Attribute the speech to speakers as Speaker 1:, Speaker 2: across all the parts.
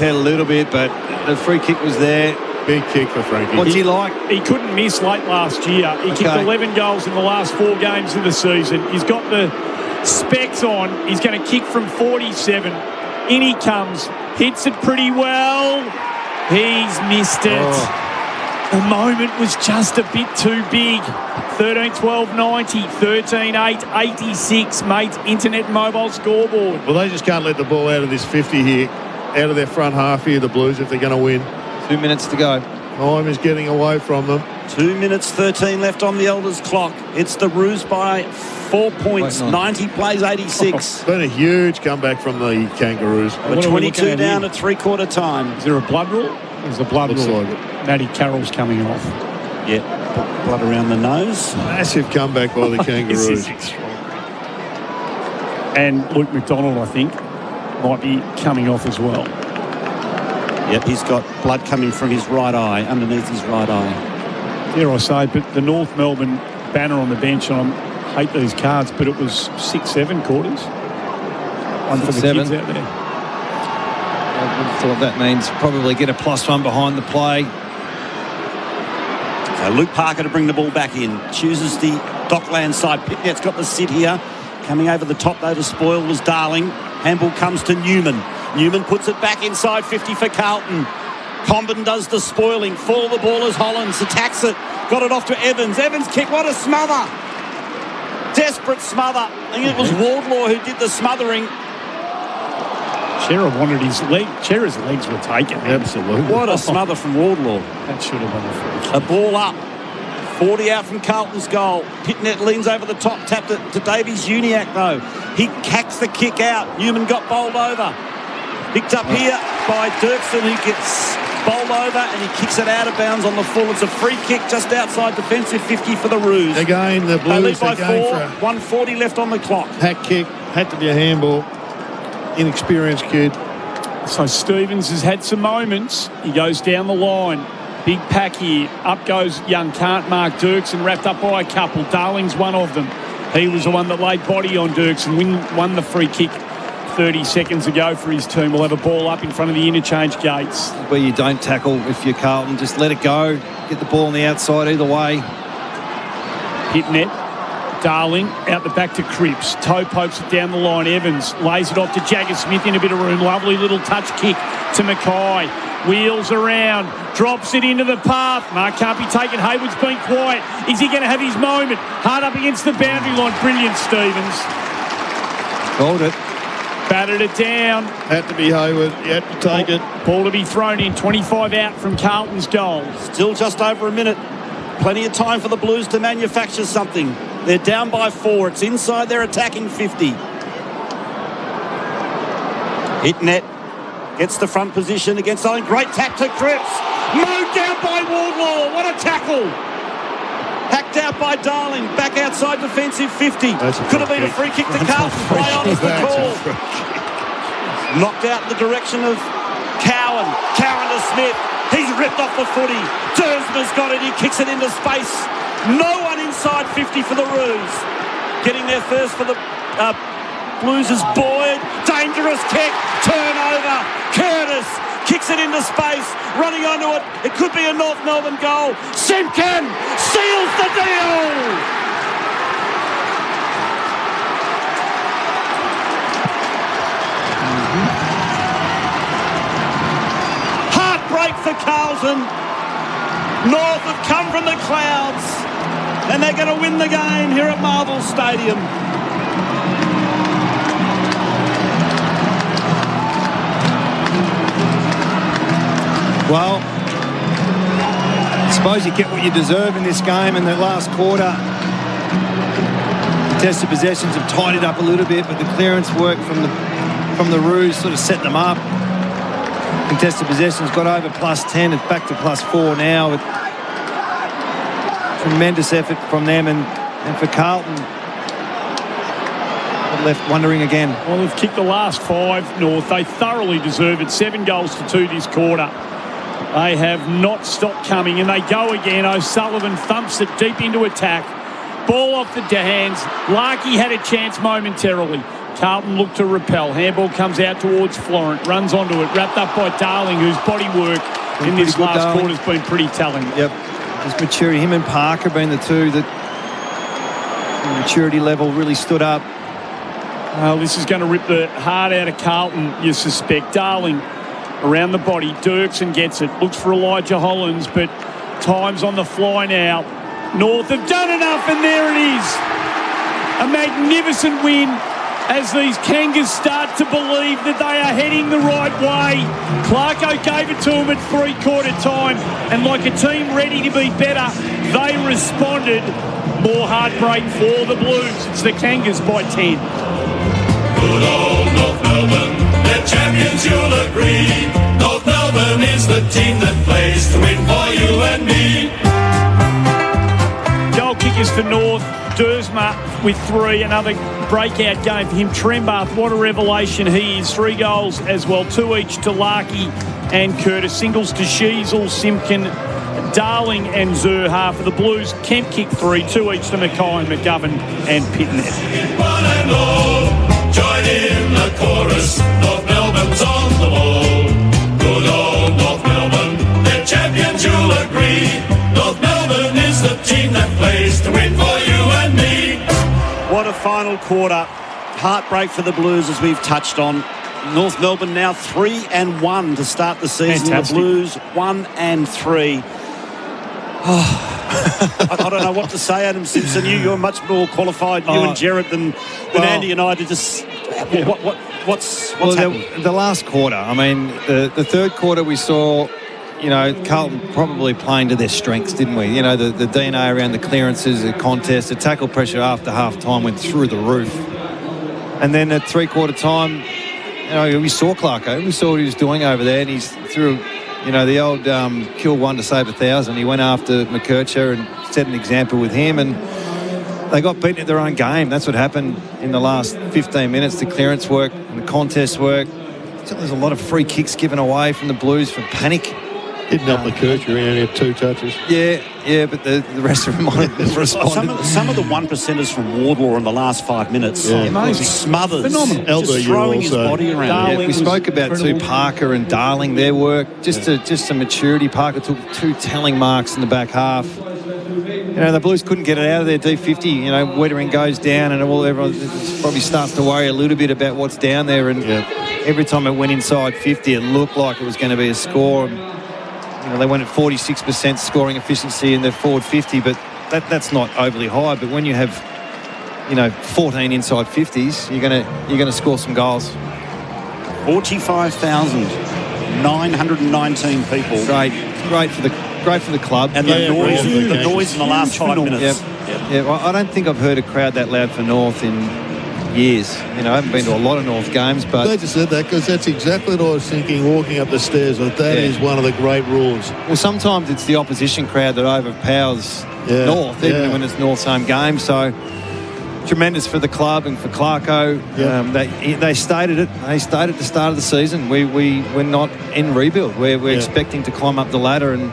Speaker 1: head a little bit, but the free kick was there.
Speaker 2: Big kick for Frankie.
Speaker 1: What's he like?
Speaker 3: He couldn't miss late last year. He kicked 11 goals in the last 4 games of the season. He's got the specs on. He's going to kick from 47. In he comes. Hits it pretty well. He's missed it.
Speaker 1: Oh.
Speaker 3: The moment was just a bit too big. 13-12-90, 13-8, 86, mate's internet mobile scoreboard.
Speaker 2: Well, they just can't let the ball out of this 50 here, out of their front half here, the Blues, if they're going to win.
Speaker 1: 2 minutes to go.
Speaker 2: Time is getting away from them.
Speaker 4: 2 minutes 13 left on the Elders clock. It's the Roos by 4 points. 90 plays 86.
Speaker 2: It's been a huge comeback from the Kangaroos.
Speaker 4: We're 22 down at three-quarter time.
Speaker 3: Is there a blood rule? There's the blood
Speaker 2: Looks
Speaker 3: rule.
Speaker 2: like it.
Speaker 3: Matty Carroll's coming off.
Speaker 4: Yeah, blood around the nose.
Speaker 2: Massive comeback by the
Speaker 3: This
Speaker 2: Kangaroos.
Speaker 3: is extraordinary. And Luke McDonald, I think, might be coming off as well.
Speaker 4: Yep, he's got blood coming from his right eye, underneath his right eye.
Speaker 3: Dare I say, but the North Melbourne banner on the bench, and I hate these cards, but it was 6-7 quarters. One for the
Speaker 1: 7.
Speaker 3: kids out there.
Speaker 1: I thought that means probably get a +1 behind the play.
Speaker 4: So Luke Parker to bring the ball back in. Chooses the Dockland side. Pitnet's got the sit here. Coming over the top, though, to spoil was Darling. Handball comes to Newman. Newman puts it back inside 50 for Carlton. Comben does the spoiling. Fall of the ball as Hollands attacks it. Got it off to Evans. Evans kick. What a smother. Desperate smother. I think it was Wardlaw who did the smothering.
Speaker 3: Chera wanted his leg. Chera's legs were taken.
Speaker 2: Absolutely.
Speaker 4: What a smother from Wardlaw.
Speaker 3: That should have been a free kick.
Speaker 4: A ball up. 40 out from Carlton's goal. Pitnet leans over the top. Tapped it to Davies Uniacke, though. He hacks the kick out. Newman got bowled over. Picked up here by Dirksen, who gets bowled over, and he kicks it out of bounds on the full. It's a free kick just outside defensive 50 for the Roos.
Speaker 2: Again, the
Speaker 4: They lead
Speaker 2: Blues
Speaker 4: by
Speaker 2: are going
Speaker 4: 4.
Speaker 2: for a
Speaker 4: 140 left on the clock.
Speaker 2: hack kick. Had to be a handball. Inexperienced kid.
Speaker 3: So Stevens has had some moments. He goes down the line. Big pack here. Up goes young Mark Dirksen, wrapped up by a couple. Darling's one of them. He was the one that laid body on Dirksen, won the free kick 30 seconds ago for his team. We'll have a ball up in front of the interchange gates.
Speaker 1: Where you don't tackle if you're Carlton, just let it go. Get the ball on the outside either way.
Speaker 3: Pitnet, Darling, out the back to Cripps. Toe pokes it down the line. Evans lays it off to Jagger Smith in a bit of room. Lovely little touch kick to Mackay. Wheels around, drops it into the path. Mark can't be taken. Hayward's been quiet. Is he going to have his moment? Hard up against the boundary line. Brilliant, Stevens.
Speaker 1: Hold it.
Speaker 3: Battered it down.
Speaker 2: Had to be Hayward. You had to take it.
Speaker 3: Ball to be thrown in. 25 out from Carlton's goal.
Speaker 4: Still just over a minute. Plenty of time for the Blues to manufacture something. They're down by 4. It's inside their attacking 50. Pitnet gets the front position against Darling. Great tap to Cripps. Mowed down by Wardlaw. What a tackle. Hacked out by Darling. Back outside defensive 50. Could have been a free kick to Carlton. Play on is the call. Knocked out in the direction of Cowan. Cowan to Smith. He's ripped off the footy. Dersmer's got it. He kicks it into space. No one inside 50 for the Roos. Getting there first for the Blues is Boyd. Dangerous kick. Turnover. Curtis kicks it into space. Running onto it. It could be a North Melbourne goal. Simpkin seals the deal. Heartbreak for Carlton. North have come from the clouds, and they're going to win the game here at Marvel Stadium.
Speaker 1: Well, I suppose you get what you deserve in this game in the last quarter. Contested possessions have tidied up a little bit, but the clearance work from the Roos sort of set them up. Contested possessions got over +10. It's back to +4 now. With tremendous effort from them and for Carlton. Left wondering again.
Speaker 3: Well, they've kicked the last 5, North. They thoroughly deserve it. 7 goals to 2 this quarter. They have not stopped coming, and they go again. O'Sullivan thumps it deep into attack. Ball off the hands. Larkey had a chance momentarily. Carlton look to repel. Handball comes out towards Florent. Runs onto it. Wrapped up by Darling, whose body work in this last quarter has been pretty telling.
Speaker 1: Yep. His maturity. Him and Parker have been the two that the maturity level really stood up.
Speaker 3: This is going to rip the heart out of Carlton, you suspect. Darling around the body. Dirksen gets it. Looks for Elijah Hollins, but time's on the fly now. North have done enough, and there it is. A magnificent win as these Kangas start to believe that they are heading the right way. Clarko gave it to them at three-quarter time, and like a team ready to be better, they responded. More heartbreak for the Blues. It's the Kangas by 10.
Speaker 5: Good old North Melbourne, they're champions, you'll agree. North Melbourne is the team that plays to win for you and me.
Speaker 3: Goal kickers for North. Dersma with 3, another breakout game for him. Trembath, what a revelation he is. 3 goals as well, 2 each to Larkey and Curtis. Singles to Sheasel, Simpkin, Darling and Zerha for the Blues. Kemp kicked 3, 2 each to Mackay, McGovern and Pitnet.
Speaker 5: One and all, join in the chorus. North Melbourne's on the ball. Good old North Melbourne, they're champions, you'll agree. North Melbourne is the team that plays to win for you and me.
Speaker 4: What a final quarter. Heartbreak for the Blues, as we've touched on. North Melbourne now 3-1 to start the season.
Speaker 3: Fantastic.
Speaker 4: The Blues 1-3. I don't know what to say, Adam Simpson. You're much more qualified, you and Gerard, than Andy and I to just... What's happened?
Speaker 1: The last quarter, I mean, the third quarter we saw, you know, Carlton probably playing to their strengths, didn't we? You know, the DNA around the clearances, the contest, the tackle pressure after half-time went through the roof. And then at three-quarter time, you know, we saw Clarko. We saw what he was doing over there, and he's through, you know, the old kill one to save 1,000. He went after McKercher and set an example with him, and they got beaten at their own game. That's what happened in the last 15 minutes. The clearance work and the contest work. So there's a lot of free kicks given away from the Blues for panic.
Speaker 2: Didn't help McKercher. He only had 2 touches.
Speaker 1: Yeah, but the rest of them might have responded.
Speaker 4: Some of the one percenters from Wardlaw in the last 5 minutes.
Speaker 2: Yeah.
Speaker 1: Amazing.
Speaker 4: Smothers.
Speaker 2: Phenomenal.
Speaker 4: Just throwing his body around.
Speaker 1: Yeah, we spoke about Parker and Darling, their work. Just some maturity. Parker took 2 telling marks in the back half. You know, the Blues couldn't get it out of their D50. You know, Wettering goes down, and everyone probably starts to worry a little bit about what's down there. And every time it went inside 50, it looked like it was going to be a score. And, you know, they went at 46% scoring efficiency in their forward 50, but that's not overly high. But when you have, you know, 14 inside 50s, you're gonna score some goals.
Speaker 4: 45,919 people.
Speaker 1: Great for the club.
Speaker 4: And the noise in the last 5 minutes.
Speaker 1: Yeah, well, I don't think I've heard a crowd that loud for North in years. You know, I haven't been to a lot of North games, but...
Speaker 2: They just said that because that's exactly what I was thinking walking up the stairs. That is one of the great rules.
Speaker 1: Well, sometimes it's the opposition crowd that overpowers North, even when it's North's home game. So, tremendous for the club and for Clarko. They stated it. They stated at the start of the season, we're not in rebuild. We're expecting to climb up the ladder and...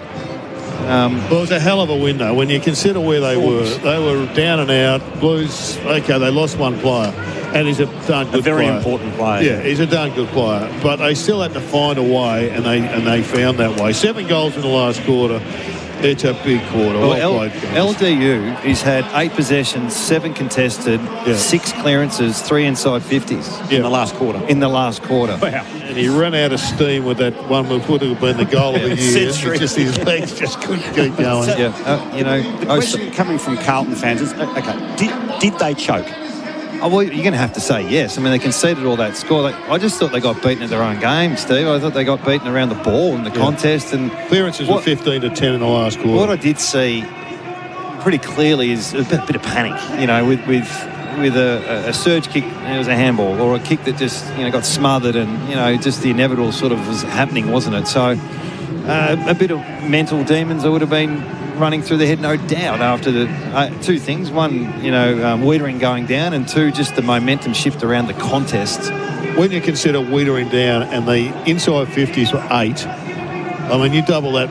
Speaker 2: Well, it was a hell of a win, though, when you consider where they were. They were down and out. Blues, okay, they lost one player, and he's a darn good player.
Speaker 4: A very important player.
Speaker 2: Yeah, he's a darn good player. But they still had to find a way, and they found that way. 7 goals in the last quarter. It's a big quarter.
Speaker 1: Well, LDU, he's had 8 possessions, 7 contested, 6 clearances, 3 inside 50s.
Speaker 4: In the last quarter.
Speaker 1: Wow.
Speaker 2: And he ran out of steam with that one which would have been the goal of the year. It's just his legs just couldn't keep going.
Speaker 4: So, the question coming from Carlton fans is, okay, did they choke?
Speaker 1: Oh, well, you're going to have to say yes. I mean, they conceded all that score. I just thought they got beaten at their own game, Steve. I thought they got beaten around the ball in the contest. And
Speaker 2: clearances were 15-10 in the last quarter.
Speaker 1: What I did see pretty clearly is a bit of panic, you know, with a surge kick, it was a handball, or a kick that just, you know, got smothered, and, you know, just the inevitable sort of was happening, wasn't it? So a bit of mental demons that would have been running through the head, no doubt, after the 2 things. One, you know, Wettering going down, and 2, just the momentum shift around the contest.
Speaker 2: When you consider Wettering down and the inside 50s were 8, I mean, you double that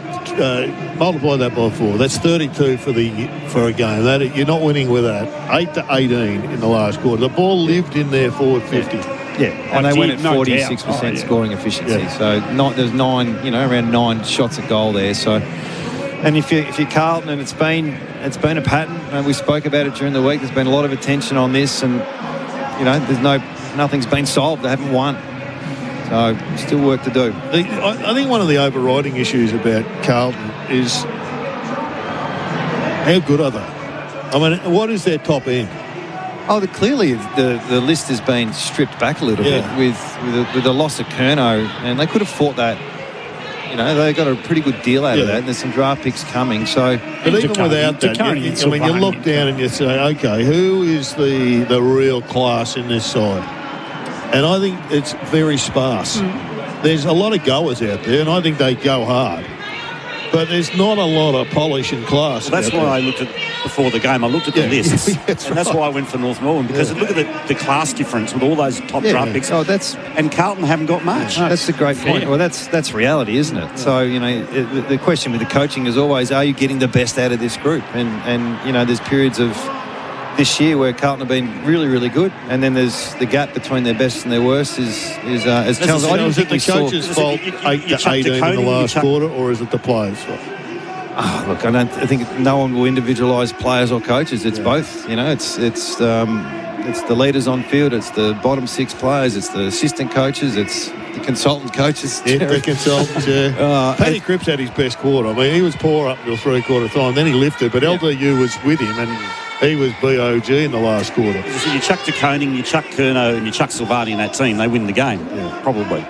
Speaker 2: multiply that by 4. That's 32 for a game. That you're not winning with that. 8-18 in the last quarter. The ball lived in their forward 50.
Speaker 1: Yeah, and they went at 46% scoring efficiency.
Speaker 2: Yeah.
Speaker 1: So there's around 9 shots at goal there. So, and if you're Carlton, and it's been a pattern. And we spoke about it during the week. There's been a lot of attention on this, and nothing's been solved. They haven't won. So still work to do.
Speaker 2: I think one of the overriding issues about Carlton is how good are they? I mean, what is their top end?
Speaker 1: Oh, clearly the list has been stripped back a little bit with the loss of Curnow, and they could have fought that. They got a pretty good deal out of that, and there's some draft picks coming. So,
Speaker 2: but even without that, you look down and you say, okay, who is the real class in this side? And I think it's very sparse. There's a lot of goers out there, and I think they go hard. But there's not a lot of polish and class.
Speaker 4: Well, that's why I looked at, before the game, I looked at the lists. That's why I went for North Melbourne, because look at the class difference with all those top draft picks.
Speaker 1: Oh,
Speaker 4: and Carlton haven't got much.
Speaker 1: No, that's a great point. Well, that's reality, isn't it? So, the question with the coaching is always, are you getting the best out of this group? And there's periods of this year where Carlton have been really, really good, and then there's the gap between their best and their worst is Charles. I
Speaker 2: is it the coach's fault 8-18 in the last quarter, or is it the players' fault?
Speaker 1: Oh, look, I think no one will individualise players or coaches. It's both. It's the leaders on field. It's the bottom 6 players. It's the assistant coaches. It's the consultant coaches.
Speaker 2: Yeah, the consultants. Yeah. Paddy Cripps had his best quarter. I mean, he was poor up until 3/4 time. Then he lifted, but LDU was with him, and he was BOG in the last quarter.
Speaker 4: So you chuck de Koning, you chuck Curnow, and you chuck Silvani in that team, they win the game. Yeah. Probably.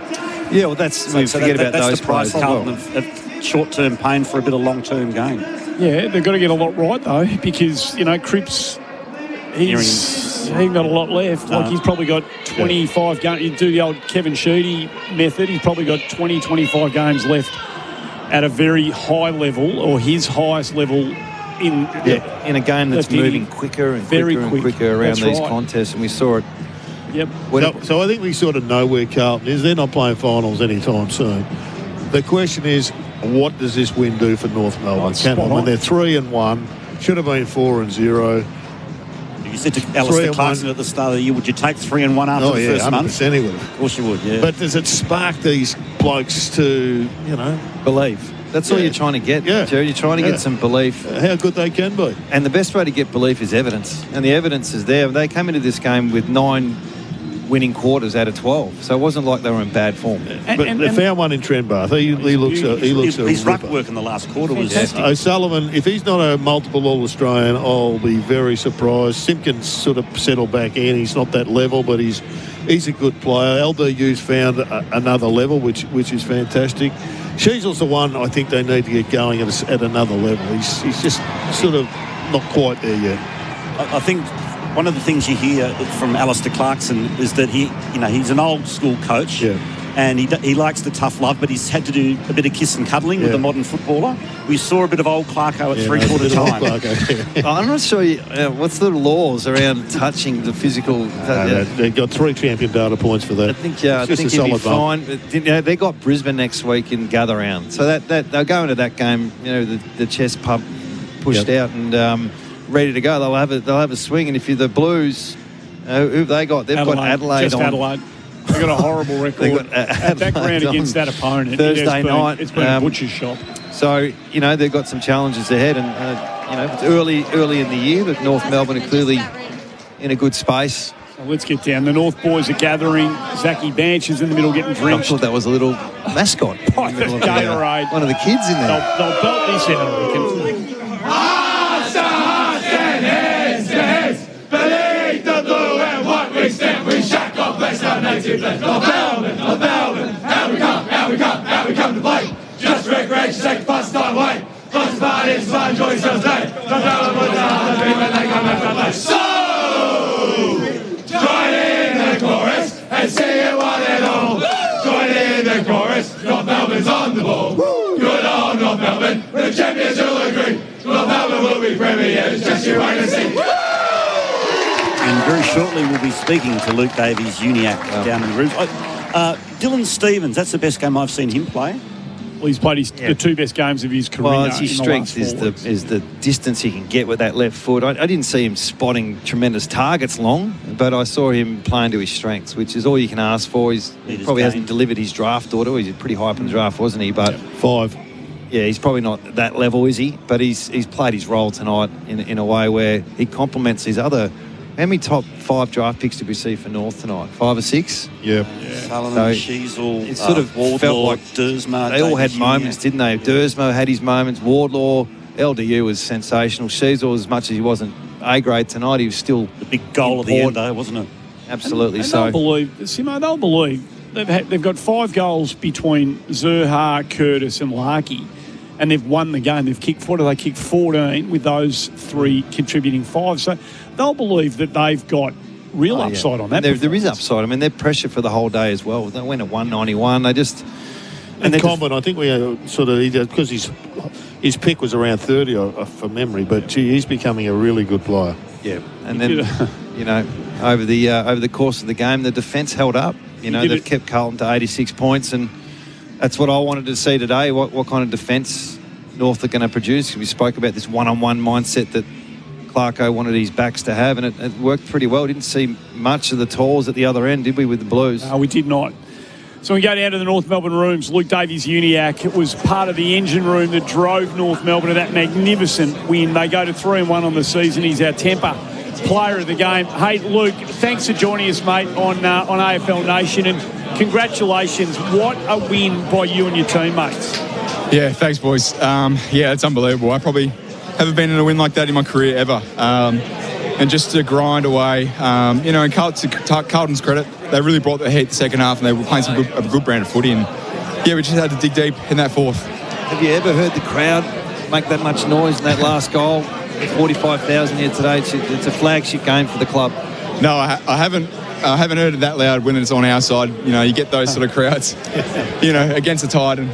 Speaker 1: Yeah, well, forget about those
Speaker 4: price
Speaker 1: players.
Speaker 4: Carlton of short-term pain for a bit of long-term gain.
Speaker 3: Yeah, they've got to get a lot right, though, because, Cripps, he ain't got a lot left. No. Like, he's probably got 25 games. You do the old Kevin Sheedy method, he's probably got 20, 25 games left at a very high level, or his highest level in
Speaker 1: a game that's moving quicker and quicker around these contests, and we saw it.
Speaker 3: Yep.
Speaker 2: So I think we sort of know where Carlton is. They're not playing finals anytime soon. The question is, what does this win do for North Melbourne? When they're 3-1, should have been 4-0.
Speaker 4: You said to Alistair Clarkson at the start of the year, would you take 3-1 after the first month?
Speaker 2: 100% he would.
Speaker 4: Of course you would, yeah.
Speaker 2: But does it spark these blokes to,
Speaker 1: believe? That's all you're trying to get, Jerry. You're trying to get some belief.
Speaker 2: How good they can be.
Speaker 1: And the best way to get belief is evidence. And the evidence is there. They came into this game with 9 winning quarters out of 12. So it wasn't like they were in bad form.
Speaker 2: But they found one in Trent Barth. He looks
Speaker 4: his ruck work in the last quarter was
Speaker 2: O'Sullivan, if he's not a multiple All-Australian, I'll be very surprised. Simpkins sort of settled back in. He's not that level, but he's a good player. LDU's found another level, which is fantastic. Sheasel's the one I think they need to get going at another level. He's just sort of not quite there yet.
Speaker 4: I think one of the things you hear from Alistair Clarkson is that he's an old school coach, and he likes the tough love, but he's had to do a bit of kiss and cuddling with a modern footballer. We saw a bit of old Clarko at 3/4 time.
Speaker 1: I'm not sure what's the laws around touching the physical.
Speaker 2: They've got 3 champion data points for that.
Speaker 1: I think he'll be fine. But, they got Brisbane next week in gather round, so that they'll go into that game. The chest pump pushed out and. Ready to go. They'll have a swing, and if you're the Blues, who've they got? They've got Adelaide.
Speaker 3: Just Adelaide. They've got a horrible record. That round against that opponent
Speaker 1: Thursday night.
Speaker 3: It's been a butcher's shop.
Speaker 1: So they've got some challenges ahead, and it's early in the year, but North Melbourne are clearly in a good space.
Speaker 3: Well, let's get down. The North boys are gathering. Zachy Banch is in the middle getting drenched.
Speaker 1: I thought that was a little mascot.
Speaker 3: Gatorade.
Speaker 1: One of the kids in there.
Speaker 3: They'll belt this out, I reckon.
Speaker 5: We shack off, bless our native land. North Melbourne, how we come to play. Just recreation, take pastime way. Lots of parties, fun, joy, yourselves day. North Melbourne, put down the beat when they come back to play. So, join in the chorus and sing it one and all. Join in the chorus, North Melbourne's on the ball. Good on North Melbourne, the champions will agree. North Melbourne will be premiers, just you wait and see.
Speaker 4: And very shortly we'll be speaking to Luke Davies, Uniac, down in the room. Dillon Stevens, that's the best game I've seen him play.
Speaker 3: He's played the two best games of his career.
Speaker 1: Well, it's his strength is the distance he can get with that left foot. I didn't see him spotting tremendous targets long, but I saw him playing to his strengths, which is all you can ask for. He probably hasn't delivered his draft order. He's pretty high up in the draft, wasn't he? But
Speaker 2: 5.
Speaker 1: Yeah, he's probably not that level, is he? But he's played his role tonight in a way where he complements his other. How many top 5 draft picks did we see for North tonight? 5 or 6?
Speaker 2: Yeah.
Speaker 4: Sullivan, Sheasel,
Speaker 1: it sort of
Speaker 4: Wardlaw,
Speaker 1: felt like
Speaker 4: Dersma.
Speaker 1: They all had moments, didn't they? Dersma had his moments. Wardlaw, LDU was sensational. Sheasel, as much as he wasn't A grade tonight, he was still
Speaker 4: the big goal at the end, though, wasn't it?
Speaker 1: Absolutely.
Speaker 3: And they'll believe, Simo, they'll believe they've got 5 goals between Zurhaar, Curtis, and Larkey. And they've won the game. They've kicked 14 with those 3 contributing 5. So they'll believe that they've got real upside on that.
Speaker 1: There is upside. I mean, they're pressure for the whole day as well. They went at 191. They just...
Speaker 2: And Combin, I think we sort of... Because his pick was around 30 from memory, but he's becoming a really good player.
Speaker 1: Yeah. And then, over the course of the game, the defence held up. They've kept Carlton to 86 points, and that's what I wanted to see today, what kind of defence North are going to produce. We spoke about this one-on-one mindset that Clarko wanted his backs to have, and it worked pretty well. Didn't see much of the talls at the other end, did we, with the Blues?
Speaker 3: No, we did not. So we go down to the North Melbourne rooms. Luke Davies-Uniacke was part of the engine room that drove North Melbourne to that magnificent win. They go to 3-1 on the season. He's our temper player of the game. Hey, Luke, thanks for joining us, mate, on AFL Nation, and congratulations. What a win by you and your teammates.
Speaker 6: Yeah, thanks, boys. It's unbelievable. I probably haven't been in a win like that in my career ever. And just to grind away, in Carlton's credit, they really brought the heat the second half, and they were playing a good brand of footy. And we just had to dig deep in that fourth.
Speaker 1: Have you ever heard the crowd make that much noise in that last goal? 45,000 here today. It's a flagship game for the club.
Speaker 6: No, I haven't heard it that loud when it's on our side. You get those sort of crowds, against the tide. And,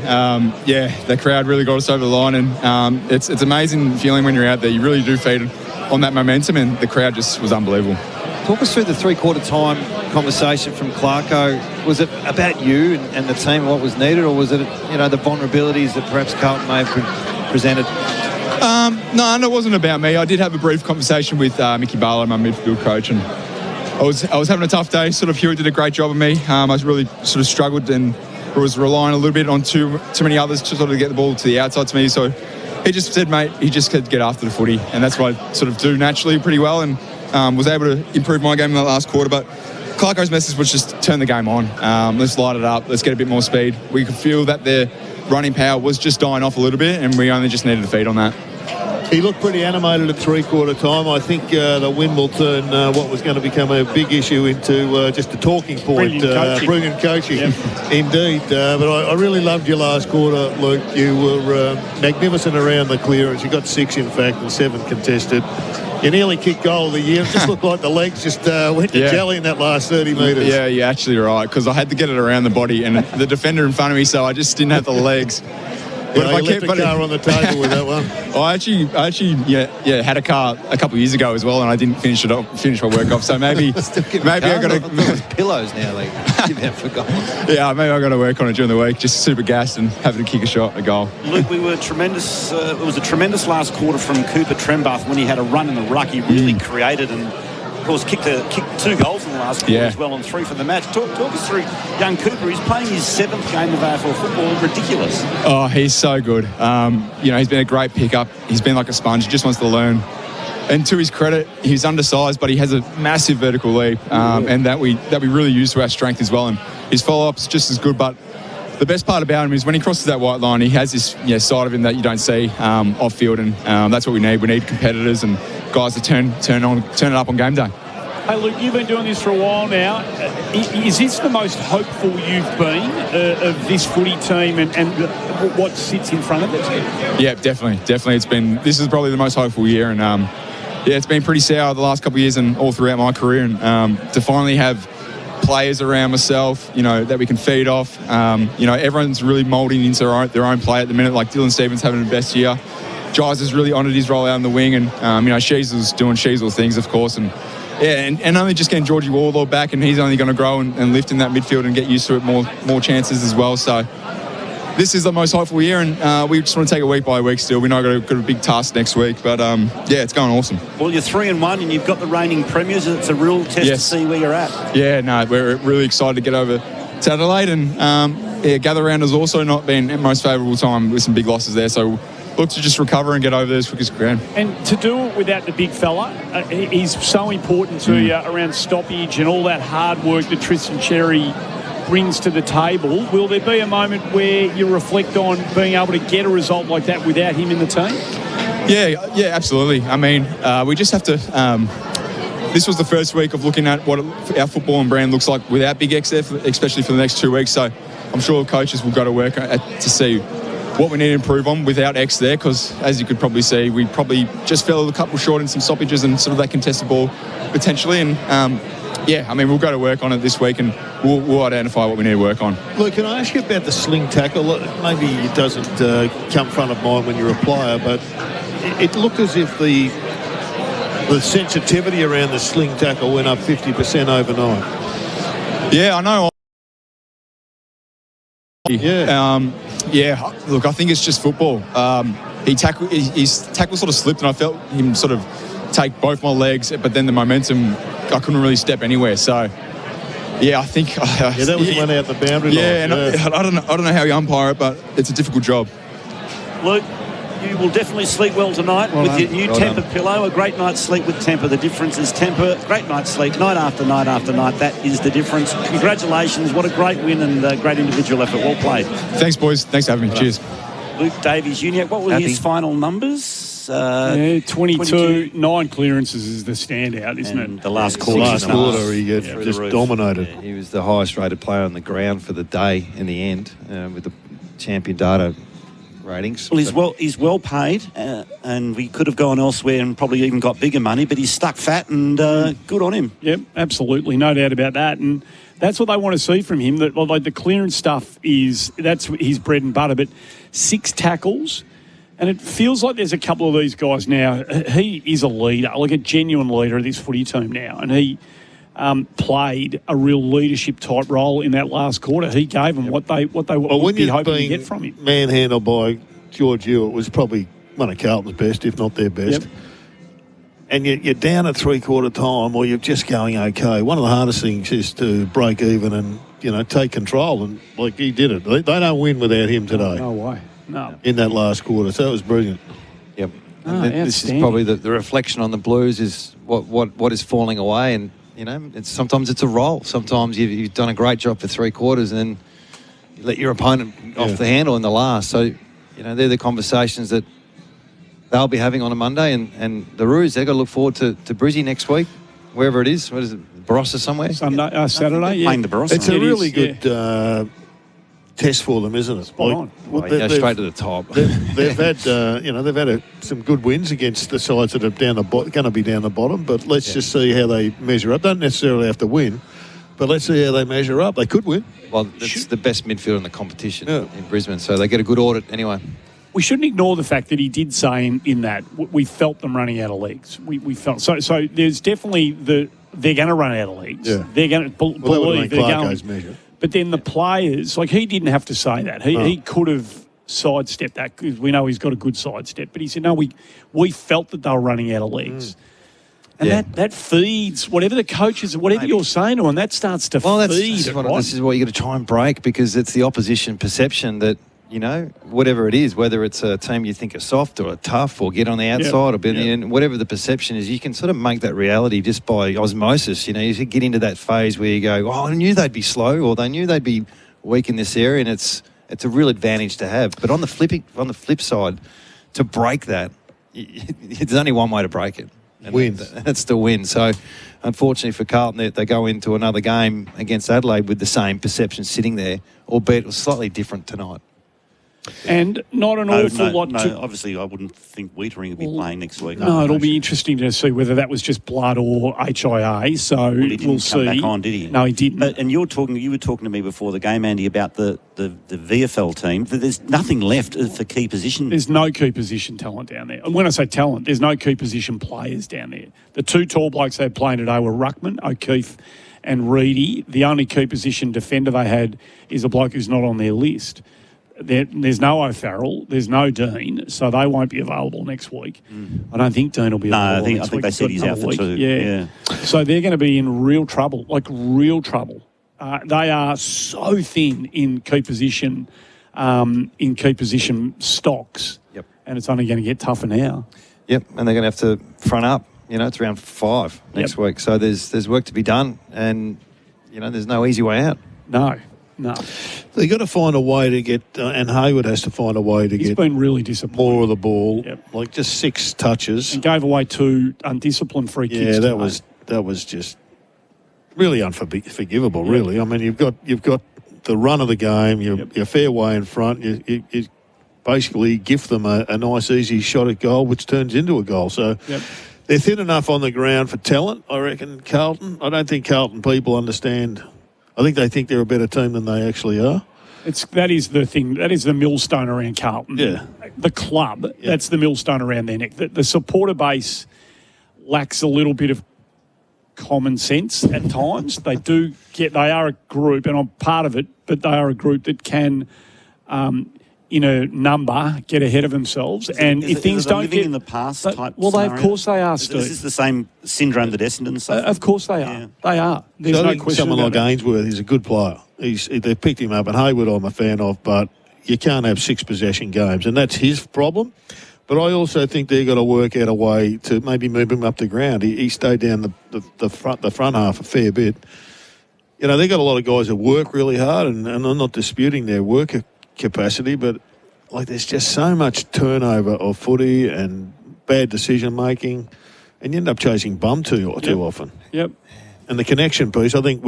Speaker 6: the crowd really got us over the line. And it's amazing feeling when you're out there. You really do feed on that momentum, and the crowd just was unbelievable.
Speaker 1: Talk us through the three-quarter time conversation from Clarko. Was it about you and the team, what was needed, or was it, the vulnerabilities that perhaps Carlton may have presented?
Speaker 6: No, it wasn't about me. I did have a brief conversation with Mickey Barlow, my midfield coach, and I was having a tough day. Sort of Huey did a great job of me. I was really sort of struggled and was relying a little bit on too many others to sort of get the ball to the outside to me. So he just said, mate, he just could get after the footy, and that's what I sort of do naturally pretty well, and was able to improve my game in the last quarter. But Clarko's message was just turn the game on. Let's light it up. Let's get a bit more speed. We could feel that their running power was just dying off a little bit, and we only just needed to feed on that.
Speaker 2: He looked pretty animated at three-quarter time. I think the win will turn what was going to become a big issue into just a talking point. Brilliant coaching, yep. Indeed. But I really loved your last quarter, Luke. You were magnificent around the clearance. You got 6, in fact, and 7 contested. You nearly kicked goal of the year. It just looked like the legs just went to jelly in that last 30 metres.
Speaker 6: Yeah, you're actually right, because I had to get it around the body and the defender in front of me, so I just didn't have the legs.
Speaker 2: But if I kept a car on the table with that one.
Speaker 6: I actually had a car a couple of years ago as well, and I didn't finish my work off. So maybe I got
Speaker 1: to pillows now. Like I forgot.
Speaker 6: Yeah, maybe I got to work on it during the week. Just super gassed and having to kick a goal.
Speaker 4: Luke, we were tremendous. It was a tremendous last quarter from Cooper Trembath when he had a run in the ruck. He really created and, of course, kicked 2 goals in the last quarter as well, and 3 for the match. Talk us through young Cooper. He's playing his 7th game of AFL football. Ridiculous.
Speaker 6: Oh, he's so good. He's been a great pickup. He's been like a sponge. He just wants to learn. And to his credit, he's undersized, but he has a massive vertical leap, and that we really use to our strength as well. And his follow-up's just as good, but the best part about him is when he crosses that white line, he has this side of him that you don't see off field, and that's what we need. We need competitors and guys to turn it up on game day.
Speaker 3: Hey, Luke, you've been doing this for a while now. Is this the most hopeful you've been of this footy team and what sits in front of it?
Speaker 6: Yeah, definitely. This is probably the most hopeful year, and it's been pretty sour the last couple of years and all throughout my career, and to finally have players around myself, that we can feed off. Everyone's really moulding into their own play at the minute. Like Dillon Stevens having the best year. Giles has really honoured his role out in the wing, and Sheasel's doing Sheasel things, of course, and only just getting Georgie Wardlaw back, and he's only going to grow and lift in that midfield and get used to it more chances as well. So this is the most hopeful year, and we just want to take it week by week still. We know we've got a big task next week, but yeah, it's going awesome.
Speaker 4: Well, you're 3-1 and you've got the reigning premiers. It's a real test to see where you're at.
Speaker 6: Yeah, no, we're really excited to get over to Adelaide, and gather round has also not been at most favourable time with some big losses there, so look to just recover and get over there as quick as we can.
Speaker 3: And to do it without the big fella, he's so important to you around stoppage and all that hard work that Tristan Cherry brings to the table. Will there be a moment where you reflect on being able to get a result like that without him in the team?
Speaker 6: Yeah, absolutely. I mean, we just have to... this was the first week of looking at what our football and brand looks like without Big X there, especially for the next 2 weeks. So I'm sure coaches will go to work to see what we need to improve on without X there, because as you could probably see, we probably just fell a couple short in some stoppages and sort of that contested ball potentially. And I mean, we'll go to work on it this week, and we'll identify what we need to work on.
Speaker 2: Look, can I ask you about the sling tackle? Maybe it doesn't come front of mind when you're a player, but it looked as if the sensitivity around the sling tackle went up 50% overnight.
Speaker 6: Yeah, I know.
Speaker 2: Yeah.
Speaker 6: Look, I think it's just football. His tackle sort of slipped, and I felt him sort of take both my legs, but then the momentum, I couldn't really step anywhere. So, yeah, I think...
Speaker 2: that was the one out the boundary line.
Speaker 6: Yeah, and I don't know how you umpire it, but it's a difficult job.
Speaker 4: Luke, you will definitely sleep well tonight with your new Temper pillow. A great night's sleep with Temper. The difference is Temper. Great night's sleep, night after night after night. That is the difference. Congratulations. What a great win and a great individual effort. Well played.
Speaker 6: Thanks, boys. Thanks for having me. Cheers.
Speaker 4: Luke Davies-Uniacke, what were his final numbers?
Speaker 3: 22. 9 clearances is the standout, isn't it?
Speaker 4: The last quarter.
Speaker 2: He just dominated.
Speaker 1: Yeah, he was the highest rated player on the ground for the day in the end with the champion data ratings.
Speaker 4: Well, he's well paid, and we could have gone elsewhere and probably even got bigger money, but he's stuck fat, and good on him.
Speaker 3: Yep, absolutely, no doubt about that. And that's what they want to see from him. That like the clearance stuff that's his bread and butter. But 6 tackles, and it feels like there's a couple of these guys now. He is a leader, like a genuine leader of this footy team now, and he played a real leadership type role in that last quarter. He gave them what they would be hoping to get from him.
Speaker 2: Manhandled by George Hewitt was probably one of Carlton's best, if not their best.
Speaker 3: Yep.
Speaker 2: And you're down at 3/4 time, or you're just going okay. One of the hardest things is to break even and take control, and like he did it. They don't win without him today.
Speaker 3: No way. No.
Speaker 2: In that last quarter, so it was brilliant.
Speaker 1: Yep.
Speaker 3: This
Speaker 1: is probably the reflection on the Blues is what is falling away, and sometimes it's a role. Sometimes you've done a great job for 3 quarters, and then you let your opponent off the handle in the last. So they're the conversations that they'll be having on a Monday, and the Roos, they've got to look forward to Brizzy next week, wherever it is. What is it, Barossa somewhere?
Speaker 3: Saturday, yeah.
Speaker 4: Playing the Barossa.
Speaker 2: It's a really good test for them, isn't it?
Speaker 3: Spot on.
Speaker 1: Straight to the top.
Speaker 2: They've had some good wins against the sides that are going to be down the bottom, but let's just see how they measure up. Don't necessarily have to win, but let's see how they measure up. They could win.
Speaker 1: Well, it's the best midfielder in the competition in Brisbane, so they get a good audit anyway.
Speaker 3: We shouldn't ignore the fact that he did say in that we felt them running out of legs. We felt so. There's definitely they're going to run out of legs. Yeah. They're going to believe they're going.
Speaker 2: Measure.
Speaker 3: But then the players, like he didn't have to say that. He could have sidestepped that because we know he's got a good sidestep. But he said no. We felt that they were running out of legs. And that feeds whatever the coaches, whatever you're saying to them, that starts to feed.
Speaker 1: This is what you got to try and break, because it's the opposition perception that, whatever it is, whether it's a team you think are soft or tough or get on the outside or be in the end, whatever the perception is, you can sort of make that reality just by osmosis. You get into that phase where you go, I knew they'd be slow, or they knew they'd be weak in this area, and it's a real advantage to have. But on the flip side, to break that, there's only one way to break it. And that's to win. So, unfortunately for Carlton, they go into another game against Adelaide with the same perception sitting there, albeit it was slightly different tonight.
Speaker 3: And not an awful lot to...
Speaker 4: Obviously, I wouldn't think Wiedering will be playing next week.
Speaker 3: No, it'll be interesting to see whether that was just blood or HIA. So
Speaker 4: he didn't come back on, did he?
Speaker 3: No, he didn't.
Speaker 4: And you were talking to me before the game, Andy, about the VFL team. There's nothing left for key position.
Speaker 3: There's no key position talent down there. And when I say talent, there's no key position players down there. The 2 tall blokes they had playing today were Ruckman, O'Keefe and Reedy. The only key position defender they had is a bloke who's not on their list. there's no O'Farrell, there's no Dean, so they won't be available next week. I don't think Dean will be available next week.
Speaker 4: I think they said he's out for 2.
Speaker 3: Yeah. So they're going to be in real trouble, like real trouble. They are so thin in key position stocks.
Speaker 1: Yep.
Speaker 3: And it's only going to get tougher now.
Speaker 1: Yep, and they're going to have to front up. It's round 5 next week. So there's work to be done, and, there's no easy way out.
Speaker 3: No.
Speaker 2: They've got to find a way to get, and Hayward has to find a way to
Speaker 3: He's been really disappointed.
Speaker 2: More of the ball,
Speaker 3: Yep.
Speaker 2: like just 6 touches.
Speaker 3: And gave away 2 undisciplined free kicks.
Speaker 2: Yeah, that was just really unforgivable, really. I mean, you've got the run of the game, you're fair way in front, you basically gift them a nice, easy shot at goal, which turns into a goal. So they're thin enough on the ground for talent, I reckon, Carlton. I don't think Carlton people understand. I think they think they're a better team than they actually are.
Speaker 3: That is the thing. That is the millstone around Carlton.
Speaker 2: Yeah.
Speaker 3: The club, that's the millstone around their neck. The supporter base lacks a little bit of common sense at times. They are a group, and I'm part of it, but they are a group that can, in a number, get ahead of themselves. If things don't
Speaker 4: living in the past type
Speaker 3: well,
Speaker 4: scenario?
Speaker 3: of course they are, Steve.
Speaker 4: This is the same syndrome that Essendon suffered.
Speaker 3: Of course they are.
Speaker 4: Yeah.
Speaker 3: They are. There's
Speaker 2: So I
Speaker 3: no
Speaker 2: think
Speaker 3: question
Speaker 2: someone like
Speaker 3: about it.
Speaker 2: Ainsworth, he's a good player. They've picked him up, and Hayward I'm a fan of, but you can't have 6 possession games, and that's his problem. But I also think they've got to work out a way to maybe move him up the ground. He stayed down the front half a fair bit. They've got a lot of guys that work really hard, and I'm not disputing their work capacity, but there's just so much turnover of footy and bad decision making, and you end up chasing bum too often.
Speaker 3: Yep.
Speaker 2: And the connection piece, I think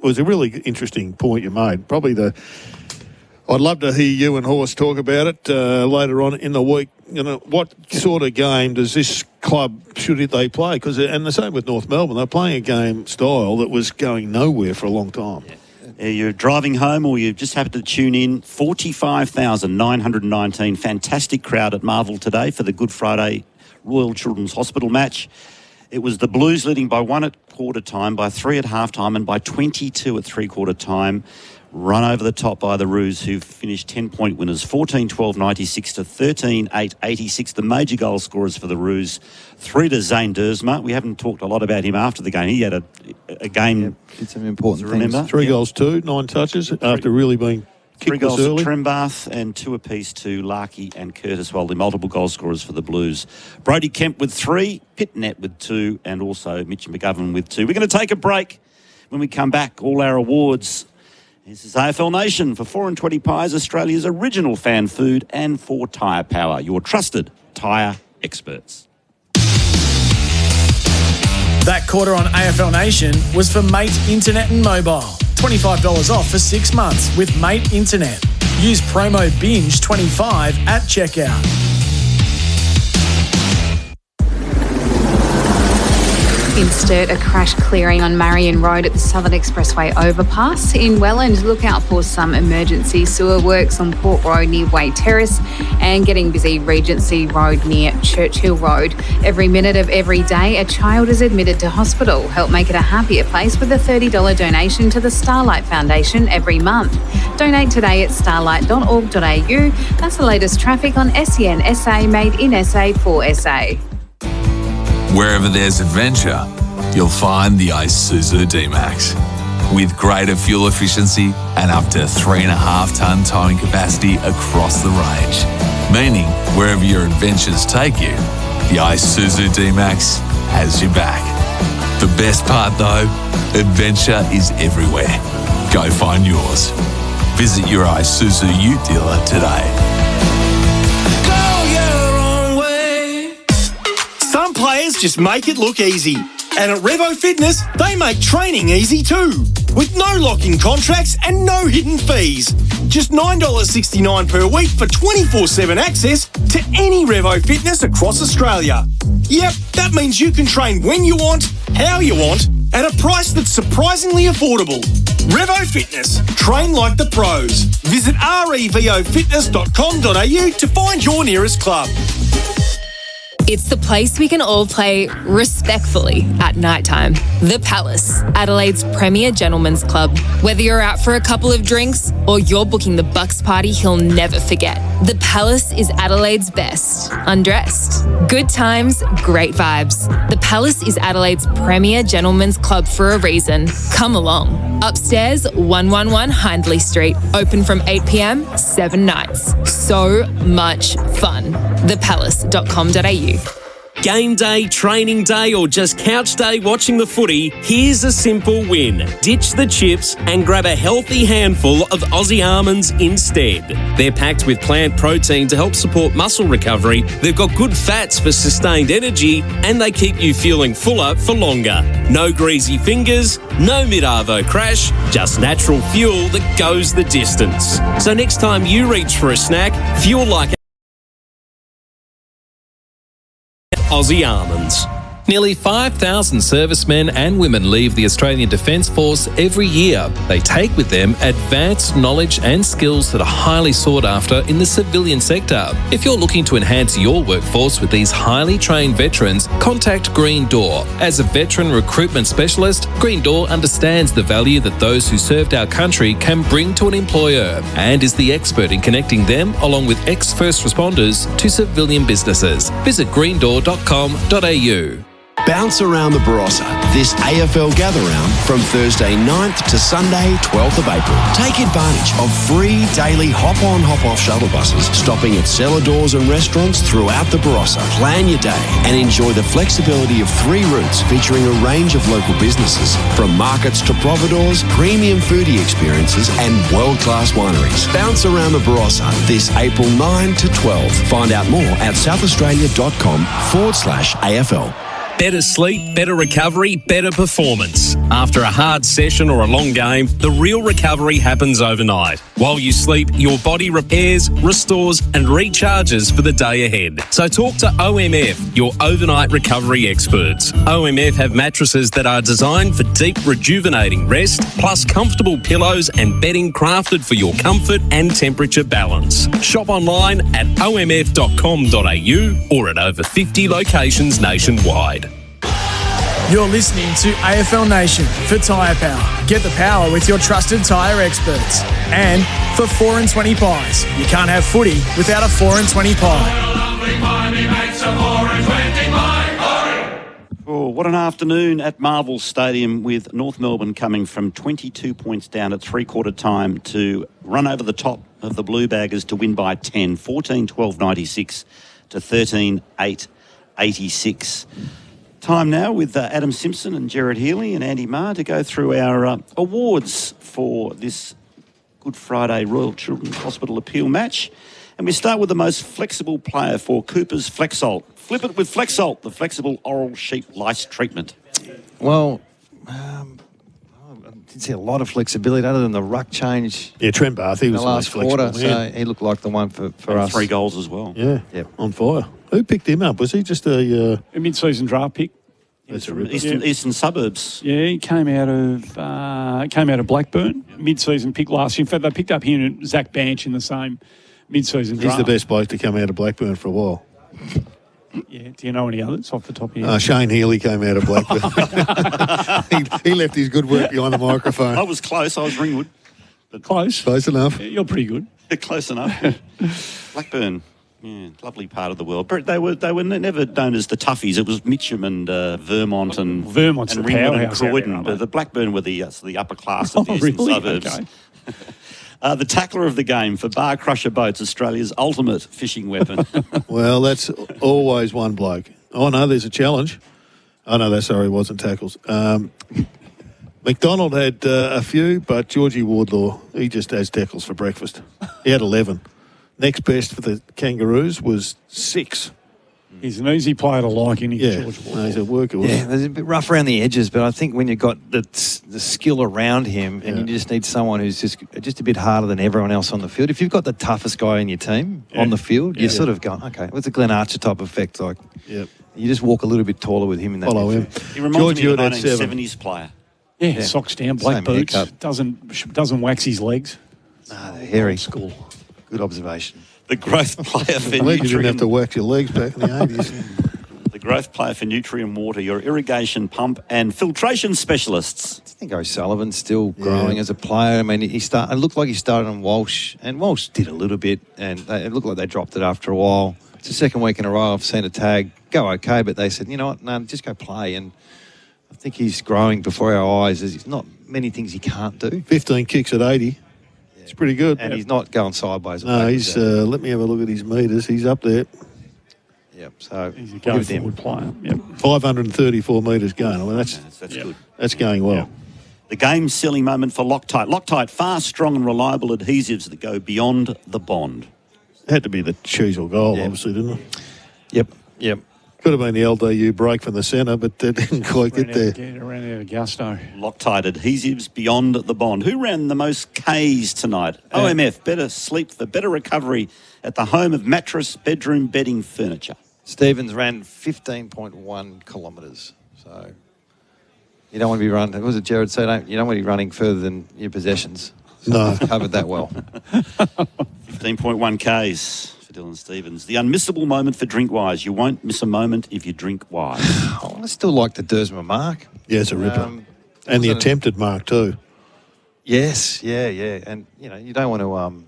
Speaker 2: was a really interesting point you made. I'd love to hear you and Horse talk about it later on in the week. What sort of game does this club, should they play? And the same with North Melbourne, they're playing a game style that was going nowhere for a long time.
Speaker 4: You're driving home or you just happened to tune in, 45,919. Fantastic crowd at Marvel today for the Good Friday Royal Children's Hospital match. It was the Blues leading by 1 at quarter time, by 3 at half time, and by 22 at 3/4 time. Run over the top by the Roos, who finished 10-point winners, 14-12-96 to 13-8-86. The major goal scorers for the Roos, 3 to Zane Dersma. We haven't talked a lot about him after the game. He had a game.
Speaker 1: Did some important things.
Speaker 4: Remember?
Speaker 2: 3 goals, 2, 9 touches after really being
Speaker 4: 3
Speaker 2: kicked
Speaker 4: goals
Speaker 2: early.
Speaker 4: to Trembath and 2 apiece to Larkey and Curtis Wildy, multiple goal scorers for the Blues. Brodie Kemp with 3, Pitnet with 2, and also Mitch McGovern with 2. We're going to take a break. When we come back, all our awards. This is AFL Nation for 4 and 20 Pies, Australia's original fan food, and for Tyre Power, your trusted tyre experts.
Speaker 7: That quarter on AFL Nation was for Mate Internet and Mobile. $25 off for 6 months with Mate Internet. Use promo BINGE25 at checkout.
Speaker 8: In Sturt, a crash clearing on Marion Road at the Southern Expressway overpass. In Welland, look out for some emergency sewer works on Port Road near Way Terrace, and getting busy Regency Road near Churchill Road. Every minute of every day, a child is admitted to hospital. Help make it a happier place with a $30 donation to the Starlight Foundation every month. Donate today at starlight.org.au. That's the latest traffic on SEN SA, made in SA for SA.
Speaker 9: Wherever there's adventure, you'll find the Isuzu D-Max. With greater fuel efficiency and up to 3.5-tonne towing capacity across the range. Meaning, wherever your adventures take you, the Isuzu D-Max has your back. The best part though, adventure is everywhere. Go find yours. Visit your Isuzu Ute dealer today.
Speaker 10: Some players just make it look easy. And at Revo Fitness, they make training easy too. With no lock-in contracts and no hidden fees. Just $9.69 per week for 24/7 access to any Revo Fitness across Australia. Yep, that means you can train when you want, how you want, at a price that's surprisingly affordable. Revo Fitness. Train like the pros. Visit revofitness.com.au to find your nearest club.
Speaker 11: It's the place we can all play respectfully at night time. The Palace, Adelaide's premier gentlemen's club. Whether you're out for a couple of drinks or you're booking the Bucks party he'll never forget, the Palace is Adelaide's best. Undressed. Good times, great vibes. The Palace is Adelaide's premier gentlemen's club for a reason. Come along. Upstairs, 111 Hindley Street. Open from 8 p.m, 7 nights. So much fun. thepalace.com.au.
Speaker 12: Game day, training day, or just couch day watching the footy, here's a simple win. Ditch the chips and grab a healthy handful of Aussie almonds instead. They're packed with plant protein to help support muscle recovery, they've got good fats for sustained energy, and they keep you feeling fuller for longer. No greasy fingers, no mid-arvo crash, just natural fuel that goes the distance. So next time you reach for a snack, fuel like Aussie almonds.
Speaker 13: Nearly 5,000 servicemen and women leave the Australian Defence Force every year. They take with them advanced knowledge and skills that are highly sought after in the civilian sector. If you're looking to enhance your workforce with these highly trained veterans, contact Green Door. As a veteran recruitment specialist, Green Door understands the value that those who served our country can bring to an employer and is the expert in connecting them, along with ex-first responders, to civilian businesses. Visit greendoor.com.au.
Speaker 14: Bounce around the Barossa this AFL gather-round from Thursday 9th to Sunday 12th of April. Take advantage of free daily hop-on, hop-off shuttle buses stopping at cellar doors and restaurants throughout the Barossa. Plan your day and enjoy the flexibility of 3 routes featuring a range of local businesses, from markets to providors, premium foodie experiences and world-class wineries. Bounce around the Barossa this April 9 to 12. Find out more at southaustralia.com/AFL.
Speaker 12: Better sleep, better recovery, better performance. After a hard session or a long game, the real recovery happens overnight. While you sleep, your body repairs, restores and recharges for the day ahead. So talk to OMF, your overnight recovery experts. OMF have mattresses that are designed for deep rejuvenating rest, plus comfortable pillows and bedding crafted for your comfort and temperature balance. Shop online at omf.com.au or at over 50 locations nationwide.
Speaker 7: You're listening to AFL Nation for Tyre Power. Get the power with your trusted tyre experts. And for 4 and 20 pies. You can't have footy without a 4 and 20 pie.
Speaker 4: Oh, what an afternoon at Marvel Stadium, with North Melbourne coming from 22 points down at three-quarter time to run over the top of the Blue Baggers to win by 10, 14-12-96 to 13-8-86. Time now with Adam Simpson and Gerard Healy and Andy Marr to go through our awards for this Good Friday Royal Children's Hospital appeal match. And we start with the most flexible player for Cooper's Flexalt. Flip it with Flexalt, the flexible oral sheep lice treatment.
Speaker 1: Well, I didn't see a lot of flexibility other than the ruck change.
Speaker 2: Yeah, Trent Barth, he was
Speaker 1: the last quarter,
Speaker 2: yeah.
Speaker 1: so he looked like the one for us.
Speaker 4: 3 goals as well.
Speaker 2: Yeah, yep. On fire. Who picked him up? Was he just a
Speaker 3: mid-season draft pick?
Speaker 4: From Eastern Suburbs.
Speaker 3: Yeah, he came out of Blackburn. Mid-season pick last year. In fact, they picked up him and Zach Banch in the same mid-season draft.
Speaker 2: He's the best bloke to come out of Blackburn for a while.
Speaker 3: Yeah. Do you know any others off the top of your head?
Speaker 2: Shane Healy came out of Blackburn. he left his good work behind the microphone.
Speaker 4: I was close. I was Ringwood.
Speaker 3: But close.
Speaker 2: Close enough.
Speaker 3: Yeah, you're pretty good.
Speaker 4: Close enough. Blackburn. Yeah, lovely part of the world. But they were never known as the toughies. It was Mitcham and Vermont and
Speaker 3: Vermont's
Speaker 4: and
Speaker 3: the
Speaker 4: Ringwood and
Speaker 3: powerhouse
Speaker 4: Croydon.
Speaker 3: there,
Speaker 4: But the Blackburn were the upper class of the Eastern
Speaker 3: really?
Speaker 4: Suburbs.
Speaker 3: Okay.
Speaker 4: The tackler of the game for Bar Crusher Boats, Australia's ultimate fishing weapon.
Speaker 2: Well, that's always one bloke. Oh, no, there's a challenge. Oh, no, it wasn't tackles. McDonald had a few, but Georgie Wardlaw, he just has tackles for breakfast. He had 11. Next best for the Kangaroos was 6.
Speaker 3: He's an easy player to like, isn't he, George Wardlaw?
Speaker 2: No, he's a worker.
Speaker 1: Yeah, there's a bit rough around the edges, but I think when you've got the skill around him and you just need someone who's just a bit harder than everyone else on the field. If you've got the toughest guy in your team on the field, you're sort of going, okay, it's a Glenn Archer type effect. Like, you just walk a little bit taller with him in that.
Speaker 2: Follow him.
Speaker 4: He reminds me of a 1970s player.
Speaker 3: Yeah, socks down, black boots, doesn't wax his legs.
Speaker 1: No, they're hairy. School. Good observation.
Speaker 4: The growth player for
Speaker 2: you didn't have to wax your legs back in the 80s.
Speaker 4: The growth player for Nutrient Water, your irrigation pump and filtration specialists.
Speaker 1: I think O'Sullivan's still growing as a player. I mean, it looked like he started on Walsh, and Walsh did a little bit, and it looked like they dropped it after a while. It's the second week in a row I've seen a tag go okay, but they said, you know what, no, just go play. And I think he's growing before our eyes. There's not many things he can't do.
Speaker 2: 15 kicks at 80. It's pretty good.
Speaker 1: And he's not going sideways.
Speaker 2: No, he's, let me have a look at his metres. He's up there.
Speaker 1: Yep, so
Speaker 3: he's a go-forward player. Yep.
Speaker 2: 534 metres going. I mean, that's
Speaker 4: good.
Speaker 2: That's going well.
Speaker 4: Yep. The game-selling moment for Loctite. Loctite, fast, strong and reliable adhesives that go beyond the bond.
Speaker 2: It had to be the Cheezel goal, obviously, didn't it?
Speaker 1: Yep.
Speaker 2: Could have been the LDU break from the centre, but they didn't quite get there.
Speaker 3: Ran out of gusto.
Speaker 4: Loctite adhesives beyond the bond. Who ran the most Ks tonight? OMF, better sleep for better recovery at the home of mattress, bedroom, bedding, furniture.
Speaker 1: Stevens ran 15.1 kilometres. So you don't want to be running. What was it Jared said? You don't want to be running further than your possessions. So
Speaker 2: No.
Speaker 1: I've covered that well.
Speaker 4: 15.1 Ks for Dillon Stevens. The unmissable moment for Drinkwise. You won't miss a moment if you drink wise.
Speaker 1: I still like the Dersma mark.
Speaker 2: Yeah, it's a ripper. And the attempted mark too.
Speaker 1: Yes, yeah. And, you don't want to...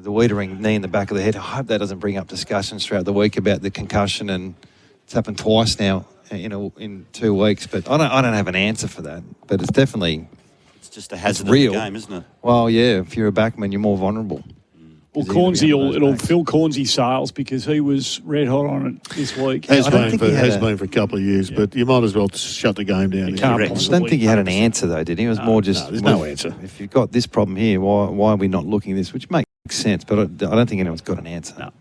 Speaker 1: the Wiedering knee in the back of the head. I hope that doesn't bring up discussions throughout the week about the concussion, and it's happened twice now in 2 weeks. But I don't have an answer for that. But it's definitely
Speaker 4: just a hazard
Speaker 1: real.
Speaker 4: of the game, isn't it?
Speaker 1: Well, yeah. If you're a backman, you're more vulnerable.
Speaker 3: Well, Cornsey it'll fill Cornsey's sales because he was red hot on it this week.
Speaker 2: Has been for a couple of years, but you might as well shut the game down.
Speaker 1: I don't think he had an answer though, did he? It was more just
Speaker 2: there's no answer.
Speaker 1: If you've got this problem here, why are we not looking at this? Which makes sense, but I don't think anyone's got an answer.
Speaker 4: No.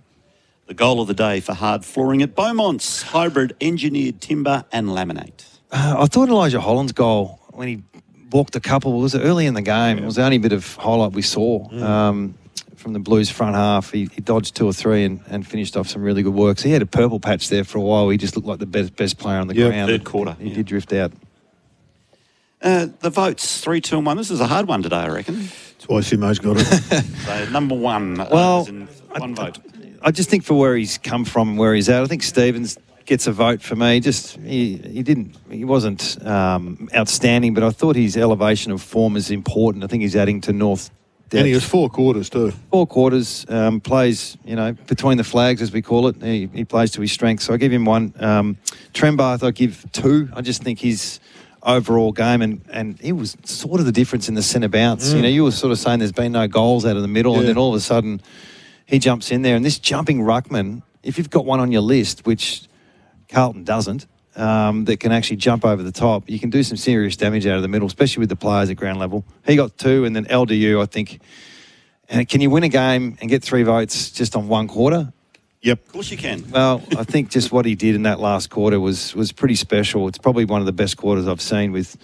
Speaker 4: The goal of the day for hard flooring at Beaumont's hybrid engineered timber and laminate.
Speaker 1: I thought Elijah Holland's goal when he walked a couple was early in the game. It was the only bit of highlight we saw. From the Blues front half, he dodged 2 or 3 and finished off some really good work. So he had a purple patch there for a while. He just looked like the best player on the ground.
Speaker 4: Third quarter.
Speaker 1: He did drift out.
Speaker 4: The votes, 3, 2 and 1. This is a hard one today, I reckon.
Speaker 2: That's why Simo's got it.
Speaker 4: So number one
Speaker 1: well,
Speaker 4: in one vote.
Speaker 1: I just think for where he's come from and where he's at, I think Stevens gets a vote for me. He wasn't outstanding, but I thought his elevation of form is important. I think he's adding to North depth.
Speaker 2: And he was 4 quarters too.
Speaker 1: 4 quarters, plays, between the flags, as we call it. He plays to his strengths. So I give him 1. Trembath, I give 2. I just think his overall game, and he was sort of the difference in the centre bounce. You were sort of saying there's been no goals out of the middle, and then all of a sudden he jumps in there. And this jumping ruckman, if you've got one on your list, which Carlton doesn't, that can actually jump over the top, you can do some serious damage out of the middle, especially with the players at ground level. He got 2, and then LDU, I think. And can you win a game and get 3 votes just on 1 quarter?
Speaker 2: Yep.
Speaker 4: Of course you can.
Speaker 1: Well, I think just what he did in that last quarter was pretty special. It's probably one of the best quarters I've seen with,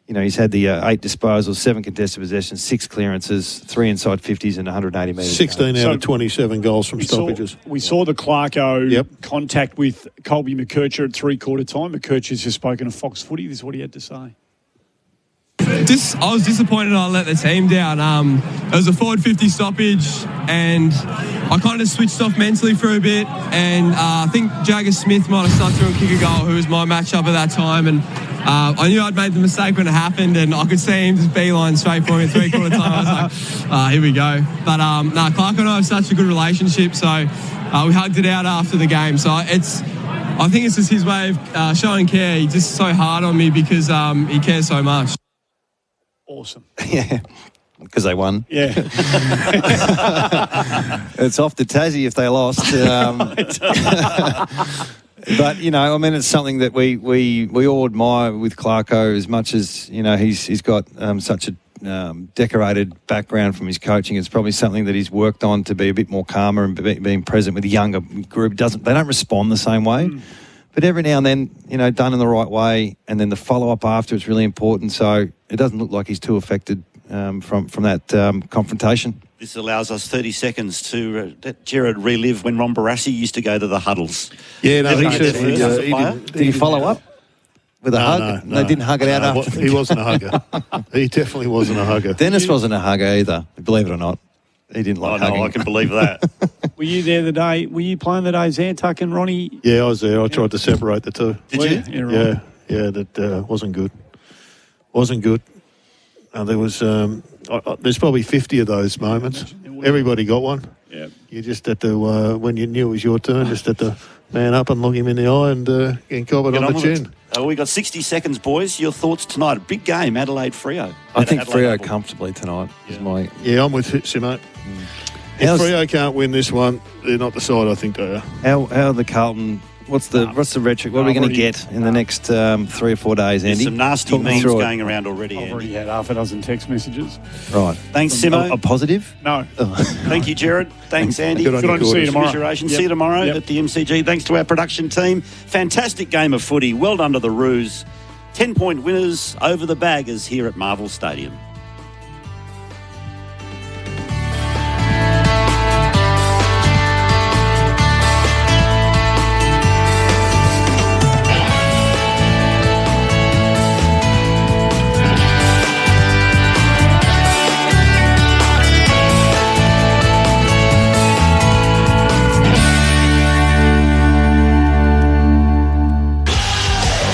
Speaker 1: he's had the 8 disposals, 7 contested possessions, 6 clearances, 3 inside 50s and 180 metres.
Speaker 2: 16 out of 27 goals from stoppages.
Speaker 3: We saw the Clarko contact with Colby McKercher at 3-quarter time. McKercher's just spoken to Fox Footy. This is what he had to say.
Speaker 15: I was disappointed I let the team down. It was a forward 50 stoppage, and I kind of switched off mentally for a bit, and I think Jagger Smith might have stuck through and kick a goal, who was my matchup at that time, and I knew I'd made the mistake when it happened, and I could see him just beeline straight for me at 3-quarter time. I was like, here we go. But Clark and I have such a good relationship, so we hugged it out after the game. So I think it's just his way of showing care. He's just so hard on me because he cares so much.
Speaker 3: Awesome.
Speaker 1: Yeah, because they won.
Speaker 3: Yeah.
Speaker 1: It's off to Tassie if they lost. But, it's something that we all admire with Clarko as much as, he's got such a decorated background from his coaching. It's probably something that he's worked on to be a bit more calmer and being present with the younger group. They don't respond the same way. But every now and then, done in the right way, and then the follow-up after is really important. So it doesn't look like he's too affected from that confrontation.
Speaker 4: This allows us 30 seconds to let Gerard relive when Ron Barassi used to go to the huddles.
Speaker 2: Yeah, no,
Speaker 1: did he follow up with a hug?
Speaker 2: No,
Speaker 1: they didn't hug it out after.
Speaker 2: He wasn't a hugger. He definitely wasn't a hugger.
Speaker 1: Dennis wasn't a hugger either, believe it or not. He didn't like
Speaker 4: no,
Speaker 1: hugging.
Speaker 4: I can believe that.
Speaker 3: Were you there the day? Were you playing the day, Zantuck and Ronnie?
Speaker 2: Yeah, I was there. I tried to separate the two.
Speaker 4: Did you?
Speaker 3: Yeah, right.
Speaker 2: Yeah, that wasn't good. Wasn't good. There was. There's probably 50 of those moments. Everybody got one.
Speaker 3: Yeah.
Speaker 2: You just had to, when you knew it was your turn, just had to man up and look him in the eye and cob it
Speaker 4: Get
Speaker 2: on the
Speaker 4: with
Speaker 2: chin.
Speaker 4: it. We got 60 seconds, boys. Your thoughts tonight? A big game, Adelaide Freo.
Speaker 1: I think
Speaker 4: Adelaide
Speaker 1: Freo
Speaker 4: Oval.
Speaker 1: comfortably tonight is my...
Speaker 2: Yeah, I'm with Simo. If Freo can't win this one, they're not the side I think they are.
Speaker 1: How are the Carlton... What's the rhetoric? What are we going to get in the next 3 or 4 days, Andy?
Speaker 4: There's some nasty
Speaker 1: Talk me
Speaker 4: memes
Speaker 1: through it.
Speaker 4: going around already,
Speaker 3: I've
Speaker 4: Andy.
Speaker 3: already had half a dozen text messages.
Speaker 1: Right.
Speaker 4: Thanks, Simo.
Speaker 1: A positive?
Speaker 3: No.
Speaker 4: Thank you, Jared. Thanks, Andy.
Speaker 2: Good on you,
Speaker 3: See you
Speaker 2: Gordon.
Speaker 3: tomorrow.
Speaker 4: Commiseration.
Speaker 3: Yep.
Speaker 4: See you tomorrow
Speaker 3: Yep.
Speaker 4: at the MCG. Thanks to our production team. Fantastic game of footy. Well done to the Roos. 10-point winners over the Baggers here at Marvel Stadium.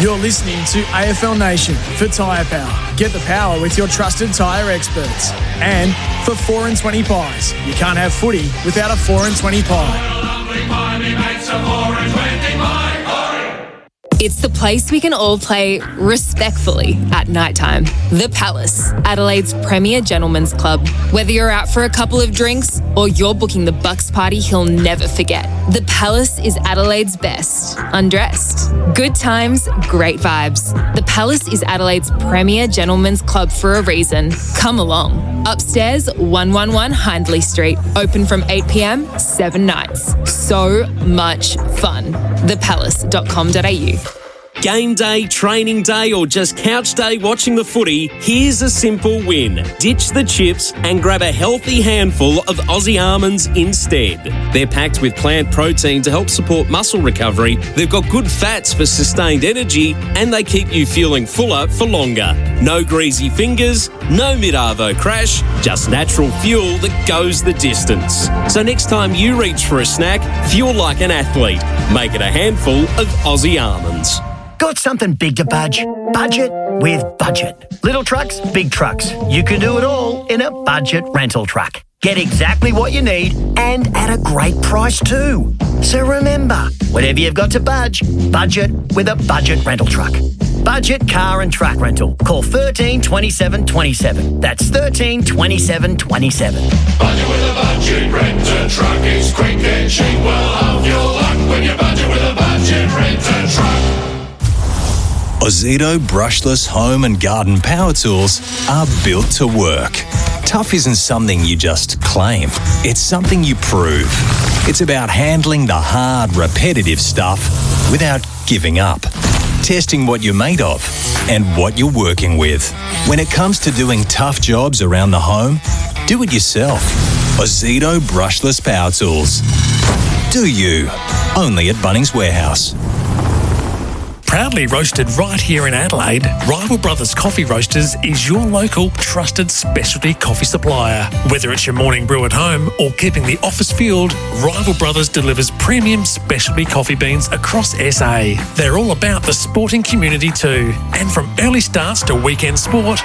Speaker 7: You're listening to AFL Nation for Tyre Power. Get the power with your trusted tyre experts. And for 4 and 20 pies. You can't have footy without a 4 and 20 pie.
Speaker 11: It's the place we can all play respectfully at nighttime. The Palace, Adelaide's premier gentlemen's club. Whether you're out for a couple of drinks or you're booking the Bucks party he'll never forget. The Palace is Adelaide's best. Undressed. Good times, great vibes. The Palace is Adelaide's premier gentlemen's club for a reason. Come along. Upstairs, 111 Hindley Street. Open from 8 p.m, 7 nights. So much fun. thepalace.com.au.
Speaker 12: Game day, training day, or just couch day watching the footy, here's a simple win. Ditch the chips and grab a healthy handful of Aussie almonds instead. They're packed with plant protein to help support muscle recovery, they've got good fats for sustained energy, and they keep you feeling fuller for longer. No greasy fingers, no mid-arvo crash, just natural fuel that goes the distance. So next time you reach for a snack, fuel like an athlete. Make it a handful of Aussie almonds.
Speaker 16: Got something big to budge? Budget with Budget. Little trucks, big trucks. You can do it all in a budget rental truck. Get exactly what you need and at a great price too. So remember, whatever you've got to budge, budget with a budget rental truck. Budget car and truck rental. Call 13 27 27. That's 13 27 27.
Speaker 5: Budget with a budget rent-a truck is quick and cheap. Well, have your luck when you budget with a budget rent-a truck.
Speaker 17: Ozito brushless home and garden power tools are built to work. Tough isn't something you just claim. It's something you prove. It's about handling the hard, repetitive stuff without giving up. Testing what you're made of and what you're working with. When it comes to doing tough jobs around the home, do it yourself. Ozito brushless power tools. Do you? Only at Bunnings Warehouse.
Speaker 18: Proudly roasted right here in Adelaide, Rival Brothers Coffee Roasters is your local trusted specialty coffee supplier. Whether it's your morning brew at home or keeping the office fueled, Rival Brothers delivers premium specialty coffee beans across SA. They're all about the sporting community too, and from early starts to weekend sport,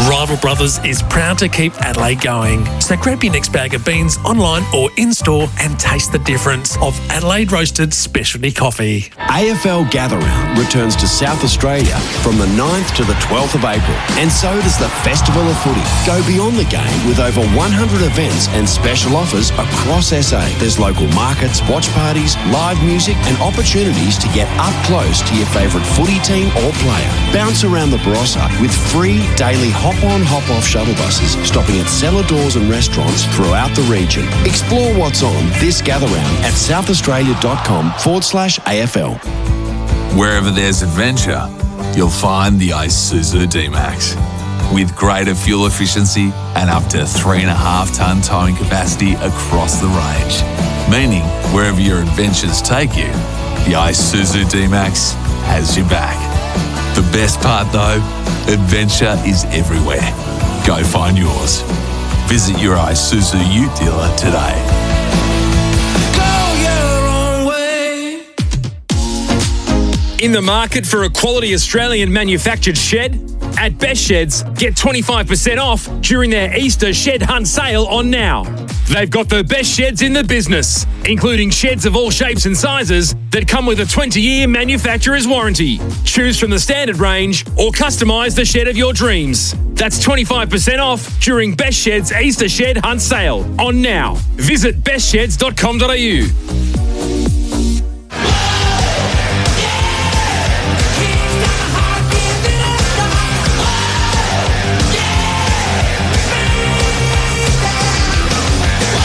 Speaker 18: Rival Brothers is proud to keep Adelaide going. So grab your next bag of beans online or in-store and taste the difference of Adelaide roasted specialty coffee.
Speaker 14: AFL Gather-Round returns to South Australia from the 9th to the 12th of April. And so does the Festival of Footy. Go beyond the game with over 100 events and special offers across SA. There's local markets, watch parties, live music and opportunities to get up close to your favourite footy team or player. Bounce around the Barossa with free daily hop-on, hop-off shuttle buses stopping at cellar doors and restaurants throughout the region. Explore what's on this gather-round at southaustralia.com/AFL.
Speaker 9: Wherever there's adventure, you'll find the Isuzu D-Max. With greater fuel efficiency and up to 3.5 tonne towing capacity across the range. Meaning, wherever your adventures take you, the Isuzu D-Max has your back. The best part though, adventure is everywhere. Go find yours. Visit your Isuzu Ute dealer today.
Speaker 19: In the market for a quality Australian manufactured shed? At Best Sheds, get 25% off during their Easter Shed Hunt sale on now. They've got the best sheds in the business, including sheds of all shapes and sizes that come with a 20-year manufacturer's warranty. Choose from the standard range or customise the shed of your dreams. That's 25% off during Best Sheds Easter Shed Hunt sale on now. Visit bestsheds.com.au.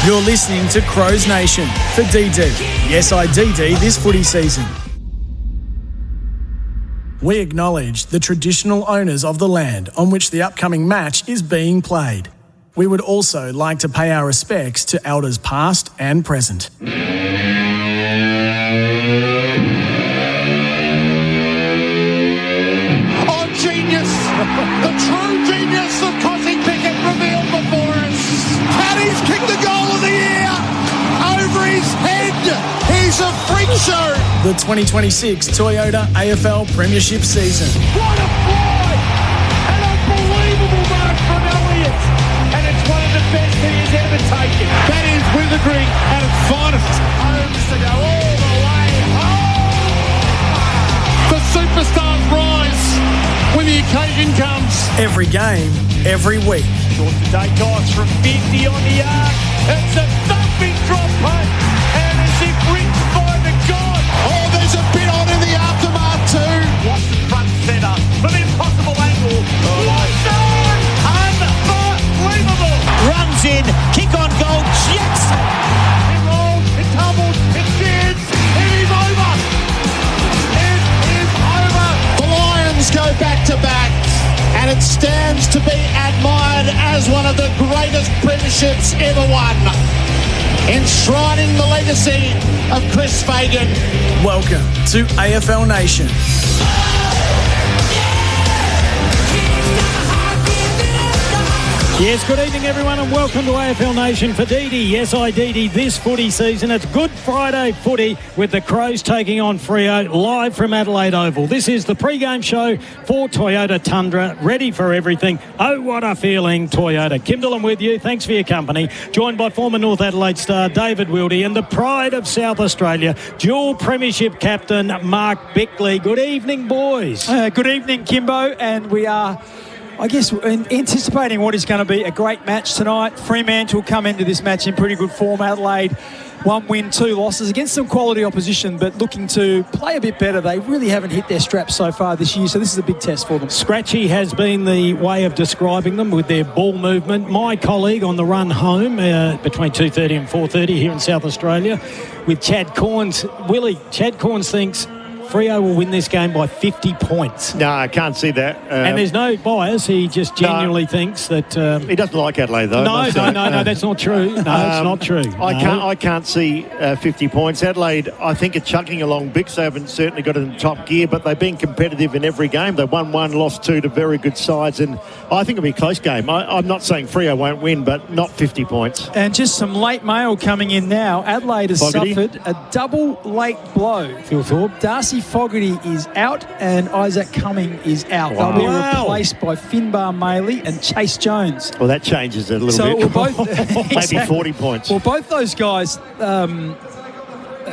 Speaker 7: You're listening to Crows Nation for DD. Yes, I DD this footy season. We acknowledge the traditional owners of the land on which the upcoming match is being played. We would also like to pay our respects to elders past and present.
Speaker 2: Oh, genius! The true genius of Cossie Pickett revealed before us. Paddy's kicked the goal of the year over his head. He's a freak show.
Speaker 7: The 2026 Toyota AFL Premiership season.
Speaker 3: What a fly! An unbelievable mark from Elliott. And it's one of the best he has ever taken.
Speaker 2: That is Withering at its finest.
Speaker 3: Holmes to go all the way home.
Speaker 2: The superstars rise when the occasion comes.
Speaker 7: Every game, every week.
Speaker 3: Short today, guys, from 50 on the arc. It's a thumping drop punt. And as if written by the god.
Speaker 2: Oh, there's a bit on in the aftermath too.
Speaker 3: Watson front centre from impossible angle. Watson! Unbelievable!
Speaker 20: Runs in, kick on goal, jets.
Speaker 3: It rolls, it tumbles, it spins. It is over. It is over.
Speaker 2: The Lions go back to back, and it stands to be admired as one of the greatest premierships ever won, enshrining the legacy of Chris Fagan.
Speaker 7: Welcome to AFL Nation.
Speaker 3: Yes, good evening everyone and welcome to AFL Nation for DD. Yes, I DD this footy season. It's Good Friday footy with the Crows taking on Freo live from Adelaide Oval. This is the pre-game show for Toyota Tundra, ready for everything. Oh, what a feeling, Toyota. Kim Dillon with you. Thanks for your company. Joined by former North Adelaide star David Wildy and the pride of South Australia, dual premiership captain Mark Bickley. Good evening, boys.
Speaker 21: Good evening, Kimbo, and we are, I guess, anticipating what is going to be a great match tonight. Fremantle come into this match in pretty good form. Adelaide, 1 win, 2 losses against some quality opposition, but looking to play a bit better. They really haven't hit their straps so far this year, so this is a big test for them.
Speaker 3: Scratchy has been the way of describing them with their ball movement. My colleague on the run home between 2:30 and 4:30 here in South Australia with Chad Corns. Willie, Chad Corns thinks Freo will win this game by 50 points.
Speaker 2: No, I can't see that.
Speaker 3: And there's no bias. He just genuinely thinks that...
Speaker 2: he doesn't like Adelaide, though.
Speaker 3: No, that's not true. No, it's not true.
Speaker 2: I can't see 50 points. Adelaide, I think, are chugging along. Bicks haven't certainly got it in top gear, but they've been competitive in every game. They won 1, lost 2 to very good sides, and I think it'll be a close game. I'm not saying Freo won't win, but not 50 points.
Speaker 21: And just some late mail coming in now. Adelaide has suffered a double late blow.
Speaker 3: Phil Thorpe.
Speaker 21: Darcy Fogarty is out and Isaac Cumming is out.
Speaker 3: Wow.
Speaker 21: They'll be replaced by Finbar Maley and Chase Jones.
Speaker 2: Well, that changes it a little bit.
Speaker 21: We're both
Speaker 2: maybe 40 points.
Speaker 21: Well, both those guys,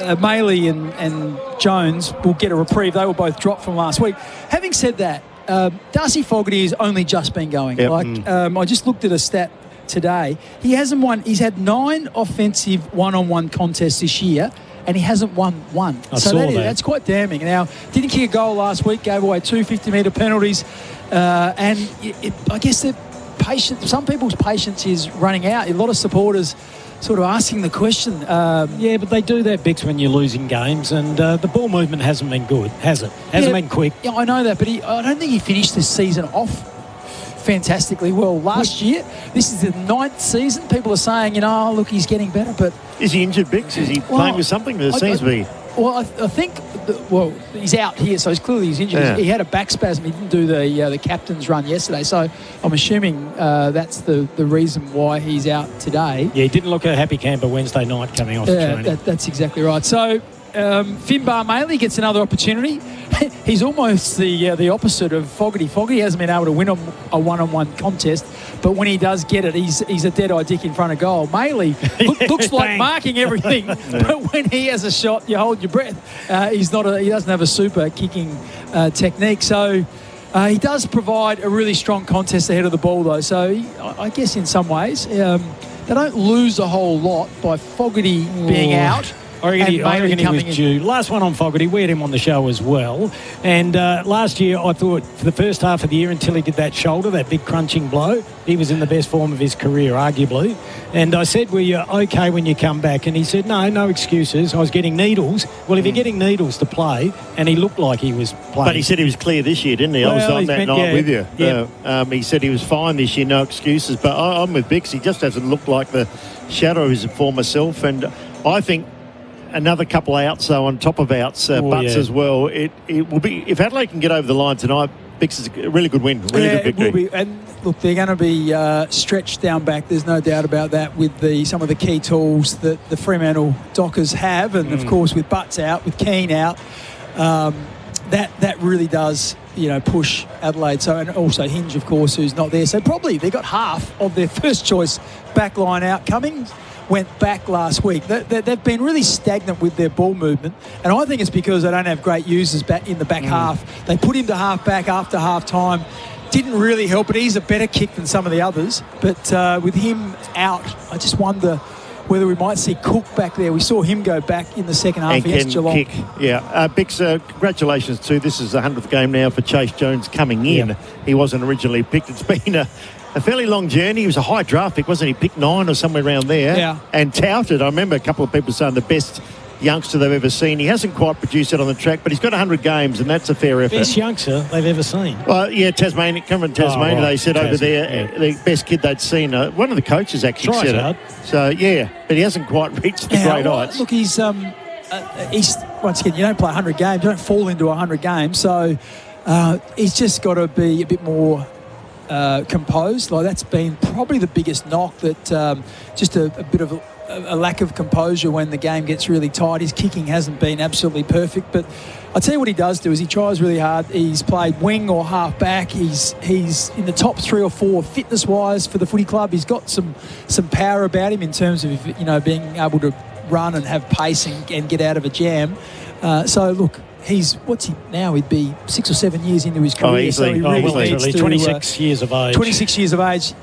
Speaker 21: Maley and Jones, will get a reprieve. They were both dropped from last week. Having said that, Darcy Fogarty has only just been going.
Speaker 2: Yep.
Speaker 21: I just looked at a stat today. He hasn't won. He's had 9 offensive one-on-one contests this year, and he hasn't won one. That's quite damning. Now, didn't kick a goal last week, gave away 2 50-metre penalties, and I guess some people's patience is running out. A lot of supporters sort of asking the question.
Speaker 3: Yeah, but they do that, Bix, when you're losing games, and the ball movement hasn't been good, has it? Hasn't been quick.
Speaker 21: Yeah, I know that, but I don't think he finished this season off fantastically well last year. This is the 9th season. People are saying, look, he's getting better, but...
Speaker 2: Is he injured, Bix? Is he playing with something? There seems to be.
Speaker 21: Well, I think, he's out here, so he's injured.
Speaker 2: Yeah.
Speaker 21: He had a back spasm. He didn't do the captain's run yesterday, so I'm assuming that's the reason why he's out today.
Speaker 6: Yeah, he didn't look a happy camper Wednesday night coming off the training.
Speaker 21: That's exactly right. So Finbar Maley gets another opportunity. He's almost the opposite of Fogarty. Fogarty hasn't been able to win a one-on-one contest, but when he does get it, he's a dead-eye dick in front of goal. Maley looks like marking everything, but when he has a shot, you hold your breath. He doesn't have a super kicking technique, so he does provide a really strong contest ahead of the ball, though. So I guess in some ways they don't lose a whole lot by Fogarty being out.
Speaker 6: I reckon he was due. Last one on Fogarty, we had him on the show as well. And last year, I thought for the first half of the year, until he did that shoulder, that big crunching blow, he was in the best form of his career, arguably. And I said, were you okay when you come back? And he said, no excuses. I was getting needles. Well, if you're getting needles to play, and he looked like he was playing.
Speaker 2: But he said he was clear this year, didn't he? I was on that night with you. Yeah. He said he was fine this year, no excuses. But I'm with Bix. He just hasn't looked like the shadow of his former self. And I think another couple of outs, though, on top of outs, butts as well. It will be, if Adelaide can get over the line tonight, Bix is a really good win, really good victory.
Speaker 21: It will be. And look, they're going to be stretched down back. There's no doubt about that with some of the key tools that the Fremantle Dockers have, and of course with Butts out, with Keane out, that really does push Adelaide. So, and also Hinge, of course, who's not there. So probably they got half of their first choice back line out. Cummings went back last week. They've been really stagnant with their ball movement, and I think it's because they don't have great users back in the back half. They put him to half back after half time. Didn't really help, but he's a better kick than some of the others. But with him out, I just wonder whether we might see Cook back there. We saw him go back in the second half against Geelong.
Speaker 2: Kick. Yeah. Bix, congratulations too. This is the 100th game now for Chase Jones coming in. Yep. He wasn't originally picked. It's been a fairly long journey. He was a high draft pick, wasn't he? Picked 9 or somewhere around there.
Speaker 21: Yeah.
Speaker 2: And touted. I remember a couple of people saying the best youngster they've ever seen. He hasn't quite produced it on the track, but he's got 100 games, and that's a fair effort.
Speaker 6: Best youngster they've ever seen.
Speaker 2: Well, yeah, Tasmania, coming from Tasmania, they said over there, the best kid they'd seen. One of the coaches actually said it. So, yeah, but he hasn't quite reached the great heights.
Speaker 21: Look, he's once again, you don't play 100 games, you don't fall into 100 games, so he's just got to be a bit more composed. Like, that's been probably the biggest knock, that just a bit of a lack of composure when the game gets really tight. His kicking hasn't been absolutely perfect, but I'll tell you what he does do is he tries really hard. He's played wing or half back. He's in the top 3 or 4 fitness wise for the footy club. He's got some power about him in terms of being able to run and have pace and get out of a jam. So look, what's he now? He'd be 6 or 7 years into his career.
Speaker 2: Easily.
Speaker 21: So he really needs to,
Speaker 6: 26 years of age.
Speaker 21: 26 years of age.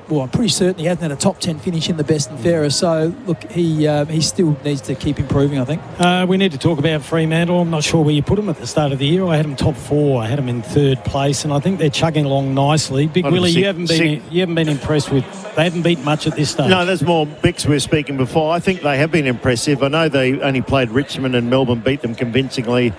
Speaker 21: I'm pretty certain he hasn't had a top 10 finish in the best and fairest. So, look, he still needs to keep improving, I think.
Speaker 6: We need to talk about Fremantle. I'm not sure where you put them at the start of the year. I had them top 4. I had them in 3rd place, and I think they're chugging along nicely. Big Willie, you haven't been impressed with. They haven't beat much at this stage.
Speaker 2: No, there's more Bix we were speaking before. I think they have been impressive. I know they only played Richmond and Melbourne beat them convincingly.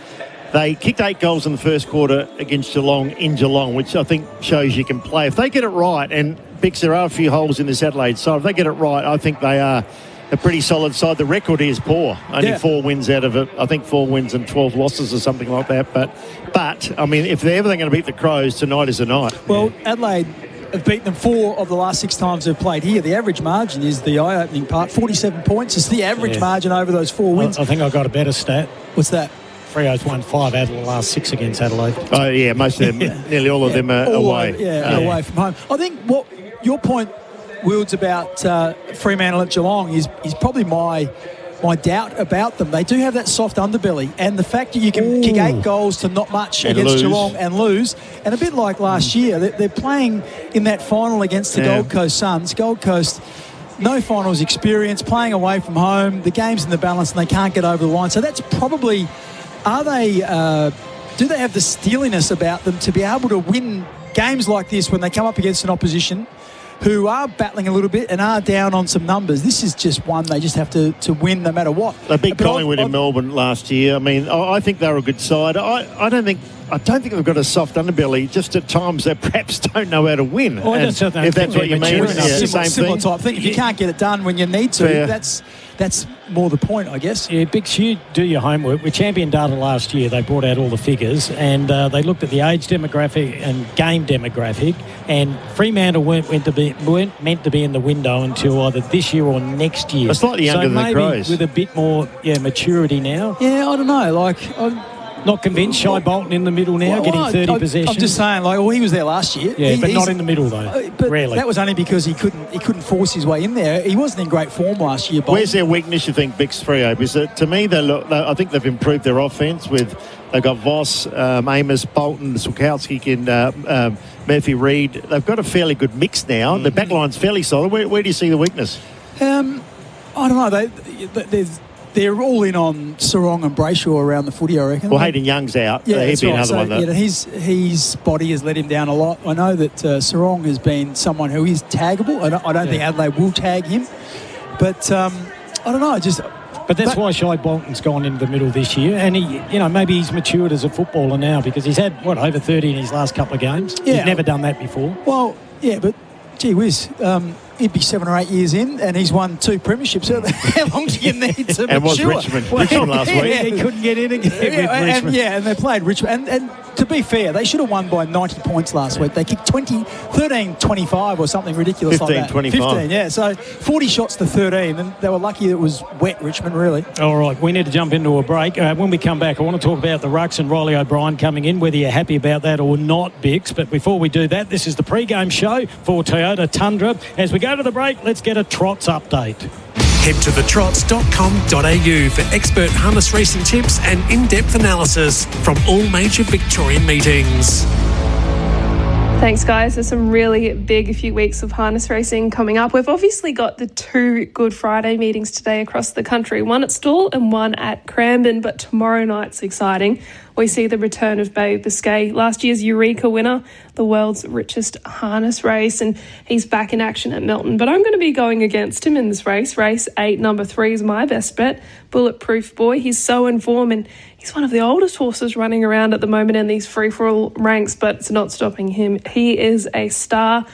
Speaker 2: They kicked 8 goals in the first quarter against Geelong in Geelong, which I think shows you can play. If they get it right, and Bix, there are a few holes in this Adelaide side. If they get it right, I think they are a pretty solid side. The record is poor. Only 4 wins out of it. I think 4 wins and 12 losses or something like that. But I mean, if they're ever going to beat the Crows, tonight is the night.
Speaker 21: Well, Adelaide have beaten them 4 of the last 6 times they've played here. The average margin is the eye-opening part. 47 points is the average margin over those 4 wins.
Speaker 6: I think I got a better stat.
Speaker 21: What's that?
Speaker 6: Freo's won 5 out of the last 6 against Adelaide.
Speaker 2: Oh, yeah, most of them, nearly all of them are away.
Speaker 21: Away from home. I think what your point, Wilds, about Fremantle at Geelong is probably my doubt about them. They do have that soft underbelly, and the fact that you can kick 8 goals to not much against Geelong and lose, and a bit like last year, they're playing in that final against the Gold Coast Suns. Gold Coast, no finals experience, playing away from home, the game's in the balance and they can't get over the line. So that's probably, do they have the steeliness about them to be able to win games like this when they come up against an opposition who are battling a little bit and are down on some numbers? This is just one they just have to win no matter what.
Speaker 2: They beat Collingwood in Melbourne last year. I mean, I think they're a good side. I don't think I don't think they've got a soft underbelly. Just at times they perhaps don't know how to win.
Speaker 21: Well,
Speaker 2: if that's what you mean,
Speaker 21: similar type thing. If you can't get it done when you need to,
Speaker 2: Fair.
Speaker 21: that's more the point, I guess.
Speaker 6: Yeah, Bix, you do your homework. With Champion Data last year, they brought out all the figures and they looked at the age demographic and game demographic, and Fremantle weren't meant to be in the window until either this year or next year.
Speaker 2: They're slightly younger than the Crows.
Speaker 6: With a bit more maturity now.
Speaker 21: Yeah, I don't know.
Speaker 6: Not convinced. Shy Bolton in the middle now, getting 30 possessions.
Speaker 21: I'm just saying, he was there last year.
Speaker 6: Yeah, but not in the middle though.
Speaker 21: But
Speaker 6: rarely.
Speaker 21: That was only because he couldn't force his way in there. He wasn't in great form last year. Bolton.
Speaker 2: Where's their weakness, you think, Bix Freo? Because to me, I think they've improved their offence with. They've got Voss, Amos, Bolton, Sukowski, and Murphy Reid. They've got a fairly good mix now. Mm-hmm. The back line's fairly solid. Where do you see the weakness?
Speaker 21: I don't know. They're all in on Sarong and Brayshaw around the footy, I reckon.
Speaker 2: Well, Hayden Young's out.
Speaker 21: Yeah,
Speaker 2: he'd be another one.
Speaker 21: Yeah, his body has let him down a lot. I know that Sarong has been someone who is taggable. I don't think Adelaide will tag him. But I don't know.
Speaker 6: But that's why Shy Bolton's gone into the middle this year, and maybe he's matured as a footballer now because he's had over 30 in his last couple of games. Yeah. He's never done that before.
Speaker 21: Well, yeah, but gee whiz. He'd be 7 or 8 years in, and he's won 2 premierships. So how long do you need to mature?
Speaker 2: And was Richmond last week?
Speaker 21: Yeah,
Speaker 6: he couldn't get in again with Richmond.
Speaker 21: And they played Richmond. And to be fair, they should have won by 90 points last week. They kicked 13-25 or something ridiculous like that.
Speaker 2: 15-25.
Speaker 21: 15, yeah. So 40 shots to 13, and they were lucky it was wet, Richmond, really.
Speaker 6: All right, we need to jump into a break. When we come back, I want to talk about the rucks and Riley O'Brien coming in, whether you're happy about that or not, Bix. But before we do that, this is the pre-game show for Toyota Tundra. As we go to the break, let's get a Trots update.
Speaker 18: Head to thetrots.com.au for expert harness racing tips and in-depth analysis from all major Victorian meetings.
Speaker 8: Thanks, guys. There's some really big few weeks of harness racing coming up. We've obviously got the 2 Good Friday meetings today across the country, one at Stawell and one at Cranbourne, but tomorrow night's exciting. We see the return of Babe Biscay, last year's Eureka winner, the world's richest harness race, and he's back in action at Melton. But I'm going to be going against him in this race. Race 8, number 3 is my best bet. Bulletproof Boy. He's so in form, and he's one of the oldest horses running around at the moment in these free-for-all ranks, but it's not stopping him. He is a star.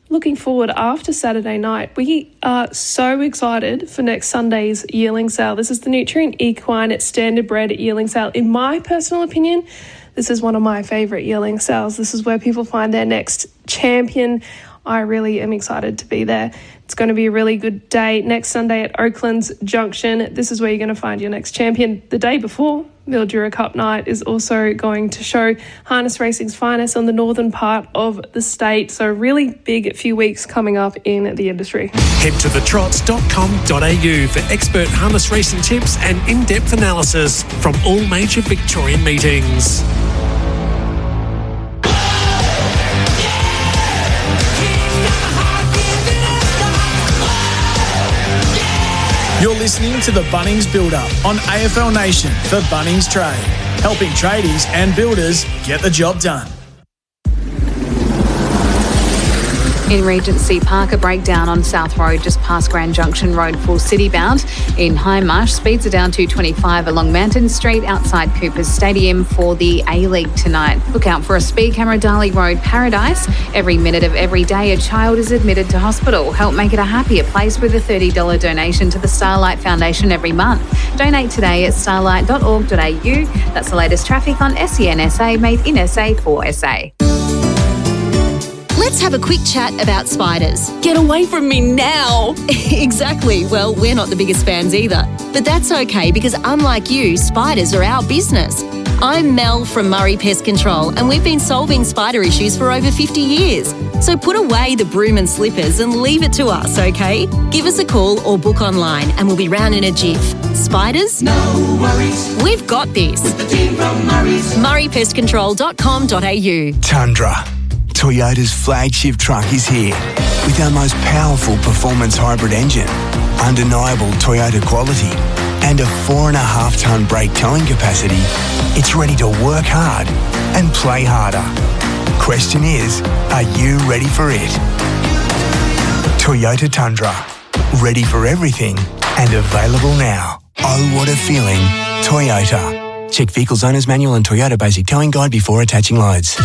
Speaker 8: Looking forward after Saturday night. We are so excited for next Sunday's yearling sale. This is the Nutrient Equine at Standard Bred yearling sale. In my personal opinion, this is one of my favourite yearling sales. This is where people find their next champion. I really am excited to be there. It's going to be a really good day next Sunday at Oaklands Junction. This is where you're going to find your next champion. The day before, Mildura Cup night is also going to show harness racing's finest on the northern part of the state. So really big few weeks coming up in the industry.
Speaker 18: Head to thetrots.com.au for expert harness racing tips and in-depth analysis from all major Victorian meetings.
Speaker 7: You're listening to the Bunnings Build-Up on AFL Nation for Bunnings Trade, helping tradies and builders get the job done.
Speaker 22: In Regency Park, a breakdown on South Road just past Grand Junction Road for city-bound. In High Marsh, speeds are down to 25 along Mountain Street outside Coopers Stadium for the A-League tonight. Look out for a speed camera, Darley Road, Paradise. Every minute of every day, a child is admitted to hospital. Help make it a happier place with a $30 donation to the Starlight Foundation every month. Donate today at starlight.org.au. That's the latest traffic on SEN SA, made in SA for SA.
Speaker 23: Let's have a quick chat about spiders.
Speaker 22: Get away from me now.
Speaker 23: Exactly. Well, we're not the biggest fans either. But that's okay because unlike you, spiders are our business. I'm Mel from Murray Pest Control and we've been solving spider issues for over 50 years. So put away the broom and slippers and leave it to us, okay? Give us a call or book online and we'll be round in a jiff. Spiders?
Speaker 5: No worries.
Speaker 23: We've got this.
Speaker 5: With the team from Murray's.
Speaker 23: murraypestcontrol.com.au.
Speaker 24: Tundra. Toyota's flagship truck is here with our most powerful performance hybrid engine, undeniable Toyota quality, and a 4.5-tonne brake towing capacity. It's ready to work hard and play harder. Question is, are you ready for it? Toyota Tundra, ready for everything and available now. Oh, what a feeling. Toyota. Check Vehicles Owner's Manual and Toyota Basic Towing Guide before attaching loads.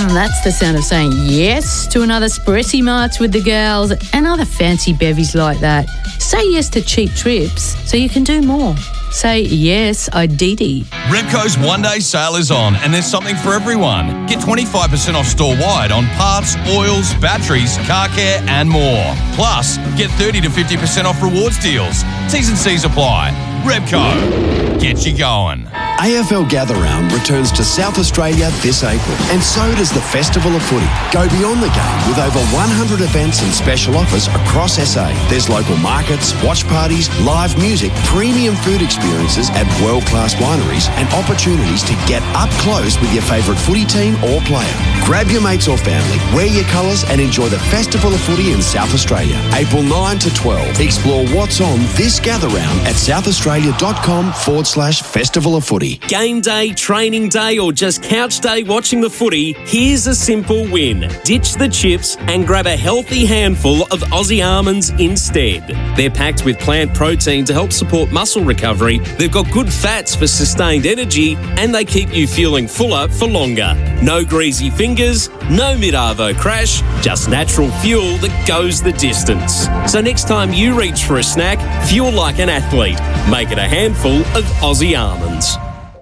Speaker 1: That's the sound of saying yes to another Spreссy Marts with the girls and other fancy bevies like that. Say yes to cheap trips so you can do more. Say yes, Adel.
Speaker 10: Repco's one-day sale is on and there's something for everyone. Get 25% off store-wide on parts, oils, batteries, car care and more. Plus, get 30 to 50% off rewards deals. T's and C's apply. Repco. Get you going.
Speaker 14: AFL Gather Round returns to South Australia this April, and so does the Festival of Footy. Go beyond the game with over 100 events and special offers across SA. There's local markets, watch parties, live music, premium food experiences at world-class wineries, and opportunities to get up close with your favourite footy team or player. Grab your mates or family, wear your colours, and enjoy the Festival of Footy in South Australia. April 9 to 12. Explore what's on this Gather Round at southaustralia.com/Festival of Footy.
Speaker 12: Game day, training day, or just couch day watching the footy, here's a simple win. Ditch the chips and grab a healthy handful of Aussie almonds instead. They're packed with plant protein to help support muscle recovery, they've got good fats for sustained energy, and they keep you feeling fuller for longer. No greasy fingers, no mid-arvo crash, just natural fuel that goes the distance. So next time you reach for a snack, fuel like an athlete. Make it a handful of Aussie almonds.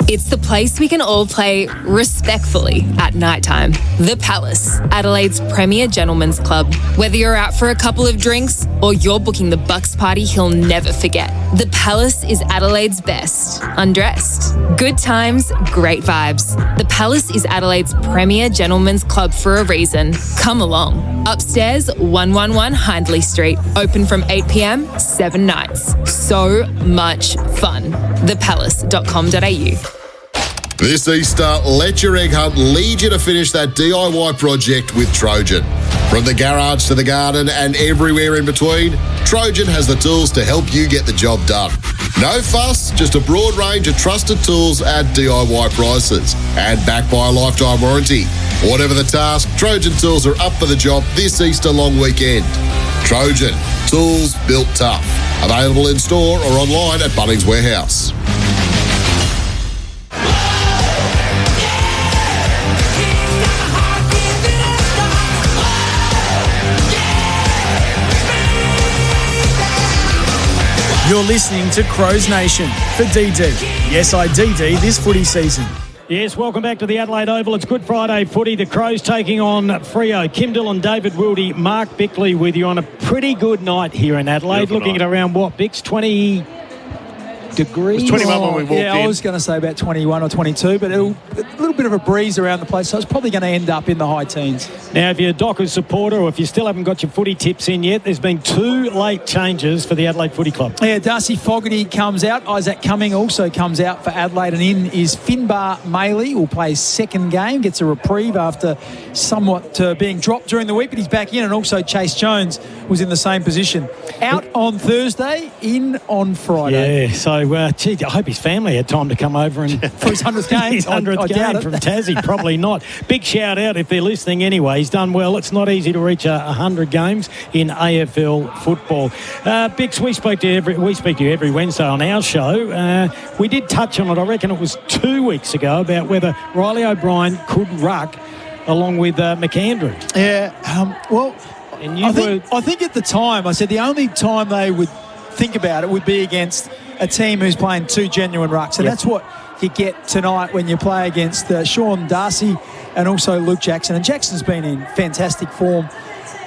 Speaker 11: It's the place we can all play respectfully at nighttime. The Palace, Adelaide's premier gentlemen's club. Whether you're out for a couple of drinks or you're booking the Bucks party he'll never forget. The Palace is Adelaide's best. Undressed. Good times, great vibes. The Palace is Adelaide's premier gentlemen's club for a reason. Come along. Upstairs, 111 Hindley Street. Open from 8 p.m, 7 nights. So much fun. thepalace.com.au.
Speaker 13: This Easter, let your egg hunt lead you to finish that DIY project with Trojan. From the garage to the garden and everywhere in between, Trojan has the tools to help you get the job done. No fuss, just a broad range of trusted tools at DIY prices and backed by a lifetime warranty. Whatever the task, Trojan tools are up for the job this Easter long weekend. Trojan, tools built tough. Available in store or online at Bunnings Warehouse.
Speaker 7: You're listening to Crows Nation for DD. Yes, I DD this footy season.
Speaker 6: Yes, welcome back to the Adelaide Oval. It's Good Friday footy. The Crows taking on Freo. Kim Dillon, David Wildy, Mark Bickley with you on a pretty good night here in Adelaide. Beautiful looking night. At around what, Bix? 20 degrees?
Speaker 2: It was 21 when we walked in.
Speaker 21: Yeah, I was going to say about 21 or 22, but a little bit of a breeze around the place, so it's probably going to end up in the high teens.
Speaker 6: Now, if you're a Dockers supporter or if you still haven't got your footy tips in yet, there's been 2 late changes for the Adelaide Footy Club.
Speaker 21: Yeah, Darcy Fogarty comes out. Isaac Cumming also comes out for Adelaide, and in is Finbar Maley, who will play his second game, gets a reprieve after somewhat being dropped during the week, but he's back in, and also Chase Jones was in the same position. Out on Thursday, in on Friday.
Speaker 6: Yeah, so, gee, I hope his family had time to come over and
Speaker 21: for his 100th game.
Speaker 6: His 100th game from Tassie, probably not. Big shout out if they're listening anyway. He's done well. It's not easy to reach 100 games in AFL football. Bix, we speak to you every Wednesday on our show. We did touch on it, I reckon it was 2 weeks ago, about whether Riley O'Brien could ruck along with McAndrew.
Speaker 21: Yeah, I think at the time, I said the only time they would think about it would be against a team who's playing 2 genuine rucks. And that's what you get tonight when you play against Sean Darcy and also Luke Jackson. And Jackson's been in fantastic form.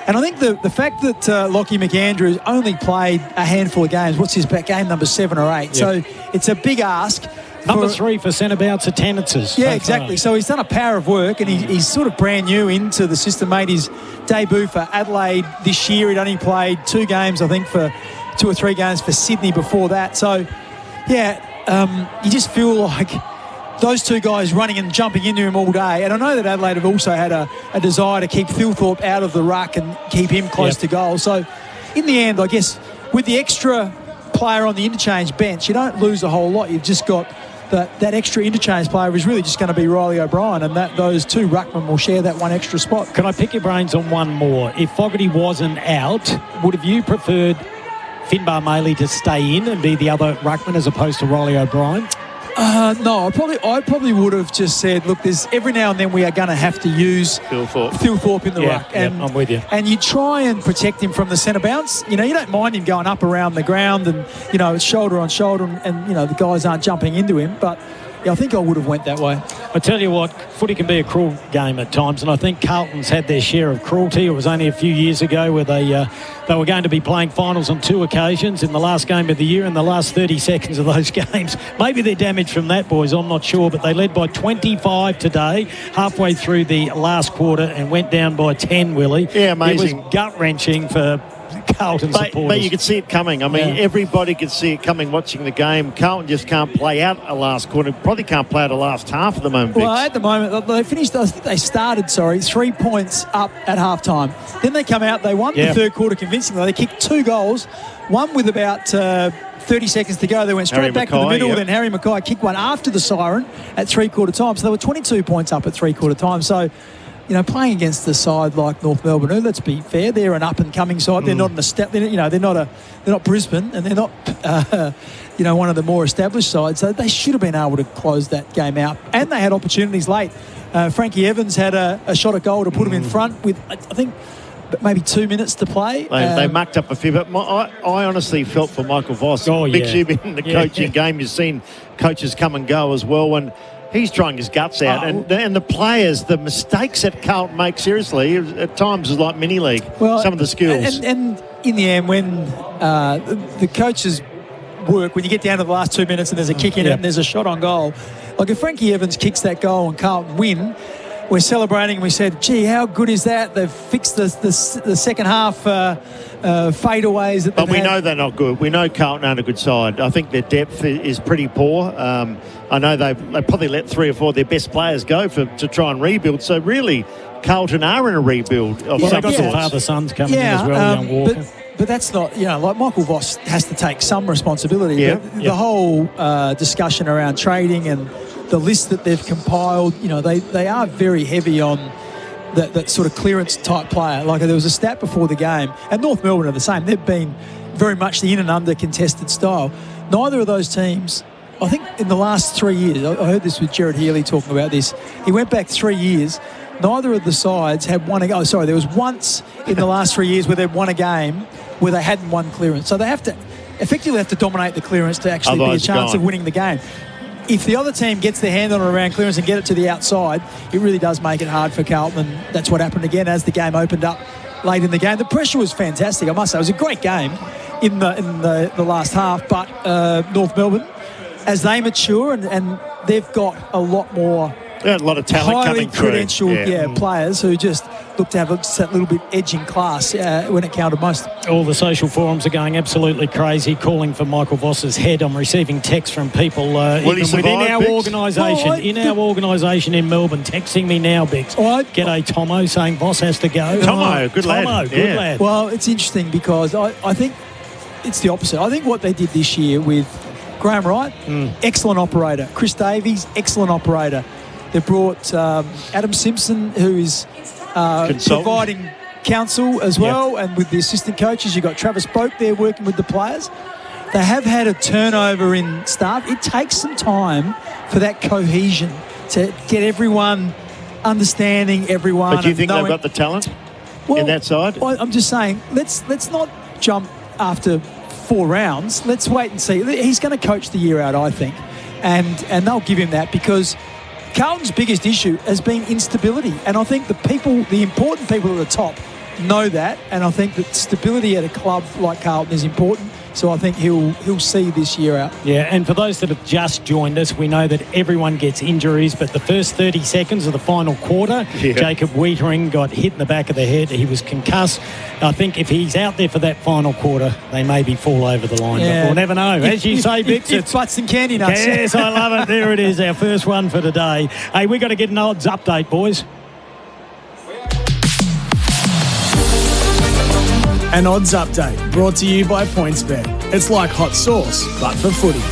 Speaker 21: And I think the fact that Lockie McAndrew has only played a handful of games, what's his game number 7 or 8? Yep. So it's a big ask.
Speaker 6: Number 3 for centre-bounce attendances.
Speaker 21: Yeah, exactly. So he's done a power of work, and he's sort of brand new into the system. Made his debut for Adelaide this year. He'd only played 2 games, I think, for 2 or 3 games for Sydney before that. So, yeah, you just feel like those 2 guys running and jumping into him all day. And I know that Adelaide have also had a desire to keep Thilthorpe out of the ruck and keep him close to goal. So, in the end, I guess, with the extra player on the interchange bench, you don't lose a whole lot. You've just got that extra interchange player is really just going to be Riley O'Brien, and those 2 ruckmen will share that 1 extra spot.
Speaker 6: Can I pick your brains on one more? If Fogarty wasn't out, would have you preferred Finbar Maley to stay in and be the other ruckman as opposed to Riley O'Brien?
Speaker 21: No, I probably would have just said, look, there's every now and then we are going to have to use Phil Thorpe in the ruck. And,
Speaker 6: I'm with you.
Speaker 21: And you try and protect him from the centre bounce. You don't mind him going up around the ground and, it's shoulder on shoulder and the guys aren't jumping into him. But I think I would have went that way.
Speaker 6: I tell you what, footy can be a cruel game at times, and I think Carlton's had their share of cruelty. It was only a few years ago where they were going to be playing finals on 2 occasions in the last game of the year, and the last 30 seconds of those games. Maybe they're damaged from that, boys, I'm not sure, but they led by 25 today, halfway through the last quarter, and went down by 10, Willie.
Speaker 4: Yeah, amazing.
Speaker 6: It was gut-wrenching for Carlton supporters.
Speaker 4: But you could see it coming. I mean, everybody could see it coming watching the game. Carlton just can't play out a last quarter. Probably can't play out a last half at the moment.
Speaker 21: Well, at the moment, they finished, I think they started, 3 points up at half-time. Then they come out, they won the third quarter convincingly. They kicked 2 goals, one with about 30 seconds to go. They went straight back to the middle. Then Harry Mackay kicked one after the siren at 3-quarter time. So they were 22 points up at 3-quarter time. So, playing against the side like North Melbourne, who, let's be fair, they're an up-and-coming side. They're not they're not Brisbane, and they're not, one of the more established sides. So they should have been able to close that game out. And they had opportunities late. Frankie Evans had a shot at goal to put him in front with, I think, maybe 2 minutes to play.
Speaker 4: They mucked up a few, but I honestly felt for Michael Voss. Big you've been in the coaching game. You've seen coaches come and go as well. And he's trying his guts out. And the players, the mistakes that Carlton make, seriously, at times is like mini-league, some of the skills.
Speaker 21: And in the end, when the coaches work, when you get down to the last 2 minutes and there's a kick in it and there's a shot on goal, like if Frankie Evans kicks that goal and Carlton win, we're celebrating and we said, gee, how good is that? They've fixed the second half fadeaways.
Speaker 4: But we know they're not good. We know Carlton aren't a good side. I think their depth is pretty poor. I know they probably let 3 or 4 of their best players go to try and rebuild. So really, Carlton are in a rebuild.
Speaker 6: They've got some father-sons coming in as well, young Walker.
Speaker 21: But that's not, like Michael Voss has to take some responsibility. The whole discussion around trading and the list that they've compiled, they are very heavy on that sort of clearance type player. Like there was a stat before the game, and North Melbourne are the same. They've been very much the in and under contested style. Neither of those teams, I think in the last 3 years, I heard this with Gerard Healy talking about this. He went back 3 years. Neither of the sides had won a game. There was once in the last 3 years where they'd won a game where they hadn't won clearance. So they effectively have to dominate the clearance to actually be a chance of winning the game. If the other team gets their hand on it around clearance and get it to the outside, it really does make it hard for Carlton. And that's what happened again as the game opened up late in the game. The pressure was fantastic, I must say. It was a great game in the last half. But North Melbourne, as they mature and they've got a lot more
Speaker 4: a lot of talent coming through.
Speaker 21: Highly credentialed players who just look to have that little bit edge in class when it counted most.
Speaker 6: All the social forums are going absolutely crazy, calling for Michael Voss's head. I'm receiving texts from people within our organisation in Melbourne, texting me now, Bix. G'day, Tomo, saying Voss has to go.
Speaker 4: Tomo, good
Speaker 21: lad. Well, it's interesting because I think it's the opposite. I think what they did this year with Graham Wright, excellent operator. Chris Davies, excellent operator. They brought Adam Simpson, who is providing counsel as well, and with the assistant coaches, you've got Travis Boak there working with the players. They have had a turnover in staff. It takes some time for that cohesion to get everyone understanding everyone.
Speaker 4: But do you think they've got the talent in that side?
Speaker 21: I'm just saying, let's not jump after 4 rounds. Let's wait and see. He's going to coach the year out, I think, and they'll give him that because Carlton's biggest issue has been instability, and I think the important people at the top know that, and I think that stability at a club like Carlton is important. So I think he'll see this year out.
Speaker 6: Yeah, and for those that have just joined us, we know that everyone gets injuries, but the first 30 seconds of the final quarter, Jacob Wiedering got hit in the back of the head. He was concussed. I think if he's out there for that final quarter, they maybe fall over the line. But we'll never know. As you say, Bix,
Speaker 21: it's butts and candy nuts.
Speaker 6: Yes, I love it. There it is, our first one for today. Hey, we got to get an odds update, boys.
Speaker 7: An odds update brought to you by PointsBet. It's like hot sauce, but for footy.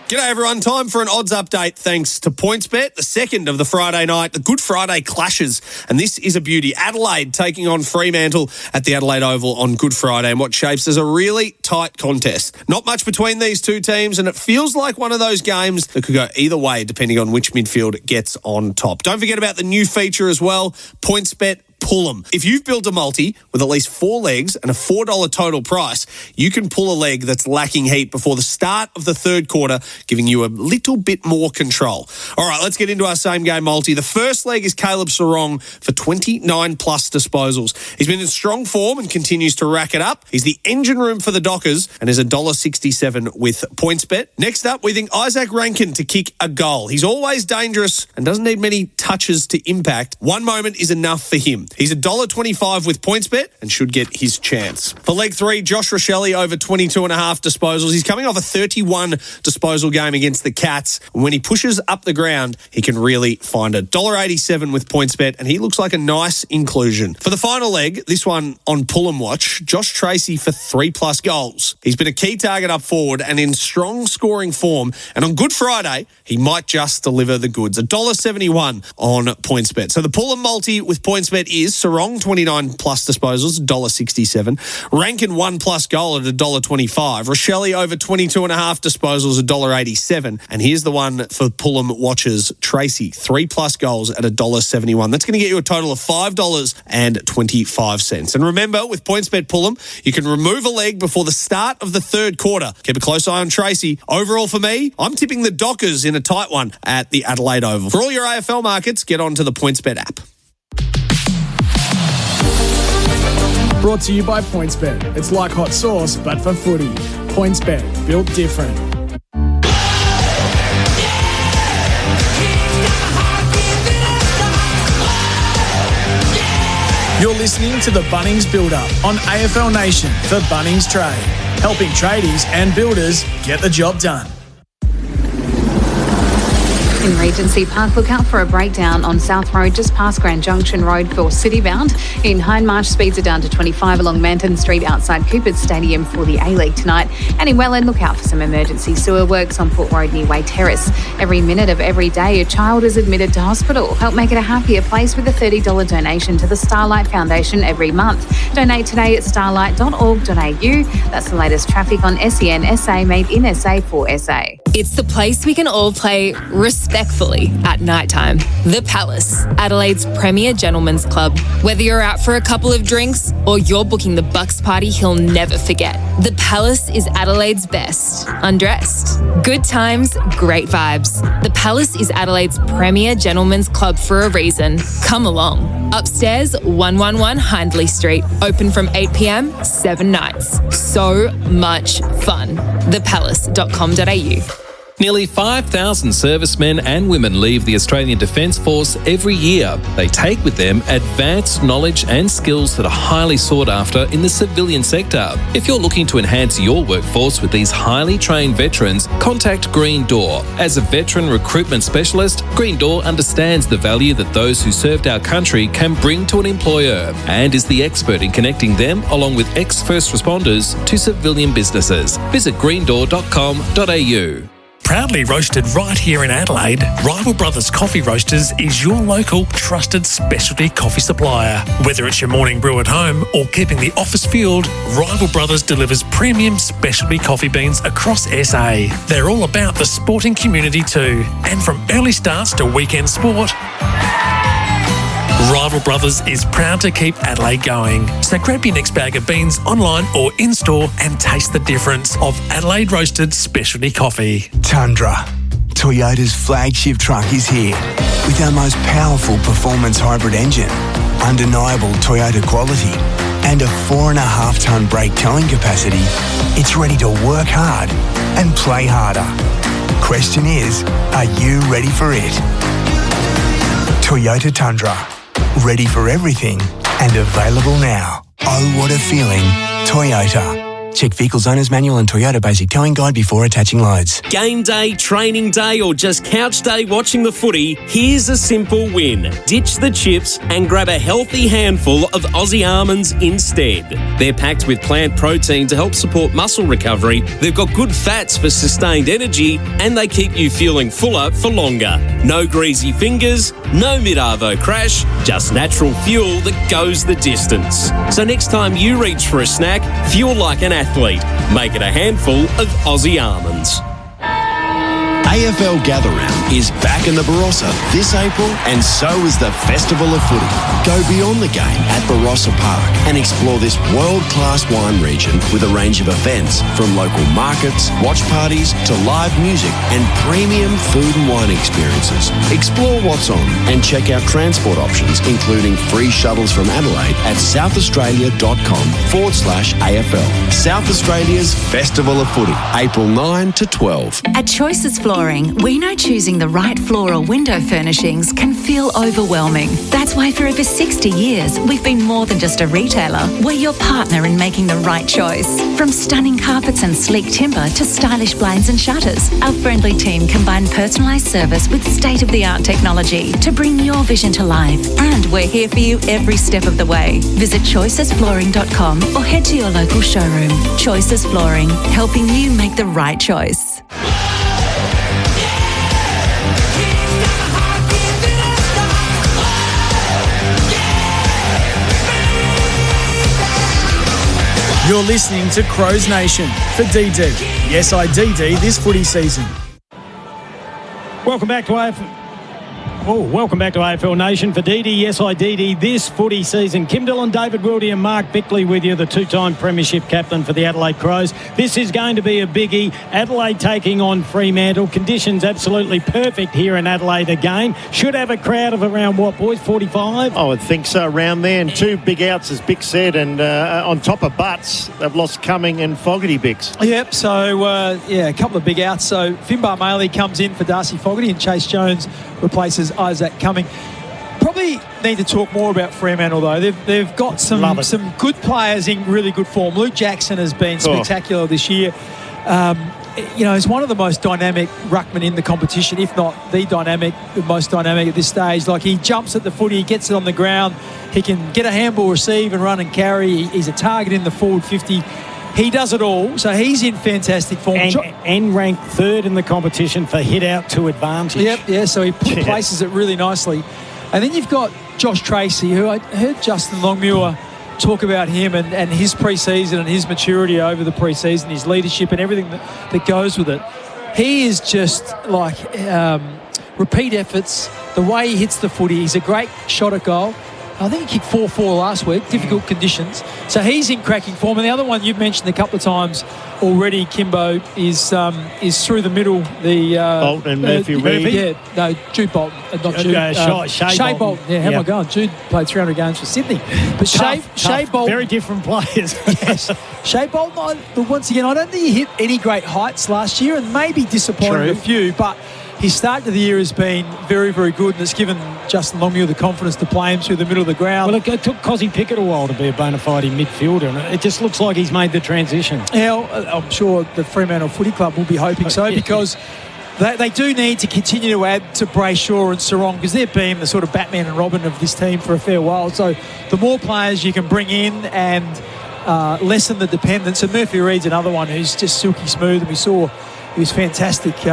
Speaker 9: G'day everyone, time for an odds update thanks to PointsBet, the second of the Friday night, the Good Friday clashes, and this is a beauty. Adelaide taking on Fremantle at the Adelaide Oval on Good Friday in what shapes as a really tight contest. Not much between these two teams, and it feels like one of those games that could go either way depending on which midfield gets on top. Don't forget about the new feature as well, PointsBet Pull 'em. If you've built a multi with at least 4 legs and a $4 total price, you can pull a leg that's lacking heat before the start of the third quarter, giving you a little bit more control. All right, let's get into our same game multi. The first leg is Caleb Sarong for 29 plus disposals. He's been in strong form and continues to rack it up. He's the engine room for the Dockers and is $1.67 with PointsBet. Next up, we think Isaac Rankin to kick a goal. He's always dangerous and doesn't need many touches to impact. One moment is enough for him. He's $1.25 with PointsBet and should get his chance. For leg 3, Josh Rochelle over 22.5 disposals. He's coming off a 31 disposal game against the Cats. When he pushes up the ground, he can really find it. $1.87 with PointsBet, and he looks like a nice inclusion. For the final leg, this one on Pull 'em Watch, Josh Tracy for 3+ goals. He's been a key target up forward and in strong scoring form, and on Good Friday, he might just deliver the goods. $1.71 on PointsBet. So the Pull 'em multi with PointsBet is Sarong 29 plus disposals, $1.67. Rankin 1+ goal at $1.25. Rochelle over 22.5 disposals, $1.87. And here's the one for Pull 'em Watchers, Tracy, 3+ goals at $1.71. That's going to get you a total of $5.25. And remember, with PointsBet Pull 'em, you can remove a leg before the start of the third quarter. Keep a close eye on Tracy. Overall for me, I'm tipping the Dockers in a tight one at the Adelaide Oval. For all your AFL markets, get onto the PointsBet app.
Speaker 7: Brought to you by PointsBet. It's like hot sauce, but for footy. PointsBet, built different. You're listening to the Bunnings Build-Up on AFL Nation for Bunnings Trade, helping tradies and builders get the job done.
Speaker 22: In Regency Park, look out for a breakdown on South Road just past Grand Junction Road for Citybound. In Hindmarsh, speeds are down to 25 along Manton Street outside Cooper's Stadium for the A-League tonight. And in Welland, look out for some emergency sewer works on Port Road near Way Terrace. Every minute of every day, a child is admitted to hospital. Help make it a happier place with a $30 donation to the Starlight Foundation every month. Donate today at starlight.org.au. That's the latest traffic on SEN SA, made in SA for SA.
Speaker 11: It's the place we can all play respectfully at night time. The Palace, Adelaide's premier gentlemen's club. Whether you're out for a couple of drinks or you're booking the Bucks party he'll never forget, the Palace is Adelaide's best. Undressed. Good times, great vibes. The Palace is Adelaide's premier gentlemen's club for a reason. Come along. Upstairs, 111 Hindley Street. Open from 8 p.m, 7 nights. So much fun. thepalace.com.au.
Speaker 15: Nearly 5,000 servicemen and women leave the Australian Defence Force every year. They take with them advanced knowledge and skills that are highly sought after in the civilian sector. If you're looking to enhance your workforce with these highly trained veterans, contact Green Door. As a veteran recruitment specialist, Green Door understands the value that those who served our country can bring to an employer and is the expert in connecting them, along with ex-first responders, to civilian businesses. Visit greendoor.com.au.
Speaker 18: Proudly roasted right here in Adelaide, Rival Brothers Coffee Roasters is your local trusted specialty coffee supplier. Whether it's your morning brew at home or keeping the office filled, Rival Brothers delivers premium specialty coffee beans across SA. They're all about the sporting community too, and from early starts to weekend sport, Rival Brothers is proud to keep Adelaide going. So grab your next bag of beans online or in-store and taste the difference of Adelaide roasted specialty coffee.
Speaker 24: Tundra. Toyota's flagship truck is here. With our most powerful performance hybrid engine, undeniable Toyota quality, and a 4.5-tonne brake towing capacity, it's ready to work hard and play harder. Question is, are you ready for it? Toyota Tundra. Ready for everything and available now. Oh, what a feeling. Toyota. Check Vehicles Owner's Manual and Toyota Basic Towing Guide before attaching loads.
Speaker 12: Game day, training day, or just couch day watching the footy, here's a simple win. Ditch the chips and grab a healthy handful of Aussie almonds instead. They're packed with plant protein to help support muscle recovery, they've got good fats for sustained energy, and they keep you feeling fuller for longer. No greasy fingers, no mid-arvo crash, just natural fuel that goes the distance. So next time you reach for a snack, fuel like an athlete. Make it a handful of Aussie almonds.
Speaker 14: AFL Gather-Round is back in the Barossa this April, and so is the Festival of Footy. Go beyond the game at Barossa Park and explore this world-class wine region with a range of events from local markets, watch parties to live music and premium food and wine experiences. Explore what's on and check out transport options, including free shuttles from Adelaide at southaustralia.com/AFL. South Australia's Festival of Footy, April 9 to 12.
Speaker 16: At Choices Flooring, we know choosing the right floor or window furnishings can feel overwhelming. That's why for over 60 years, we've been more than just a retailer. We're your partner in making the right choice. From stunning carpets and sleek timber to stylish blinds and shutters, our friendly team combine personalised service with state-of-the-art technology to bring your vision to life. And we're here for you every step of the way. Visit choicesflooring.com or head to your local showroom. Choices Flooring, helping you make the right choice.
Speaker 7: You're listening to Crows Nation for DD. Yes, I DD this footy season.
Speaker 6: Welcome back to AFL Nation for DD. Yes, I DD this footy season. Kim Dillon, David Wildy and Mark Bickley with you, the two-time premiership captain for the Adelaide Crows. This is going to be a biggie. Adelaide taking on Fremantle. Conditions absolutely perfect here in Adelaide again. Should have a crowd of around, what, boys, 45?
Speaker 4: I would think so, around there. And two big outs, as Bick said. And on top of Butts, they've lost Cumming and Fogarty, Bicks.
Speaker 21: Yep, so, a couple of big outs. So Finbar Maley comes in for Darcy Fogarty and Chase Jones replaces Isaac Cumming. Probably need to talk more about Fremantle, though. They've got some good players in really good form. Luke Jackson has been spectacular this year. He's one of the most dynamic ruckmen in the competition, if not the most dynamic at this stage. Like, he jumps at the footy, he gets it on the ground, he can get a handball, receive and run and carry. He's a target in the forward 50. He does it all, so he's in fantastic form.
Speaker 6: And ranked third in the competition for hit out to advantage.
Speaker 21: So he places it really nicely. And then you've got Josh Tracy, who I heard Justin Longmuir talk about him and his pre-season and his maturity over the pre-season, his leadership and everything that goes with it. He is just like repeat efforts, the way he hits the footy. He's a great shot at goal. I think he kicked 4-4 last week, difficult conditions. So he's in cracking form. And the other one you've mentioned a couple of times already, Kimbo, is through the middle. The
Speaker 4: Bolton and Murphy Reid.
Speaker 21: Jude Bolton, not Jude. Shea Bolton. Yeah, how am I going? Jude played 300 games for Sydney. But Shea Bolton.
Speaker 6: Very different players.
Speaker 21: Yes. Shea Bolton, once again, I don't think he hit any great heights last year and maybe disappointed a few, but his start to the year has been very, very good, and it's given Justin Longmuir the confidence to play him through the middle of the ground.
Speaker 6: Well, it took Cozzy Pickett a while to be a bona fide midfielder, and it just looks like he's made the transition.
Speaker 21: Now, I'm sure the Fremantle Footy Club will be hoping so, because they do need to continue to add to Brayshaw and Sarong, because they've been the sort of Batman and Robin of this team for a fair while. So the more players you can bring in and lessen the dependence, and Murphy Reid's another one who's just silky smooth, and we saw he was fantastic, he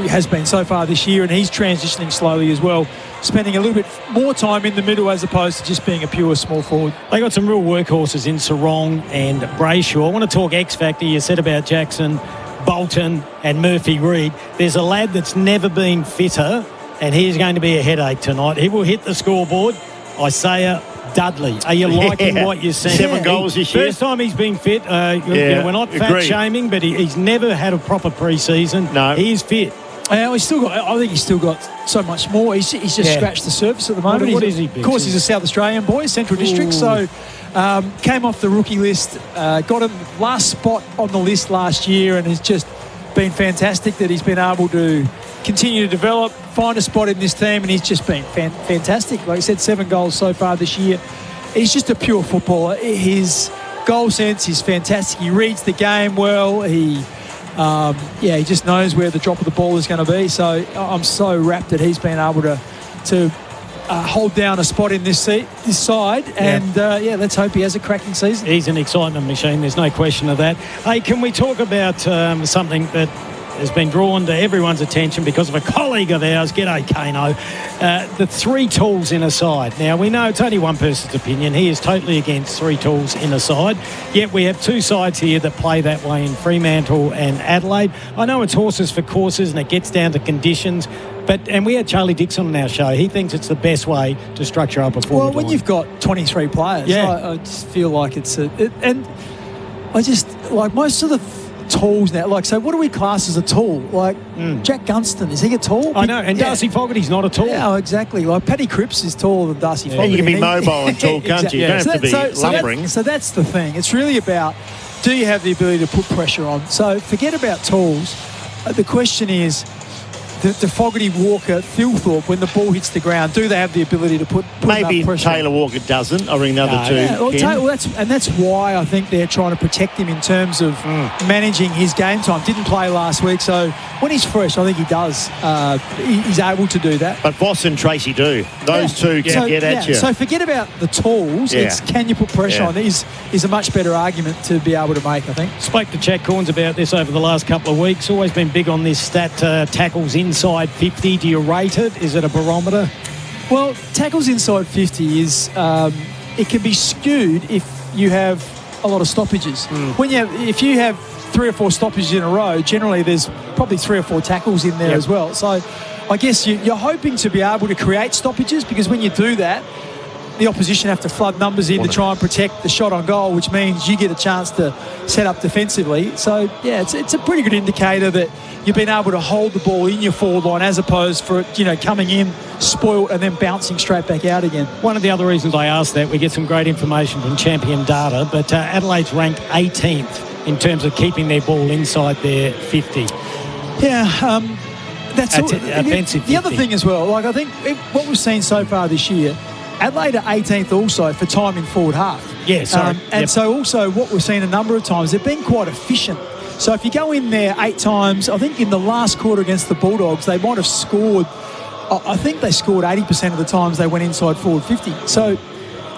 Speaker 21: has been so far this year, and he's transitioning slowly as well, spending a little bit more time in the middle as opposed to just being a pure small forward.
Speaker 6: They got some real workhorses in Sarong and Brayshaw. I want to talk X Factor. You said about Jackson, Bolton and Murphy Reid. There's a lad that's never been fitter, and he's going to be a headache tonight. He will hit the scoreboard. Isaiah Dudley. Are you liking what you're seeing?
Speaker 4: 7 goals this year.
Speaker 6: First time he's been fit. We're not fat-shaming, but he's never had a proper pre-season.
Speaker 4: No.
Speaker 6: He is fit.
Speaker 21: I think he's still got so much more. He's just scratched the surface at the moment.
Speaker 6: What is he?
Speaker 21: Of course, he's a South Australian boy, Central District, so came off the rookie list, got him last spot on the list last year, and has just been fantastic that he's been able to continue to develop, find a spot in this team, and he's just been fantastic. Like I said, 7 goals so far this year. He's just a pure footballer. His goal sense is fantastic. He reads the game well. He just knows where the drop of the ball is going to be. So I'm so rapt that he's been able to hold down a spot in this side. And, let's hope he has a cracking season.
Speaker 6: He's an excitement machine. There's no question of that. Hey, can we talk about something that has been drawn to everyone's attention because of a colleague of ours? G'day, Kano. The 3 tools in a side. Now, we know it's only one person's opinion. He is totally against 3 tools in a side. Yet we have 2 sides here that play that way in Fremantle and Adelaide. I know it's horses for courses and it gets down to conditions. And we had Charlie Dixon on our show. He thinks it's the best way to structure up a forward line.
Speaker 21: When you've got 23 players, I just feel like it's and I just like most of the tools now. So what do we class as a tool? Jack Gunston, is he a tool?
Speaker 6: I know, and Darcy Fogarty's not a tool.
Speaker 21: Yeah, exactly. Like Paddy Cripps is taller than Darcy Fogarty.
Speaker 4: You can be mobile and tall, can't you? You don't have to be lumbering.
Speaker 21: So that's the thing. It's really about, do you have the ability to put pressure on? So forget about tools. The question is, the Fogarty, Walker, Thilthorpe, when the ball hits the ground, do they have the ability to put
Speaker 4: maybe
Speaker 21: enough pressure?
Speaker 4: Taylor Walker doesn't. I think the other two.
Speaker 21: That's why I think they're trying to protect him in terms of managing his game time. Didn't play last week, so when he's fresh, I think he does. He's able to do that.
Speaker 4: But Voss and Tracy do. Those two can get at you.
Speaker 21: So forget about the tools. It's can you put pressure on? Is a much better argument to be able to make, I think.
Speaker 6: Spoke to Chad Corns about this over the last couple of weeks. Always been big on this stat, tackles inside 50. Do you rate it? Is it a barometer?
Speaker 21: Well, tackles inside 50 is it can be skewed if you have a lot of stoppages. If you have 3 or 4 stoppages in a row, generally there's probably 3 or 4 tackles in there as well. So I guess you're hoping to be able to create stoppages, because when you do that, the opposition have to flood numbers in to try and protect the shot on goal, which means you get a chance to set up defensively. So, it's a pretty good indicator that you've been able to hold the ball in your forward line, as opposed for coming in spoiled and then bouncing straight back out again.
Speaker 6: One of the other reasons I asked that, we get some great information from Champion Data, but Adelaide's ranked 18th in terms of keeping their ball inside their 50.
Speaker 21: Yeah, that's
Speaker 6: offensive.
Speaker 21: The other thing as well, I think what we've seen so far this year, Adelaide are 18th also for time in forward half.
Speaker 6: Yeah, sorry.
Speaker 21: So also what we've seen a number of times, they've been quite efficient. So if you go in there 8 times, I think in the last quarter against the Bulldogs, they might have scored, I think they scored 80% of the times they went inside forward 50. So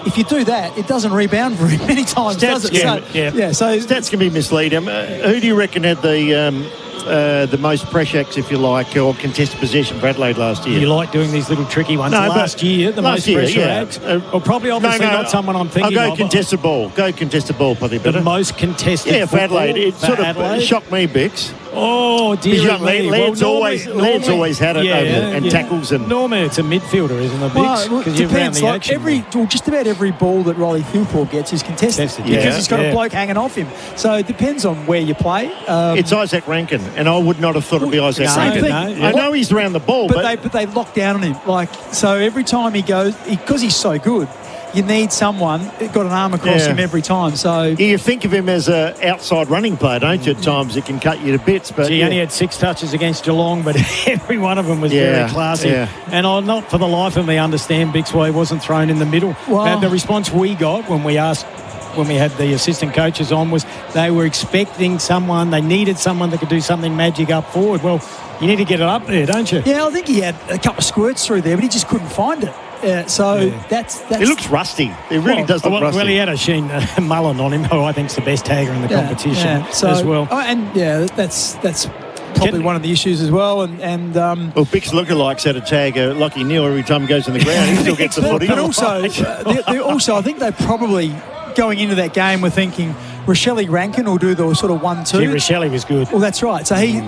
Speaker 21: if you do that, it doesn't rebound very many times, does it?
Speaker 4: So stats can be misleading. Who do you reckon had the most pressure acts, if you like, or contested possession for Adelaide last year?
Speaker 6: You like doing these little tricky ones. Last year, the most pressure acts. Well, probably obviously not someone I'm thinking
Speaker 4: I'll
Speaker 6: of.
Speaker 4: Contested ball. Go contested ball, probably better.
Speaker 6: The most contested
Speaker 4: for Adelaide. It sort of shocked me, Bix.
Speaker 6: Oh, dear me.
Speaker 4: Lairds always had it and tackles. And
Speaker 6: normally it's a midfielder, isn't it, Bix?
Speaker 21: Because you're around the action. Just about every ball that Riley Thilthorpe gets is contested. Because he's got a bloke hanging off him. So it depends on where you play.
Speaker 4: It's Isaac Rankin, and I would not have thought it'd be Isaac Rankin. I know he's around the ball,
Speaker 21: but they lock down on him. So every time he goes, because he's so good, you need someone that got an arm across him every time. So
Speaker 4: you think of him as an outside running player, don't you? At times it can cut you to bits. But
Speaker 6: he only had 6 touches against Geelong, but every one of them was very classy. And I'll not for the life of me understand Bix why he wasn't thrown in the middle. Well, the response we got when we had the assistant coaches on was they were expecting someone, they needed someone that could do something magic up forward. Well, you need to get it up there, don't you?
Speaker 21: Yeah, I think he had a couple of squirts through there, but he just couldn't find it. That's
Speaker 4: it looks rusty. It really does look rusty.
Speaker 6: Well, he had a Sheen Mullen on him, who I think is the best tagger in the competition as well.
Speaker 21: That's probably one of the issues as well. And
Speaker 4: Bix lookalikes had a tag, Lockie Neal, every time he goes on the ground, he still gets the footy.
Speaker 21: But also, I think they probably, going into that game, were thinking Rochelle Rankin will do the sort of 1-2.
Speaker 6: Rochelle was good.
Speaker 21: Well, that's right. So he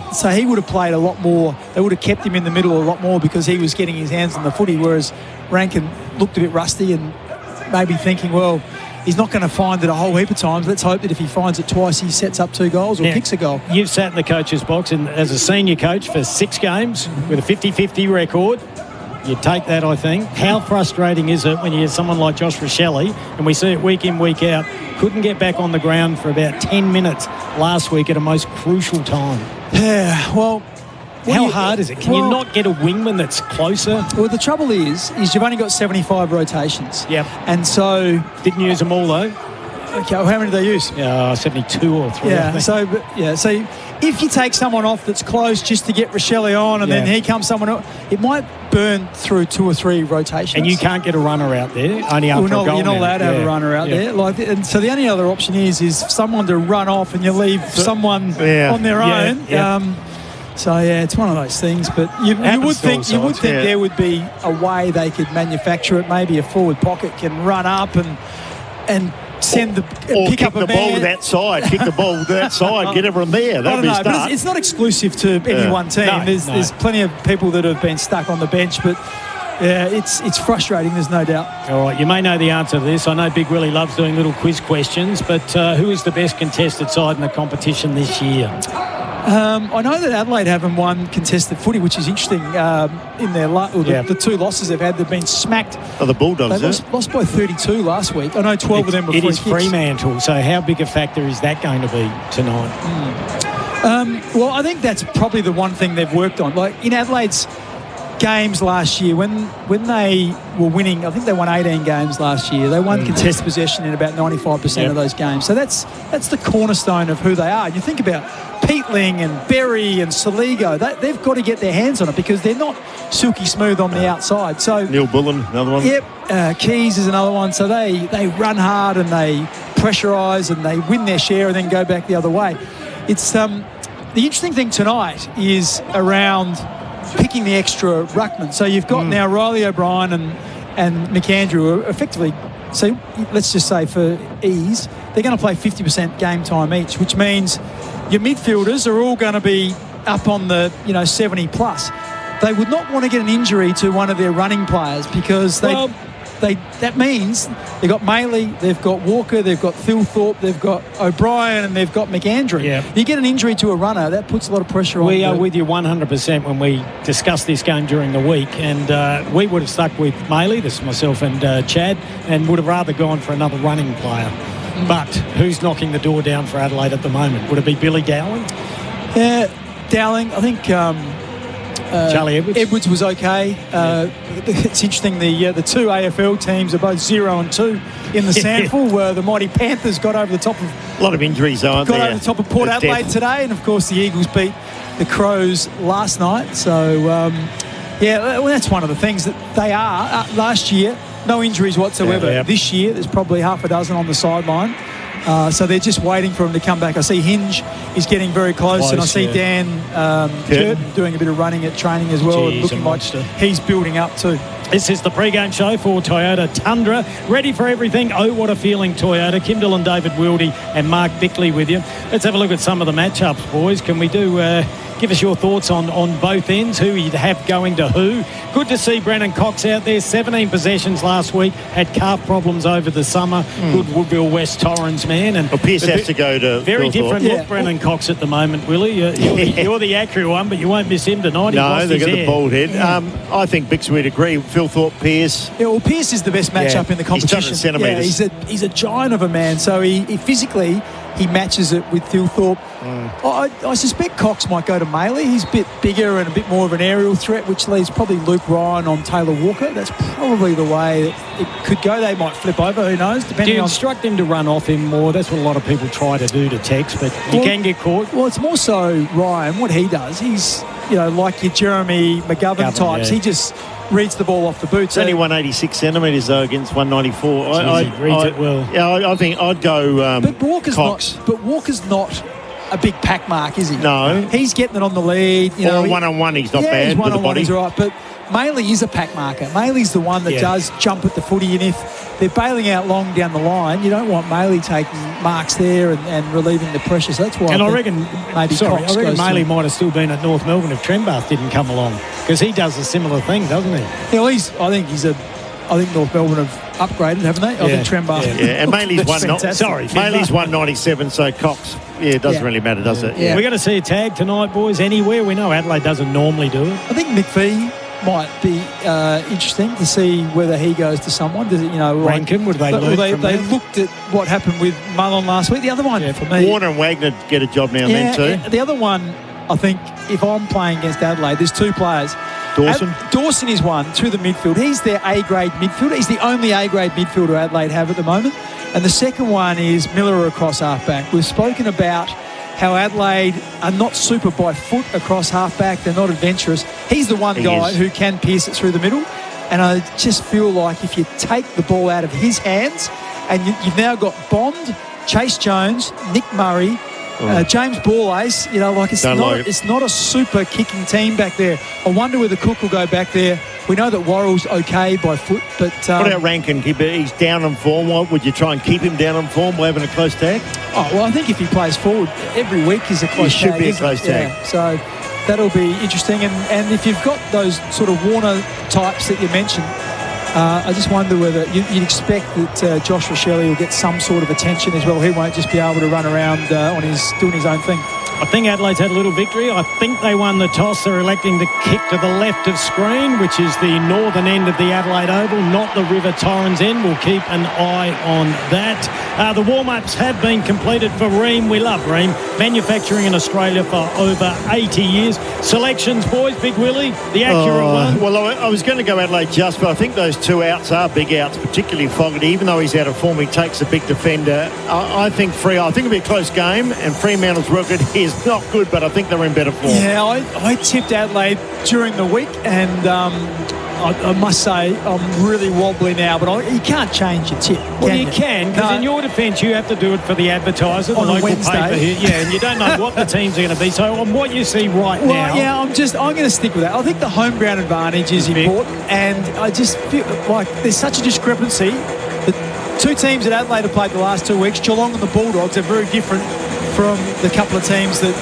Speaker 21: would have played a lot more. They would have kept him in the middle a lot more because he was getting his hands on the footy, whereas Rankin looked a bit rusty and maybe thinking, well, he's not going to find it a whole heap of times. Let's hope that if he finds it twice, he sets up 2 goals or kicks a goal.
Speaker 6: You've sat in the coach's box and as a senior coach for 6 games with a 50-50 record. You take that, I think. How frustrating is it when you have someone like Josh Rochelle, and we see it week in, week out, couldn't get back on the ground for about 10 minutes last week at a most crucial time?
Speaker 21: Yeah, well...
Speaker 6: How hard is it? Can you not get a wingman that's closer?
Speaker 21: Well, the trouble is you've only got 75 rotations.
Speaker 6: Yep.
Speaker 21: And so...
Speaker 6: Didn't use them all, though?
Speaker 21: Okay, well, how many do they use?
Speaker 6: 72 or 3.
Speaker 21: Yeah, so if you take someone off that's close just to get Rochelle on and then here comes someone else, it might burn through 2 or 3 rotations.
Speaker 6: And you can't get a runner out there, only after a goal.
Speaker 21: You're not allowed to have a runner out there. And so the only other option is someone to run off and you leave someone on their own. It's one of those things. But you would think there would be a way they could manufacture it. Maybe a forward pocket can run up and send pick up
Speaker 4: the ball to that side, kick the ball to that side, get everyone there. That'd be a start.
Speaker 21: But it's not exclusive to any one team. There's plenty of people that have been stuck on the bench, but it's frustrating, there's no doubt.
Speaker 6: All right, you may know the answer to this. I know Big Willie loves doing little quiz questions, but who is the best contested side in the competition this year?
Speaker 21: I know that Adelaide haven't won contested footy, which is interesting. In their the 2 losses they've had, they've been smacked.
Speaker 4: Oh, the Bulldogs,
Speaker 21: they lost by 32 last week. I know 12 of them were free kicks.
Speaker 6: It is Fremantle, so how big a factor is that going to be tonight?
Speaker 21: Well, I think that's probably the one thing they've worked on. Like in Adelaide's games last year, when they were winning, I think they won 18 games last year. They won contested possession in about 95% of those games. So that's the cornerstone of who they are. You think about Peatling and Berry and Saligo, they've got to get their hands on it because they're not silky smooth on the outside. So
Speaker 4: Neil Bullen, another one.
Speaker 21: Yep, Keys is another one. So they run hard and they pressurise and they win their share and then go back the other way. It's the interesting thing tonight is around picking the extra ruckman. So you've got now Riley O'Brien and McAndrew effectively. So let's just say for ease, they're going to play 50% game time each, which means your midfielders are all going to be up on the 70 plus. They would not want to get an injury to one of their running players because that means they've got Maley, they've got Walker, they've got Thilthorpe, they've got O'Brien, and they've got McAndrew.
Speaker 6: Yeah.
Speaker 21: You get an injury to a runner, that puts a lot of pressure on.
Speaker 6: We are with you 100% when we discussed this game during the week, and we would have stuck with Maley, this is myself and Chad, and would have rather gone for another running player. But who's knocking the door down for Adelaide at the moment? Would it be Billy Dowling?
Speaker 21: Yeah, Dowling. I think
Speaker 6: Charlie
Speaker 21: Edwards was okay. It's interesting. The 2 AFL teams are both 0-2 in the sample. Where the mighty Panthers got over the top of
Speaker 4: a lot of injuries, aren't there?
Speaker 21: Got over the top of Port Adelaide today, and of course the Eagles beat the Crows last night. So that's one of the things that they are. Last year, no injuries whatsoever. This year, there's probably half a dozen on the sideline. So they're just waiting for him to come back. I see Hinge is getting very close and I see Dan Curtin doing a bit of running at training as well. Looking like he's building up too.
Speaker 6: This is the pre-game show for Toyota Tundra. Ready for everything. Oh, what a feeling, Toyota. Kim Dillon, David Wildy and Mark Bickley with you. Let's have a look at some of the matchups, boys. Can we give us your thoughts on both ends, who you'd have going to who? Good to see Brennan Cox out there. 17 possessions last week. Had calf problems over the summer. Good Woodville West Torrens man. And
Speaker 4: Pierce has to go to
Speaker 6: very different look, Brennan Cox at the moment, Willie. You're the accurate one, but you won't miss him tonight.
Speaker 4: No, they've got the bald head. I think Bix would agree. Phil Thorpe, Pierce.
Speaker 21: Yeah, well, Pierce is the best matchup in the competition.
Speaker 4: He's 200 centimetres.
Speaker 21: Yeah, he's a giant of a man, so he physically he matches it with Thilthorpe. I suspect Cox might go to Maley. He's a bit bigger and a bit more of an aerial threat, which leaves probably Luke Ryan on Taylor Walker. That's probably the way it could go. They might flip over, who knows, depending
Speaker 6: Do you
Speaker 21: on...
Speaker 6: instruct him to run off him more? That's what a lot of people try to do to Tex, but you can get caught.
Speaker 21: Well, it's more so Ryan, what he does. He's, like your Jeremy McGovern types. He just reads the ball off the boot.
Speaker 4: It's only 186 centimetres, though, against 194.
Speaker 6: He reads it well.
Speaker 4: Yeah, I think I'd go Cox.
Speaker 21: But Walker's not a big pack mark, is he?
Speaker 4: No.
Speaker 21: He's getting it on the lead.
Speaker 4: One-on-one, he's not bad.
Speaker 21: He's one-on-one, he's all right. But Maley is a pack marker. Maley's the one that does jump at the footy, and if they're bailing out long down the line, you don't want Maley taking marks there and relieving the pressure. So that's why
Speaker 6: I reckon
Speaker 21: Cox
Speaker 6: Maley might have still been at North Melbourne if Trembath didn't come along, because he does a similar thing, doesn't he?
Speaker 21: Yeah, well, I think North Melbourne have upgraded, haven't they? I think Trembath.
Speaker 4: Yeah, and Maley's 197, so Cox, it doesn't really matter, does it?
Speaker 6: We're going to see a tag tonight, boys, anywhere. We know Adelaide doesn't normally do it.
Speaker 21: I think McPhee might be interesting to see whether he goes to someone. Does it,
Speaker 6: Rankin, would they lose?
Speaker 21: They looked at what happened with Mullin last week. The other one for me,
Speaker 4: Warner and Wagner get a job now and then too.
Speaker 21: The other one, I think, if I'm playing against Adelaide, there's two players.
Speaker 4: Dawson?
Speaker 21: Dawson is one through the midfield. He's their A-grade midfielder. He's the only A-grade midfielder Adelaide have at the moment. And the second one is Miller across halfback. We've spoken about how Adelaide are not super by foot across halfback. They're not adventurous. He's the one guy who can pierce it through the middle. And I just feel like if you take the ball out of his hands and you've now got Bond, Chase Jones, Nick Murray, James Borlase, it's not a super kicking team back there. I wonder whether Cook will go back there. We know that Worrell's okay by foot, but...
Speaker 4: what about Rankin? He's down on form. Would you try and keep him down on form by having a close tag?
Speaker 21: Oh, well, I think if he plays forward, every week is a close tag.
Speaker 4: It should be a close tag.
Speaker 21: Yeah, so that'll be interesting. And if you've got those sort of Warner types that you mentioned, I just wonder whether you'd expect that Josh Rochelli will get some sort of attention as well. He won't just be able to run around doing his own thing.
Speaker 6: I think Adelaide's had a little victory. I think they won the toss. They're electing to kick to the left of screen, which is the northern end of the Adelaide Oval, not the River Torrens end. We'll keep an eye on that. The warm-ups have been completed for Ream. We love Ream. Manufacturing in Australia for over 80 years. Selections, boys, Big Willie, the accurate one.
Speaker 4: Well, I was going to go Adelaide just, but I think those two outs are big outs, particularly Fogarty. Even though he's out of form, he takes a big defender. I think it'll be a close game, and Fremantle's record is not good, but I think they're in better form.
Speaker 21: Yeah, I tipped Adelaide during the week, and I must say I'm really wobbly now, but you can't change your tip.
Speaker 6: Well, you can, because in your defence, you have to do it for the advertiser, the local paper here. Yeah, and you don't know what the teams are going to be. So on what you see now...
Speaker 21: Well, yeah, I'm going to stick with that. I think the home ground advantage is important, and I just feel like there's such a discrepancy. The two teams that Adelaide have played the last 2 weeks, Geelong and the Bulldogs, are very different from the couple of teams that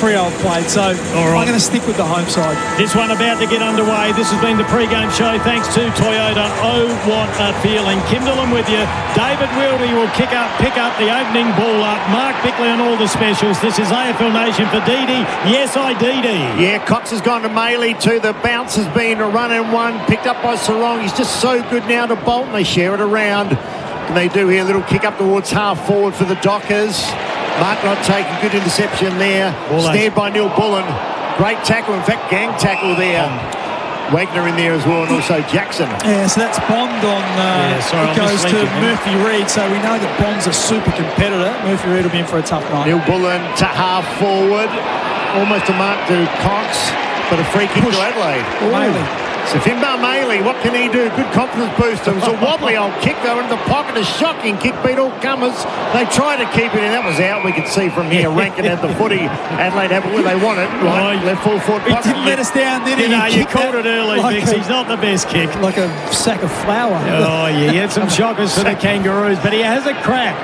Speaker 21: Freo have played. So I'm going to stick with the home side.
Speaker 6: This one about to get underway. This has been the pre-game show thanks to Toyota. Oh, what a feeling. Kim Dillon with you. David Wildy will pick up the opening ball up. Mark Bickley on all the specials. This is AFL Nation for Didi. Yes, I Didi.
Speaker 4: Yeah, Cox has gone to Maley too. The bounce has been a run and one. Picked up by Sarong. He's just so good now to Bolton. They share it around. And they do here a little kick up towards half forward for the Dockers. Mark not taking good interception there. Snared by Neil Bullen. Great tackle, in fact, gang tackle there. Wagner in there as well, and also Jackson.
Speaker 21: Yeah, so that's Bond on. It goes to Murphy Reid, so we know that Bond's a super competitor. Murphy Reid will be in for a tough night.
Speaker 4: Neil Bullen to half forward. Almost a mark to Cox, but a free kick to Adelaide. So Finbar Maley, what can he do? Good confidence booster. It was a wobbly old kick though in the pocket. A shocking kick, beat all comers. They tried to keep it in. That was out. We could see from here. Rankin had the footy. Adelaide have it where they want it. Right, left full forward pocket.
Speaker 21: He didn't let us down, did he?
Speaker 6: You called it early, Bix. He's not the best kick.
Speaker 21: Like a sack of flour.
Speaker 6: Oh, yeah. He had some shockers for the Kangaroos, but he has a crack.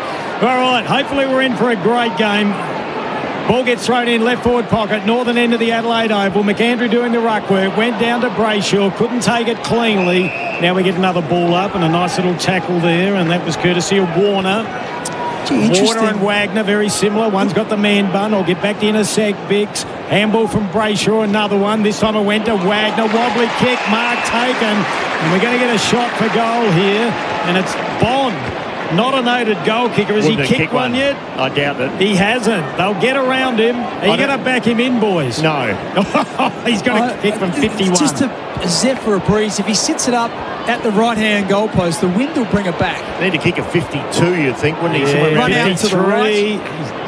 Speaker 6: All right. Hopefully we're in for a great game. Ball gets thrown in left forward pocket, northern end of the Adelaide Oval. McAndrew doing the ruck work, went down to Brayshaw, couldn't take it cleanly. Now we get another ball up and a nice little tackle there, and that was courtesy of Warner. Warner and Wagner, very similar. One's got the man bun. I'll get back to intersect Bix. Handball from Brayshaw, another one. This time it went to Wagner. Wobbly kick, mark taken. And we're going to get a shot for goal here, and it's Bond. Not a noted goal kicker. Has he kicked one yet?
Speaker 4: I doubt it.
Speaker 6: He hasn't. They'll get around him. Are you going to back him in, boys?
Speaker 4: No.
Speaker 6: He's going to kick from 51.
Speaker 21: It's just a zep for a breeze. If he sits it up at the right-hand goalpost, the wind will bring it back.
Speaker 4: Need to kick a 52, you'd think, wouldn't he?
Speaker 21: Yeah, run out to the right.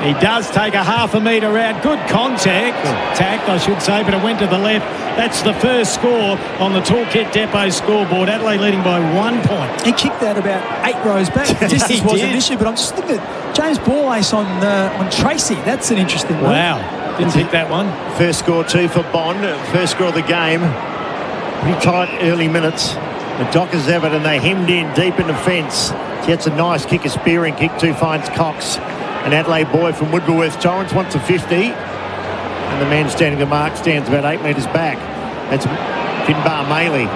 Speaker 6: He does take a half a metre out. Good contact, I should say, but it went to the left. That's the first score on the Toolkit Depot scoreboard. Adelaide leading by 1 point.
Speaker 21: He kicked that about 8 rows back. Distance was an issue, but I'm just looking at James Borlase on Tracy. That's an interesting one.
Speaker 6: Wow. Didn't pick that one.
Speaker 4: First score too for Bond. First score of the game. Pretty tight early minutes. The Dockers have it and they hemmed in deep in the fence. Gets a nice kick, a spearing kick too, finds Cox. An Adelaide boy from Woodville Torrens wants a 50. And the man standing the mark stands about 8 metres back. That's Finbar Maley.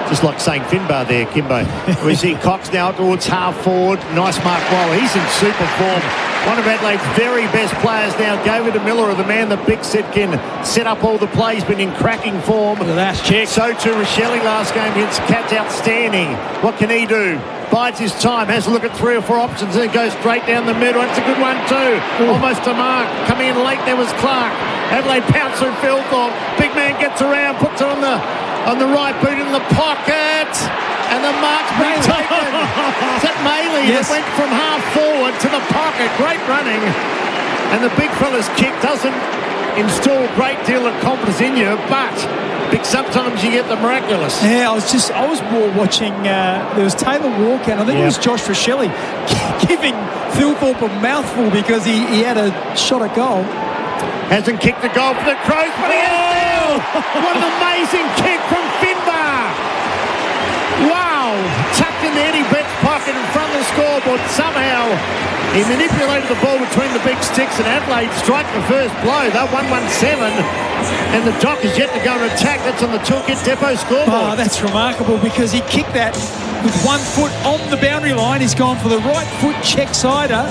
Speaker 4: Just like saying Finbar there, Kimbo. We see Cox now towards half forward. Nice mark. Wow, he's in super form. One of Adelaide's very best players now. Gave it to Miller, the man that Big Set can set up all the plays, been in cracking form.
Speaker 21: Look at that kick.
Speaker 4: So too Rochelli last game against Cats, outstanding. What can he do? Bides his time, has a look at 3 or 4 options, and goes straight down the middle. It's a good one too. Almost a mark. Coming in late there was Clark. Adelaide pounce through Philthorpe. Big man gets around, puts it on the right boot in the pocket. And the mark's been taken. Is that Maley that went from half forward to the pocket? Great running. And the big fella's kick doesn't install a great deal of confidence in you, but sometimes you get the miraculous.
Speaker 21: Yeah, I was more watching, there was Taylor Walker, and I think it was Josh Frichelli giving Philthorpe a mouthful because he had a shot at goal.
Speaker 4: Hasn't kicked the goal for the Crows, but he has now. What an amazing kick from Finbar. Wow. Tucked in the Eddie Betts pocket in front of the scoreboard. Somehow he manipulated the ball between the big sticks, and Adelaide strike the first blow. They're 1-1-7, and the Dockers yet to go and attack. That's on the Toolkit Depot scoreboard.
Speaker 21: Oh, that's remarkable because he kicked that with 1 foot on the boundary line. He's gone for the right foot check-sider.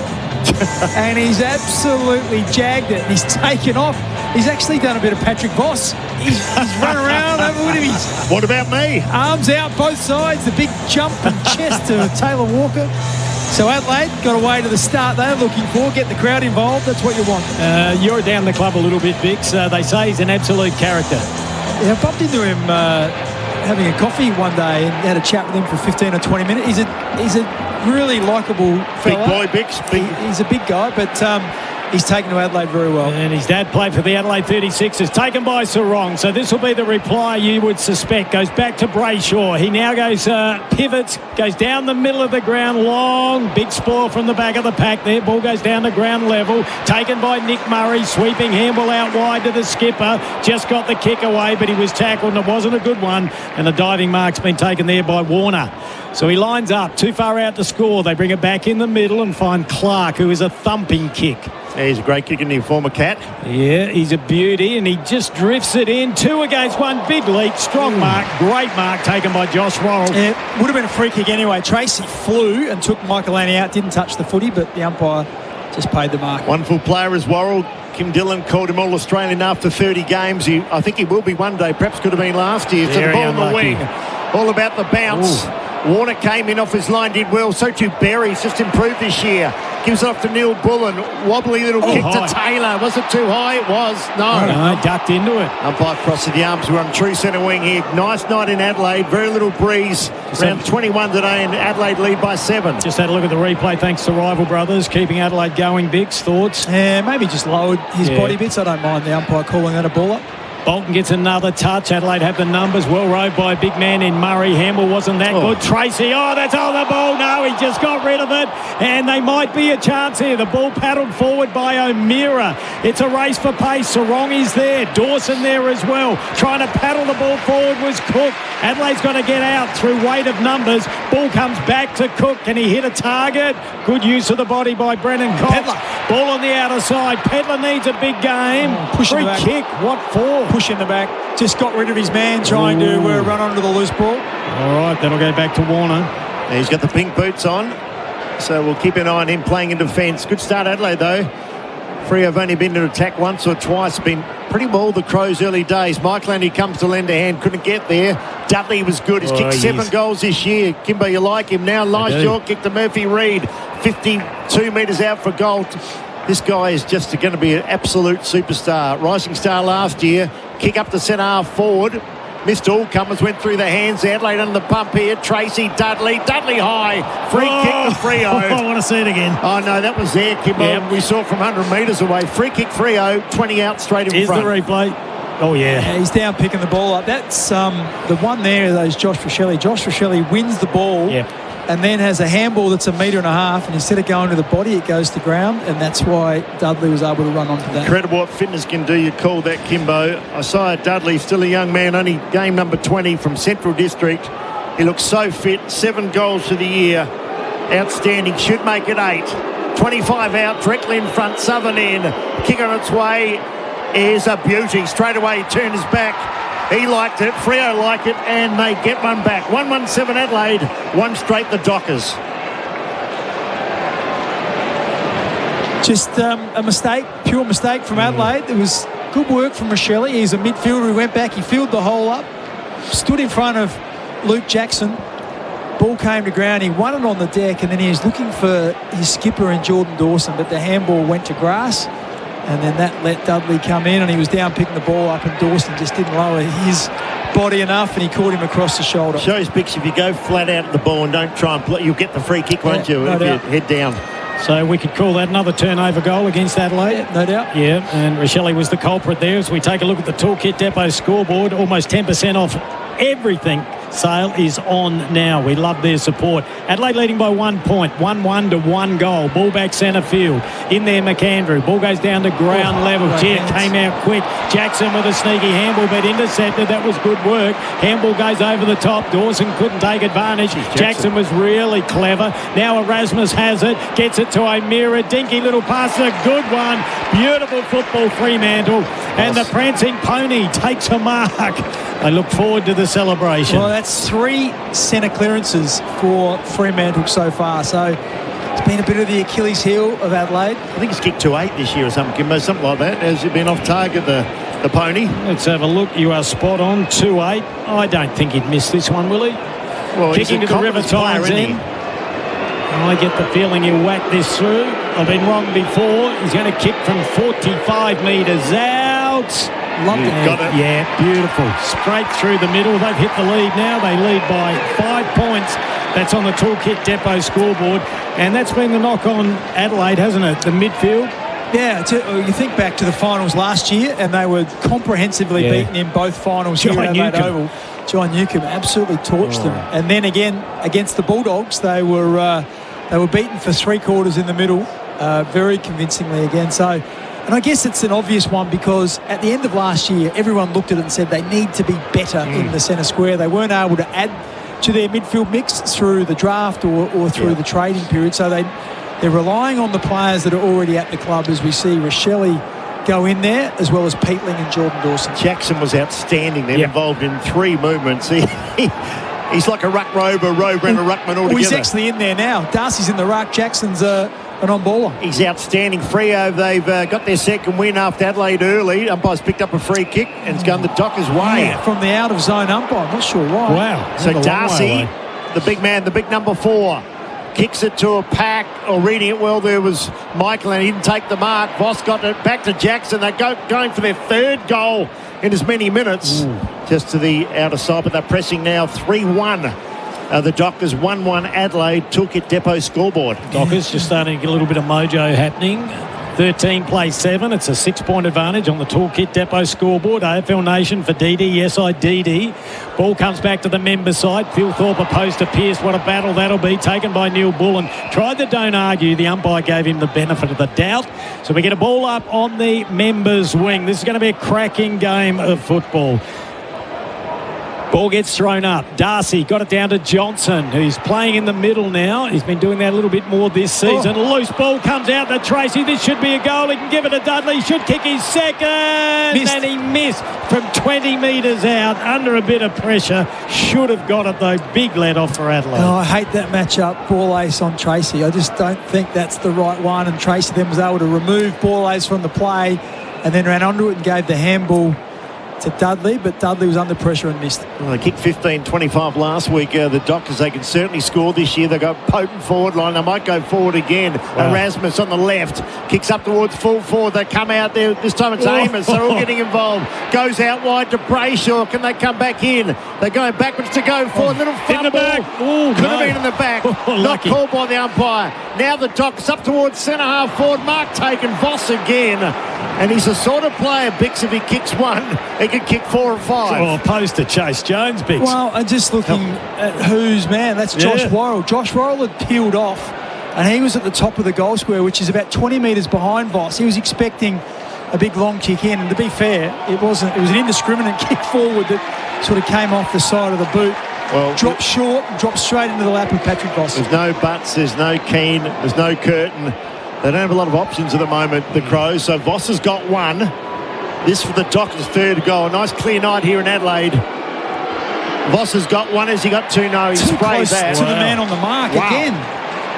Speaker 21: And he's absolutely jagged it. He's taken off. He's actually done a bit of Patrick Voss. He's run around over with him.
Speaker 4: What about me?
Speaker 21: Arms out both sides. The big jump and chest to Taylor Walker. So Adelaide got away to the start they're looking for. Get the crowd involved. That's what you want.
Speaker 6: You're down the club a little bit, Bix. They say he's an absolute character.
Speaker 21: Yeah, I bumped into him having a coffee one day and had a chat with him for 15 or 20 minutes. He's a really likeable fella.
Speaker 4: Big boy, Bix.
Speaker 21: He's a big guy, but he's taken to Adelaide very well.
Speaker 6: And his dad played for the Adelaide 36ers, taken by Sarong. So this will be the reply you would suspect. Goes back to Brayshaw. He now goes pivots, goes down the middle of the ground, long, big spoil from the back of the pack there. Ball goes down to ground level. Taken by Nick Murray, sweeping handball out wide to the skipper. Just got the kick away, but he was tackled and it wasn't a good one. And the diving mark's been taken there by Warner. So he lines up, too far out to score. They bring it back in the middle and find Clark, who is a thumping kick.
Speaker 4: Yeah, he's a great kick in the former Cat.
Speaker 6: Yeah, he's a beauty, and he just drifts it in. 2 against 1, big leak, strong mark, great mark taken by Josh Worrell.
Speaker 21: Yeah, would have been a free kick anyway. Tracy flew and took Michael Annie out, didn't touch the footy, but the umpire just paid the mark.
Speaker 4: Wonderful player is Worrell. Kim Dillon called him All-Australian after 30 games. I think he will be one day, perhaps could have been last year. So the ball on the wing, all about the bounce. Ooh. Warner came in off his line, did well. So too Berry's just improved this year. Gives it off to Neil Bullen. Wobbly little kick to Taylor. Was it too high? It was. No,
Speaker 6: ducked into it.
Speaker 4: Umpire crossed the arms. We're on true centre wing here. Nice night in Adelaide. Very little breeze. Around 21 today, and Adelaide lead by 7.
Speaker 6: Just had a look at the replay thanks to Rival Brothers. Keeping Adelaide going. Bix, thoughts?
Speaker 21: Yeah, maybe just lowered his body bits. I don't mind the umpire calling that a ball up.
Speaker 6: Bolton gets another touch. Adelaide have the numbers. Well rode by a big man in Murray. Hamble wasn't that good. Tracy, that's on the ball. No, he just got rid of it. And they might be a chance here. The ball paddled forward by O'Meara. It's a race for pace. Sarong is there. Dawson there as well. Trying to paddle the ball forward was Cook. Adelaide's got to get out through weight of numbers. Ball comes back to Cook. Can he hit a target? Good use of the body by Brennan Cox.
Speaker 21: Pedler.
Speaker 6: Ball on the outer side. Pedler needs a big game. Free kick. What for?
Speaker 21: Push in the back. Just got rid of his man trying to run onto the loose ball.
Speaker 6: All right, that'll go back to Warner.
Speaker 4: He's got the pink boots on, so we'll keep an eye on him playing in defence. Good start, Adelaide, though. Freo have only been to attack once or twice. Been pretty well the Crows early days. Michael Andy comes to lend a hand, couldn't get there. Dudley was good. He's kicked 7 goals this year. Kimbo, you like him now. Nice short kick to Murphy Reid. 52 metres out for goal. This guy is just going to be an absolute superstar. Rising star last year. Kick up to centre half forward. Missed all comers, went through the hands. Adelaide under the pump here. Tracy, Dudley high. Free kick to Freo.
Speaker 6: I want to see it again.
Speaker 4: Oh, no, that was there, Kimbo. Yep. We saw it from 100 metres away. Free kick Freo, 20 out straight in front.
Speaker 6: Here's the replay. Oh, yeah.
Speaker 21: He's down picking the ball up. That's the one there, that is Josh Frichelli. Josh Frichelli wins the ball.
Speaker 6: Yep.
Speaker 21: And then has a handball that's 1.5 metres, and instead of going to the body, it goes to ground, and that's why Dudley was able to run onto that.
Speaker 4: Incredible what fitness can do. You call that, Kimbo. Isaiah Dudley, still a young man, only game number 20 from Central District. He looks so fit. 7 goals for the year. Outstanding. Should make it 8. 25 out, directly in front, southern end. Kick on its way is a beauty. Straight away, he turned his back. He liked it, Freo like it, and they get one back. 1-1-7 Adelaide, 1 straight the Dockers.
Speaker 21: Just a mistake, pure mistake from Adelaide. It was good work from Rochelli. He's a midfielder who went back, he filled the hole up, stood in front of Luke Jackson. Ball came to ground, he won it on the deck, and then he was looking for his skipper and Jordan Dawson, but the handball went to grass. And then that let Dudley come in, and he was down picking the ball up, and Dawson just didn't lower his body enough, and he caught him across the shoulder.
Speaker 4: Shows Bix, if you go flat out at the ball and don't try and play, you'll get the free kick, won't you, if you head down.
Speaker 6: So we could call that another turnover goal against Adelaide.
Speaker 21: Yeah, no doubt.
Speaker 6: Yeah, and Rochelle was the culprit there. As we take a look at the Toolkit Depot scoreboard, almost 10% off everything. Sale is on now. We love their support. Adelaide leading by 1 point. 1-1 to 1 goal. Ball back centre field. In there, McAndrew. Ball goes down to ground level. Jet came out quick. Jackson with a sneaky handball, but intercepted. That was good work. Handball goes over the top. Dawson couldn't take advantage. Jackson was really clever. Now Erasmus has it. Gets it to O'Meara. Dinky little pass. A good one. Beautiful football, Fremantle. And the prancing pony takes a mark. I look forward to the celebration.
Speaker 21: Well, that's 3 centre clearances for Fremantle so far. So it's been a bit of the Achilles heel of Adelaide.
Speaker 4: I think he's kicked 2-8 this year or something like that. Has it been off target, the pony?
Speaker 6: Let's have a look. You are spot on, 2-8. I don't think he'd miss this one, will he?
Speaker 4: Well,
Speaker 6: kicking to the River Tynes end. I get the feeling he'll whack this through. I've been wrong before. He's going to kick from 45 metres out.
Speaker 21: Loved it.
Speaker 4: Got it.
Speaker 6: Yeah, beautiful. Straight through the middle. They've hit the lead now. They lead by 5 points. That's on the Toolkit Depot scoreboard. And that's been the knock on Adelaide, hasn't it? The midfield.
Speaker 21: Yeah, you think back to the finals last year, and they were comprehensively beaten in both finals here at Adelaide Oval. John Newcombe absolutely torched them. And then again, against the Bulldogs, they were beaten for 3 quarters in the middle, very convincingly again. So, and I guess it's an obvious one because at the end of last year, everyone looked at it and said they need to be better in the centre square. They weren't able to add to their midfield mix through the draft or through the trading period. So they're relying on the players that are already at the club, as we see Rochelle go in there, as well as Peatling and Jordan Dawson.
Speaker 4: Jackson was outstanding. They're involved in 3 movements. He's like a ruck rover, and a ruckman altogether.
Speaker 21: Well, he's actually in there now. Darcy's in the ruck. Jackson's an on-baller.
Speaker 4: He's outstanding. Freo, they've got their second win after Adelaide early. Umpire's picked up a free kick and it's gone the Dockers' way.
Speaker 21: Yeah, from the out-of-zone umpire. I'm not sure why.
Speaker 6: Wow.
Speaker 4: So Darcy, the big man, the big number 4, kicks it to a pack, or reading it well, there was Michael, and he didn't take the mark. Voss got it back to Jackson. They're going for their 3rd goal in as many minutes. Just to the outer side, but they're pressing now 3-1. The Dockers 1-1 Adelaide Toolkit Depot scoreboard.
Speaker 6: Dockers just starting to get a little bit of mojo happening. 13 plays 7. It's a 6-point advantage on the Toolkit Depot scoreboard. AFL Nation for DD. Yes, I DD. Ball comes back to the member side. Phil Thorpe opposed to Pearce. What a battle that'll be. Taken by Neil Bullen. Tried the don't argue. The umpire gave him the benefit of the doubt. So we get a ball up on the members' wing. This is going to be a cracking game of football. Ball gets thrown up. Darcy got it down to Johnson, who's playing in the middle now. He's been doing that a little bit more this season. Loose ball comes out to Tracy. This should be a goal. He can give it to Dudley. He should kick his second. And he missed from 20 metres out under a bit of pressure. Should have got it, though. Big let off for Adelaide.
Speaker 21: Oh, I hate that matchup, ball ace on Tracy. I just don't think that's the right one. And Tracy then was able to remove ball ace from the play and then ran onto it and gave the handball to Dudley, but Dudley was under pressure and missed.
Speaker 4: Well, they kicked 15-25 last week. The Dockers, they can certainly score this year. They've got potent forward line. They might go forward again. Wow. Erasmus on the left. Kicks up towards full forward. They come out there. This time it's Amos. They're all getting involved. Goes out wide to Brayshaw. Can they come back in? They're going backwards to go forward. Little fumble.
Speaker 6: In the back.
Speaker 4: Could have been in the back. Not called by the umpire. Now the Dockers up towards centre half forward. Mark taken. Voss again. And he's the sort of player, Bix, if he kicks 1, he can kick 4 or 5.
Speaker 6: Well, opposed to Chase Jones, Bix.
Speaker 21: Well, I'm just looking at who's man. That's Josh Worrell. Josh Worrell had peeled off, and he was at the top of the goal square, which is about 20 metres behind Voss. He was expecting a big long kick in, and to be fair, it wasn't. It was an indiscriminate kick forward that sort of came off the side of the boot. Well, dropped short, and dropped straight into the lap of Patrick Voss.
Speaker 4: There's no Butts, there's no Keane, there's no Curtin. They don't have a lot of options at the moment, the Crows. So Voss has got 1. This for the Dockers' 3rd goal. A nice clear night here in Adelaide. Voss has got 1. Has he got 2? No, he sprays that.
Speaker 21: To the man on the mark again.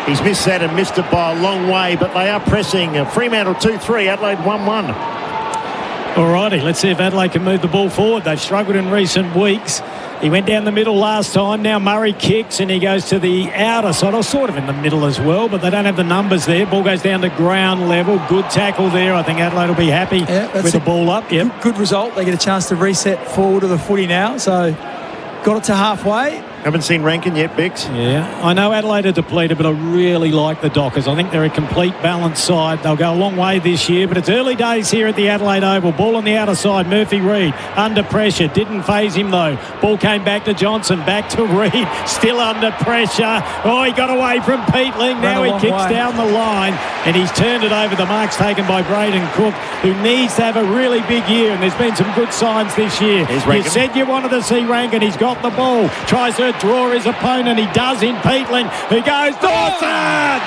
Speaker 4: He's missed that and missed it by a long way, but they are pressing. Fremantle 2-3, Adelaide 1-1.
Speaker 6: All righty, let's see if Adelaide can move the ball forward. They've struggled in recent weeks. He went down the middle last time. Now Murray kicks and he goes to the outer side. Or sort of in the middle as well, but they don't have the numbers there. Ball goes down to ground level. Good tackle there. I think Adelaide will be happy with the ball up. Yep.
Speaker 21: Good result. They get a chance to reset forward of the footy now. So got it to halfway.
Speaker 4: Haven't seen Rankin yet, Bix.
Speaker 6: Yeah, I know Adelaide are depleted, but I really like the Dockers. I think they're a complete balanced side. They'll go a long way this year, but it's early days here at the Adelaide Oval. Ball on the outer side. Murphy Reid under pressure. Didn't faze him, though. Ball came back to Johnson. Back to Reid. Still under pressure. Oh, he got away from Peatling. Now he kicks down the line, and he's turned it over. The mark's taken by Braden Cook, who needs to have a really big year, and there's been some good signs this year. You said you wanted to see Rankin. He's got the ball. Tries to draw his opponent. He does in Peatling, who goes Dawson.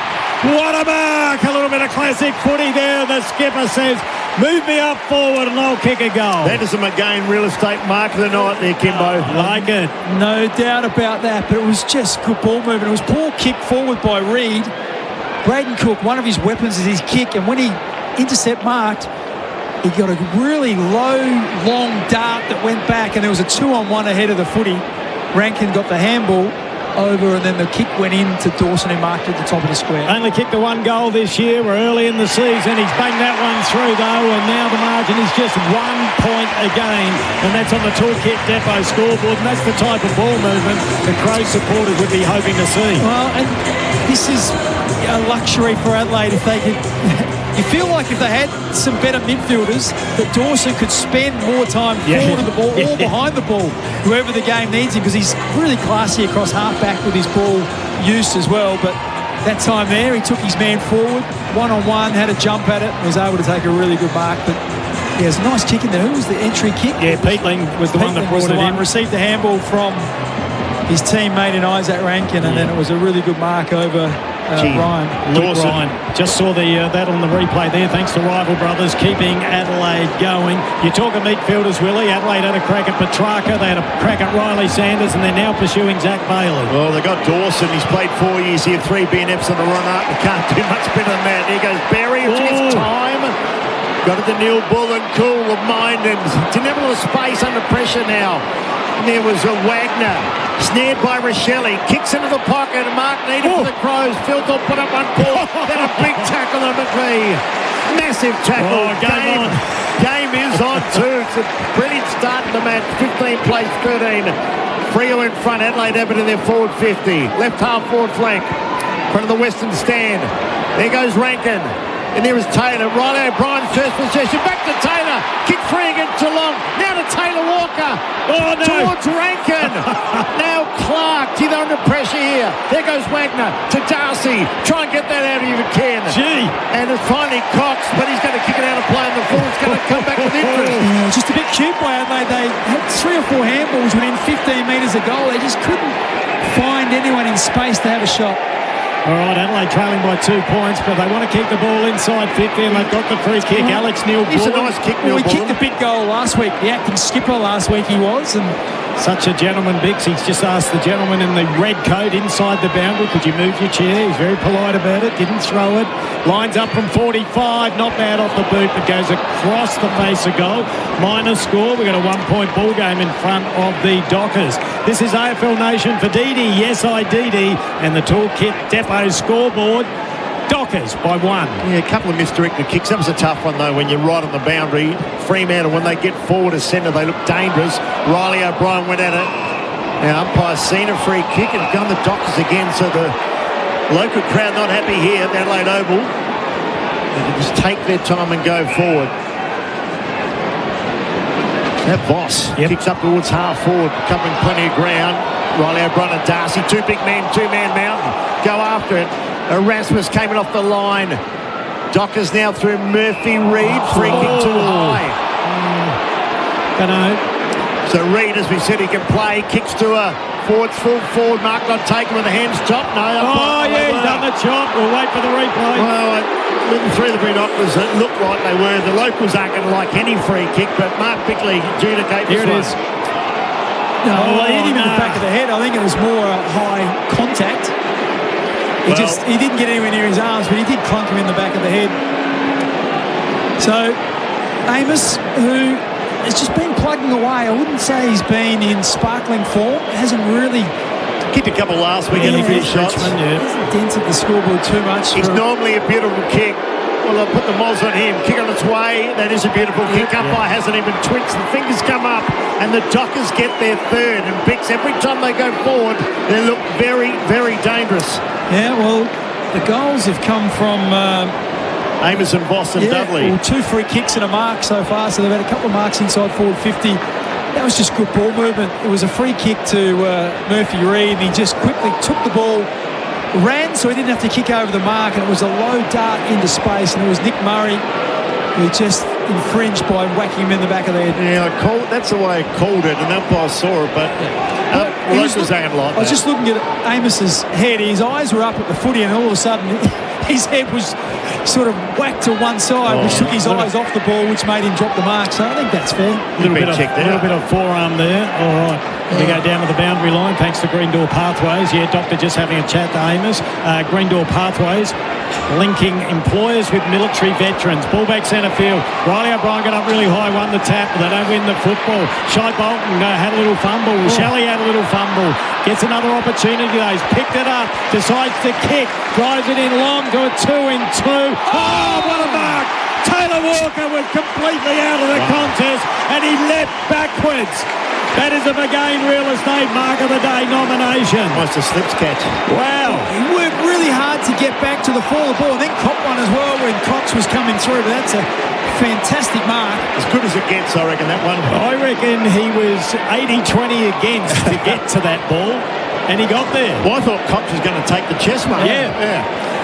Speaker 6: What a mark. A little bit of classic footy there. The skipper says, move me up forward and I'll kick a goal.
Speaker 4: That is a McGain real estate mark of the night there, Kimbo.
Speaker 6: Like it.
Speaker 21: No doubt about that, but it was just good ball movement. It was poor kick forward by Reid. Braden Cook, one of his weapons is his kick, and when he intercept marked, he got a really low, long dart that went back, and there was a 2-on-1 ahead of the footy. Rankin got the handball over, and then the kick went in to Dawson, who marked at the top of the square.
Speaker 6: Only kicked the one goal this year. We're early in the season. He's banged that one through, though, and now the margin is just 1 point a game, and that's on the Toolkit Depot scoreboard, and that's the type of ball movement the Crows supporters would be hoping to see.
Speaker 21: Well, and this is a luxury for Adelaide if they could... You feel like if they had some better midfielders, that Dawson could spend more time forward of the ball or behind the ball, whoever the game needs him, because he's really classy across half-back with his ball use as well. But that time there, he took his man forward, one-on-one, had a jump at it, and was able to take a really good mark. But yeah, it was a nice kick in there. Who was the entry kick?
Speaker 6: Yeah, Peatling was the one that brought it in.
Speaker 21: Received the handball from his teammate in Isaac Rankin, and then it was a really good mark over Ryan.
Speaker 6: Luke Ryan. Just saw that on the replay there, thanks to Rival Brothers keeping Adelaide going. You talk of midfielders, Willie. Adelaide had a crack at Petrarca, they had a crack at Riley Sanders, and they're now pursuing Zach Bailey.
Speaker 4: Well, they got Dawson. He's played 4 years here, 3 BNFs on the run-up. You can't do much better than that. Here goes Berry, who took his time. Got it to Neil Bull and cool of mind, and didn't have a lot of space under pressure now. And there was a Wagner, snared by Rochelle, kicks into the pocket, and Mark needed for the Crows. Philthorpe put up one ball, then a big tackle on McVeigh. Massive tackle. Game is on too. It's a brilliant start to the match. 15 plays 13. Freo in front. Adelaide have it in their forward 50. Left half forward flank. Front of the Western stand. There goes Rankin. And there is Taylor. Riley O'Brien's first possession. Back to Taylor. Kick free against Dillon. Now to Taylor Walker. Towards Rankin. Now Clark. They're under pressure here. There goes Wagner to Darcy. Try and get that out of you if you can. And it's finally Cox, but he's going to kick it out of play, and the forward's going to come back with interest.
Speaker 21: Just a bit cute by Adelaide. They had 3 or 4 handballs within 15 metres of goal. They just couldn't find anyone in space to have a shot.
Speaker 6: All right, Adelaide trailing by 2 points, but they want to keep the ball inside 50, and they've got the free kick. Alex Neil.
Speaker 4: He's a nice kick, Neil.
Speaker 21: He kicked the big goal last week. The acting skipper last week he was, and
Speaker 6: such a gentleman, Bix. He's just asked the gentleman in the red coat inside the boundary, could you move your chair? He's very polite about it, didn't throw it. Lines up from 45, not bad off the boot, but goes across the face of goal. Minor score. We've got a 1-point ball game in front of the Dockers. This is AFL Nation for Didi. Yes, I Didi. And the Toolkit Depot scoreboard. Dockers by 1.
Speaker 4: Yeah, a couple of misdirected kicks. That was a tough one, though, when you're right on the boundary. Fremantle, when they get forward as centre, they look dangerous. Riley O'Brien went at it. Now, umpire's seen a free kick and gone the Dockers again, so the local crowd not happy here at Adelaide Oval. They can just take their time and go forward. That Voss kicks up towards half forward, covering plenty of ground. Riley O'Brien and Darcy, 2 big men, 2-man mountain. Go after it. Erasmus came in off the line. Dockers now through Murphy Reid. Free kick too high.
Speaker 6: Don't know.
Speaker 4: So Reid, as we said, he can play. Kicks to a full forward. Mark not taken with the hands chopped. No.
Speaker 6: He's done the chop. We'll wait for the replay.
Speaker 4: Well, looking through the binoculars, it looked like they were. The locals aren't going to like any free kick, but Mark Bickley adjudicates this one.
Speaker 21: Here it is. No, he hit him in the back of the head. I think it was more high contact. He didn't get anywhere near his arms, but he did clunk him in the back of the head. So Amos, who has just been plugging away. I wouldn't say he's been in sparkling form. Hasn't really
Speaker 4: kicked a couple last week and a few shots.
Speaker 21: Hasn't dented the scoreboard too much.
Speaker 4: It's normally a beautiful kick. Well, I'll put the moz on him. Kick on its way. That is a beautiful kick. Umpire hasn't even twitched. The fingers come up and the Dockers get their third. And Bix, every time they go forward, they look very, very dangerous.
Speaker 21: Yeah, well, the goals have come from
Speaker 4: Amos and Voss and Dudley.
Speaker 21: Well, 2 free kicks and a mark so far. So they've had a couple of marks inside forward 50. That was just good ball movement. It was a free kick to Murphy Reid. He just quickly took the ball, ran so he didn't have to kick over the mark, and it was a low dart into space, and it was Nick Murray who just infringed by whacking him in the back of the head.
Speaker 4: Yeah, that's the way I called it, and the umpire saw it, but I
Speaker 21: was just looking at Amos's head. His eyes were up at the footy, and all of a sudden his head was sort of whacked to one side, which took his eyes off the ball, which made him drop the mark. So I think that's fair.
Speaker 6: A little bit of forearm there. All right. We go down to the boundary line thanks to Green Door Pathways. Yeah, Doctor just having a chat to Amos. Green Door Pathways linking employers with military veterans. Ball back centre field. Riley O'Brien got up really high, won the tap, but they don't win the football. Shai Bolton had a little fumble. Shelley had a little fumble. Gets another opportunity though. He's picked it up. Decides to kick. Drives it in long to a 2-in-2. Oh, what a mark! Taylor Walker was completely out of the contest and he leapt backwards. That is a McGain Real Estate Mark of the Day nomination.
Speaker 4: Almost a slips catch.
Speaker 6: Wow.
Speaker 21: He worked really hard to get back to the fall of the ball, and then caught one as well when Cox was coming through, but that's a fantastic mark.
Speaker 4: As good as it gets, I reckon, that one.
Speaker 6: I reckon he was 80-20 against to get to that ball, and he got there.
Speaker 4: Well, I thought Cox was going to take the chest mark.
Speaker 21: Yeah.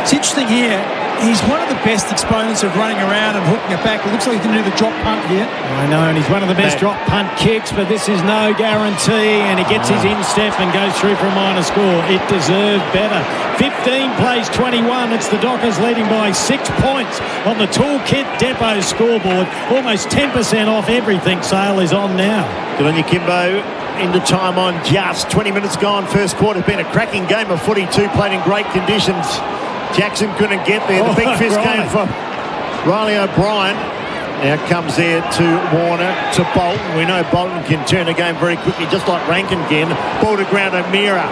Speaker 21: It's interesting here. He's one of the best exponents of running around and hooking it back. It looks like he can do the drop punt here.
Speaker 6: I know, and he's one of the best drop punt kicks, but this is no guarantee, and he gets his instep and goes through for a minor score. It deserved better. 15 plays 21. It's the Dockers leading by 6 points on the Toolkit Depot scoreboard. Almost 10% off everything. Sale is on now.
Speaker 4: Good on you, Kimbo. Into time on just 20 minutes gone. First quarter been a cracking game of footy. 2 played in great conditions. Jackson couldn't get there. The big fist came from Riley O'Brien. Now comes there to Warner, to Bolton. We know Bolton can turn a game very quickly, just like Rankin can. Ball to ground O'Meara.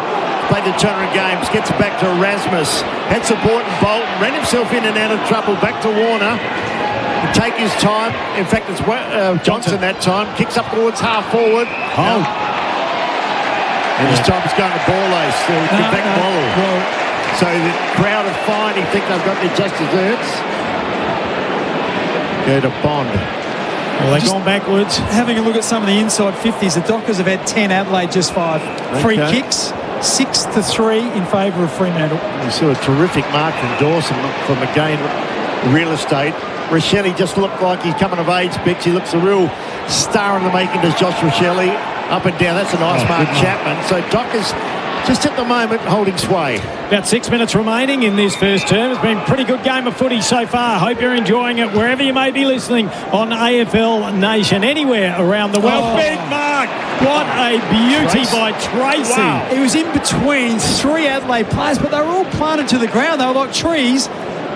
Speaker 4: Played the turn of games. Gets it back to Erasmus. Had support and Bolton. Ran himself in and out of trouble. Back to Warner. He'll take his time. In fact, it's Johnson that time. Kicks up towards half forward. And this time it's going to Borlase. So get back Waller. So the crowd are fine. He thinks they've got their just desserts. Go to Bond.
Speaker 6: Well, they've gone backwards.
Speaker 21: Having a look at some of the inside 50s, the Dockers have had 10, Adelaide just 5. Free kicks, 6-3 in favour of Fremantle.
Speaker 4: You saw a terrific mark from Dawson from McGain Real Estate. Rochelle just looked like he's coming of age, Bix. He looks a real star in the making, does Josh Rochelle. Up and down, that's a nice mark, Chapman. So Dockers just at the moment holding sway.
Speaker 6: About 6 minutes remaining in this first term. It's been a pretty good game of footy so far. Hope you're enjoying it wherever you may be listening on AFL Nation, anywhere around the world. Big mark. What a beauty by Tracy.
Speaker 21: Wow. It was in between 3 Adelaide players, but they were all planted to the ground. They were like trees,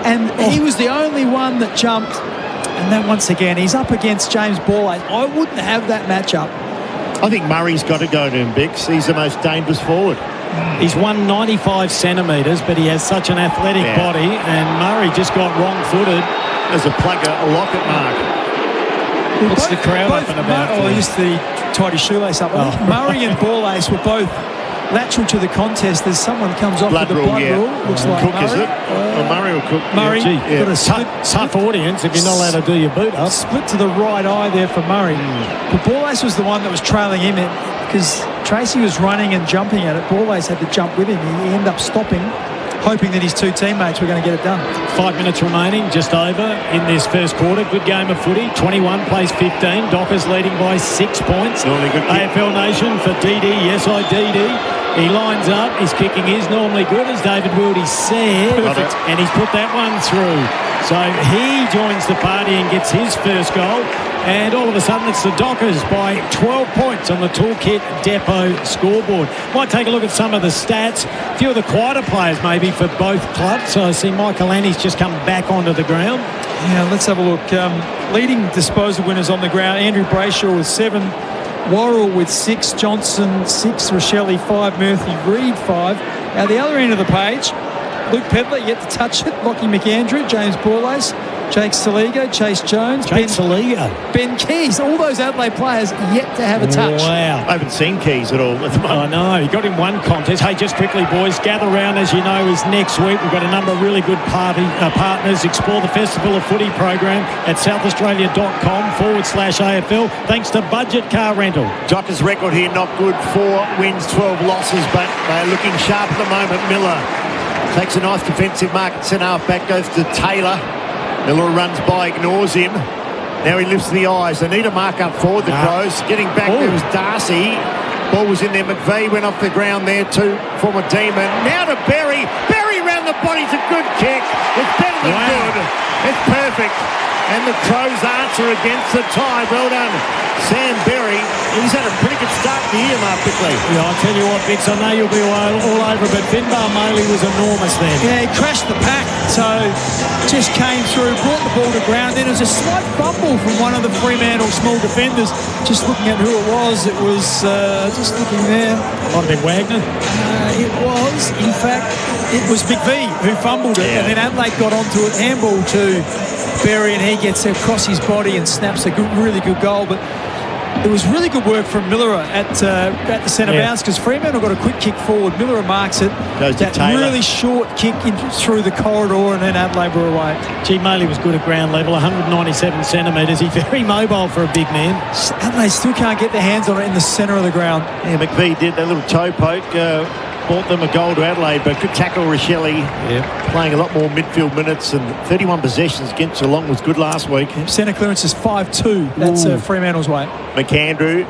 Speaker 21: and he was the only one that jumped. And then once again, he's up against James Borlase. I wouldn't have that matchup.
Speaker 4: I think Murray's got to go to him, Bix. He's the most dangerous forward.
Speaker 6: He's 195 centimetres, but he has such an athletic body, and Murray just got wrong-footed.
Speaker 4: There's a plugger, a locket mark.
Speaker 6: What's the crowd up and about?
Speaker 21: Oh, he used to tie his shoelace up. I think Murray and Borlase were both lateral to the contest as someone comes off with the blood rule. Looks like
Speaker 4: Cook,
Speaker 21: Murray.
Speaker 4: is it? Murray or Cook?
Speaker 21: Murray.
Speaker 6: Got a tough audience if you're not allowed to do your boot up.
Speaker 21: Split to the right eye there for Murray. But Borlase was the one that was trailing him because Tracy was running and jumping at it. Borlase had to jump with him. He ended up stopping, hoping that his 2 teammates were going to get it done.
Speaker 6: 5 minutes remaining, just over in this first quarter. Good game of footy. 21 plays 15. Dockers leading by 6 points. AFL Nation for DD. Yes, I DD. He lines up. His kicking is normally good, as David Wildy said. Perfect. And he's put that one through. So he joins the party and gets his first goal. And all of a sudden, it's the Dockers by 12 points on the Toolkit Depot scoreboard. Might take a look at some of the stats. A few of the quieter players maybe for both clubs. So I see Michael Annie's just come back onto the ground.
Speaker 21: Yeah, let's have a look. Leading disposal winners on the ground. Andrew Brayshaw with 7. Worrell with 6. Johnson 6. Rochelle 5. Murphy Reid 5. Now the other end of the page, Luke Pedler yet to touch it. Lockie McAndrew, James Borlase, Jake Saligo, Chase Jones, Ben Keys. All those Adelaide players yet to have a touch.
Speaker 6: Wow.
Speaker 4: I haven't seen Keys at all at the moment.
Speaker 6: I know. He got in one contest. Hey, just quickly, boys, gather round, as you know, is next week. We've got a number of really good partners. Explore the Festival of Footy program at southaustralia.com/AFL. Thanks to Budget Car Rental.
Speaker 4: Dockers' record here, not good. 4 wins, 12 losses, but they're looking sharp at the moment. Miller takes a nice defensive mark at centre half back, goes to Taylor. Miller runs by, ignores him. Now he lifts the eyes. They need a mark up forward, the Crows. Getting back, there was Darcy. Ball was in there. McVeigh went off the ground there too, former Demon. Now to Berry. Berry round the body. It's a good kick. It's better than good. It's perfect. And the Crows answer against the tie. Well done, Sam Berry. He's had a pretty good start to the year, Mark Bickley.
Speaker 6: Yeah, I'll tell you what, Bix, I know you'll be all over, but Finbar Maley was enormous then.
Speaker 21: Yeah, he crashed the pack, so just came through, brought the ball to ground. Then it was a slight fumble from one of the Fremantle small defenders. Just looking at who it was just looking there.
Speaker 6: Might have been Wagner.
Speaker 21: It was, in fact, it was McVeigh who fumbled it, and then Adelaide got onto it, handball to Berry, and he gets across his body and snaps a really good goal. But it was really good work from Miller at the centre bounce, because Fremantle got a quick kick forward. Miller marks it.
Speaker 4: Goes to Taylor.
Speaker 21: Really short kick through the corridor, and then Adelaide were away.
Speaker 6: Gee, Maley was good at ground level, 197 centimetres. He's very mobile for a big man.
Speaker 21: Adelaide still can't get their hands on it in the centre of the ground.
Speaker 4: Yeah, McVeigh did that little toe poke. Bought them a goal to Adelaide, but good tackle. Rochelle playing a lot more midfield minutes, and 31 possessions against Geelong was good last week.
Speaker 21: Centre clearance is 5-2. That's Fremantle's way.
Speaker 4: McAndrew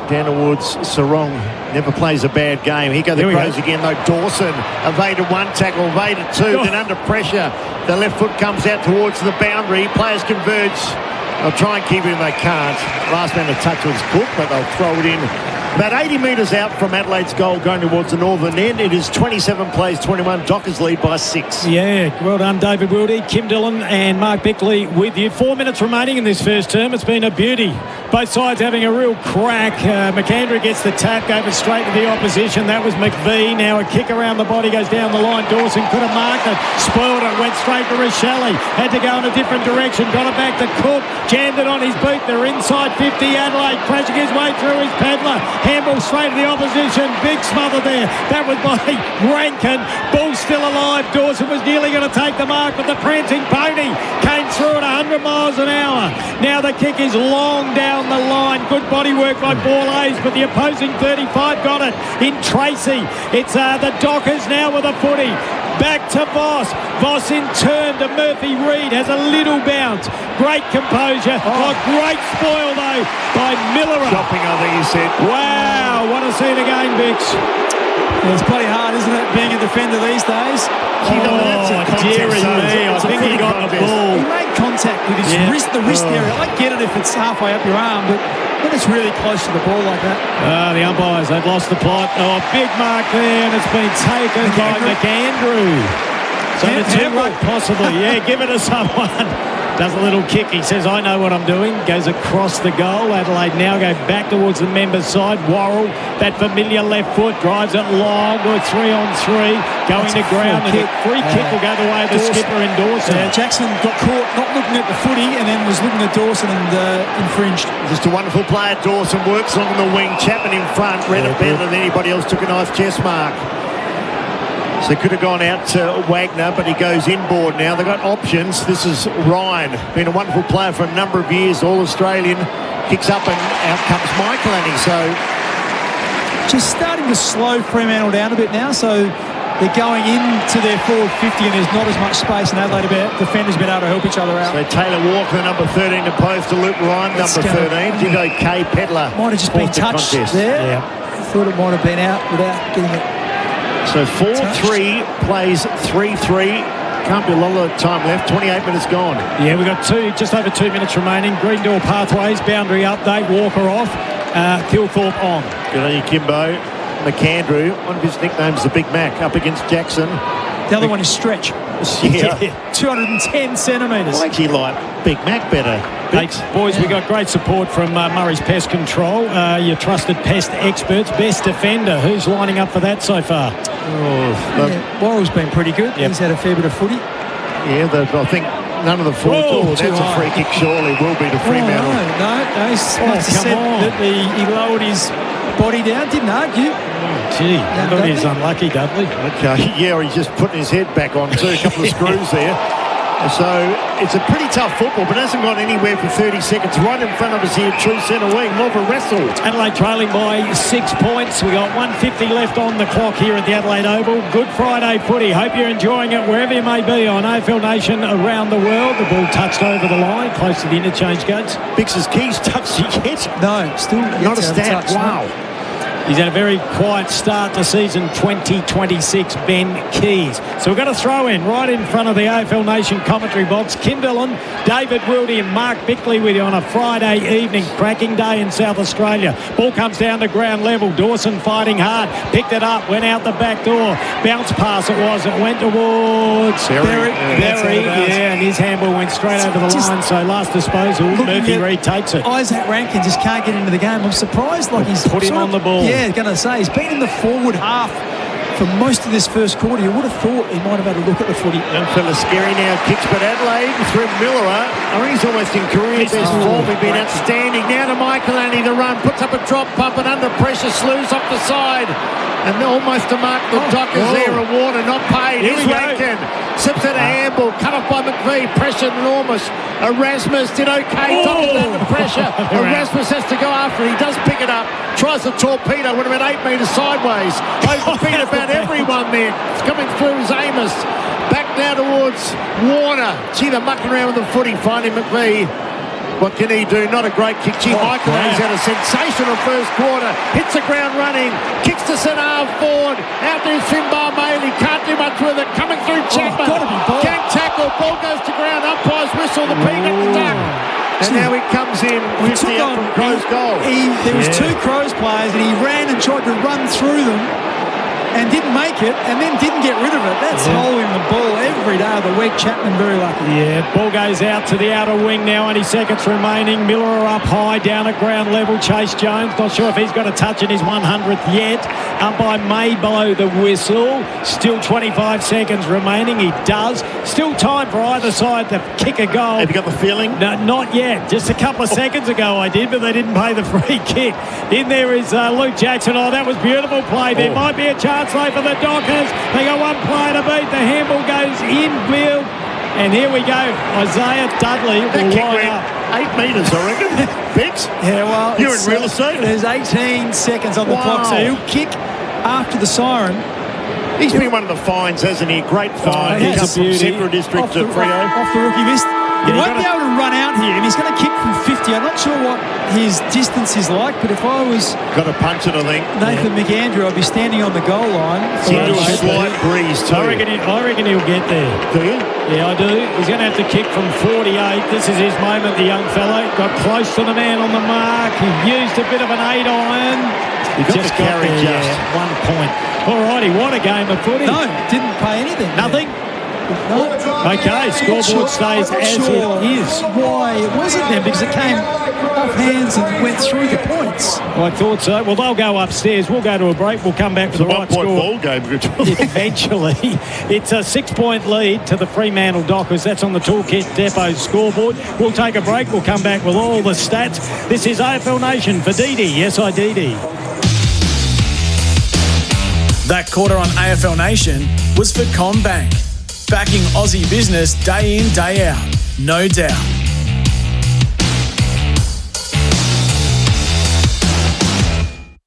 Speaker 4: down towards Sarong. Never plays a bad game. Here go the Crows again, though. Dawson evaded one tackle, evaded two, then under pressure. The left foot comes out towards the boundary. Players converge. They'll try and keep him, they can't. Last man to touch was Cook, but they'll throw it in. About 80 metres out from Adelaide's goal going towards the northern end. It is 27 plays, 21. Dockers lead by 6.
Speaker 6: Yeah, well done, David Wildy, Kim Dillon and Mark Bickley with you. 4 minutes remaining in this first term. It's been a beauty. Both sides having a real crack. McAndrew gets the tap, gave it straight to the opposition. That was McVeigh. Now a kick around the body goes down the line. Dawson could have marked it, spoiled it, went straight to Rochelle. Had to go in a different direction. Got it back to Cook, jammed it on his boot. They're inside 50. Adelaide crashing his way through his Pedler. Handball straight to the opposition. Big smother there. That was by Rankin. Ball still alive. Dawson was nearly going to take the mark, but the prancing pony came through at 100 miles an hour. Now the kick is long down the line. Good body work by Borlase, but the opposing 35 got it in Tracy. It's the Dockers now with a footy. Back to Voss. Voss in turn to Murphy Reid. Has a little bounce. Great composure. Great spoil, though, by Miller.
Speaker 4: Shopping, I think he said.
Speaker 6: Wow, what a scene again, Bix.
Speaker 21: Yeah, it's pretty hard, isn't it, being a defender these days?
Speaker 6: Dearie me. I think he got the ball.
Speaker 21: He made contact with his wrist, the wrist area. I get it if it's halfway up your arm, but when it's really close to the ball like that.
Speaker 6: The umpires, they've lost the plot. Big mark there, and it's been taken by McAndrew. So the two right, possibly. Yeah, give it to someone. Does a little kick. He says, I know what I'm doing. Goes across the goal. Adelaide now go back towards the members' side. Worrell, that familiar left foot, drives it long. We're 3-on-3. Going to ground. And a free kick will go the way of the skipper in Dawson.
Speaker 21: Yeah, Jackson got caught not looking at the footy and then was looking at Dawson and infringed.
Speaker 4: Just a wonderful player. Dawson works along the wing. Chapman in front. Read it better than anybody else. Took a nice chest mark. So could have gone out to Wagner, but he goes inboard now. They've got options. This is Ryan, been a wonderful player for a number of years, All-Australian. Kicks up and out comes Michael Annie. So
Speaker 21: just starting to slow Fremantle down a bit now. So they're going into their forward 50 and there's not as much space, and Adelaide defenders been able to help each other out.
Speaker 4: So Taylor Walker, number 13, opposed to Luke Ryan, number 13. Digo K. Pedler.
Speaker 21: Might have just been touched there.
Speaker 6: Yeah.
Speaker 21: thought it might have been out without getting it.
Speaker 4: So 4-3 plays 3-3. Can't be a lot of time left. 28 minutes gone.
Speaker 6: Yeah, we've got just over 2 minutes remaining. Green Door Pathways, boundary update, Walker off, Kilthorpe on.
Speaker 4: Good on you, Kimbo. McAndrew, one of his nicknames, the Big Mac, up against Jackson.
Speaker 21: The other one is Stretch.
Speaker 4: Yeah.
Speaker 21: 210 centimetres.
Speaker 4: I actually like Big Mac better.
Speaker 6: Boys, we got great support from Murray's Pest Control, your trusted pest experts. Best defender, who's lining up for that so far?
Speaker 21: Worrell's been pretty good. Yep. He's had a fair bit of footy.
Speaker 4: Yeah, I think none of the four. That's a free kick, surely will be to Fremantle.
Speaker 21: No, he must have said that he lowered his body down, didn't argue.
Speaker 6: Gee, I thought he was unlucky, Dudley.
Speaker 4: Okay, yeah, he's just putting his head back on too, a couple of screws there. So it's a pretty tough football, but hasn't gone anywhere for 30 seconds. Right in front of us here, true centre wing, more of a wrestle.
Speaker 6: Adelaide trailing by 6 points. We got 1:50 left on the clock here at the Adelaide Oval. Good Friday footy. Hope you're enjoying it wherever you may be on AFL Nation around the world. The ball touched over the line, close to the interchange gates.
Speaker 4: Bix's keys touched yet?
Speaker 21: No, still
Speaker 4: not a stat. Wow.
Speaker 6: He's had a very quiet start to season 2026, Ben Keys. So we've got a throw in right in front of the AFL Nation commentary box. Kim Dillon, David Wildy and Mark Bickley with you on a Friday evening. Cracking day in South Australia. Ball comes down to ground level. Dawson fighting hard. Picked it up, went out the back door. Bounce pass it was. It went towards Berry. And his handball went straight over the line. So last disposal, Murphy Reid takes it.
Speaker 21: Isaac Rankin just can't get into the game. I'm surprised he's
Speaker 6: put him on the ball.
Speaker 21: Yeah, going to say, he's been in the forward half for most of this first quarter. You would have thought he might have had a look at the footy.
Speaker 4: Young fella scary now, kicks, but Adelaide through Miller. I think he's almost in career best form. He's been outstanding. Now to Michaelani, the run, puts up a drop, pump and under pressure, slews off the side. And almost to mark the Dockers there, a warner, not paid. Here's Rankin. Sips at a handball, cut off by McVee, pressure enormous. Erasmus did okay, Dockers under pressure. Erasmus has to go after it. He does pick it up, tries the torpedo, went about 8 metres sideways. Overbeat about everyone there. It's coming through as Amos. Back now towards Warner. Gee, they're mucking around with the footy, finding McVee. What can he do? Not a great kick. Gee, Michael has had a sensational first quarter. Hits the ground running. Kicks to centre half forward. Out there is Finbar Maley. Can't do much with it. Coming through Chapman. Gang tackle. Ball goes to ground. Umpires whistle. The peak at the duck. And now he comes in. 50 up from Crow's goal.
Speaker 21: There was two Crows players and he ran and tried to run through them and didn't make it and then didn't get rid of it. That's holding the ball every day of the week. Chapman very lucky.
Speaker 6: Yeah, ball goes out to the outer wing now. 80 seconds remaining. Miller up high down at ground level. Chase Jones, not sure if he's got a touch in his 100th yet. Umpire may blow the whistle. Still 25 seconds remaining. He does. Still time for either side to kick a goal.
Speaker 4: Have you got the feeling?
Speaker 6: No, not yet. Just a couple of seconds ago I did, but they didn't pay the free kick. In there is Luke Jackson. Oh, that was beautiful play. There might be a chance though for the Dockers. They got one player to beat. The handball goes infield. And here we go. Isaiah Dudley will line up.
Speaker 4: 8 metres, I reckon. Bix?
Speaker 21: Yeah, well,
Speaker 4: you're in real estate.
Speaker 21: There's 18 seconds on the clock, so he'll kick after the siren.
Speaker 4: He's been one of the fines, hasn't he? Great fine. He comes from Central District to Freo.
Speaker 21: Off the rookie list. He won't be able to run out here, and he's going to kick from 50. I'm not sure what his distance is like, but if I was...
Speaker 4: Got to punch it, I think.
Speaker 21: Nathan McAndrew, I'd be standing on the goal line.
Speaker 4: Into a slight breeze, too.
Speaker 6: I reckon he'll get there.
Speaker 4: Do you?
Speaker 6: Yeah, I do. He's going to have to kick from 48. This is his moment, the young fellow. Got close to the man on the mark. He used a bit of an 8 iron.
Speaker 4: He got the carry just.
Speaker 6: 1 point. All righty, what a game of footy.
Speaker 21: No, didn't pay anything.
Speaker 6: Nothing? No. Okay, scoreboard stays as it is.
Speaker 21: Why it wasn't there, because it came off hands and went through the points.
Speaker 6: I thought so. Well, they'll go upstairs. We'll go to a break. We'll come back with the right score.
Speaker 4: Ball game.
Speaker 6: Eventually. It's a 6-point lead to the Fremantle Dockers. That's on the Toolkit Depot scoreboard. We'll take a break. We'll come back with all the stats. This is AFL Nation for Didi. Yes, I Didi.
Speaker 7: That quarter on AFL Nation was for CommBank. Backing Aussie business day in, day out. No doubt.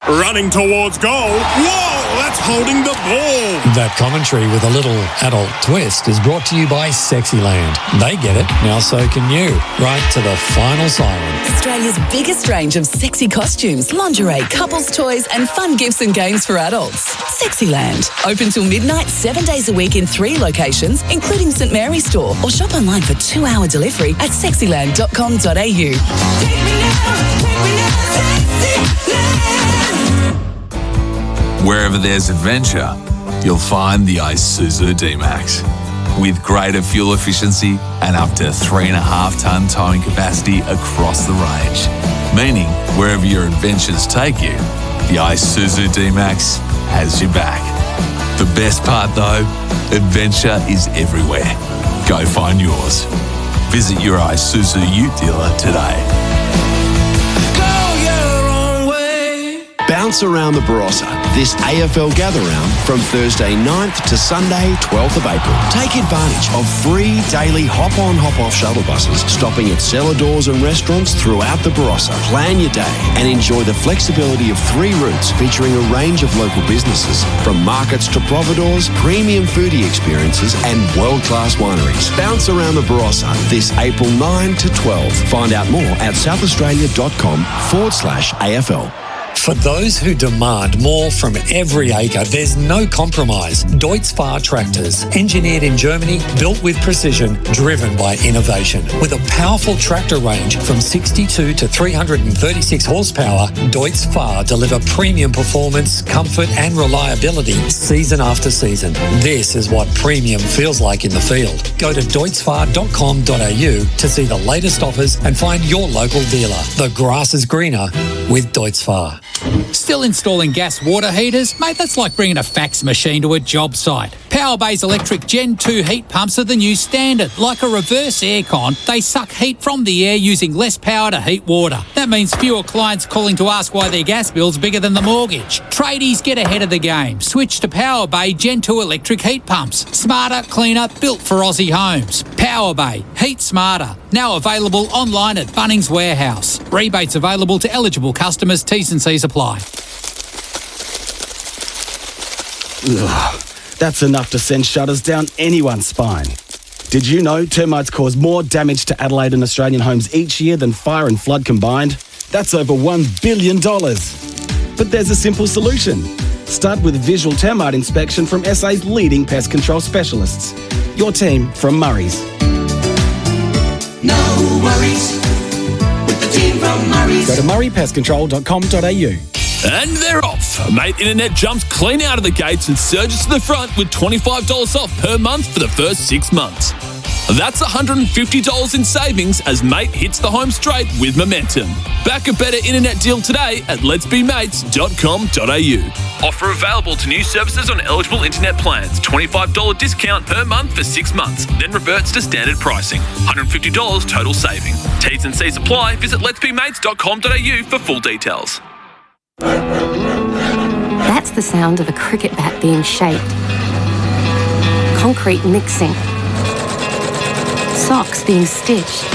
Speaker 9: Running towards goal. Whoa, that's holding the ball.
Speaker 3: That commentary with a little adult twist is brought to you by Sexyland. They get it, now so can you. Right to the final siren.
Speaker 17: Australia's biggest range of sexy costumes, lingerie, couples toys and fun gifts and games for adults. Sexyland. Open till midnight, 7 days a week in 3 locations, including St Mary's Store. Or shop online for 2-hour delivery at sexyland.com.au.
Speaker 10: Wherever there's adventure, you'll find the Isuzu D-Max. With greater fuel efficiency and up to 3.5-tonne towing capacity across the range. Meaning, wherever your adventures take you, the Isuzu D-Max has your back. The best part though, adventure is everywhere. Go find yours. Visit your Isuzu Ute dealer today.
Speaker 14: Bounce around the Barossa this AFL gather-round from Thursday 9th to Sunday 12th of April. Take advantage of free daily hop-on, hop-off shuttle buses stopping at cellar doors and restaurants throughout the Barossa. Plan your day and enjoy the flexibility of 3 routes featuring a range of local businesses, from markets to providors, premium foodie experiences and world-class wineries. Bounce around the Barossa this April 9 to 12. Find out more at southaustralia.com/AFL.
Speaker 3: For those who demand more from every acre, there's no compromise. Deutz Fahr tractors, engineered in Germany, built with precision, driven by innovation. With a powerful tractor range from 62 to 336 horsepower, Deutz Fahr deliver premium performance, comfort and reliability season after season. This is what premium feels like in the field. Go to deutzfahr.com.au to see the latest offers and find your local dealer. The grass is greener with Deutz Fahr.
Speaker 19: Still installing gas water heaters? Mate, that's like bringing a fax machine to a job site. Powerbay's electric Gen 2 heat pumps are the new standard. Like a reverse aircon, they suck heat from the air using less power to heat water. That means fewer clients calling to ask why their gas bill's bigger than the mortgage. Tradies, get ahead of the game. Switch to Powerbay Gen 2 electric heat pumps. Smarter, cleaner, built for Aussie homes. Powerbay. Heat smarter. Now available online at Bunnings Warehouse. Rebates available to eligible customers. T's and C's apply.
Speaker 20: Ugh, that's enough to send shudders down anyone's spine. Did you know termites cause more damage to Adelaide and Australian homes each year than fire and flood combined? That's over $1 billion. But there's a simple solution. Start with visual termite inspection from SA's leading pest control specialists. Your team from Murray's.
Speaker 5: No worries with the team from Murray's.
Speaker 20: Go to murraypestcontrol.com.au.
Speaker 25: And they're off. Mate Internet jumps clean out of the gates and surges to the front with $25 off per month for the first 6 months. That's $150 in savings as Mate hits the home straight with momentum. Back a better internet deal today at letsbemates.com.au. Offer available to new services on eligible internet plans. $25 discount per month for 6 months. Then reverts to standard pricing. $150 total saving. T's and C's apply. Visit letsbemates.com.au for full details.
Speaker 26: That's the sound of a cricket bat being shaped. Concrete mixing. Socks being stitched.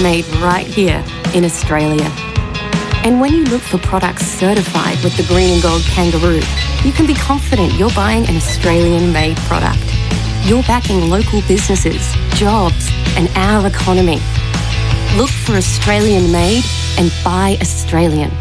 Speaker 26: Made right here in Australia. And when you look for products certified with the green and gold kangaroo, you can be confident you're buying an Australian-made product. You're backing local businesses, jobs, and our economy. Look for Australian-made and buy Australian.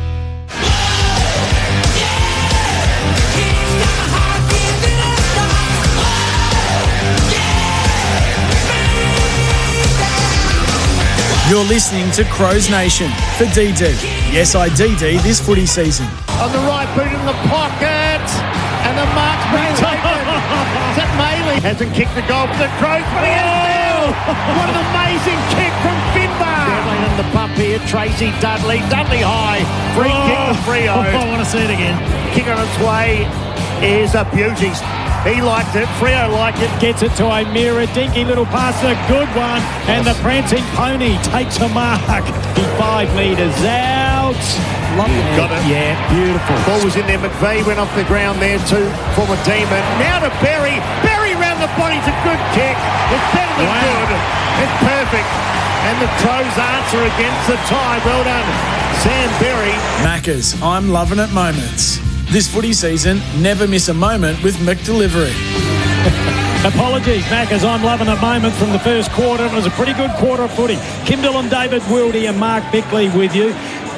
Speaker 7: You're listening to Crows Nation for DD. Yes, I DD this footy season.
Speaker 4: On the right boot in the pocket, and the mark's been taken. Is that Maley? Hasn't kicked the goal for the Crows, but he has now. What an amazing kick from Finbar. Dudley in the pump here, Tracy Dudley. Dudley high, free kick to Freo. I want to see it again. Kick on its way is a beauty. He liked it. Freo liked it.
Speaker 6: Gets it to O'Meara. Dinky little pass, a good one. And the prancing pony takes a mark. He's 5 metres out. Lovely.
Speaker 4: Got it.
Speaker 6: Yeah, beautiful.
Speaker 4: Ball was in there. McVeigh went off the ground there too. Former Demon. Now to Berry. Berry round the body. It's a good kick. It's better than good. It's perfect. And the Crows answer against the tie. Well done, Sam Berry.
Speaker 7: Maccas, I'm loving it moments. This footy season, never miss a moment with McDelivery.
Speaker 6: Apologies, Maccas. I'm loving a moment from the first quarter. It was a pretty good quarter of footy. Kim Dillon, David Wildy and Mark Bickley with you.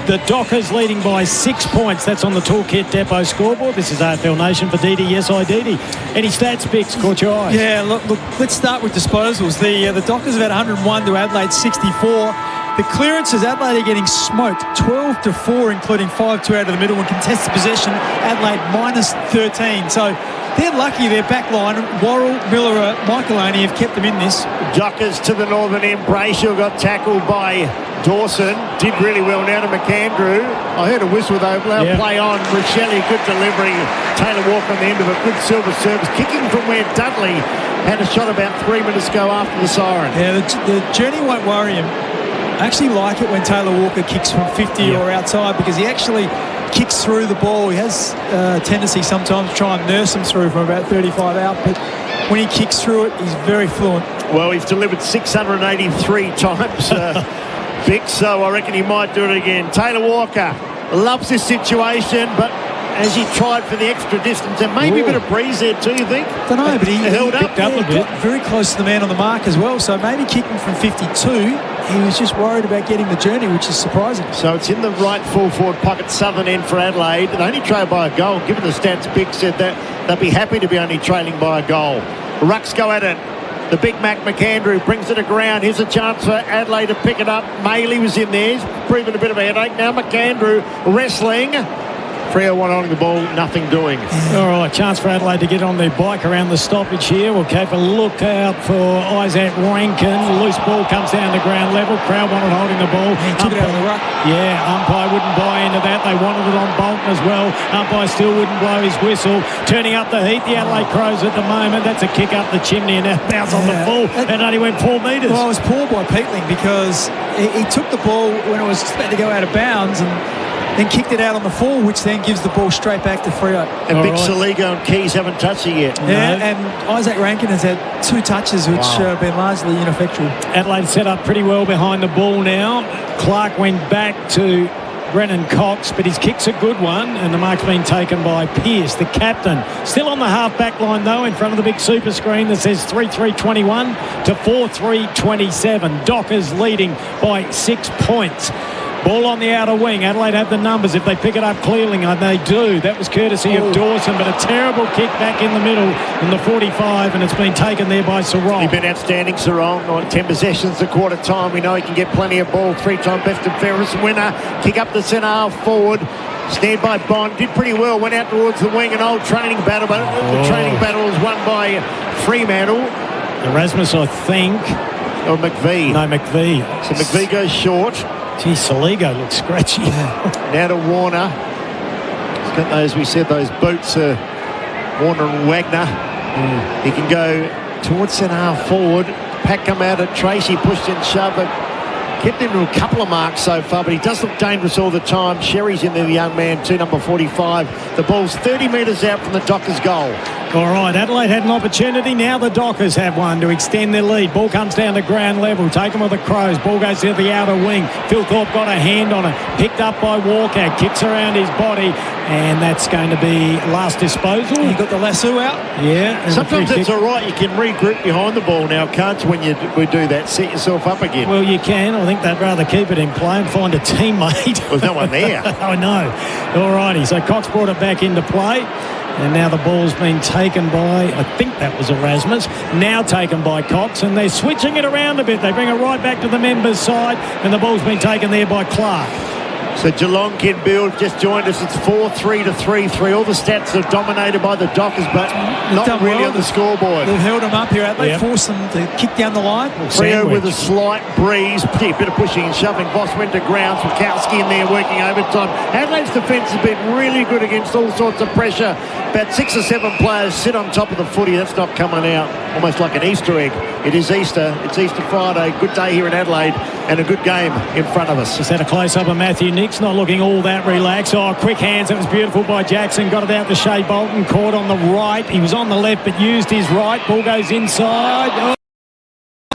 Speaker 6: The Dockers leading by 6 points. That's on the Toolkit Depot scoreboard. This is AFL Nation for Didi. Yes, I Didi. Any stats, Bix, caught your eye?
Speaker 21: Yeah, look, let's start with disposals. The Dockers have had 101 to Adelaide 64. The clearances, Adelaide are getting smoked. 12-4, including 5-2 out of the middle. And contested possession, Adelaide minus 13. So they're lucky their back line, Worrell, Miller, Michaeloni, have kept them in this.
Speaker 4: Dockers to the northern end. Brayshaw got tackled by Dawson. Did really well now to McAndrew. I heard a whistle though. Play on. Richelli, good delivery. Taylor Walker on the end of it. Good silver service. Kicking from where Dudley had a shot about 3 minutes ago after the siren.
Speaker 21: Yeah, the journey won't worry him. I actually like it when Taylor Walker kicks from 50 or outside, because he actually kicks through the ball. He has a tendency sometimes to try and nurse him through from about 35 out, but when he kicks through it, he's very fluent.
Speaker 4: Well, he's delivered 683 times, Vic, so I reckon he might do it again. Taylor Walker loves this situation, but as he tried for the extra distance, and maybe a bit of breeze there too, you think?
Speaker 21: I don't know, but he
Speaker 4: held up
Speaker 21: a bit. Got very close to the man on the mark as well, so maybe kicking from 52, he was just worried about getting the journey, which is surprising.
Speaker 4: So it's in the right full forward pocket, southern end for Adelaide. They only trail by a goal. Given the stats, Big said that they'll be happy to be only trailing by a goal. Rucks go at it. The Big Mac McAndrew brings it to ground. Here's a chance for Adelaide to pick it up. Maley was in there. He's proven a bit of a headache. Now McAndrew wrestling. Freo one on the ball, nothing doing.
Speaker 6: All right, chance for Adelaide to get on their bike around the stoppage here. We'll keep a look out for Isaac Rankin. Loose ball comes down to ground level. Crowd wanted holding the ball.
Speaker 21: Took it out of the ruck.
Speaker 6: Yeah, umpire wouldn't buy into that. They wanted it on Bolton as well. Umpire still wouldn't blow his whistle. Turning up the heat, the Adelaide Crows at the moment. That's a kick up the chimney and now bounce on the full. And only went 4 metres.
Speaker 21: Well, it was poor by Peatling, because he took the ball when it was about to go out of bounds and then kicked it out on the full, which then gives the ball straight back to Freo.
Speaker 4: And Big Saligo and Keys haven't touched it yet.
Speaker 21: Yeah, and Isaac Rankin has had 2 touches, which have been largely ineffectual.
Speaker 6: Adelaide set up pretty well behind the ball now. Clark went back to Brennan Cox, but his kick's a good one, and the mark's been taken by Pearce, the captain. Still on the half-back line, though, in front of the big super screen that says 3-3-21 to 4-3-27. Dockers leading by 6 points. Ball on the outer wing. Adelaide have the numbers if they pick it up clearly, and they do. That was courtesy of Dawson, but a terrible kick back in the middle in the 45, and it's been taken there by Sarong.
Speaker 4: He's been outstanding, Sarong, on 10 possessions a quarter time. We know he can get plenty of ball. 3-time best and fairest winner. Kick up the centre half forward. Snared by Bond. Did pretty well. Went out towards the wing. An old training battle, but the training battle was won by Fremantle.
Speaker 6: Erasmus, I think.
Speaker 4: Or McVie.
Speaker 6: No, McVie.
Speaker 4: So McVie goes short.
Speaker 6: Gee, Saligo looks scratchy.
Speaker 4: Now to Warner. He's got those, we said, those boots, Warner and Wagner. He can go towards centre half forward. Pack come out at Tracy, pushed in, shoved it. Kept him to a couple of marks so far, but he does look dangerous all the time. Sherry's in there, the young man, too, number 45. The ball's 30 metres out from the Dockers' goal.
Speaker 6: All right, Adelaide had an opportunity. Now the Dockers have one to extend their lead. Ball comes down to ground level. Taken with the Crows. Ball goes to the outer wing. Phil Thorpe got a hand on it. Picked up by Walker. Kicks around his body. And that's going to be last disposal.
Speaker 21: You got the lasso out?
Speaker 6: Yeah.
Speaker 4: Sometimes it's all right. You can regroup behind the ball now, can't you, when you do that? Set yourself up again.
Speaker 6: Well, you can. I think they'd rather keep it in play and find a teammate.
Speaker 4: There's no one there.
Speaker 6: I know. All righty. So Cox brought it back into play. And now the ball's been taken by, I think that was Erasmus, now taken by Cox, and they're switching it around a bit. They bring it right back to the members' side, and the ball's been taken there by Clark.
Speaker 4: So Geelong can build, just joined us. It's 4-3 to 3-3. All the stats are dominated by the Dockers, but not really on the scoreboard.
Speaker 21: They've held them up here. Adelaide forced them to kick down the line.
Speaker 4: Freo with a slight breeze, a bit of pushing and shoving. Voss went to ground. Swakowski in there working overtime. Adelaide's defence has been really good against all sorts of pressure. About 6 or 7 players sit on top of the footy. That's not coming out. Almost like an Easter egg. It is Easter. It's Easter Friday. Good day here in Adelaide and a good game in front of us.
Speaker 6: Just had a close-up of Matthew Nix, not looking all that relaxed. Oh, quick hands. That was beautiful by Jackson. Got it out to Shea Bolton. Caught on the right. He was on the left but used his right. Ball goes inside. Oh.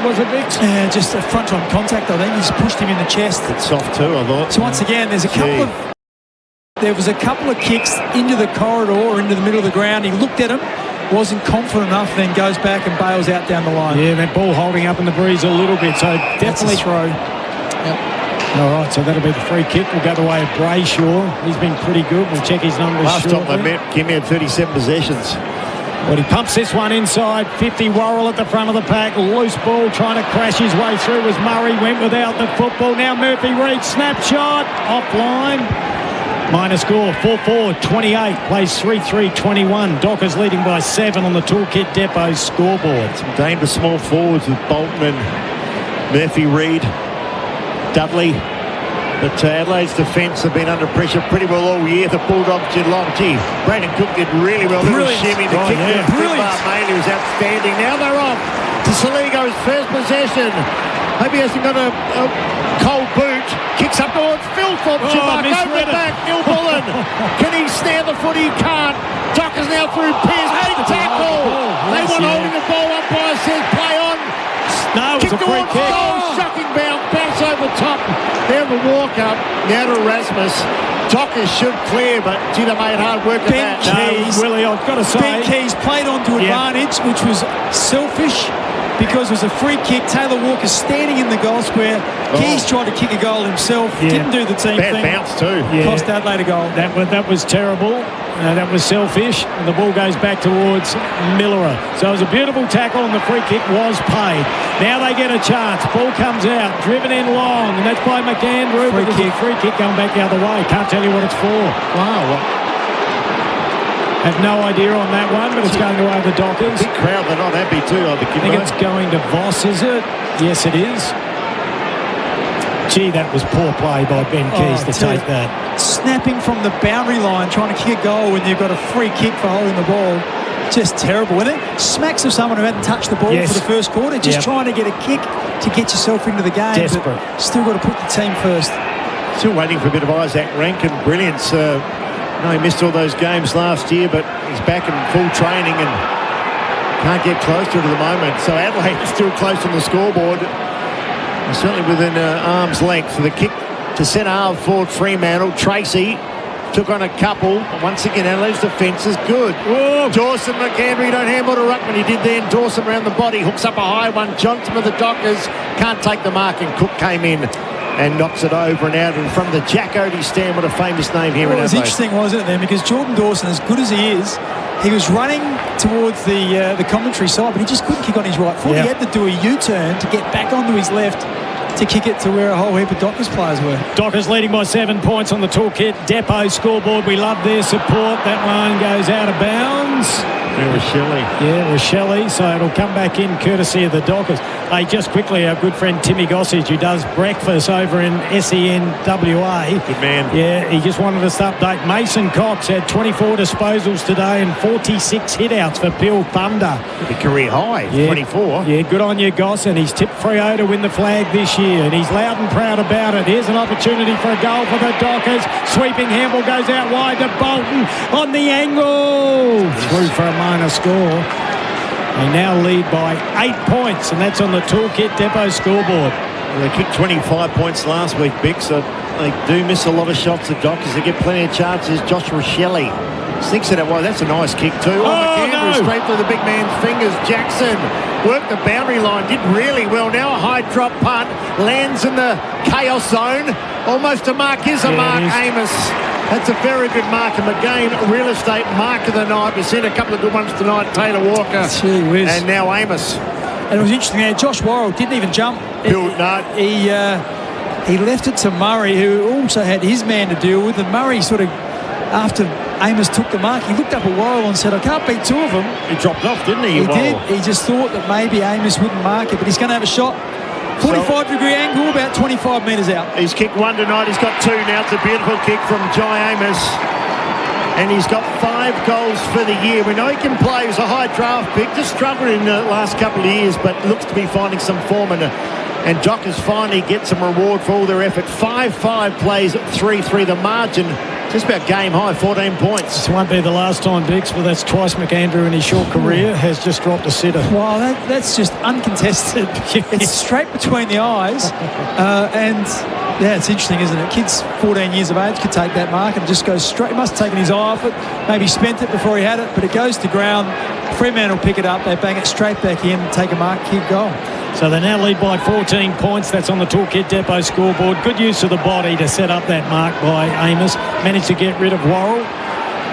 Speaker 6: was it, Vic?
Speaker 21: Yeah, just a front-on contact, I think. He's pushed him in the chest.
Speaker 4: It's soft too, I thought.
Speaker 21: So once again, there was a couple of kicks into the corridor or into the middle of the ground. He looked at him, wasn't confident enough, then goes back and bails out down the line.
Speaker 6: Yeah, that ball holding up in the breeze a little bit, so definitely
Speaker 21: throw.
Speaker 6: Yep. All right, so that'll be the free kick. We'll go the way of Brayshaw. He's been pretty good. We'll check his numbers
Speaker 4: Last
Speaker 6: shortly.
Speaker 4: time they met, Kim had 37 possessions.
Speaker 6: But he pumps this one inside. 50 Worrell at the front of the pack. Loose ball trying to crash his way through as Murray went without the football. Now Murphy Reid, snapshot, offline. Minor score, 4-4, 28. Plays 3-3, 21. Dockers leading by 7 on the Toolkit Depot scoreboard.
Speaker 4: Some dangerous small forwards with Bolton and Murphy Reid, Dudley. But Adelaide's defence have been under pressure pretty well all year. The Bulldogs did long. Gee, Brandon Cook did really well. Little shimmy to kick there. Brilliant. Mainly was outstanding. Now they're off to Saligo's first possession. Hope he hasn't got a cold boot. Kicks up towards Phil Thorpe. Over the back. Neil Bullen. Can he snare the foot? He can't. Dockers now through Pearce. Big tackle. They want holding the ball. Umpire says play on.
Speaker 6: No, it was a free kick.
Speaker 4: Shocking bounce over top. There the walk up. Now to Rasmus. Dockers should clear, but gee, they made hard work of
Speaker 21: Ben
Speaker 4: that.
Speaker 21: Keys,
Speaker 6: Willie, I've got to say.
Speaker 21: Ben Keys played on to advantage, which was selfish because it was a free kick. Taylor Walker standing in the goal square. Keys tried to kick a goal himself. Didn't do the team thing.
Speaker 4: Bad bounce too.
Speaker 21: Cost Adelaide a goal.
Speaker 6: That was terrible. That was selfish. And the ball goes back towards Millerer. So it was a beautiful tackle and the free kick was paid. Now they get a chance. Ball comes out. Driven in long. And that's by McAndrew. Free kick going back the other way. Can't tell you what it's for.
Speaker 4: Wow.
Speaker 6: Have no idea on that one, but it's going away the Dockers.
Speaker 4: Big crowd, they're not happy too, I
Speaker 6: think it's going to Voss, is it? Yes, it is. Gee, that was poor play by Ben Keys to take that.
Speaker 21: Snapping from the boundary line, trying to kick a goal when you've got a free kick for holding the ball. Just terrible. And it smacks of someone who hadn't touched the ball for the first quarter, just trying to get a kick to get yourself into the game.
Speaker 6: Desperate.
Speaker 21: But still got to put the team first.
Speaker 4: Still waiting for a bit of Isaac Rankin brilliance. No, he missed all those games last year, but he's back in full training and can't get close to it at the moment. So Adelaide is still close on the scoreboard. Certainly within arm's length. The kick to centre half forward Fremantle. Tracy took on a couple. Once again, Adelaide's defence is good. Whoa. Dawson, McAndrew, don't handle to Ruckman. He did then. Dawson around the body, hooks up a high one. Johnson with the Dockers can't take the mark, and Cook came in and knocks it over and out in front of the Jack Odie stand. What a famous name here in Adelaide.
Speaker 21: It was interesting, wasn't it, then? Because Jordan Dawson, as good as he is, he was running towards the commentary side, but he just couldn't kick on his right foot. He had to do a U-turn to get back onto his left to kick it to where a whole heap of Dockers players were.
Speaker 6: Dockers leading by 7 points on the Toolkit Depot scoreboard. We love their support. That line goes out of bounds. Rochelle. So it'll come back in courtesy of the Dockers. Hey, just quickly, our good friend Timmy Gossage, who does breakfast over in SEN WA.
Speaker 4: Good man.
Speaker 6: Yeah, he just wanted us to update. Mason Cox had 24 disposals today and 46 hit-outs for Peel Thunder.
Speaker 4: The career high, 24.
Speaker 6: Yeah, good on you, Goss. And he's tipped Freo to win the flag this year, and he's loud and proud about it. Here's an opportunity for a goal for the Dockers. Sweeping handball goes out wide to Bolton on the angle. Through for a minor score. They now lead by 8 points, and that's on the Toolkit Depot scoreboard.
Speaker 4: Well, they kicked 25 points last week, Bick, so they do miss a lot of shots, the Dockers. They get plenty of chances. Joshua Shelley sticks it out wide. That's a nice kick too. McAndrew straight through the big man's fingers. Jackson worked the boundary line, did really well. Now a high drop punt, lands in the chaos zone. Almost a mark, is a mark, Amos. That's a very good mark. And again, real estate mark of the night. We've seen a couple of good ones tonight. Taylor Walker and now Amos.
Speaker 21: And it was interesting there. Josh Worrell didn't even jump. He left it to Murray, who also had his man to deal with. And Murray sort of, after Amos took the mark, he looked up at Worrell and said, I can't beat two of them.
Speaker 4: He dropped off, didn't he?
Speaker 21: He did. He just thought that maybe Amos wouldn't mark it, but he's going to have a shot. 45-degree angle, about 25 metres out.
Speaker 4: He's kicked one tonight. He's got two now. It's a beautiful kick from Jai Amos. And he's got 5 goals for the year. We know he can play. He's a high draft pick. Just struggled in the last couple of years, but looks to be finding some form. And Dockers finally get some reward for all their effort. 5-5 plays at 3-3. The margin to Just about game high, 14 points.
Speaker 6: This won't be the last time, Bix, but that's twice McAndrew in his short career has just dropped a sitter.
Speaker 21: Well, that's just uncontested. It's straight between the eyes. And, yeah, it's interesting, isn't it? Kids 14 years of age could take that mark and just go straight. He must have taken his eye off it, maybe spent it before he had it, but it goes to ground. Fremantle pick it up, they bang it straight back in, take a mark, kick goal.
Speaker 6: So they now lead by 14 points. That's on the Toolkit Depot scoreboard. Good use of the body to set up that mark by Amos. Managed to get rid of Worrell.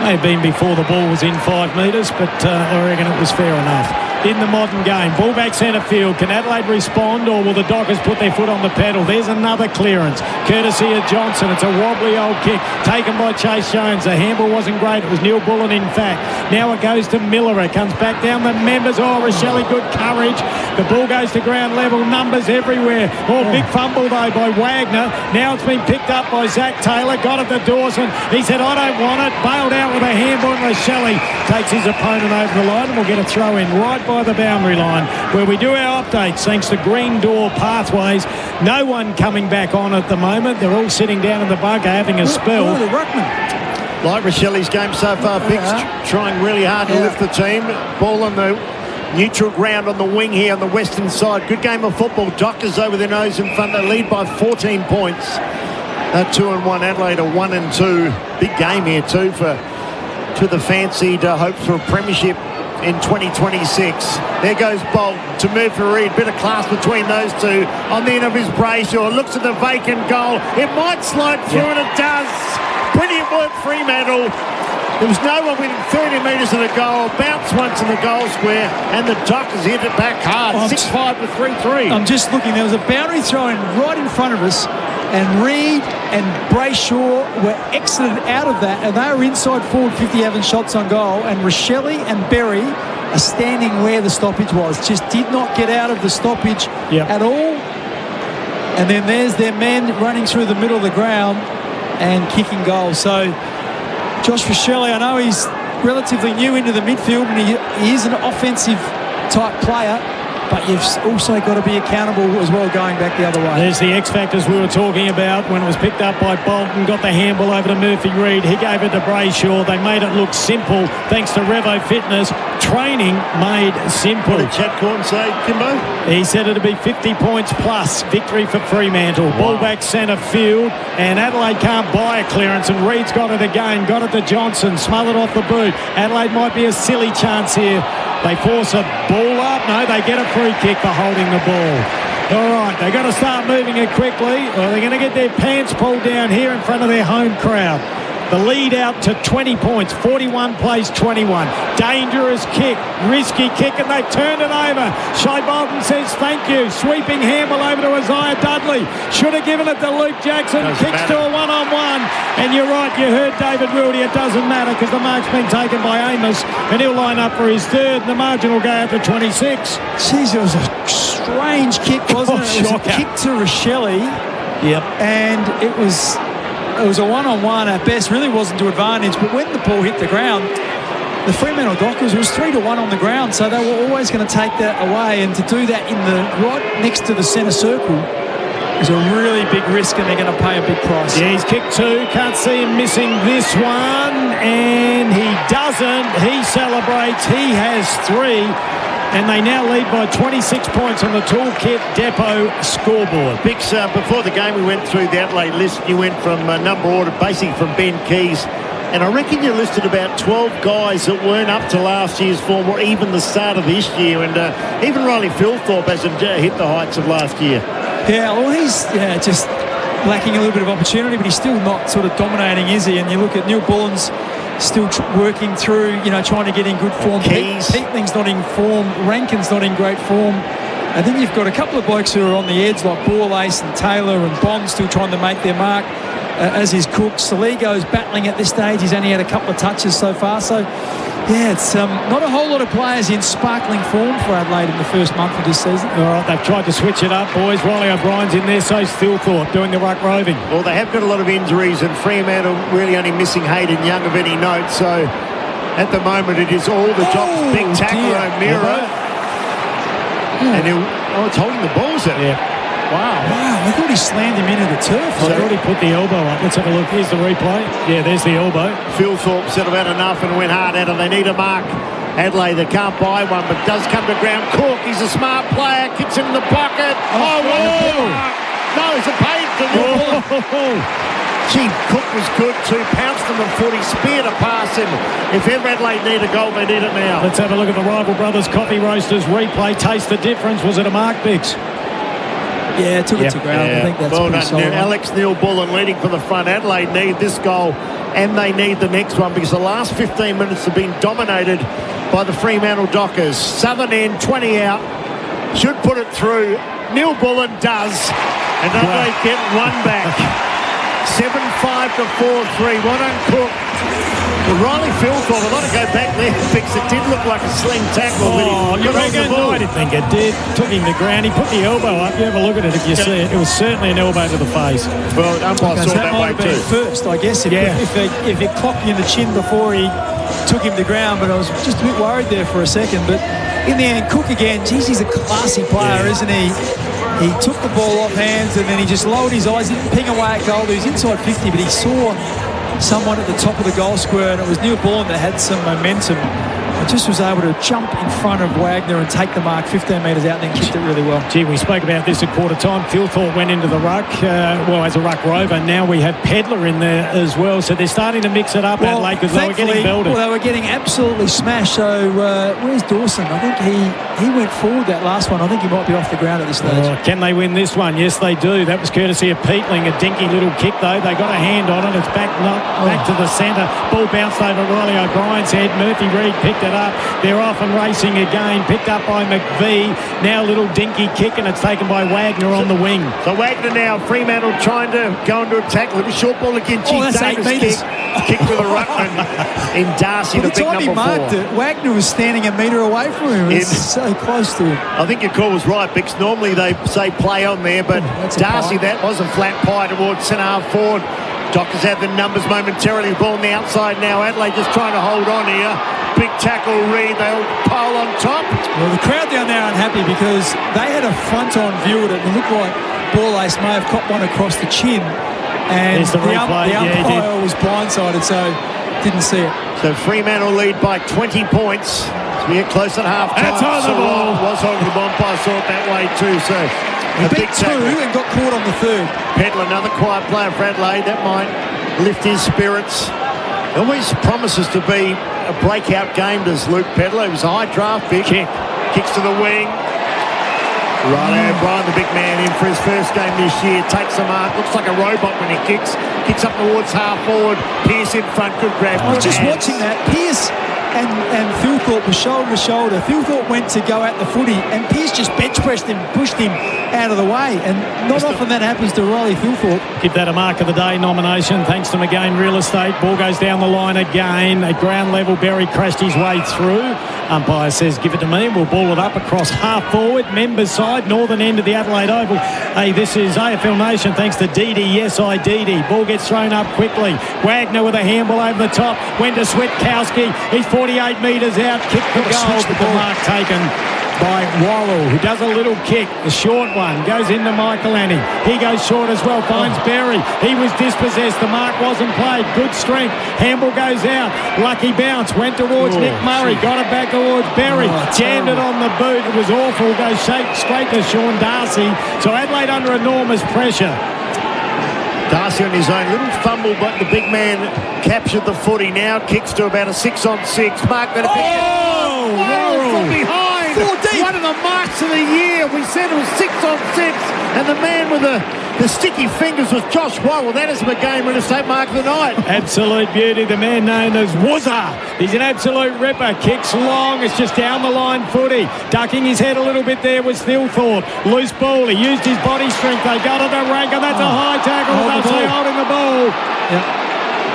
Speaker 6: May have been before the ball was in 5 metres, but I reckon it was fair enough. In the modern game, ball back centre field. Can Adelaide respond, or will the Dockers put their foot on the pedal? There's another clearance, courtesy of Johnson. It's a wobbly old kick taken by Chase Jones. The handball wasn't great. It was Neil Bullen, in fact. Now it goes to Miller. It comes back down the members. Oh, Rochelle, good courage. The ball goes to ground level. Numbers everywhere. Oh, big fumble, though, by Wagner. Now it's been picked up by Zach Taylor. Got it to Dawson. He said, I don't want it. Bailed out with a handball. And Rochelle takes his opponent over the line, and we'll get a throw in right by the boundary line, where we do our updates thanks to Green Door Pathways. No one coming back on at the moment. They're all sitting down in the bunker having a spell.
Speaker 21: Oh, the ruckman.
Speaker 4: Like Rochelle's game so far, Big's trying really hard to lift the team. Ball on the neutral ground on the wing here on the western side. Good game of football. Dockers over their nose in front. They lead by 14 points. 2-1. Adelaide are 1-2. Big game here too to the fancied hopes for a premiership in 2026. There goes Bolt to move for Reid. Bit of class between those two. On the end of his Brayshaw. Looks at the vacant goal. It might slide through, and it does. Brilliant work, Fremantle. There was no one within 30 metres of the goal. Bounce once in the goal square, and the Dockers hit it back hard. 6-5 with 3-3.
Speaker 21: I'm just looking. There was a boundary throw in right in front of us, and Reid and Brayshaw were exited out of that, and they were inside forward 50 having shots on goal, and Rochelle and Berry are standing where the stoppage was. Just did not get out of the stoppage at all. And then there's their men running through the middle of the ground and kicking goals. So Josh Rochelle, I know he's relatively new into the midfield, and he is an offensive type player, but you've also got to be accountable as well going back the other way.
Speaker 6: There's the X factors we were talking about when it was picked up by Bolton, got the handball over to Murphy Reid. He gave it to Brayshaw. They made it look simple thanks to Revo Fitness. Training made simple.
Speaker 4: What did Chad Corn say, Kimbo?
Speaker 6: He said it'd be 50 points plus victory for Fremantle. Ball back centre field, and Adelaide can't buy a clearance, and Reid's got it again. Got it to Johnson, smothered off the boot. Adelaide might be a silly chance here. They force a ball up. No, they get a free kick for holding the ball. All right, they've got to start moving it quickly, or they're going to get their pants pulled down here in front of their home crowd. The lead out to 20 points. 41 plays 21. Dangerous kick. Risky kick, and they've turned it over. Shea Bolton says thank you. Sweeping handball over to Isaiah Dudley. Should have given it to Luke Jackson. Kicks to a one-on-one. And you're right, you heard David Wildy. It doesn't matter because the mark's been taken by Amos, and he'll line up for his third. And the margin will go out to 26.
Speaker 21: Jeez, it was a strange kick, wasn't it? It was a kick to Rochelle.
Speaker 6: Yep.
Speaker 21: And it was a one-on-one at best. Really wasn't to advantage, but when the ball hit the ground, the Fremantle Dockers, it was 3-1 on the ground, so they were always going to take that away, and to do that in the right next to the centre circle is a really big risk, and they're going to pay a big price.
Speaker 6: Yeah, he's kicked two. Can't see him missing this one, and he doesn't. He celebrates. He has 3. And they now lead by 26 points on the Toolkit Depot scoreboard.
Speaker 4: Bix, before the game we went through the Adelaide list. You went from number order, basically from Ben Keys. And I reckon you listed about 12 guys that weren't up to last year's form or even the start of this year. And even Riley Philthorpe hasn't hit the heights of last year.
Speaker 21: Yeah, well, he's just lacking a little bit of opportunity, but he's still not sort of dominating, is he? And you look at Neil Bullen's still working through, trying to get in good form. Peatling's not in form. Rankin's not in great form. And then you've got a couple of blokes who are on the edge, like Borlace and Taylor and Bond, still trying to make their mark, as is Cook. Saligo's battling at this stage. He's only had a couple of touches so far. So, yeah, it's not a whole lot of players in sparkling form for Adelaide in the first month of this season.
Speaker 6: All right, they've tried to switch it up, boys. Riley O'Brien's in there, so's Philthorpe doing the ruck roving.
Speaker 4: Well, they have got a lot of injuries, and Fremantle really only missing Hayden Young of any note. So, at the moment, it is all the jobs. Big tackle, O'Meara. And it's holding the balls out.
Speaker 6: Yeah.
Speaker 21: Wow, I thought he slammed him into the turf.
Speaker 6: I thought he put the elbow up. Let's have a look. Here's the replay. Yeah, there's the elbow.
Speaker 4: Phil Thorpe said about enough and went hard at it. They need a mark. Adelaide, they can't buy one, but does come to ground. Cook, he's a smart player, kicks him in the pocket. Wonderful. No, it's a paid to Gee, Cook was good too. Pounced on the foot. He speared a pass, and if ever Adelaide need a goal, they need it now.
Speaker 6: Let's have a look at the Rival Brothers Coffee Roasters replay. Taste the difference. Was it a mark, Bix?
Speaker 21: Yeah, took it to ground. I think that's pretty solid.
Speaker 4: Alex Neil-Bullen leading for the front. Adelaide need this goal, and they need the next one because the last 15 minutes have been dominated by the Fremantle Dockers. Southern end, 20 out. Should put it through. Neil-Bullen does, and Adelaide get one back. 7-5 to 4-3. Well done, Cook. Riley Philthorpe, I've got to go back there because it did look like a sling tackle.
Speaker 6: You reckon? No, I didn't think it did. Took him to ground. He put the elbow up. You have a look at it if you see it. It was certainly an elbow to the face.
Speaker 4: Well, umpire saw that way too.
Speaker 21: First, I guess, if it clocked you in the chin before he took him to ground, but I was just a bit worried there for a second. But in the end, Cook again, geez, he's a classy player, isn't he? He took the ball off hands and then he just lowered his eyes. He didn't ping away at goal. He was inside 50, but he saw someone at the top of the goal square, and it was Neil-Bullen that had some momentum. And just was able to jump in front of Wagner and take the mark 15 metres out and then kicked it really well.
Speaker 6: Gee, we spoke about this at quarter time. Phil Thorpe went into the ruck, as a ruck rover. Now we have Pedler in there as well. So they're starting to mix it up, Adelaide, because they were getting belted.
Speaker 21: Well, they were getting absolutely smashed. So where's Dawson? I think he went forward that last one. I think he might be off the ground at this stage.
Speaker 6: Can they win this one? Yes, they do. That was courtesy of Peatling. A dinky little kick, though. They got a hand on it. It's back to the centre. Ball bounced over Riley O'Brien's head. Murphy Reid picked it up. They're off and racing again. Picked up by McVie. Now a little dinky kick, and it's taken by Wagner on the wing.
Speaker 4: So Wagner now, Fremantle trying to go into attack. Little short ball again.
Speaker 21: That's 8 metres.
Speaker 4: Kick to the ruckman in Darcy, the big number 4.
Speaker 21: Marked it, Wagner was standing a metre away from him. It was so close to him.
Speaker 4: I think your call was right, because normally they say play on there, but Darcy, that was a flat pie towards centre half forward. Dockers have the numbers momentarily. Ball on the outside now. Adelaide just trying to hold on here. Big tackle, Reid. They all pile on top.
Speaker 21: Well, the crowd down there are unhappy because they had a front-on view of it. It looked like Ball Ace may have caught one across the chin. And the umpire was blindsided, so didn't see it.
Speaker 4: So Fremantle lead by 20 points. As we get close at half-time.
Speaker 6: That's on the ball.
Speaker 4: Was on the umpire saw it that way too. So
Speaker 21: he beat 2 and got caught on the 3rd.
Speaker 4: Pedler, another quiet player for Adelaide. That might lift his spirits. Always promises to be a breakout game, does Luke Pedler. He was a high draft pick. Kicks to the wing. Riley O'Brien, the big man, in for his first game this year. Takes the mark. Looks like a robot when he kicks. Kicks up towards half forward. Pearce in front. Good grab.
Speaker 21: I was just watching that. Pearce and Philthorpe were shoulder to shoulder. Philthorpe went to go at the footy, and Pearce just bench pressed him, pushed him out of the way. And not often that happens to Riley Philthorpe.
Speaker 6: Give that a Mark of the Day nomination. Thanks to McGain Real Estate. Ball goes down the line again. At ground level, Berry crashed his way through. Umpire says, give it to me. We'll ball it up across half forward. Members side, northern end of the Adelaide Oval. Hey, this is AFL Nation. Thanks to Didi. Yes, I Didi. Ball gets thrown up quickly. Wagner with a handball over the top. Went to Switkowski. He's 48 metres out. Kick the goal. But the mark taken by Worrell, who does a little kick, the short one, goes into Michael Annie. He goes short as well, finds Berry. He was dispossessed, the mark wasn't played. Good strength, handball goes out. Lucky bounce, went towards Nick Murray, got it back towards Berry, jammed it on the boot. It was awful, goes straight to Sean Darcy. So Adelaide under enormous pressure.
Speaker 4: Darcy on his own, little fumble, but the big man captured the footy. Now kicks to about a 6-on-6. Mark got a big from behind.
Speaker 21: 4 deep.
Speaker 4: One of the marks of the year. We said it was 6-on-6, and the man with the sticky fingers was Josh Worrell. That is McGain Real Estate Mark of the night.
Speaker 6: Absolute beauty. The man known as Wuzza. He's an absolute ripper. Kicks long. It's just down the line footy. Ducking his head a little bit there was Philthorpe. Loose ball. He used his body strength. They got it to rank, and that's a high tackle. They'll say holding the ball.
Speaker 21: Yeah.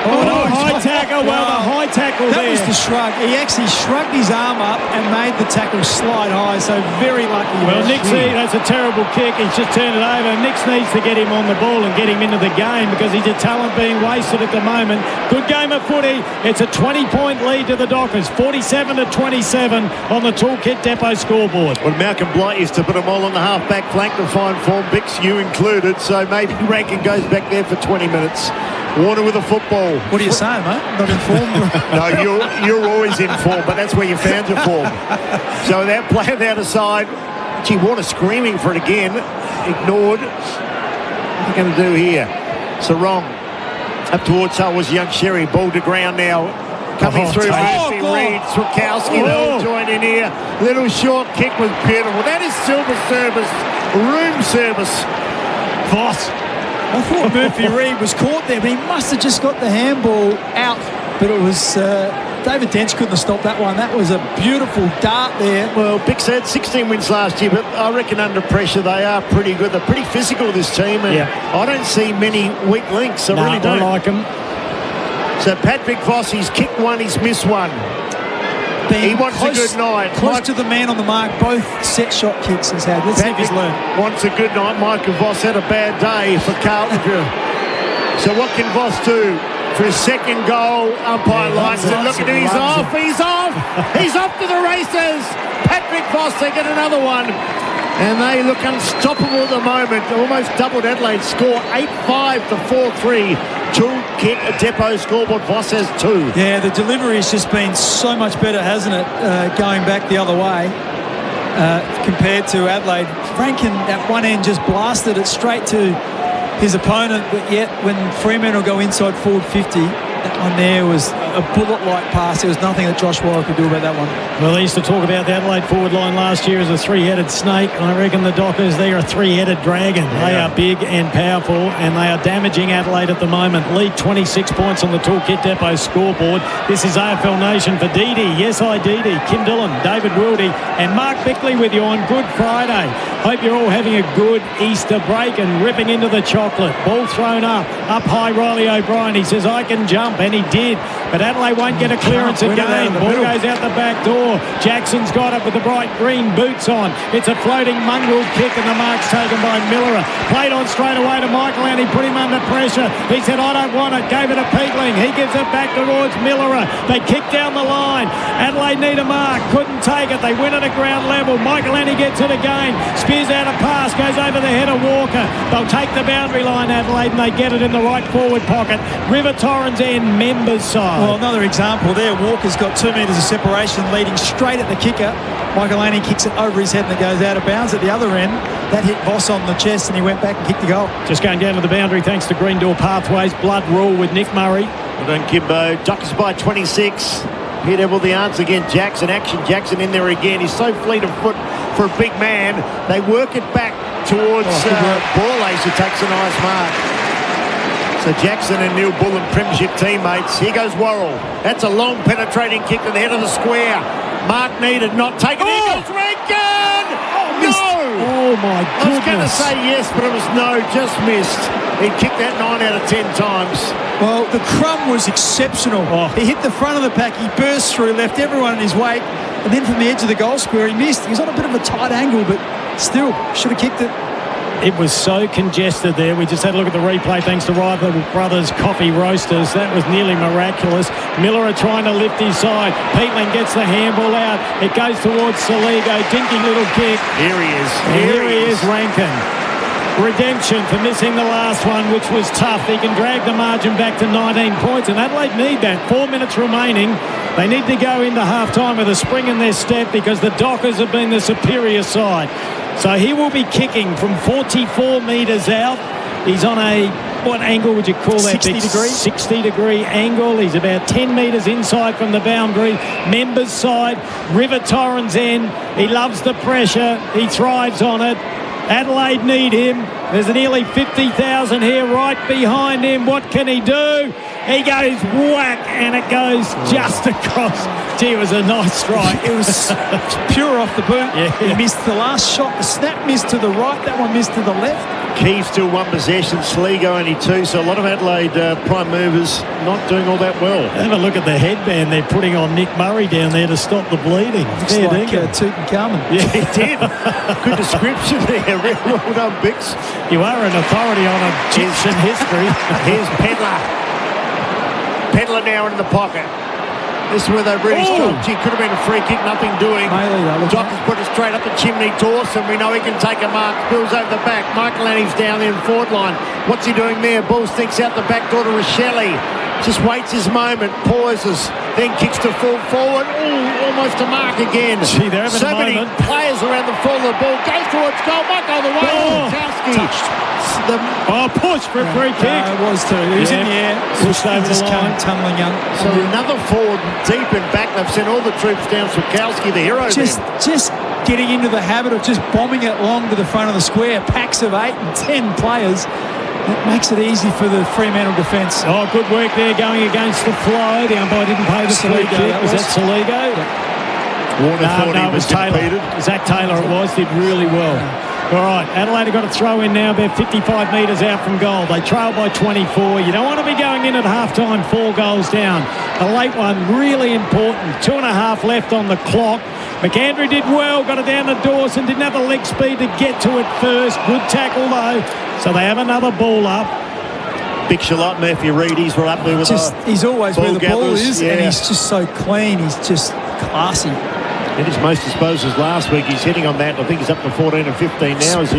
Speaker 6: High tackle. tackle. Well, the high tackle
Speaker 21: that
Speaker 6: there.
Speaker 21: was the shrug. He actually shrugged his arm up and made the tackle slide high, so very lucky.
Speaker 6: Well, that's a terrible kick. He's just turned it over. Nix needs to get him on the ball and get him into the game because he's a talent being wasted at the moment. Good game of footy. It's a 20-point lead to the Dockers, 47-27 on the Toolkit Depot scoreboard.
Speaker 4: Well, Malcolm Blight used to put them all on the half-back flank to find form, Bix, you included, so maybe Rankin goes back there for 20 minutes. Warner with a football.
Speaker 21: What are you saying, mate? Not informed?
Speaker 4: No, you're always informed, but that's where you found your form. So that play out aside. Gee, Warner screaming for it again. Ignored. What are you going to do here? Sarong up towards was young Sherry. Ball to ground now. Coming through Murphy, Reid, Swakowski, they all join in here. Little short kick was beautiful. That is silver service, room service.
Speaker 21: Voss. I thought Murphy Reid was caught there, but he must have just got the handball out. But it was David Dench couldn't have stopped that one. That was a beautiful dart there.
Speaker 4: Well, Bix had 16 wins last year, but I reckon under pressure they are pretty good. They're pretty physical, this team, and I don't see many weak links. I really don't.
Speaker 6: I like them.
Speaker 4: So Patrick Voss, he's kicked one, he's missed one. He wants a good night.
Speaker 21: Close to the man on the mark, both set shot kicks he's had. Let's see if he's learned.
Speaker 4: Wants a good night. Michael Voss had a bad day for Carlton. So what can Voss do? For his second goal, umpire likes it. Look at him, he's off. He's off to the races. Patrick Voss, they get another one. And they look unstoppable at the moment. Almost doubled Adelaide's score, 8-5 to 4-3. Toolkit Depot scoreboard. Voss has 2.
Speaker 21: Yeah, the delivery has just been so much better, hasn't it, going back the other way compared to Adelaide. Rankin at one end just blasted it straight to his opponent, but yet when Fremantle go inside forward 50, that one there was a bullet-like pass. There was nothing that Josh Waller could do about that one.
Speaker 6: Well, they used to talk about the Adelaide forward line last year as a three-headed snake. I reckon the Dockers, they are a three-headed dragon. Yeah. They are big and powerful, and they are damaging Adelaide at the moment. Lead 26 points on the Toolkit Depot scoreboard. This is AFL Nation for Dee Dee. Yes, I Dee Dee. Kim Dillon, David Wildy, and Mark Bickley with you on Good Friday. Hope you're all having a good Easter break and ripping into the chocolate. Ball thrown up high, Riley O'Brien. He says, I can jump, and he did. But Adelaide won't get a clearance again. Ball goes out the back door. Jackson's got it with the bright green boots on. It's a floating mongrel kick, and the mark's taken by Miller. Played on straight away to Michael, and he put him under pressure. He said, I don't want it. Gave it to Peatling. He gives it back towards Miller. They kick down the line. Adelaide need a mark. Couldn't take it. They win it at ground level. Michael Annie gets it again. Spears out a pass. Goes over the head of Walker. They'll take the boundary line, Adelaide, and they get it in the right forward pocket. River Torrens end, members side.
Speaker 21: Well, another example there. Walker's got 2 metres of separation, leading straight at the kicker. Michael Annie kicks it over his head and it goes out of bounds at the other end. That hit Voss on the chest and he went back and kicked the goal.
Speaker 6: Just going down to the boundary thanks to Green Door Pathways. Blood rule with Nick Murray.
Speaker 4: Well done, Kimbo. Dockers by 26. Here Devil the answer again. Jackson in there again. He's so fleet of foot for a big man. They work it back towards Borlace, who takes a nice mark. So Jackson and Neil Bullen, premiership teammates. Here goes Worrell. That's a long penetrating kick to the head of the square. Mark needed, not taken. Here goes Rankin! No!
Speaker 6: Oh, my goodness.
Speaker 4: I was going to say yes, but it was no, just missed. He kicked that 9 out of 10 times.
Speaker 21: Well, the crumb was exceptional. He hit the front of the pack. He burst through, left everyone in his wake. And then from the edge of the goal square, he missed. He was on a bit of a tight angle, but still should have kicked it.
Speaker 6: It was so congested there. We just had a look at the replay thanks to Rival Brothers Coffee Roasters. That was nearly miraculous. Miller trying to lift his side. Peatling gets the handball out. It goes towards Saligo. Dinky little kick.
Speaker 4: Here he is.
Speaker 6: Here he is, Rankin. Redemption for missing the last one, which was tough. He can drag the margin back to 19 points, and Adelaide need that. 4 minutes remaining. They need to go into half-time with a spring in their step because the Dockers have been the superior side. So he will be kicking from 44 metres out. He's on a, what angle would you call that?
Speaker 21: 60 degree.
Speaker 6: 60-degree angle. He's about 10 metres inside from the boundary. Members side, River Torrens end. He loves the pressure. He thrives on it. Adelaide need him. There's nearly 50,000 here right behind him. What can he do? He goes whack, and it goes just across. Gee, it was a nice strike.
Speaker 21: It was pure off the boot. Yeah. He missed the last shot. The snap missed to the right. That one missed to the left.
Speaker 4: Key still one possession, Sligo only two, so a lot of Adelaide prime movers not doing all that well.
Speaker 6: Have a look at the headband they're putting on Nick Murray down there to stop the bleeding.
Speaker 21: Looks like Tutankhamun.
Speaker 4: Yeah, he did. Good description there. Really well done, Bix.
Speaker 6: You are an authority on Egyptian history.
Speaker 4: Here's Pedler. Pedler now in the pocket. This is where they really struggled. He could have been a free kick, nothing doing. Doc has put it straight up the chimney. Dawson, we know he can take a mark. Spills over the back. Michael Annie's down there in forward line. What's he doing there? Ball stinks out the back door to Rochelle. Just waits his moment, pauses, then kicks to full forward. Almost a mark again.
Speaker 6: Gee, they're having
Speaker 4: so
Speaker 6: a
Speaker 4: many
Speaker 6: moment.
Speaker 4: players around the fall of the ball. Goes towards goal. Might go the way.
Speaker 6: Touched. Push for a free kick.
Speaker 21: It was too. He was in the air.
Speaker 6: Pushed over the line.
Speaker 21: Tumbling up.
Speaker 4: So another forward deep in back. They've sent all the troops down. Sukowski, the hero.
Speaker 21: Just getting into the habit of just bombing it long to the front of the square. Packs of 8 and 10 players. That makes it easy for the Fremantle defence.
Speaker 6: Oh, good work there going against the flow. The umpire didn't pay the free kick. Was that Saligo?
Speaker 4: Warner thought he was
Speaker 6: Taylor.
Speaker 4: defeated.
Speaker 6: Zach Taylor it was. Did really well. All right, Adelaide have got a throw in now. They're 55 metres out from goal. They trail by 24. You don't want to be going in at half-time 4 goals down. A late one, really important. 2.5 left on the clock. McAndrew did well, got it down to Dawson, didn't have the leg speed to get to it first. Good tackle, though. So they have another ball up.
Speaker 4: Big Charlotte, Murphy Reid, he's right up there with
Speaker 21: He's always where the ball is,
Speaker 4: yeah.
Speaker 21: and he's just so clean. He's just classy.
Speaker 4: And his most disposals last week. He's hitting on that. I think he's up to 14 and 15 now. As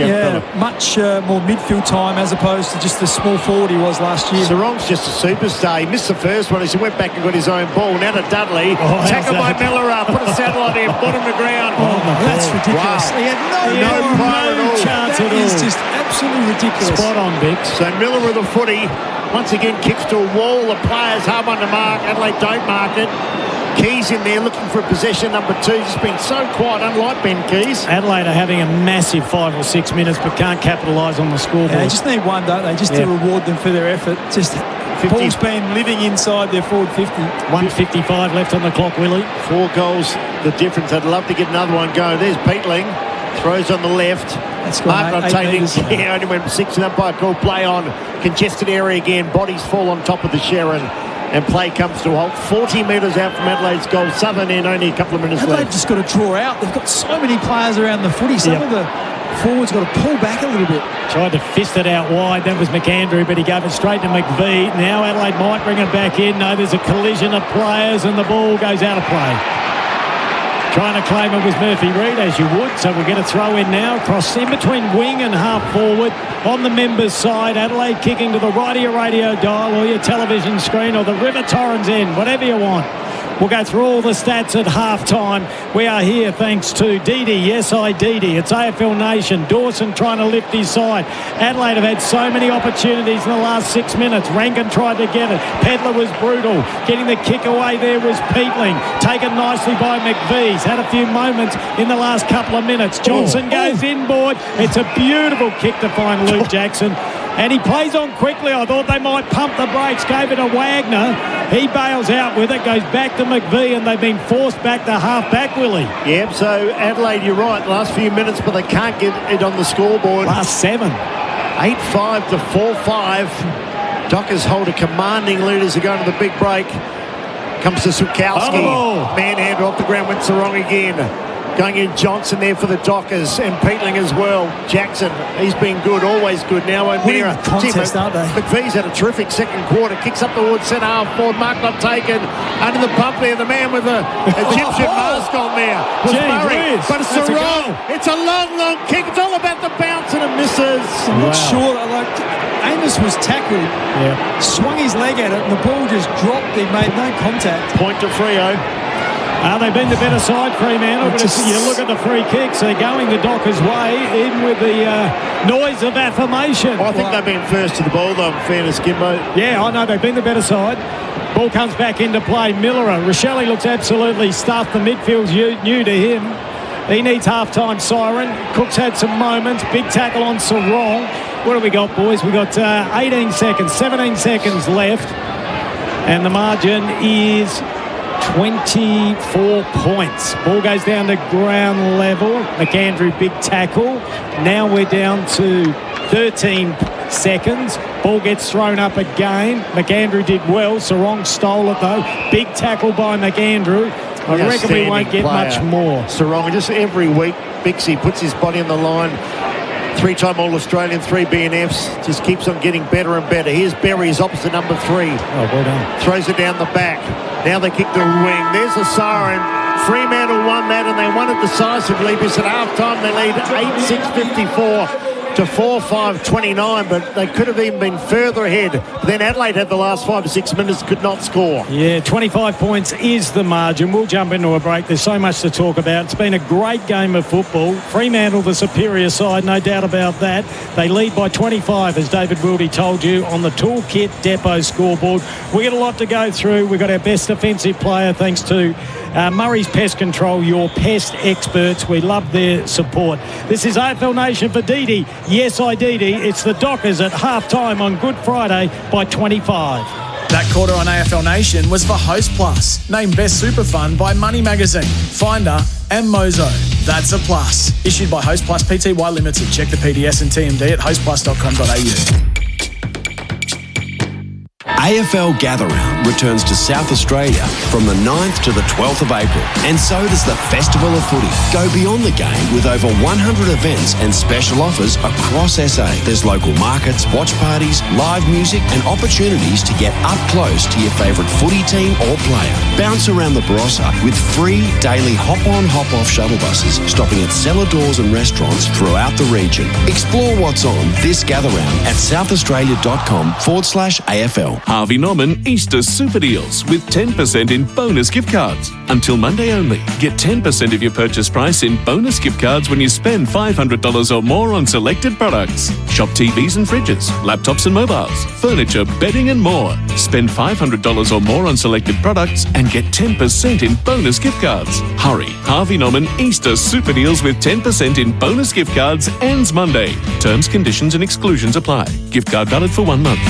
Speaker 21: much more midfield time as opposed to just the small forward he was last year.
Speaker 4: Sarong's just a superstar. He missed the first one. He went back and got his own ball. Now to Dudley. Tackled by Miller. Put a saddle on him. Put him to ground.
Speaker 21: That's ridiculous.
Speaker 4: Wow.
Speaker 21: He had no
Speaker 6: chance at all.
Speaker 21: That is just absolutely ridiculous.
Speaker 6: Spot on, Bix.
Speaker 4: So Miller with a footy. Once again kicks to a wall. The players hard on the mark. Adelaide don't mark it. Keys in there looking for possession number 2. Just been so quiet, unlike Ben Keys.
Speaker 6: Adelaide are having a massive 5 or 6 minutes but can't capitalise on the scoreboard.
Speaker 21: They just need one, don't they? Just to reward them for their effort. Just ball's been living inside their forward 50.
Speaker 6: 1:55 left on the clock, Willie.
Speaker 4: 4 goals the difference. I'd love to get another one going. There's Peatling. Throws on the left.
Speaker 21: That's
Speaker 4: Mark
Speaker 21: got
Speaker 4: not taking. Yeah, only went 6 and umpire call play on. Congested area again. Bodies fall on top of the Sharon. And play comes to a halt. 40 metres out from Adelaide's goal. Southern end, only a couple of minutes
Speaker 21: Adelaide
Speaker 4: left.
Speaker 21: just got to draw out. They've got so many players around the footy. Some of the forwards got to pull back a little bit.
Speaker 6: Tried to fist it out wide. That was McAndrew, but he gave it straight to McVie. Now Adelaide might bring it back in. No, there's a collision of players and the ball goes out of play. Trying to claim it was Murphy Reid, as you would. So we'll get a throw in now. Cross in between wing and half forward. On the members' side, Adelaide kicking to the right of your radio dial or your television screen or the River Torrens end, whatever you want. We'll go through all the stats at half-time. We are here thanks to Didi. Yes, Didi. It's AFL Nation. Dawson trying to lift his side. Adelaide have had so many opportunities in the last 6 minutes. Rankin tried to get it. Pedler was brutal. Getting the kick away there was Peatling. Taken nicely by McVie. He's had a few moments in the last couple of minutes. Johnson goes inboard. It's a beautiful kick to find Luke Jackson. And he plays on quickly. I thought they might pump the brakes. Gave it to Wagner. He bails out with it. Goes back to McVie, and they've been forced back to half-back, Willie.
Speaker 4: Yep, so Adelaide, you're right. Last few minutes, but they can't get it on the scoreboard.
Speaker 6: Last 7.
Speaker 4: 8-5 to 4-5. Dockers hold a commanding lead as they go into the big break. Comes to Sukowski. Manhandle off the ground, went Sarong again. Going in Johnson there for the Dockers and Peatling as well. Jackson, he's been good, always good. Now O'Meara.
Speaker 21: Contest, aren't they?
Speaker 4: McVie's had a terrific second quarter. Kicks up towards centre half forward. Mark not taken. Under the pump there, the man with the Egyptian mask on there was Murray. But it's Sarong. It's a long, long kick. It's all about the bounce and it misses.
Speaker 21: I'm not sure. Amos was tackled. Swung his leg at it and the ball just dropped. He made no contact.
Speaker 4: Point to Freo.
Speaker 6: They've been the better side, Fremantle, but if you look at the free kicks, they're going the Dockers' way, even with the noise of affirmation.
Speaker 4: I think they've been first to the ball, though, in fairness, Gimbo.
Speaker 6: Yeah, I know, they've been the better side. Ball comes back into play. Miller, Rochelle looks absolutely stuffed. The midfield's new to him. He needs half-time siren. Cook's had some moments. Big tackle on Sarong. What do we got, boys? We got 17 seconds left. And the margin is 24 points. Ball goes down to ground level. McAndrew, big tackle. Now we're down to 13 seconds. Ball gets thrown up again. McAndrew did well. Sarong stole it though. Big tackle by McAndrew. I reckon we won't get much more.
Speaker 4: Sarong, just every week, Bixie puts his body on the line. 3-time All-Australian, 3 BNFs. Just keeps on getting better and better. Here's Berry's opposite number 3.
Speaker 6: Oh, well done.
Speaker 4: Throws it down the back. Now they kick the wing. There's a siren. Fremantle won that, and they won it decisively because at half-time they lead 8-6-54 to 4-5-29, but they could have even been further ahead. But then Adelaide had the last 5 or 6 minutes, could not score.
Speaker 6: Yeah, 25 points is the margin. We'll jump into a break. There's so much to talk about. It's been a great game of football. Fremantle, the superior side, no doubt about that. They lead by 25, as David Wildy told you, on the Toolkit Depot scoreboard. We've got a lot to go through. We've got our best defensive player, thanks to Murray's Pest Control, your pest experts. We love their support. This is AFL Nation for Didi. Yes, I Didi. It's the Dockers at half-time on Good Friday by 25.
Speaker 7: That quarter on AFL Nation was for Host Plus, named Best Super Fund by Money Magazine, Finder and Mozo. That's a plus. Issued by Host Plus Pty Limited. Check the PDS and TMD at hostplus.com.au.
Speaker 14: AFL Gather Round returns to South Australia from the 9th to the 12th of April. And so does the Festival of Footy. Go beyond the game with over 100 events and special offers across SA. There's local markets, watch parties, live music and opportunities to get up close to your favourite footy team or player. Bounce around the Barossa with free daily hop-on, hop-off shuttle buses stopping at cellar doors and restaurants throughout the region. Explore what's on this Gather Round at southaustralia.com/AFL.
Speaker 1: Harvey Norman Easter Super Deals with 10% in bonus gift cards. Until Monday only. Get 10% of your purchase price in bonus gift cards when you spend $500 or more on selected products. Shop TVs and fridges, laptops and mobiles, furniture, bedding and more. Spend $500 or more on selected products and get 10% in bonus gift cards. Hurry. Harvey Norman Easter Super Deals with 10% in bonus gift cards ends Monday. Terms, conditions and exclusions apply. Gift card valid for 1 month.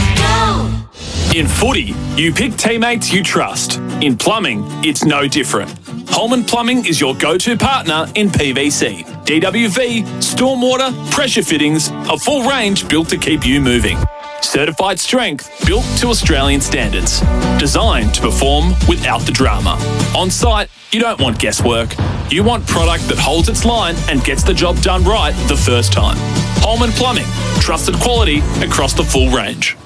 Speaker 25: In footy, you pick teammates you trust. In plumbing, it's no different. Holman Plumbing is your go-to partner in PVC, DWV, stormwater, pressure fittings, a full range built to keep you moving. Certified strength, built to Australian standards. Designed to perform without the drama. On site, you don't want guesswork. You want product that holds its line and gets the job done right the first time. Holman Plumbing, trusted quality across the full range.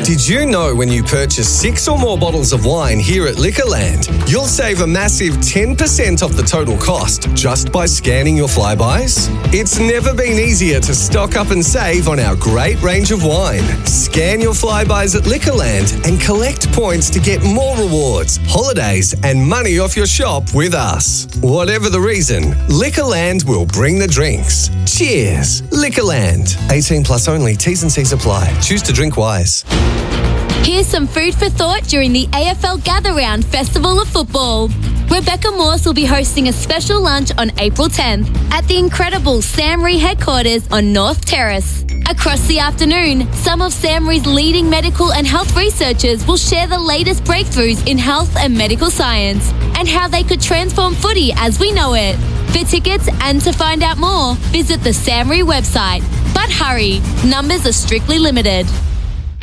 Speaker 2: Did you know when you purchase 6 or more bottles of wine here at Liquorland, you'll save a massive 10% off the total cost just by scanning your flybys? It's never been easier to stock up and save on our great range of wine. Scan your flybys at Liquorland and collect points to get more rewards, holidays and money off your shop with us. Whatever the reason, Liquorland will bring the drinks. Cheers. Liquorland. 18 plus only. T's and C's apply. Choose to drink wise.
Speaker 8: Here's some food for thought during the AFL Gather Round Festival of Football. Rebecca Morse will be hosting a special lunch on April 10th at the incredible Samri headquarters on North Terrace. Across the afternoon, some of Samri's leading medical and health researchers will share the latest breakthroughs in health and medical science and how they could transform footy as we know it. For tickets and to find out more, visit the Samri website. But hurry, numbers are strictly limited.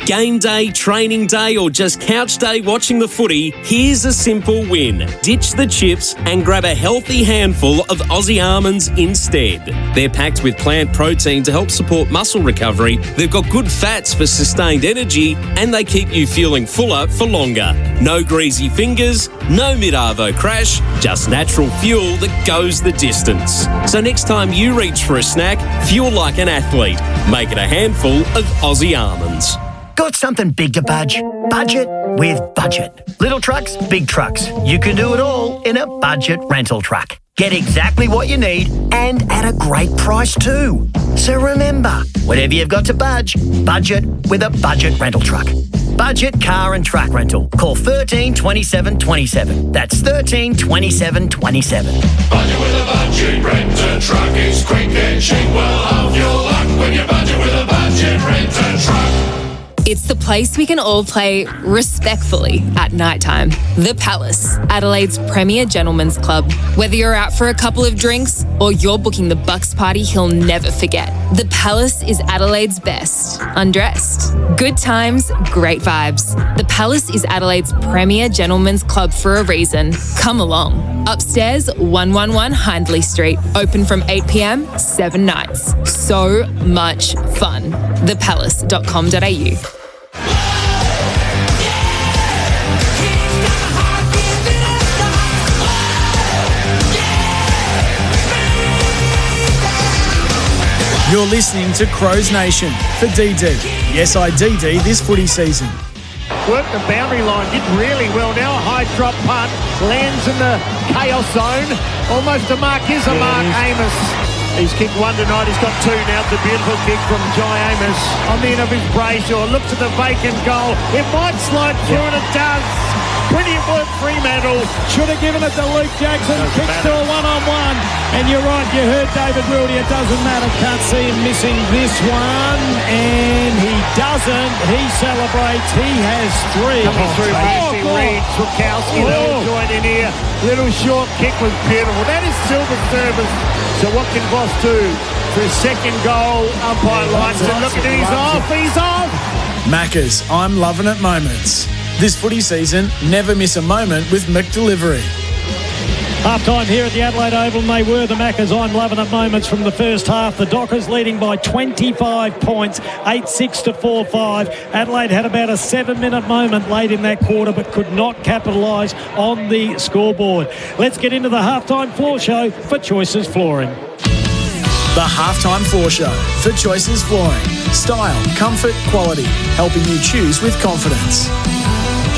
Speaker 12: Game day, training day, or just couch day watching the footy, here's a simple win. Ditch the chips and grab a healthy handful of Aussie almonds instead. They're packed with plant protein to help support muscle recovery, they've got good fats for sustained energy, and they keep you feeling fuller for longer. No greasy fingers, no mid-arvo crash, just natural fuel that goes the distance. So next time you reach for a snack, fuel like an athlete. Make it a handful of Aussie almonds.
Speaker 13: Got something big to budge? Budget with Budget. Little trucks, big trucks. You can do it all in a budget rental truck. Get exactly what you need and at a great price too. So remember, whatever you've got to budget with a budget rental truck. Budget car and truck rental. Call 13 27 27. That's 13 27 27.
Speaker 5: Budget with a budget rent-a truck is quick and cheap. Well, have your luck when you budget with a budget rent-a truck.
Speaker 11: It's the place we can all play respectfully at nighttime. The Palace, Adelaide's premier gentlemen's club. Whether you're out for a couple of drinks or you're booking the Bucks party he'll never forget, The Palace is Adelaide's best. Undressed. Good times, great vibes. The Palace is Adelaide's premier gentlemen's club for a reason. Come along. Upstairs, 111 Hindley Street. Open from 8 p.m, 7 nights. So much fun. thepalace.com.au.
Speaker 7: You're listening to Crows Nation for DD. Yes, I DD this footy season.
Speaker 4: Worked the boundary line, did really well. Now a high drop punt, lands in the chaos zone. Almost a mark. Here's a mark, Amos. He's kicked one tonight, he's got two now. It's a beautiful kick from Jai Amos on the end of his Brayshaw. Looks at the vacant goal. It might slide through and it does. Brilliant work, Fremantle.
Speaker 6: Should have given it to Luke Jackson. Kicks to a one-on-one. And you're right, you heard David Wildy. It doesn't matter. Can't see him missing this one. And he doesn't. He celebrates. He has three.
Speaker 4: Coming through, Reed, Swakowski, little joint in here. Little short kick was beautiful. That is silver service. So what can Voss do for his second goal? Umpire lights it. Look at him. He's off. He's off.
Speaker 7: Maccas, I'm loving it moments. This footy season, never miss a moment with McDelivery.
Speaker 6: Half-time here at the Adelaide Oval, and they were the Maccas. I'm loving it moments from the first half. The Dockers leading by 25 points, 8-6 to 4-5. Adelaide had about a 7-minute moment late in that quarter, but could not capitalise on the scoreboard. Let's get into the half-time floor show for Choices Flooring.
Speaker 7: The Halftime Floor Show for Choices Flooring. Style, comfort, quality, helping you choose with confidence.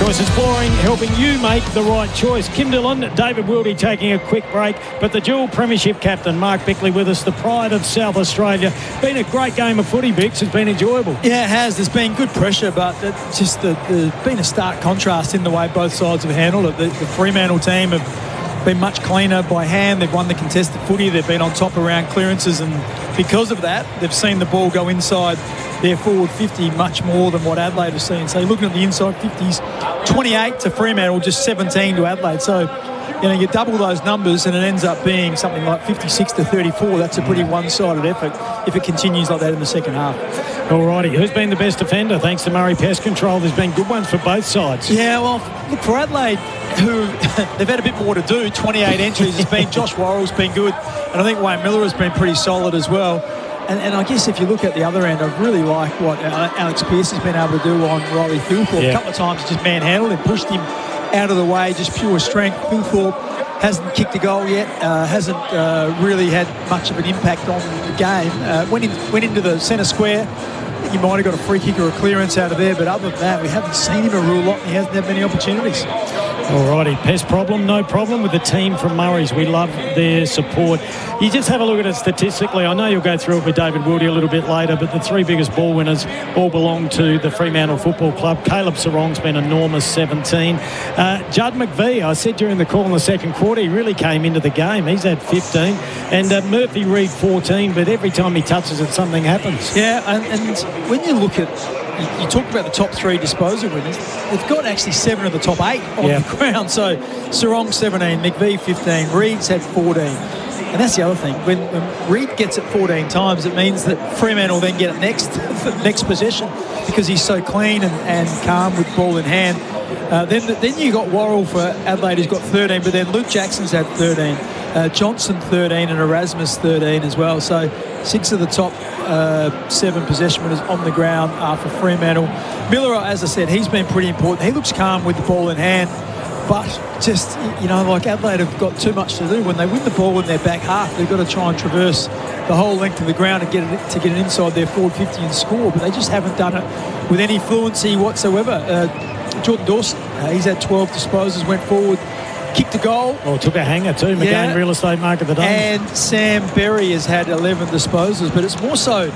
Speaker 6: Choices Flooring, helping you make the right choice. Kim Dillon, David Wildy taking a quick break, but the dual premiership captain, Mark Bickley, with us, the pride of South Australia. Been a great game of footy, Bix. It's been enjoyable.
Speaker 21: Yeah, it has. There's been good pressure, but it's just there's been a stark contrast in the way both sides have handled it. The Fremantle team have been much cleaner by hand. They've won the contested footy. They've been on top around clearances, and because of that, they've seen the ball go inside their forward 50 much more than what Adelaide have seen. So you're looking at the inside 50s, 28 to Fremantle, just 17 to Adelaide. So, you know, you double those numbers and it ends up being something like 56 to 34. That's a pretty one-sided effort if it continues like that in the second half.
Speaker 6: Alrighty, who's been the best defender? Thanks to Murray Pest Control. There's been good ones for both sides.
Speaker 21: Yeah, well, look, for Adelaide, who they've had a bit more to do, 28 entries. It's been Josh Worrell's been good, and I think Wayne Miller has been pretty solid as well. And I guess if you look at the other end, I really like what Alex Pearce has been able to do on Riley Thilthorpe.
Speaker 6: Yeah.
Speaker 21: A couple of times just manhandled him, pushed him out of the way, just pure strength. Thilthorpe hasn't kicked a goal yet, hasn't really had much of an impact on the game. Went into the centre square. He might have got a free kick or a clearance out of there, but other than that, we haven't seen him a real lot, and he hasn't had many opportunities.
Speaker 6: Alrighty, Pest problem, no problem with the team from Murray's. We love their support. You just have a look at it statistically. I know you'll go through it with David Wildy a little bit later, but the three biggest ball winners all belong to the Fremantle Football Club. Caleb Sarong's been enormous, 17. Judd McVie, I said during the call in the second quarter, he really came into the game. He's had 15. And Murphy Reid, 14, but every time he touches it, something happens.
Speaker 21: Yeah, and when you look at, you talk about the top three disposal winners, they've got actually 7 of the top 8 on the ground. So Sarong 17, McVie 15, Reid's had 14. And that's the other thing. When Reid gets it 14 times, it means that Fremantle then get it next possession because he's so clean and calm with ball in hand. Then you got Worrell for Adelaide, who's got 13, but then Luke Jackson's had 13. Johnson 13 and Erasmus 13 as well. So 6 of the top 7 possession winners on the ground are for Fremantle. Miller, as I said, he's been pretty important. He looks calm with the ball in hand, but just, you know, like Adelaide have got too much to do. When they win the ball in their back half, they've got to try and traverse the whole length of the ground and get it inside their forward 50 and score, but they just haven't done it with any fluency whatsoever. Jordan Dawson, he's had 12 disposals, went forward, kicked a goal.
Speaker 6: Well, took a hanger too, McGain Real Estate Market of the Day.
Speaker 21: And Sam Berry has had 11 disposals, but it's more so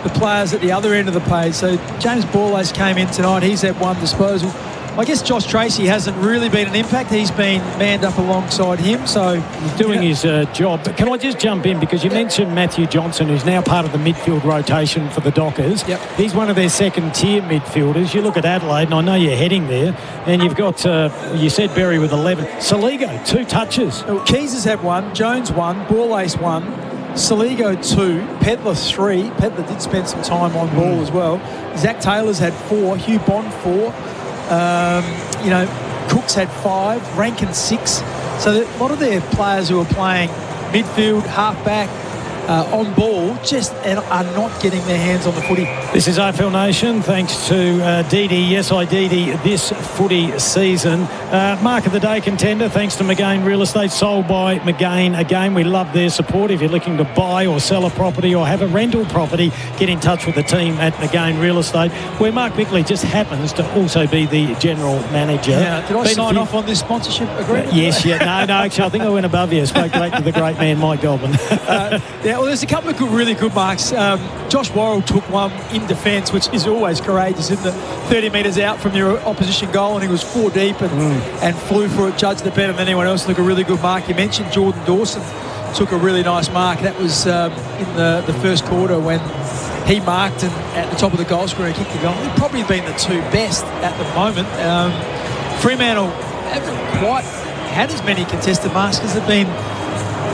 Speaker 21: the players at the other end of the page. So James Borlase came in tonight, he's had 1 disposal. I guess Josh Tracy hasn't really been an impact. He's been manned up alongside him, so
Speaker 6: he's doing his job. But can I just jump in, because you mentioned Matthew Johnson, who's now part of the midfield rotation for the Dockers.
Speaker 21: Yep.
Speaker 6: He's one of their second-tier midfielders. You look at Adelaide, and I know you're heading there, and you've got, you said Berry with 11. Saligo, 2 touches.
Speaker 21: Keys has had 1, Jones 1, Borlace 1, Saligo 2, Pedler 3. Pedler did spend some time on ball as well. Zach Taylor's had 4, Hugh Bond 4. Cook's had 5, Rankin 6. So a lot of their players who are playing midfield, halfback, on ball, just are not getting their hands on the footy.
Speaker 6: This is AFL Nation, thanks to Didi. Yes, I Didi this footy season. Mark of the Day contender, thanks to McGain Real Estate, sold by McGain. Again, we love their support. If you're looking to buy or sell a property or have a rental property, get in touch with the team at McGain Real Estate, where Mark Bickley just happens to also be the general manager.
Speaker 21: Yeah, did I sign off on this sponsorship agreement?
Speaker 6: Yes, yeah. No, actually, I think I went above you. Spoke back to the great man, Mike Goldman.
Speaker 21: Well, there's a couple of really good marks. Josh Worrell took one in defence, which is always courageous, in the 30 metres out from your opposition goal, and he was 4 deep and flew for it, judged it better than anyone else. Took a really good mark. You mentioned Jordan Dawson took a really nice mark. That was in the first quarter when he marked and at the top of the goal scorer kicked the goal. They've probably been the 2 best at the moment. Fremantle haven't quite had as many contested marks because they've been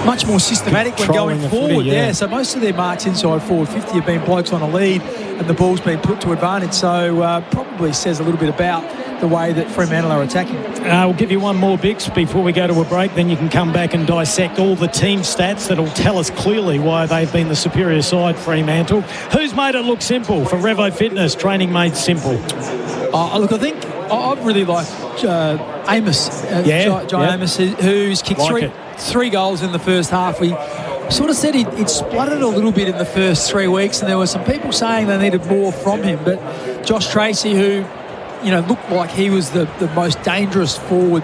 Speaker 21: much more systematic when going forward.
Speaker 6: Footy,
Speaker 21: so most of their marks inside forward 50 have been blokes on a lead and the ball's been put to advantage. So probably says a little bit about the way that Fremantle are attacking.
Speaker 6: We'll give you one more, Bix, before we go to a break. Then you can come back and dissect all the team stats that'll tell us clearly why they've been the superior side, Fremantle. Who's made it look simple? For Revo Fitness, training made simple.
Speaker 21: Look, I think I really like Amos, John Amos, who's kicked 3 goals in the first half. We sort of said he'd spluttered a little bit in the first 3 weeks, and there were some people saying they needed more from him. But Josh Tracy, who looked like he was the most dangerous forward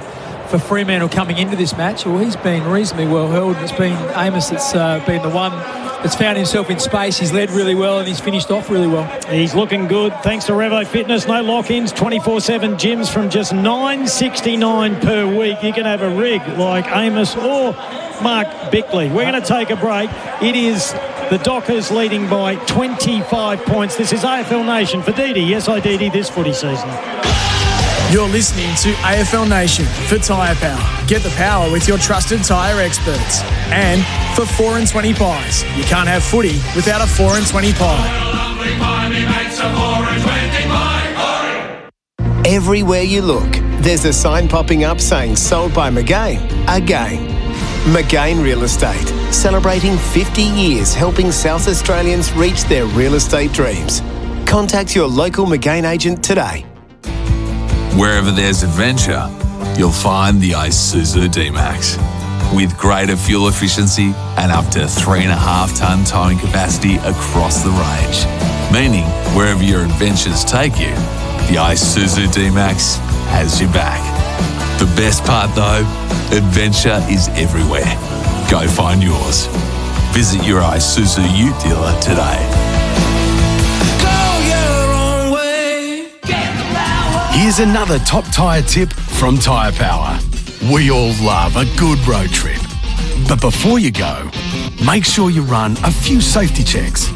Speaker 21: for Fremantle coming into this match, well, he's been reasonably well held. It's been Amos that's been the one that's found himself in space. He's led really well and he's finished off really well.
Speaker 6: He's looking good. Thanks to Revo Fitness. No lock-ins, 24/7 gyms from just $9.69 per week. You can have a rig like Amos or Mark Bickley. We're going to take a break. It is the Dockers leading by 25 points. This is AFL Nation for Didi. Yes, I Didi this footy season.
Speaker 7: You're listening to AFL Nation for Tyre Power. Get the power with your trusted tyre experts. And for 4 and 20 pies. You can't have footy without a 4 and 20 pie.
Speaker 15: Everywhere you look, there's a sign popping up saying sold by McGain again. McGain Real Estate, celebrating 50 years helping South Australians reach their real estate dreams. Contact your local McGain agent today.
Speaker 10: Wherever there's adventure, you'll find the Isuzu D-Max. With greater fuel efficiency and up to 3.5-tonne towing capacity across the range. Meaning, wherever your adventures take you, the Isuzu D-Max has your back. The best part though, adventure is everywhere. Go find yours. Visit your Isuzu Ute dealer today.
Speaker 16: Here's another top tyre tip from Tyre Power. We all love a good road trip. But before you go, make sure you run a few safety checks.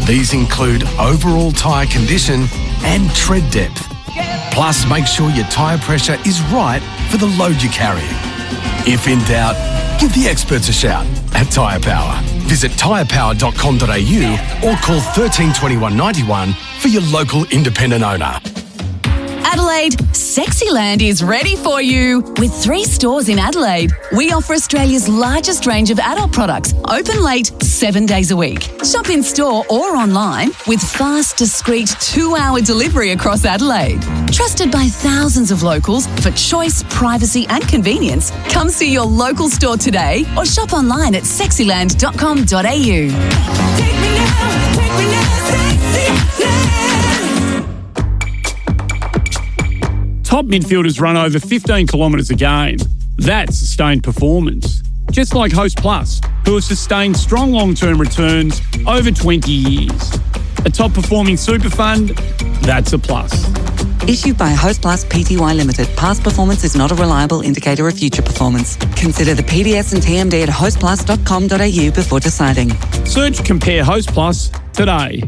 Speaker 16: These include overall tyre condition and tread depth. Plus, make sure your tyre pressure is right for the load you're carrying. If in doubt, give the experts a shout at Tyre Power. Visit tyrepower.com.au or call 13 21 91 for your local independent owner.
Speaker 17: Adelaide, Sexyland is ready for you. With 3 stores in Adelaide, we offer Australia's largest range of adult products, open late 7 days a week. Shop in store or online with fast, discreet 2-hour delivery across Adelaide. Trusted by thousands of locals for choice, privacy and convenience. Come see your local store today or shop online at sexyland.com.au. Take me now, Sexyland.
Speaker 18: Top midfielders run over 15 kilometres a game. That's sustained performance. Just like Host Plus, who have sustained strong long-term returns over 20 years. A top-performing super fund, that's a plus.
Speaker 3: Issued by Host Plus Pty Limited. Past performance is not a reliable indicator of future performance. Consider the PDS and TMD at hostplus.com.au before deciding.
Speaker 18: Search Compare Host Plus today.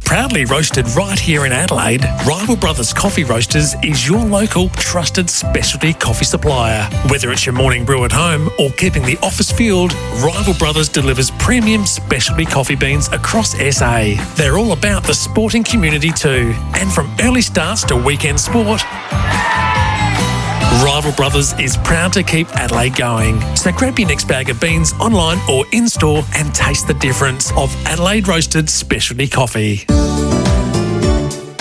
Speaker 9: Proudly roasted right here in Adelaide, Rival Brothers Coffee Roasters is your local trusted specialty coffee supplier. Whether it's your morning brew at home or keeping the office filled, Rival Brothers delivers premium specialty coffee beans across SA. They're all about the sporting community too, and from early starts to weekend sport, Rival Brothers is proud to keep Adelaide going. So grab your next bag of beans online or in-store and taste the difference of Adelaide roasted specialty coffee.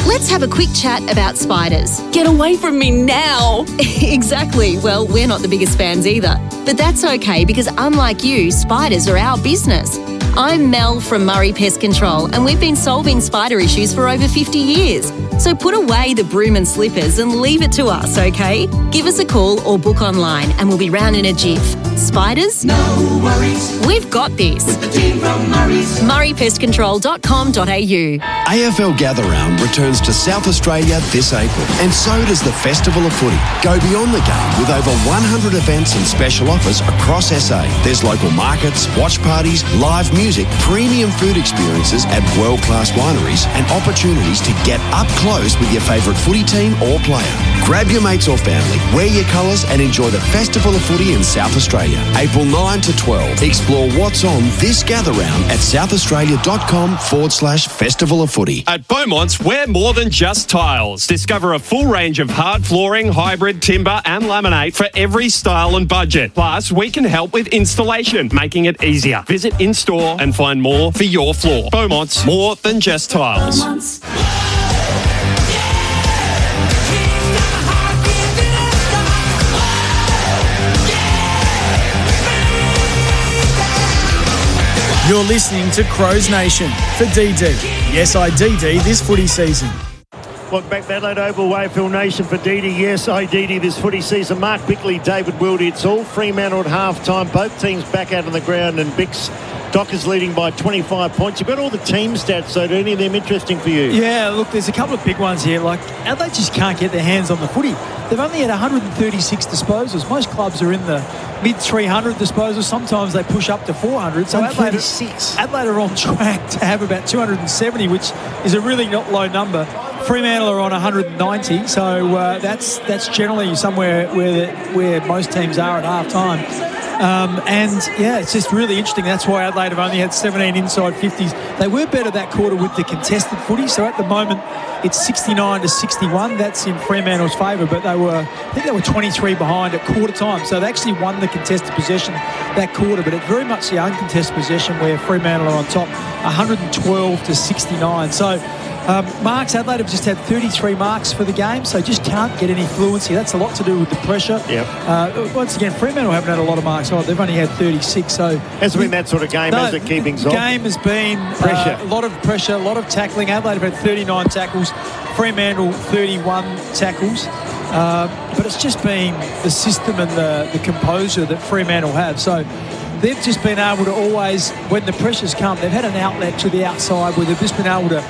Speaker 19: Let's have a quick chat about spiders.
Speaker 11: Get away from me now.
Speaker 19: Exactly. Well, we're not the biggest fans either. But that's okay because unlike you, spiders are our business. I'm Mel from Murray Pest Control and we've been solving spider issues for over 50 years. So put away the broom and slippers and leave it to us, okay? Give us a call or book online and we'll be round in a jiff. Spiders?
Speaker 5: No worries.
Speaker 19: We've got this.
Speaker 5: With the team from Murray's.
Speaker 19: murraypestcontrol.com.au.
Speaker 14: AFL Gather Round returns to South Australia this April, and so does the Festival of Footy. Go beyond the game with over 100 events and special offers across SA. There's local markets, watch parties, live music, premium food experiences at world-class wineries, and opportunities to get up close with your favourite footy team or player. Grab your mates or family, wear your colours and enjoy the Festival of Footy in South Australia. April 9 to 12. Explore what's on this gather round at southaustralia.com/Festival of Footy.
Speaker 22: At Beaumont's, we're more than just tiles. Discover a full range of hard flooring, hybrid, timber and laminate for every style and budget. Plus, we can help with installation, making it easier. Visit in-store and find more for your floor. Beaumont's, more than just tiles.
Speaker 7: You're listening to Crows Nation for DD. Yes, I DD this footy season.
Speaker 4: Welcome back to Adelaide Oval, AFL Nation for DD. Yes, I DD this footy season. Mark Bickley, David Wildy. It's all Fremantle at half-time. Both teams back out on the ground and Bix Dockers leading by 25 points. You've got all the team stats, so do any of them interesting for you?
Speaker 21: Yeah, look, there's a couple of big ones here. Like, Adelaide just can't get their hands on the footy. They've only had 136 disposals. Most clubs are in the mid-300 disposals. Sometimes they push up to 400. So Adelaide are on track to have about 270, which is a really not low number. Fremantle are on 190, so that's generally somewhere where most teams are at half-time. And, yeah, it's just really interesting. That's why Adelaide have only had 17 inside 50s. They were better that quarter with the contested footy, so at the moment it's 69 to 61. That's in Fremantle's favour, but I think they were 23 behind at quarter time, so they actually won the contested possession that quarter, but it's very much the uncontested possession where Fremantle are on top, 112 to 69. So marks, Adelaide have just had 33 marks for the game, so just can't get any fluency. That's a lot to do with the pressure.
Speaker 4: Yep.
Speaker 21: Once again, Fremantle haven't had a lot of marks. They've only had 36. So
Speaker 4: hasn't been that sort of game, has it, keeping
Speaker 21: the game has been
Speaker 4: pressure.
Speaker 21: A lot of pressure, a lot of tackling. Adelaide have had 39 tackles, Fremantle 31 tackles. But it's just been the system and the composure that Fremantle have. So they've just been able to always, when the pressures come, they've had an outlet to the outside where they've just been able to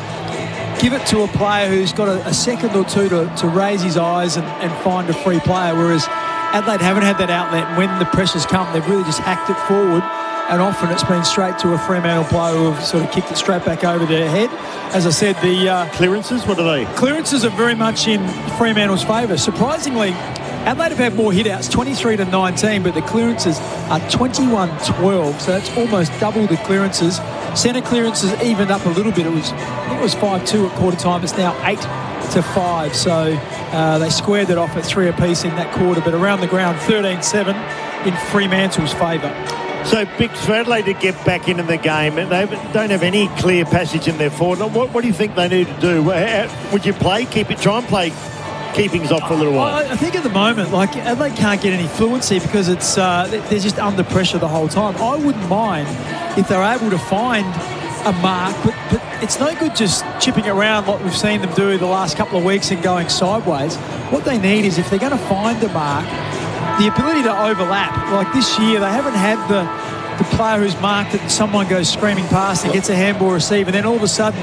Speaker 21: give it to a player who's got a second or two to raise his eyes and find a free player, whereas Adelaide haven't had that outlet. And when the pressures come, they've really just hacked it forward, and often it's been straight to a Fremantle player who have sort of kicked it straight back over their head. As I said, the
Speaker 4: clearances, what are they?
Speaker 21: Clearances are very much in Fremantle's favour. Surprisingly, Adelaide have had more hit-outs, 23 to 19, but the clearances are 21-12, so that's almost double the clearances. Centre clearances evened up a little bit. I think it was 5-2 at quarter time. It's now 8-5, so they squared it off at 3 apiece in that quarter, but around the ground, 13-7 in Fremantle's favour.
Speaker 4: So, Bix, for Adelaide to get back into the game, they don't have any clear passage in their forward. What do you think they need to do? Would you try and play keepings off for a little while?
Speaker 21: I think at the moment, like, Adelaide can't get any fluency because it's they're just under pressure the whole time. I wouldn't mind if they're able to find a mark, but it's no good just chipping around like we've seen them do the last couple of weeks and going sideways. What they need is, if they're going to find a mark, the ability to overlap. Like this year, they haven't had the player who's marked it and someone goes screaming past and gets a handball receive, and then all of a sudden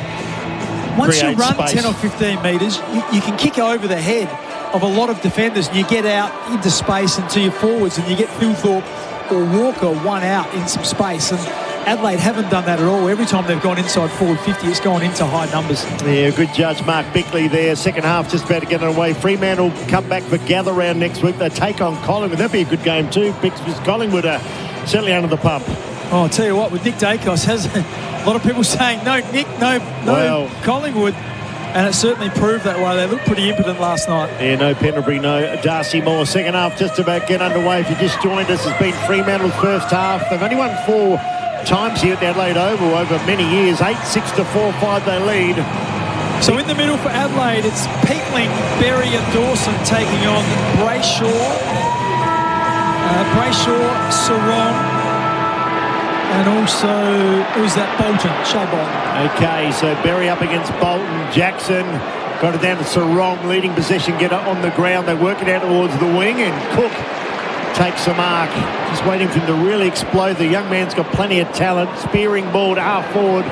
Speaker 21: Once you
Speaker 4: create
Speaker 21: run
Speaker 4: space.
Speaker 21: 10 or 15 metres, you can kick over the head of a lot of defenders, and you get out into space and to your forwards, and you get Philthorpe or Walker one out in some space. And Adelaide haven't done that at all. Every time they've gone inside forward 50, it's gone into high numbers.
Speaker 4: Yeah, good judge, Mark Bickley there. Second half just about to get underway. Fremantle come back for gather round next week. They take on Collingwood. That'd be a good game too. Because Collingwood are certainly under the pump.
Speaker 21: Oh, I'll tell you what, with Nick Dacos, has a lot of people saying, no, Nick, no, Collingwood. And it certainly proved that way. They looked pretty impotent last night.
Speaker 4: Yeah, no Pendlebury, no Darcy Moore. Second half just about get underway. If you just joined us, it's been Fremantle's first half. They've only won 4 times here at the Adelaide Oval over many years. 8-6 to 4-5 they lead.
Speaker 21: So in the middle for Adelaide, it's Peatling, Berry and Dawson taking on Brayshaw, Sarong, and also, who's that, Bolton, Shea Bolton.
Speaker 4: Okay, so Berry up against Bolton. Jackson got it down to Sarong, leading possession getter on the ground. They work it out towards the wing, and Cook takes a mark. Just waiting for him to really explode. The young man's got plenty of talent. Spearing ball to half forward.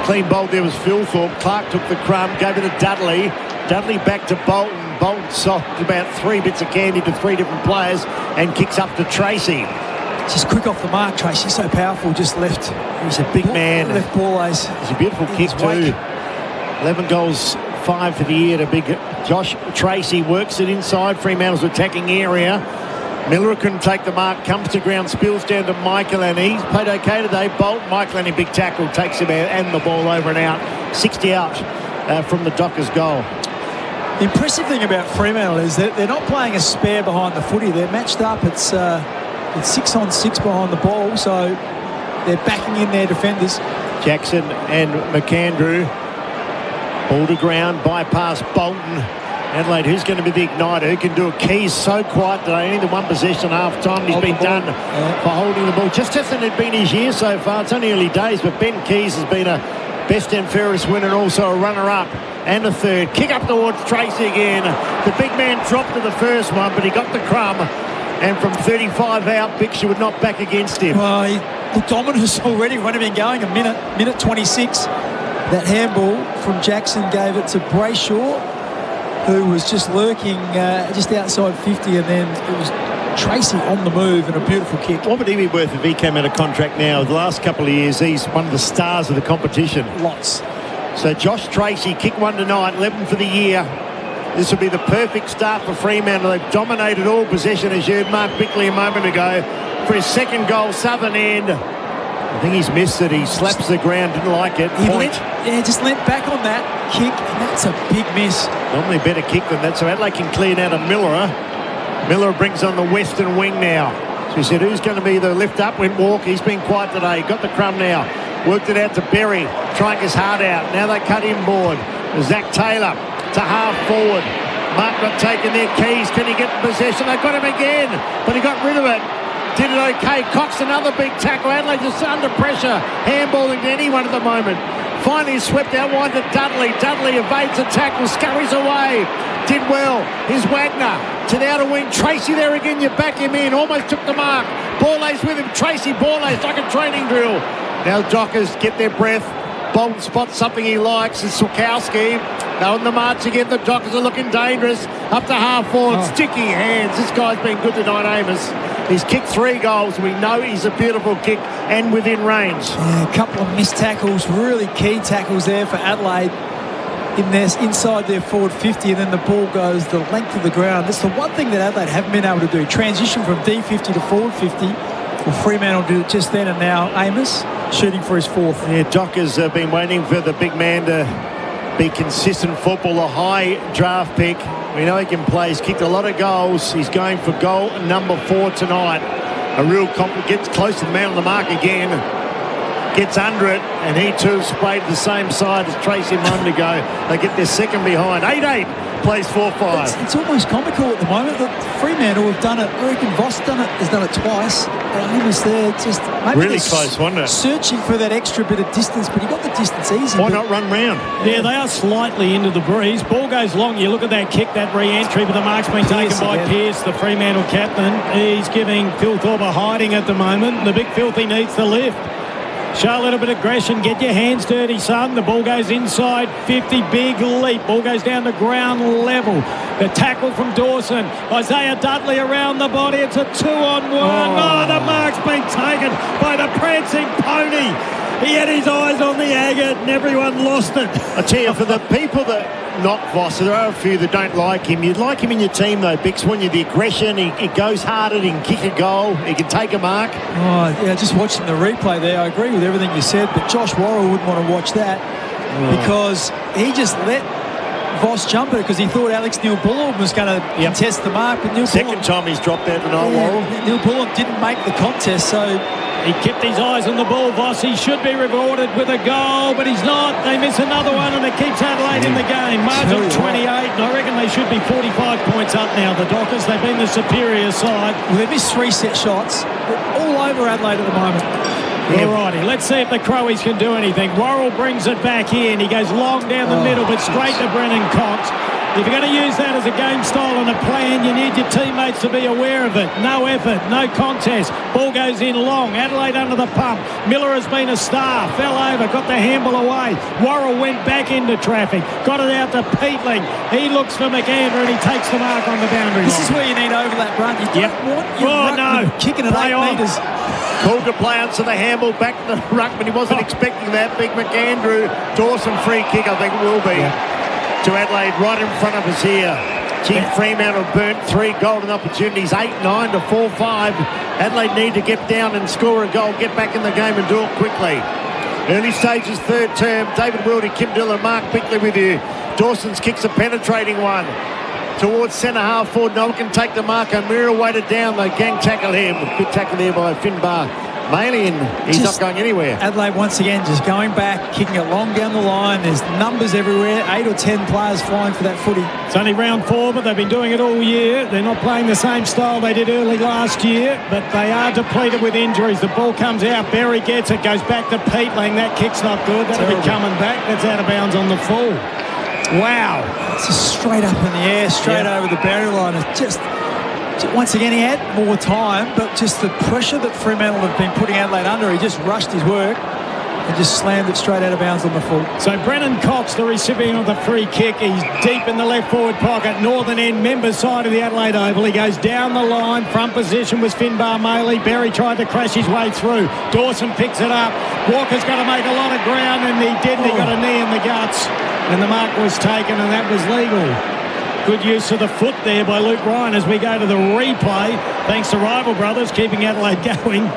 Speaker 4: Clean bolt there was Philthorpe. Clark took the crumb, gave it to Dudley. Dudley back to Bolton. Bolton socked about 3 bits of candy to 3 different players and kicks up to Tracy.
Speaker 21: Just quick off the mark, Tracy. So powerful, just left.
Speaker 4: He's a big man.
Speaker 21: Left ball ace.
Speaker 4: It's a beautiful kick too. 11 goals, 5 for the year to big Josh Tracy. Works it inside Fremantle's attacking area. Miller couldn't take the mark, comes to ground, spills down to Michael, and he's played okay today. Bolt, Michael, and a big tackle, takes him out and the ball over and out. 60 out from the Dockers goal.
Speaker 21: The impressive thing about Fremantle is that they're not playing a spare behind the footy. They're matched up. It's 6-on-6 behind the ball, so they're backing in their defenders.
Speaker 4: Jackson and McAndrew. Ball to ground, bypass Bolton. Adelaide, who's going to be the igniter? Who can do it? Keys so quiet today. Only the one possession half time. He's been done for holding the ball. Just hasn't it been his year so far. It's only early days, but Ben Keys has been a best and fairest winner and also a runner-up and a third. Kick up towards Tracy again. The big man dropped to the first one, but he got the crumb. And from 35 out, Bickley would not back against him.
Speaker 21: Well, he looked ominous already. Won't have been going a minute 26. That handball from Jackson gave it to Brayshaw, who was just lurking just outside 50, and then it was Tracy on the move and a beautiful kick.
Speaker 4: What would he be worth if he came out of contract now? The last couple of years, he's one of the stars of the competition.
Speaker 21: Lots.
Speaker 4: So Josh Tracy, kick one tonight, 11 for the year. This will be the perfect start for Fremantle. They've dominated all possession, as you heard Mark Bickley a moment ago. For his second goal, southern end. I think he's missed it. He slaps the ground, didn't like it.
Speaker 21: Just leant back on that kick, and that's a big miss.
Speaker 4: Normally better kick than that, so Adelaide can clean out of Miller. Miller brings on the western wing now. So he said, who's going to be the lift up? Went Walker. He's been quiet today. Got the crumb now. Worked it out to Berry. Trying his heart out. Now they cut him board. Zach Taylor to half forward. Mark not taking their Keys. Can he get possession? They've got him again, but he got rid of it. Did it okay. Cox another big tackle. Adelaide just under pressure. Handballing to anyone at the moment. Finally swept out wide to Dudley. Dudley evades the tackle. Scurries away. Did well. Here's Wagner to the outer wing. Tracy there again. You back him in. Almost took the mark. Borlase with him. Tracy Borlase like a training drill. Now Dockers get their breath. Bolton spots something he likes. It's Sukowski. They're on the march again. The Dockers are looking dangerous. Up to half forward. Sticky hands. This guy's been good tonight, Amos. He's kicked 3 goals. We know he's a beautiful kick and within range.
Speaker 21: Yeah, a couple of missed tackles. Really key tackles there for Adelaide. Inside their forward 50, and then the ball goes the length of the ground. That's the one thing that Adelaide haven't been able to do. Transition from D50 to forward 50. Well, Fremantle did it just then, and now Amos shooting for his 4th.
Speaker 4: Yeah, Dockers have been waiting for the big man to be consistent football, a high draft pick. We know he can play. He's kicked a lot of goals. He's going for goal number 4 tonight. A real confident, gets close to the man on the mark again. Gets under it, and he too sprayed the same side as Tracy a moment ago. They get their second behind. 8-8 plays 4-5.
Speaker 21: It's almost comical at the moment that Fremantle have done it. I reckon Voss has done it twice. He was there just maybe
Speaker 4: really close, wasn't it?
Speaker 21: Searching for that extra bit of distance, but he got the distance easy.
Speaker 4: Why not run round?
Speaker 6: Yeah, they are slightly into the breeze. Ball goes long. You look at that kick, that re-entry, but the mark's been taken by Pearce, the Fremantle captain. He's giving Philthorpe a hiding at the moment. The big filthy needs the lift. Show a little bit of aggression. Get your hands dirty, son. The ball goes inside 50. Big leap. Ball goes down to ground level. The tackle from Dawson. Isaiah Dudley around the body. It's a 2-on-1. Oh, the mark's been taken by the prancing pony. He had his eyes on the agate and everyone lost it.
Speaker 4: I tell you, for the people that knock Voss, there are a few that don't like him. You'd like him in your team, though, Bix. When you're the aggression, he goes harder, he can kick a goal, he can take a mark.
Speaker 21: Oh, yeah, just watching the replay there, I agree with everything you said, but Josh Worrell wouldn't want to watch that because he just let Voss jump it because he thought Alex Neil-Bullen was going to contest the mark. But
Speaker 4: Second time he's dropped out tonight, Worrell.
Speaker 21: Neil-Bullen didn't make the contest, so...
Speaker 6: He kept his eyes on the ball, Voss. He should be rewarded with a goal, but he's not. They miss another one, and it keeps Adelaide in the game. Margin 28, and I reckon they should be 45 points up now, the Dockers. They've been the superior side.
Speaker 21: Well, they missed 3 set shots. They're all over Adelaide at the moment.
Speaker 6: All righty, let's see if the Crowies can do anything. Worrell brings it back in. He goes long down the middle, but straight to Brennan Cox. If you're going to use that as a game style and a plan, you need your teammates to be aware of it. No effort, no contest. Ball goes in long. Adelaide under the pump. Miller has been a star. Fell over, got the handball away. Worrell went back into traffic. Got it out to Peatling. He looks for McAndrew and he takes the mark on the boundary line.
Speaker 21: This is where you need overlap run. You don't want your kicking at 8 metres.
Speaker 4: Called to play on to the handball, back to the ruckman. He wasn't expecting that. Big McAndrew. Dawson free kick, I think it will be. To Adelaide, right in front of us here. Jim Fremantle burnt 3 golden opportunities, 8-9 to 4-5. Adelaide need to get down and score a goal, get back in the game and do it quickly. Early stages, third term. David Wildy, Kim Dillon, Mark Bickley with you. Dawson's kicks a penetrating one towards centre half forward. No one can take the mark. O'Meara weighted down. They gang tackle him. Good tackle there by Finbar. Mainly, and he's not going anywhere.
Speaker 21: Adelaide once again just going back, kicking it long down the line. There's numbers everywhere, 8 or 10 players flying for that footy.
Speaker 6: It's only round 4, but they've been doing it all year. They're not playing the same style they did early last year, but they are depleted with injuries. The ball comes out, Berry gets it, goes back to Peatling. That kick's not good. That'll be coming back. That's out of bounds on the full. Wow.
Speaker 21: It's just straight up in the air, straight over the boundary line. It's just... Once again, he had more time, but just the pressure that Fremantle have been putting Adelaide under, he just rushed his work and just slammed it straight out of bounds on the full.
Speaker 6: So Brennan Cox, the recipient of the free kick, he's deep in the left forward pocket, northern end, member side of the Adelaide Oval. He goes down the line, front position was Finbar Maley. Berry tried to crash his way through. Dawson picks it up. Walker's got to make a lot of ground, and he didn't. He got a knee in the guts, and the mark was taken, and that was legal. Good use of the foot there by Luke Ryan as we go to the replay. Thanks to Rival Brothers keeping Adelaide going.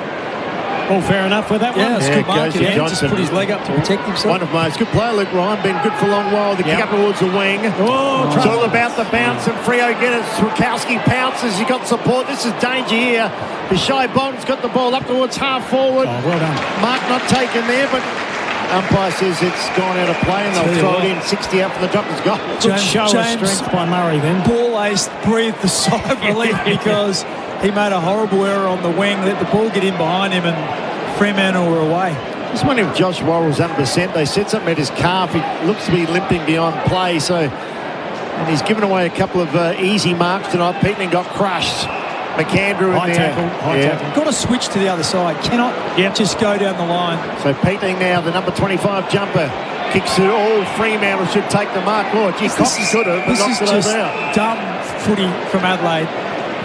Speaker 6: All fair enougth with that one.
Speaker 21: Yeah, it's good mark. Just put his leg up to protect himself.
Speaker 4: One of my good player, Luke Ryan, been good for a long while. The kick up towards the wing.
Speaker 6: Oh,
Speaker 4: it's all about the bounce, and Freo get it. Swakowski pounces. He got support. This is danger here. Bishai Bond's got the ball up towards half forward.
Speaker 6: Oh, well done.
Speaker 4: Mark not taken there, but umpire says it's gone out of play, and they'll throw it in. 60 up for the Dockers goal.
Speaker 6: Good show of strength by Murray then.
Speaker 21: Ball ace breathed the sigh of relief because he made a horrible error on the wing, let the ball get in behind him, and Fremantle were away.
Speaker 4: Just wondering if Josh Worrell's 100%. They said something at his calf. He looks to be limping beyond play, and he's given away a couple of easy marks tonight. Peatling got crushed. McAndrew in there.
Speaker 21: High tackle. Got to switch to the other side. Cannot just go down the line.
Speaker 4: So Peatling now, the number 25 jumper, kicks it all. Fremantle should take the mark. Oh, gee, Cox could have, but knocked it over out.
Speaker 21: Dumb footy from Adelaide.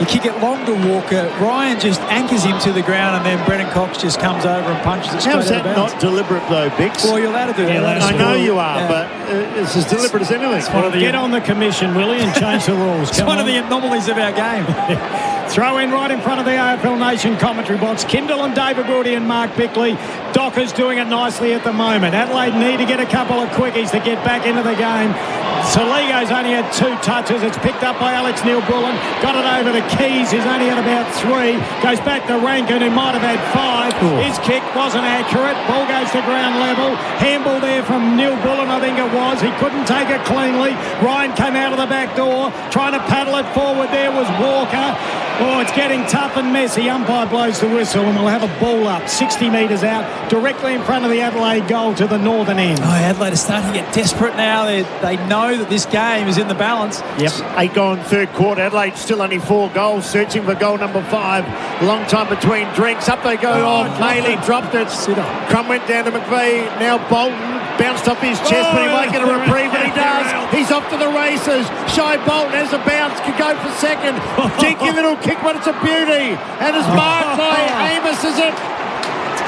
Speaker 21: You kick it long to Walker. Ryan just anchors him to the ground, and then Brennan Cox just comes over and punches it straight out of bounds.
Speaker 4: How's that not deliberate, though, Bix?
Speaker 21: Well, you're allowed to do that.
Speaker 4: I know you are, but it's as deliberate as anything.
Speaker 6: Get on the commission, Willie, and change the rules.
Speaker 21: It's one of the anomalies of our game.
Speaker 6: Throw in right in front of the AFL Nation commentary box. Kim Dillon, David Wildy and Mark Bickley. Dockers doing it nicely at the moment. Adelaide need to get a couple of quickies to get back into the game. Saligo's only had 2 touches. It's picked up by Alex Neil-Bullen. Got it over to Keys, who's only had about 3. Goes back to Rankin, who might have had 5. His kick wasn't accurate. Ball goes to ground level. Handball there from Neil-Bullen, I think it was. He couldn't take it cleanly. Ryan came out of the back door. Trying to paddle it forward there was Walker. Oh, it's getting tough and messy. Umpire blows the whistle and we'll have a ball up 60 metres out directly in front of the Adelaide goal to the northern end.
Speaker 21: Oh, Adelaide are starting to get desperate now. They know that this game is in the balance.
Speaker 4: Yep. 8 goal in third quarter. Adelaide still only 4 goals, searching for goal number 5. Long time between drinks. Up they go. Bailey dropped it. Crum went down to McVeigh. Now Bolton bounced off his chest, but he might get a reprieve, but he does. He's off to the races. Shy Bolton has a bounce, can go for second. Cheeky little kick, but it's a beauty. And it's marked by Amos, is it?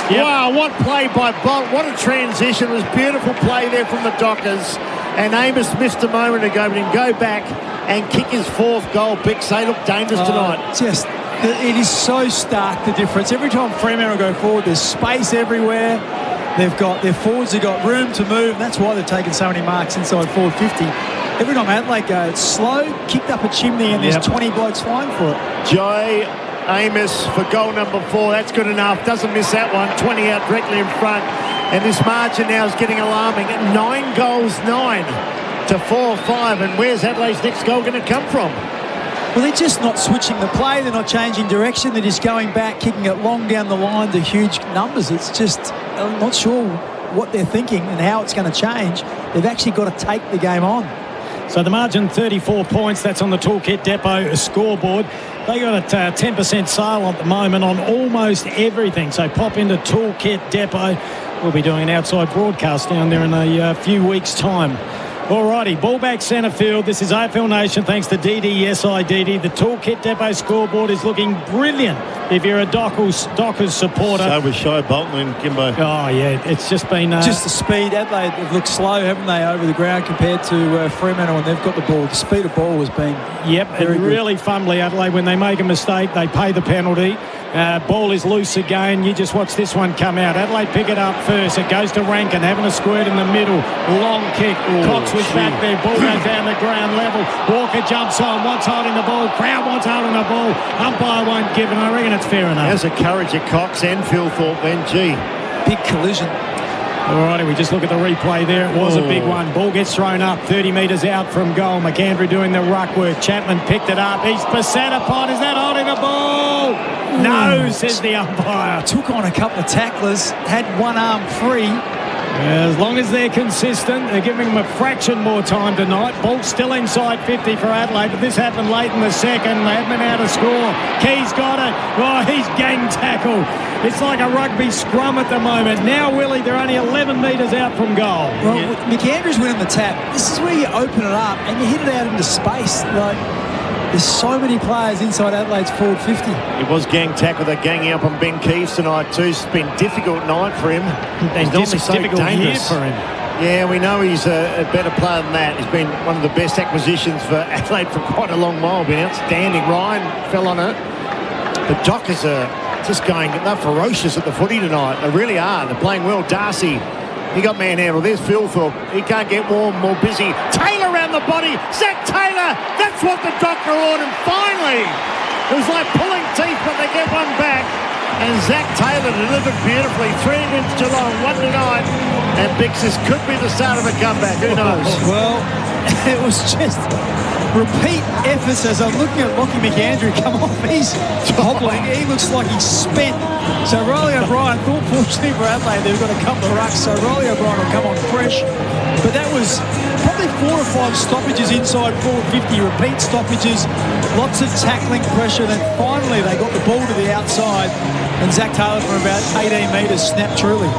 Speaker 4: Yep. Wow, what play by Bolton. What a transition. It was beautiful play there from the Dockers. And Amos missed a moment ago, but he can go back and kick his 4th goal. Bicks, they look dangerous tonight.
Speaker 21: It is so stark, the difference. Every time Fremantle go forward, there's space everywhere. Their forwards have got room to move. That's why they've taken so many marks inside forward 50. Every time Adelaide go, it's slow, kicked up a chimney, and there's 20 blokes flying for it.
Speaker 4: Joy Amos for goal number 4. That's good enough. Doesn't miss that one. 20 out directly in front. And this margin now is getting alarming. 9 goals, 9 to 4-5. And where's Adelaide's next goal going to come from?
Speaker 21: Well, they're just not switching the play. They're not changing direction. They're just going back, kicking it long down the line to huge numbers. It's just, I'm not sure what they're thinking and how it's going to change. They've actually got to take the game on.
Speaker 6: So the margin, 34 points. That's on the Toolkit Depot scoreboard. They got a 10% sale at the moment on almost everything. So pop into Toolkit Depot. We'll be doing an outside broadcast down there in a few weeks' time. Alrighty, ball back centre field. This is AFL Nation thanks to DD. Yes, I DD. The Toolkit Depot scoreboard is looking brilliant if you're a Dockers supporter.
Speaker 4: So was Shy Bolton and Kimbo.
Speaker 21: Oh, yeah, it's just been... just the speed. Adelaide have looked slow, haven't they, over the ground compared to Fremantle when they've got the ball. The speed of ball has been very good.
Speaker 6: Really fumbly, Adelaide. When they make a mistake, they pay the penalty. Ball is loose again. You just watch this one come out. Adelaide pick it up first. It goes to Rankin, having a squirt in the middle. Long kick. Cox was back there. Ball goes down the ground level. Walker jumps on. Wants holding the ball. Crowd wants holding the ball. Umpire won't give it. I reckon it's fair enough.
Speaker 4: There's a courage of Cox and Philthorpe then. Gee.
Speaker 21: Big collision.
Speaker 6: Alrighty, we just look at the replay there. It was a big one. Ball gets thrown up 30 metres out from goal. McAndrew doing the ruck work. Chapman picked it up. He's beset upon. Is that holding the ball? No, says the umpire.
Speaker 21: Took on a couple of tacklers. Had one arm free.
Speaker 6: As long as they're consistent, they're giving them a fraction more time tonight. Ball still inside 50 for Adelaide, but this happened late in the second. They haven't been able to score. Key's got it. Oh, he's gang tackled. It's like a rugby scrum at the moment. Now, Willie, they're only 11 metres out from goal.
Speaker 21: Well, McAndrew's winning the tap. This is where you open it up and you hit it out into space. There's so many players inside Adelaide's forward 50.
Speaker 4: It was gang tackle. They're ganging up on Ben Keefe tonight too. It's been a difficult night for him. He's normally so dangerous
Speaker 6: for him.
Speaker 4: Yeah, we know he's a better player than that. He's been one of the best acquisitions for Adelaide for quite a long while. Been outstanding. Ryan fell on it. The Dockers are just going, they're ferocious at the footy tonight. They really are. They're playing well. Darcy, he got manhandled. There's Philthorpe. He can't get warm, more busy. Taylor around the body. Zach Taylor. That's what the Docker ordered. Finally, it was like pulling teeth, but they get one back. And Zach Taylor delivered beautifully. 3 against Geelong, 1 tonight. And Bix, this could be the start of a comeback. Who knows?
Speaker 21: Well, it was just repeat efforts as I'm looking at Lockie McAndrew come off. He's hobbling. He looks like he's spent. So Riley O'Brien thought, fortunately for Adelaide, they've got a couple of rucks. So Riley O'Brien will come on fresh. But that was probably 4 or 5 stoppages inside 450, repeat stoppages, lots of tackling pressure. Then finally they got the ball to the outside and Zach Taylor from about 18 metres snapped truly.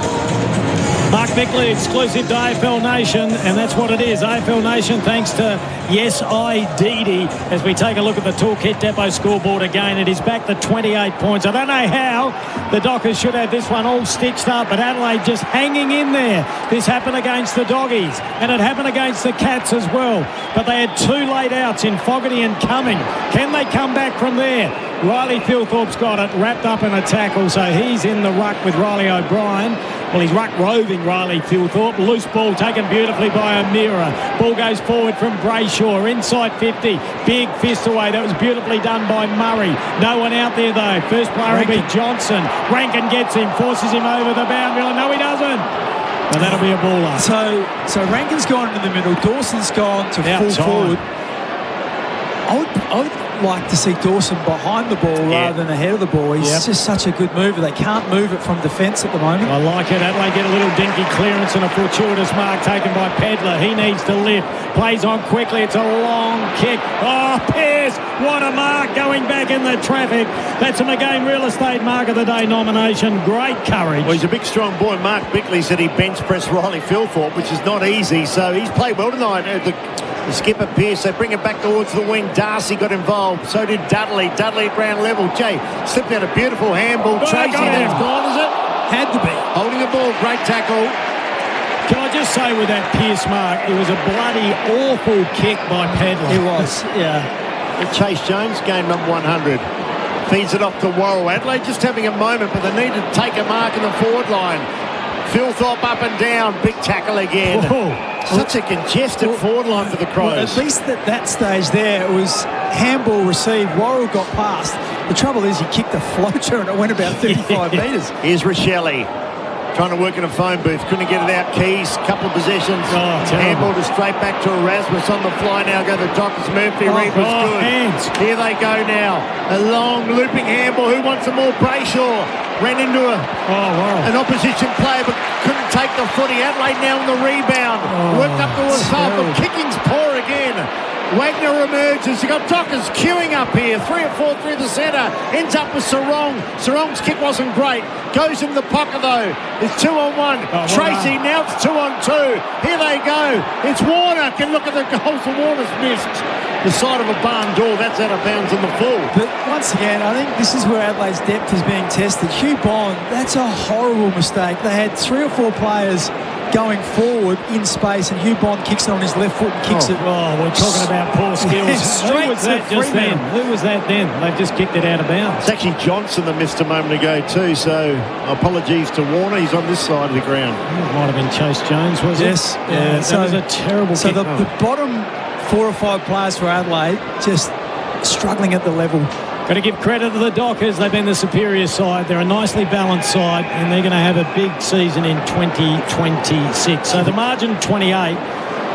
Speaker 6: Mark Bickley, exclusive to AFL Nation, and that's what it is. AFL Nation, thanks to Yes, I DD. As we take a look at the Toolkit Depot scoreboard again, it is back to 28 points. I don't know how the Dockers should have this one all stitched up, but Adelaide just hanging in there. This happened against the Doggies, and it happened against the Cats as well. But they had 2 late outs in Fogarty and Cumming. Can they come back from there? Riley Philthorpe's got it wrapped up in a tackle, so he's in the ruck with Riley O'Brien. Well, he's ruck roving Riley Philthorpe. Loose ball taken beautifully by O'Meara. Ball goes forward from Brayshaw, inside 50. Big fist away. That was beautifully done by Murray. No one out there, though. First player will be Johnson. Rankin gets him, forces him over the boundary. No, he doesn't. And that'll be a ball up.
Speaker 21: So Rankin's gone into the middle. Dawson's gone to full forward. I would like to see Dawson behind the ball rather than ahead of the ball. He's just such a good mover. They can't move it from defence at the moment.
Speaker 6: I like it. Adelaide get a little dinky clearance and a fortuitous mark taken by Pedler. He needs to lift. Plays on quickly. It's a long kick. Oh, Pearce, what a mark going back in the traffic. That's a McGain Real Estate Mark of the Day nomination. Great courage.
Speaker 4: Well, he's a big, strong boy. Mark Bickley said he bench pressed Riley Philthorpe, which is not easy. So he's played well tonight. The skipper Pearce, they bring it back towards the wing. Darcy got involved. So did Dudley. Dudley at ground level. Jay slipped out a beautiful handball. Tracy, that's gone, is it?
Speaker 21: Had to be.
Speaker 4: Holding the ball. Great tackle.
Speaker 6: Can I just say with that Pearce mark, it was a bloody awful kick by Pedler.
Speaker 21: It was, yeah.
Speaker 4: Chase Jones, game number 100. Feeds it off to Worrell. Adelaide just having a moment, but they need to take a mark in the forward line. Philthorpe up and down. Big tackle again. Such a congested forward line for the Crows.
Speaker 21: Well, at least at that stage there, it was handball received. Worrell got past. The trouble is he kicked a floater and it went about 35 metres.
Speaker 4: Here's Rochelle. Trying to work in a phone booth. Couldn't get it out. Keys, couple of possessions. Handball to straight back to Erasmus on the fly now. Go to Dockers. Murphy. Reed was good.
Speaker 6: Hands.
Speaker 4: Here they go now. A long looping handball. Who wants some more? Brayshaw ran into an opposition player but couldn't take the footy. Adelaide now on the rebound. Worked up towards half, but kicking's poor again. Wagner emerges. You've got Dockers queuing up here. 3 or 4 through the centre. Ends up with Sarong. Sarong's kick wasn't great. Goes into the pocket though. It's 2-on-1. Tracy, now it's 2-on-2. Here they go. It's Warner. Can look at the goals for Warner's missed. The side of a barn door. That's out of bounds in the full.
Speaker 21: But once again, I think this is where Adelaide's depth is being tested. Hugh Bond, that's a horrible mistake. They had 3 or 4 players going forward in space, and Hugh Bond kicks it on his left foot and kicks it.
Speaker 6: Oh, we're talking about poor skills.
Speaker 21: Straight
Speaker 6: Who was that just then? Who was that then? They've just kicked it out of bounds.
Speaker 4: It's actually Johnson that missed a moment ago too, so apologies to Warner. He's on this side of the ground.
Speaker 6: It might have been Chase Jones, was it?
Speaker 21: Yes.
Speaker 6: Yeah, that was a terrible
Speaker 21: so
Speaker 6: kick.
Speaker 21: the bottom 4 or 5 players for Adelaide just struggling at the level.
Speaker 6: Got to give credit to the Dockers. They've been the superior side. They're a nicely balanced side, and they're going to have a big season in 2026. So the margin 28,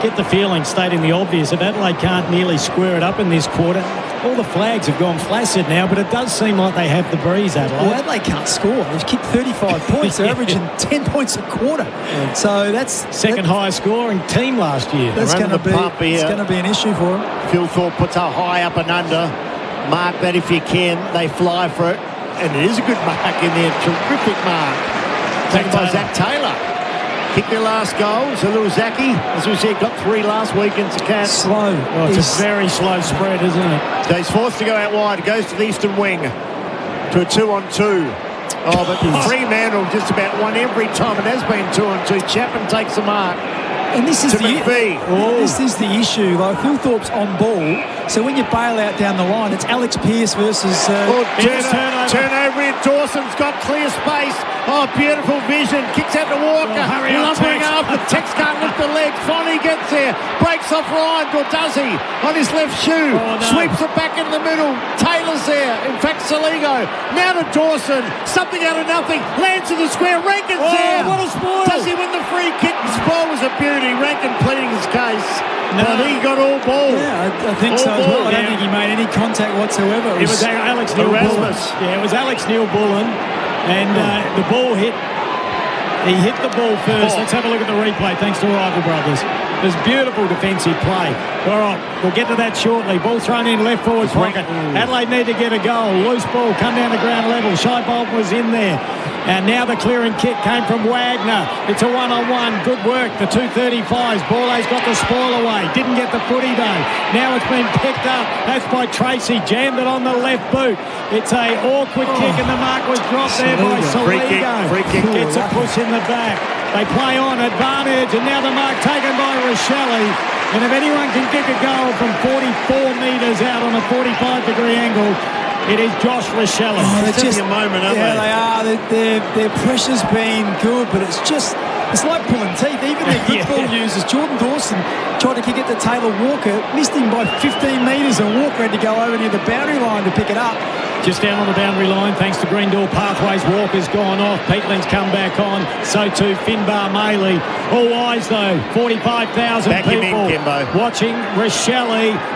Speaker 6: get the feeling, stating the obvious, if Adelaide can't nearly square it up in this quarter, all the flags have gone flaccid now, but it does seem like they have the breeze, Adelaide.
Speaker 21: Well, Adelaide can't score. They've kicked 35 points. They're averaging 10 points a quarter. Yeah. So that's...
Speaker 6: Second highest scoring team last year.
Speaker 21: That's going to be an issue for them.
Speaker 4: Philthorpe puts a high up and under. Mark that if you can. They fly for it. And it is a good mark in there. Terrific mark. Taken by Zach Taylor. Kicked their last goal. So little Zachy, as we said, got 3 last week against the Cats.
Speaker 21: Slow.
Speaker 6: Oh, it's a very slow spread, isn't it?
Speaker 4: So he's forced to go out wide. Goes to the eastern wing. To a 2-on-2. Oh, but Fremantle just about won every time. It has been 2-on-2. Chapman takes the mark.
Speaker 21: And this is this is the issue. Like Philthorpe's on ball, so when you bail out down the line, it's Alex Pearce versus
Speaker 4: turnover here. Dawson's got clear space. Oh, beautiful vision. Kicks out to Walker. Lumbering after. Tex can't lift the leg. Finally gets there. Breaks off Ryan. Or does he? On his left shoe. Sweeps it back in the middle. Taylor's there. In fact, Saligo. Now to Dawson. Something out of nothing. Lands in the square. Rankin's there.
Speaker 6: What a spoil.
Speaker 4: Does he win the free kick? The spoil was a beauty. Rankin pleading his case. No, he got all ball.
Speaker 21: Yeah, I think so as well. I don't think he made any contact whatsoever.
Speaker 6: It was Alex Neil-Bullen. Yeah, it was Alex Neil-Bullen. And the ball hit. He hit the ball first. Let's have a look at the replay. Thanks to Rival Brothers. There's beautiful defensive play. All right, we'll get to that shortly. Ball thrown in left forward pocket. Adelaide need to get a goal. Loose ball, come down to ground level. Shai Bolton was in there. And now the clearing kick came from Wagner. It's a 1-on-1. Good work. The 235s. Borley's got the spoil away. Didn't get the footy though. Now it's been picked up. That's by Tracy. Jammed it on the left boot. It's a awkward kick and the mark was dropped there by Saligo.
Speaker 4: Free kick.
Speaker 6: Gets a push in the back. They play on advantage and now the mark taken by Rochelle. And if anyone can kick a goal from 44 metres out on a 45-degree angle, it is Josh Rochelle.
Speaker 21: They're
Speaker 4: just a moment, aren't they?
Speaker 21: They are. Their pressure's been good, but it's like pulling teeth. Even their good ball users, Jordan Dawson tried to kick it to Taylor Walker, missed him by 15 metres, and Walker had to go over near the boundary line to pick it up.
Speaker 6: Just down on the boundary line, thanks to Green Door Pathways. Walker's gone off. Peatling's come back on. So too Finbar Maley. All eyes though. 45,000
Speaker 4: Back him in,
Speaker 6: people
Speaker 4: Kimbo.
Speaker 6: watching Rochelle.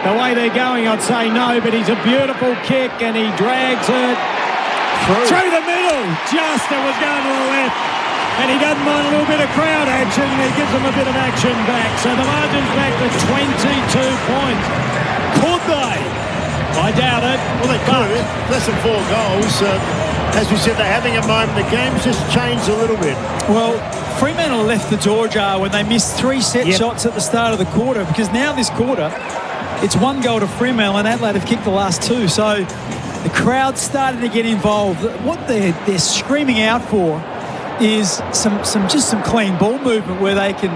Speaker 6: The way they're going, I'd say no, but he's a beautiful kick and he drags it through the middle. Just it was going to the left. And he doesn't mind a little bit of crowd action. He gives them a bit of action back. So the margin's back to 22 points. Could they? I doubt it.
Speaker 4: Well, they could. Less than 4 goals. As we said, they're having a moment. The game's just changed a little bit.
Speaker 21: Well, Fremantle left the door ajar when they missed 3 set shots at the start of the quarter, because now this quarter, it's 1 goal to Fremantle and Adelaide have kicked the last 2. So the crowd's starting to get involved. What they're screaming out for is some clean ball movement where they can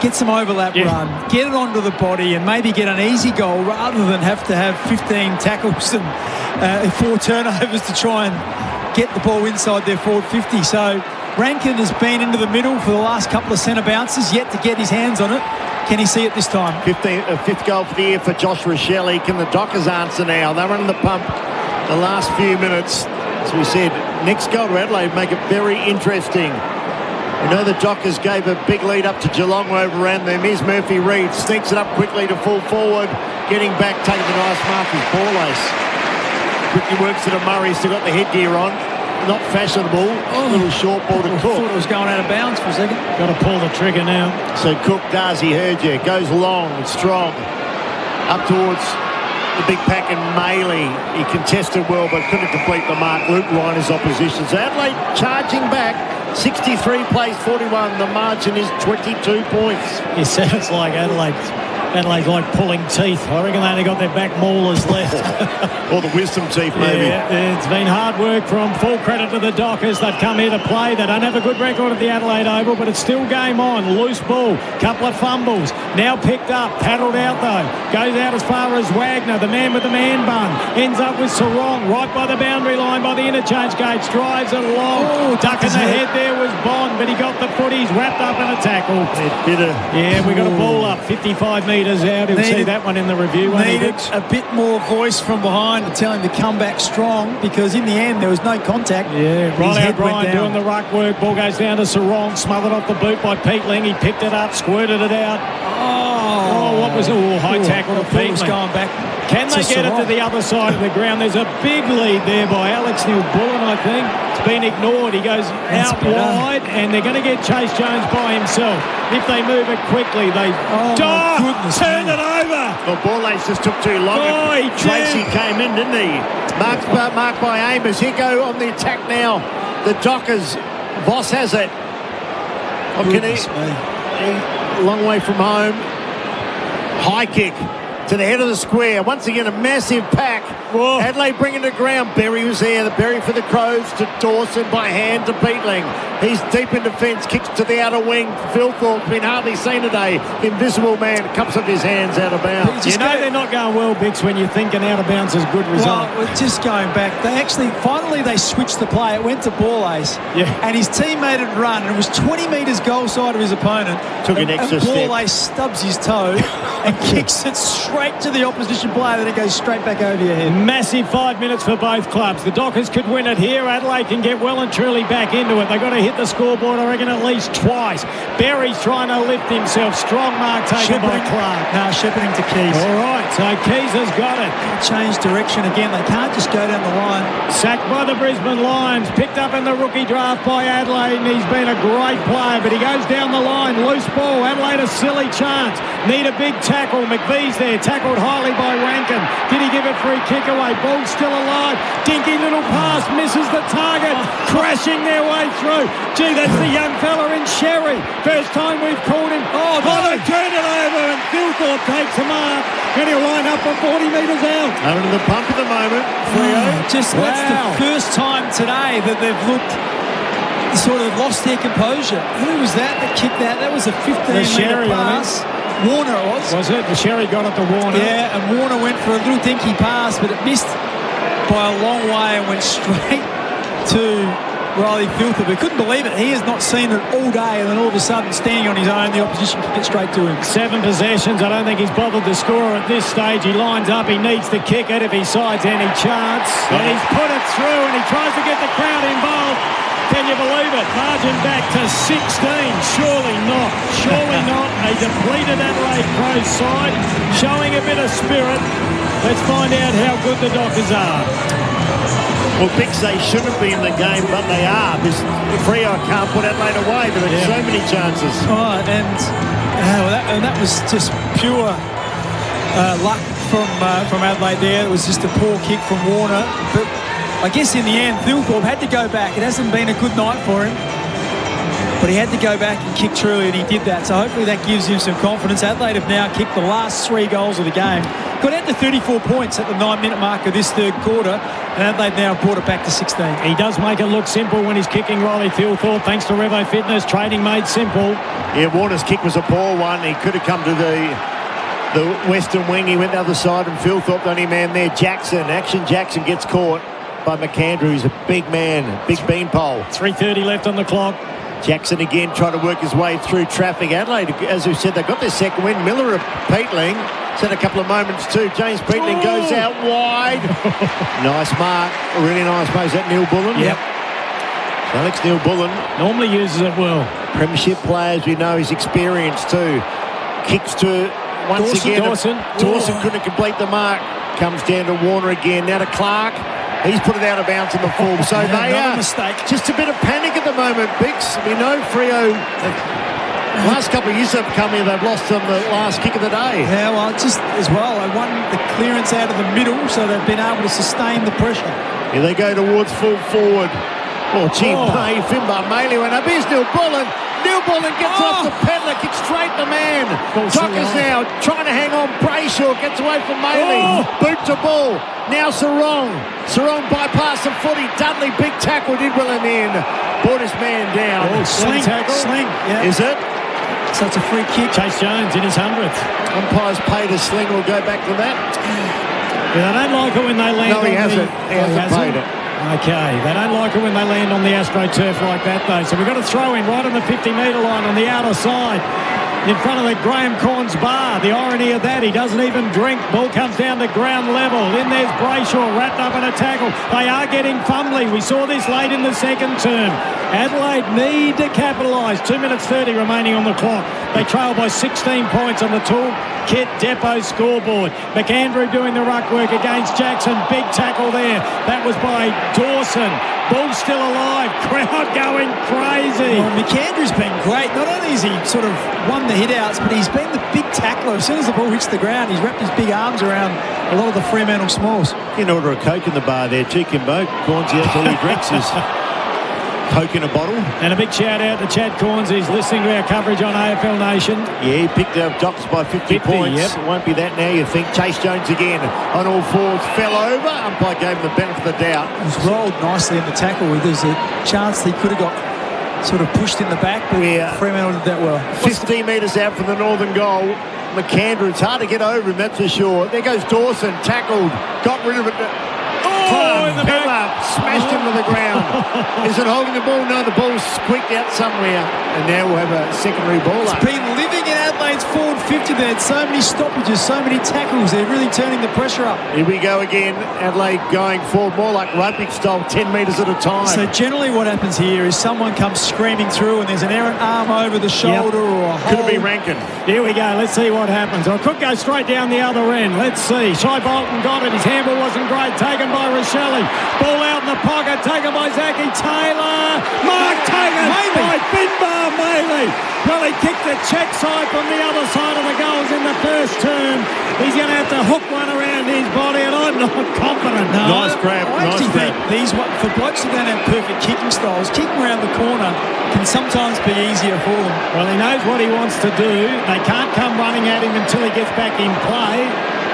Speaker 21: get some overlap run, get it onto the body and maybe get an easy goal rather than have to have 15 tackles and 4 turnovers to try and get the ball inside their forward 50. So Rankin has been into the middle for the last couple of centre bounces, yet to get his hands on it. Can he see it this time?
Speaker 4: 5th goal for the year for Josh Rochelle. Can the Dockers answer now? They're running the pump the last few minutes. As we said, next goal to Adelaide make it very interesting. We know the Dockers gave a big lead up to Geelong, overran them. Here's Murphy-Reid, sneaks it up quickly to full forward, getting back, taking the nice mark is Borlace. Quickly works to the Murray, still got the headgear on. Not fashionable, little short ball to Cook.
Speaker 21: I thought it was going out of bounds for a second.
Speaker 6: Got to pull the trigger now.
Speaker 4: So Cook does, he heard you, goes long and strong. Up towards the big pack and Maley. He contested well but couldn't complete the mark. Luke Reiner's opposition. So Adelaide charging back. 63 plays 41. The margin is 22 points.
Speaker 6: It sounds like Adelaide's like pulling teeth. I reckon they only got their back maulers left.
Speaker 4: Or the wisdom teeth, maybe.
Speaker 6: Yeah, it's been hard work from full credit to the Dockers. They've come here to play. They don't have a good record at the Adelaide Oval, but it's still game on. Loose ball, couple of fumbles. Now picked up, paddled out though. Goes out as far as Wagner, the man with the man bun. Ends up with Sarong, right by the boundary line, by the interchange gates. Drives it along. Duck in the head there was Bond, but he got the footies wrapped up in a tackle. Yeah, we got a ball up, 55 metres out. He'll see that one in the review.
Speaker 21: Needed a bit more voice from behind to tell him to come back strong, because in the end there was no contact.
Speaker 6: Yeah, Riley O'Brien doing the ruck work. Ball goes down to Sarong, smothered off the boot by Peatling. He picked it up, squirted it out. What was it? High tackle to Peatling.
Speaker 21: Going back.
Speaker 6: Can they get it to the other side of the ground? There's a big lead there by Alex Neil-Bullen, I think. It's been ignored. He goes out wide, and they're going to get Chase Jones by himself. If they move it quickly, they turn it over.
Speaker 4: Well, Borlace just took too long. Tracy came in, didn't he? Marked by Amos. Here go on the attack now. The Dockers. Voss has it. A long way from home. High kick to the head of the square. Once again, a massive pack. Whoa. Adelaide bringing it to ground. Berry was there. The Berry for the Crows to Dawson by hand to Peatling. He's deep in defence. Kicks to the outer wing. Phil Thorpe's been hardly seen today. Invisible man comes off his hands out of bounds.
Speaker 6: You know they're not going well, Bix, when you're thinking out of bounds is a good result.
Speaker 21: Well, just going back, finally they switched the play. It went to Borlace.
Speaker 6: Yeah.
Speaker 21: And his teammate had run, and it was 20 metres goal side of his opponent.
Speaker 4: Took an extra step.
Speaker 21: Borlace stubs his toe and kicks it straight to the opposition player, then it goes straight back over your head.
Speaker 6: Massive 5 minutes for both clubs. The Dockers could win it here. Adelaide can get well and truly back into it. They've got to hit the scoreboard, I reckon, at least twice. Berry's trying to lift himself. Strong mark taken by Clark.
Speaker 21: No, shepherding to Keys.
Speaker 6: All right, so Keys has got it.
Speaker 21: Change direction again. They can't just go down the line.
Speaker 6: Sacked by the Brisbane Lions. Picked up in the rookie draft by Adelaide, and he's been a great player, but he goes down the line. Loose ball. Adelaide a silly chance. Need a big tackle. McVee's there. Tackled highly by Rankin. Did he give a free kick away? Ball still alive. Dinky little pass. Misses the target. Crashing their way through. Gee, that's the young fella in Sherry. First time we've called him. They turn it over, and Phil Thorpe takes a mark. And he'll line up for 40 metres out.
Speaker 4: Over to the pump at the moment. Freo.
Speaker 21: That's the first time today that they've looked sort of lost their composure. Who was that kicked that? That was a 15-metre pass. Warner it was.
Speaker 6: Was it? The Sherry got it to Warner.
Speaker 21: Yeah, and Warner went for a little dinky pass, but it missed by a long way and went straight to Riley Filther, but couldn't believe it. He has not seen it all day, and then all of a sudden, standing on his own, the opposition kick it straight to him.
Speaker 6: 7 possessions. I don't think he's bothered to score at this stage. He lines up. He needs to kick it if he sides any chance. And he's put it through, and he tries to get the crowd involved. Can you believe it? Margin back to 16. Surely not. Surely not. A depleted Adelaide Crows side showing a bit of spirit. Let's find out how good the Dockers are.
Speaker 4: Well, Bix, they shouldn't be in the game, but they are. Because Freo can't put Adelaide away. There are so many chances.
Speaker 21: Oh, and that was just pure luck from Adelaide there. It was just a poor kick from Warner. But I guess in the end, Thilthorpe had to go back. It hasn't been a good night for him. But he had to go back and kick truly, and he did that. So hopefully that gives him some confidence. Adelaide have now kicked the last 3 goals of the game. Got out to 34 points at the 9-minute mark of this third quarter, and Adelaide now brought it back to 16.
Speaker 6: He does make it look simple when he's kicking Riley Thilthorpe, thanks to Revo Fitness. Training made simple.
Speaker 4: Yeah, Warner's kick was a poor one. He could have come to the western wing. He went the other side, and Thilthorpe, the only man there, Jackson. Jackson gets caught by McAndrew. He's a big man, big beanpole.
Speaker 6: 3:30 left on the clock.
Speaker 4: Jackson again trying to work his way through traffic. Adelaide, as we said, they got their second win. Miller of Peatling had a couple of moments too. James Peatling goes out wide. Nice mark. A really nice mark. Is that Neil Bullen?
Speaker 6: Yep.
Speaker 4: Alex Neil Bullen.
Speaker 6: Normally uses it well.
Speaker 4: Premiership players, we know he's experienced too. Kicks to once again. Dawson couldn't complete the mark. Comes down to Warner again. Now to Clark. He's put it out of bounds in the form. So they are just a bit of panic at the moment, Bix. We know Freo, the last couple of years they've come here, they've lost on the last kick of the day.
Speaker 21: Yeah, well, just as well, they won the clearance out of the middle, so they've been able to sustain the pressure.
Speaker 4: Here they go towards full forward. Oh, gee, Finbar Maley went up. Here's Neil Bullen. Neil Bullen gets off the peddler, kicks straight the man. Dockers now trying to hang on. Brayshaw gets away from Maley. Boot to ball. Now Sarong. Sarong bypassed the footy. Dudley, big tackle, did well in the end. Brought his man down.
Speaker 21: Sling. Yeah.
Speaker 4: Is it?
Speaker 21: So it's a free kick.
Speaker 6: Chase Jones in his 100th.
Speaker 4: Umpires paid a sling. We'll go back to that.
Speaker 6: Yeah, they don't like it when they land
Speaker 4: on he hasn't paid it.
Speaker 6: Okay, they don't like it when they land on the AstroTurf like that, though. So we've got a throw in right on the 50-metre line on the outer side. In front of the Graham Corns bar. The irony of that, he doesn't even drink. Ball comes down to ground level. In there's Brayshaw wrapped up in a tackle. They are getting fumbly. We saw this late in the second term. Adelaide need to capitalise. 2 minutes 30 remaining on the clock. They trail by 16 points on the Toolkit Depot scoreboard. McAndrew doing the ruck work against Jackson. Big tackle there. That was by Dawson. Ball still alive. Crowd going crazy.
Speaker 21: Well, McAndrew's been great. Not only has he sort of won the hit-outs, but he's been the big tackler. As soon as the ball hits the ground, he's wrapped his big arms around a lot of the Fremantle smalls.
Speaker 4: You can order a Coke in the bar there, Cheeky-Bo. Cornsey, that's all he drinks is Coke in a bottle.
Speaker 6: And a big shout out to Chad Corns. He's listening to our coverage on AFL Nation.
Speaker 4: Yeah, he picked up Docs by 50 points. Yep. It won't be that now, you think. Chase Jones again on all fours. Fell over. Umpire gave him the benefit of the doubt.
Speaker 21: He was rolled nicely in the tackle. There's a chance he could have got sort of pushed in the back, but Fremantle did that well.
Speaker 4: 15 metres out from the northern goal. McAndrew, it's hard to get over him, that's for sure. There goes Dawson, tackled, got rid of it.
Speaker 21: In the back.
Speaker 4: Smashed him to the ground. Is it holding the ball? No, the ball's squeaked out somewhere. And now we'll have a secondary ball up.
Speaker 21: It's been living in Adelaide's forward 50 there. So many stoppages, so many tackles. They're really turning the pressure up.
Speaker 4: Here we go again. Adelaide going forward more like rugby style, 10 metres at a time.
Speaker 21: So generally what happens here is someone comes screaming through and there's an errant arm over the shoulder or a hold.
Speaker 4: Could it be Rankin?
Speaker 6: Here we go. Let's see what happens. Or it could go straight down the other end. Let's see. Shai Bolton got it. His handball wasn't great. Taken by Rochelle. Ball out in the pocket, taken by Zachy Taylor. Mark taken by Finbar Maley. Well, he kicked the check side from the other side of the goals in the first term. He's going to have to hook one around his body, and I'm not confident.
Speaker 4: No, nice grab.
Speaker 21: I actually think for blokes who don't have perfect kicking styles, kicking around the corner can sometimes be easier for them.
Speaker 6: Well, he knows what he wants to do. They can't come running at him until he gets back in play.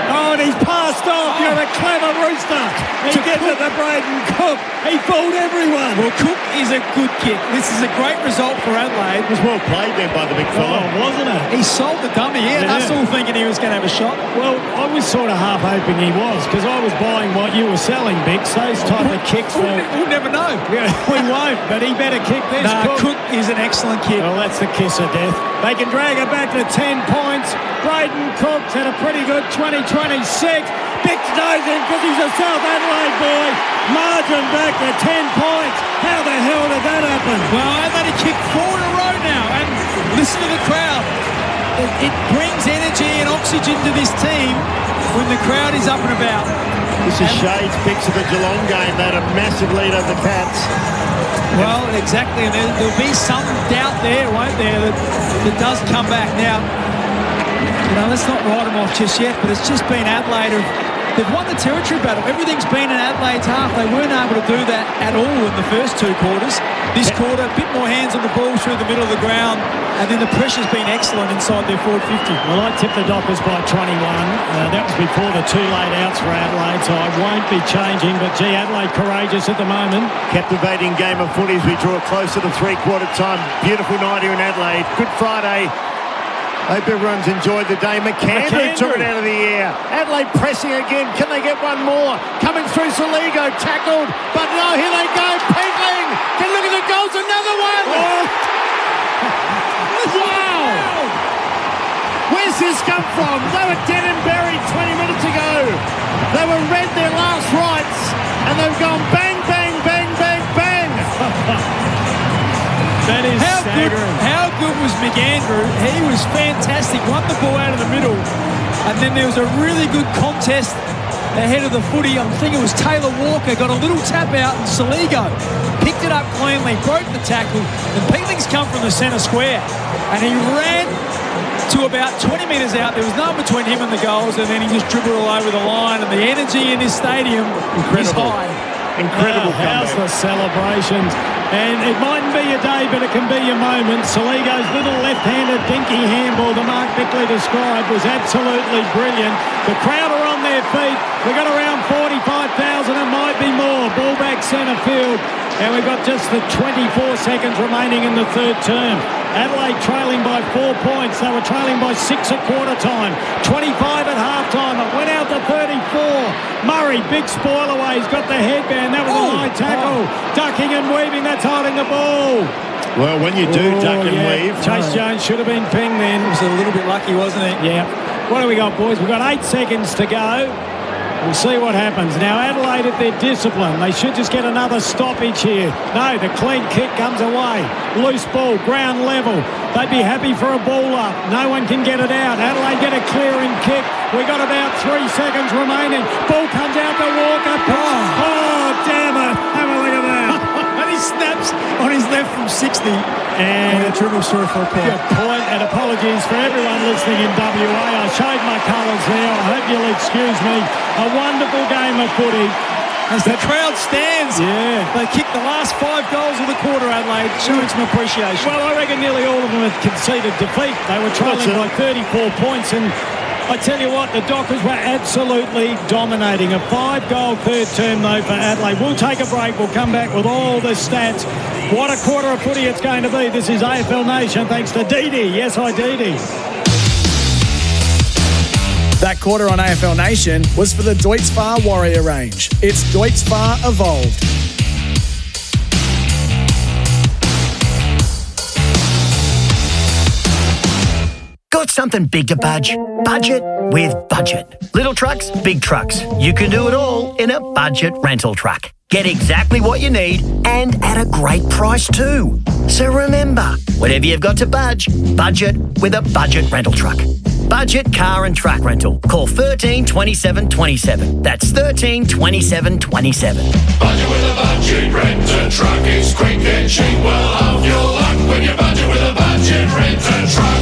Speaker 6: Oh, and he's passed off. You're a clever Brewster. He gets it to Braden Cook. He fooled everyone.
Speaker 21: Well, Cook is a good kick. This is a great result for Adelaide.
Speaker 4: It was well played there by the big fella.
Speaker 6: Wasn't it?
Speaker 21: He sold the dummy. He had us all thinking he was going to have a shot.
Speaker 6: Well, I was sort of half hoping he was, because I was buying what you were selling, Bix. Those type of kicks.
Speaker 21: We'll never know.
Speaker 6: Yeah, we won't, but he better kick this.
Speaker 21: Cook is an excellent kick.
Speaker 6: Well, that's the kiss of death. They can drag it back to 10 points. Braden Cook's had a pretty good 2026. Bix knows him because he's a South Adelaide boy. Margin back to 10 points. How the hell did that happen?
Speaker 21: Well, Adelaide kicked 4 in a row now, and listen to the crowd. It brings energy and oxygen to this team when the crowd is up and about.
Speaker 4: This is Shades Bix of the Geelong game. They had a massive lead over the Cats.
Speaker 21: Well, exactly, and there'll be some doubt there, won't there, that does come back. Now, let's not write them off just yet, but it's just been Adelaide. They've won the territory battle. Everything's been in Adelaide's half. They weren't able to do that at all in the first 2 quarters. This quarter, a bit more hands on the ball through the middle of the ground, and then the pressure's been excellent inside their forward 50.
Speaker 6: Well, I tipped the Dockers by 21. That was before the 2 late outs for Adelaide, so I won't be changing. But, gee, Adelaide courageous at the moment.
Speaker 4: Captivating game of footy as we draw close to the 3-quarter time. Beautiful night here in Adelaide. Good Friday. Hope everyone's enjoyed the day. McAndrew took it out of the air. Adelaide pressing again. Can they get one more? Coming through Soligo. Tackled. But no, here they go. Peatling. Can look at the goals. Another one. Oh. Wow. Where's this come from? They were dead and buried 20 minutes ago. They were read their last rites. And they've gone bang, bang, bang, bang, bang.
Speaker 6: That is
Speaker 21: how good was McAndrew? He was fantastic. Won the ball out of the middle. And then there was a really good contest ahead of the footy. I'm thinking it was Taylor Walker. Got a little tap out and Soligo picked it up cleanly, broke the tackle. And Peatling's come from the centre square. And he ran to about 20 metres out. There was no one between him and the goals. And then he just dribbled all over the line. And the energy in this stadium is high.
Speaker 4: Incredible
Speaker 6: how's the celebrations? And it mightn't be your day, but it can be your moment. Soligo's little left-handed dinky handball that Mark Bickley described was absolutely brilliant. The crowd are on their feet. We've got around 45,000. It might be more. Ball back centre field. And we've got just the 24 seconds remaining in the third term. Adelaide trailing by 4 points. They were trailing by 6 at quarter time. 25 at half time. It went out to 34. Murray, big spoil away. He's got the headband. That was a high tackle. Ducking and weaving. That's holding the ball.
Speaker 4: Well, when you do duck and weave.
Speaker 6: Chase Jones should have been pinged then.
Speaker 21: He was a little bit lucky, wasn't he?
Speaker 6: Yeah. What do we got, boys? We've got 8 seconds to go. We'll see what happens. Now, Adelaide, at their discipline, they should just get another stoppage here. No, the clean kick comes away. Loose ball, ground level. They'd be happy for a ball up. No one can get it out. Adelaide get a clearing kick. We got about 3 seconds remaining. Ball comes out to Walker. Oh, damn it. Have a look at that.
Speaker 21: And he snaps on his left from 60.
Speaker 6: And
Speaker 21: a dribble through for a point.
Speaker 6: Good point, and apologies for everyone listening in WA. I showed my colours there. I hope you'll excuse me. A wonderful game of footy.
Speaker 21: As the crowd stands, they kicked the last 5 goals of the quarter, Adelaide, showing some appreciation.
Speaker 6: Well, I reckon nearly all of them had conceded defeat. They were trailing by 34 points, and I tell you what, the Dockers were absolutely dominating. A 5-goal third term, though, for Adelaide. We'll take a break. We'll come back with all the stats. What a quarter of footy it's going to be. This is AFL Nation, thanks to Dee. Yes, hi, Dee.
Speaker 7: That quarter on AFL Nation was for the Deutz-Fahr Warrior range. It's Deutz-Fahr Evolved.
Speaker 13: Got something big to budge? Budget with Budget. Little trucks, big trucks. You can do it all in a budget rental truck. Get exactly what you need and at a great price too. So remember, whatever you've got to budget with a budget rental truck. Budget car and truck rental. Call 13 27 27. That's 13 27 27.
Speaker 5: Budget with a budget rent-a truck. It's quick and cheap. Well, have your luck when you budget with a budget rent-a truck.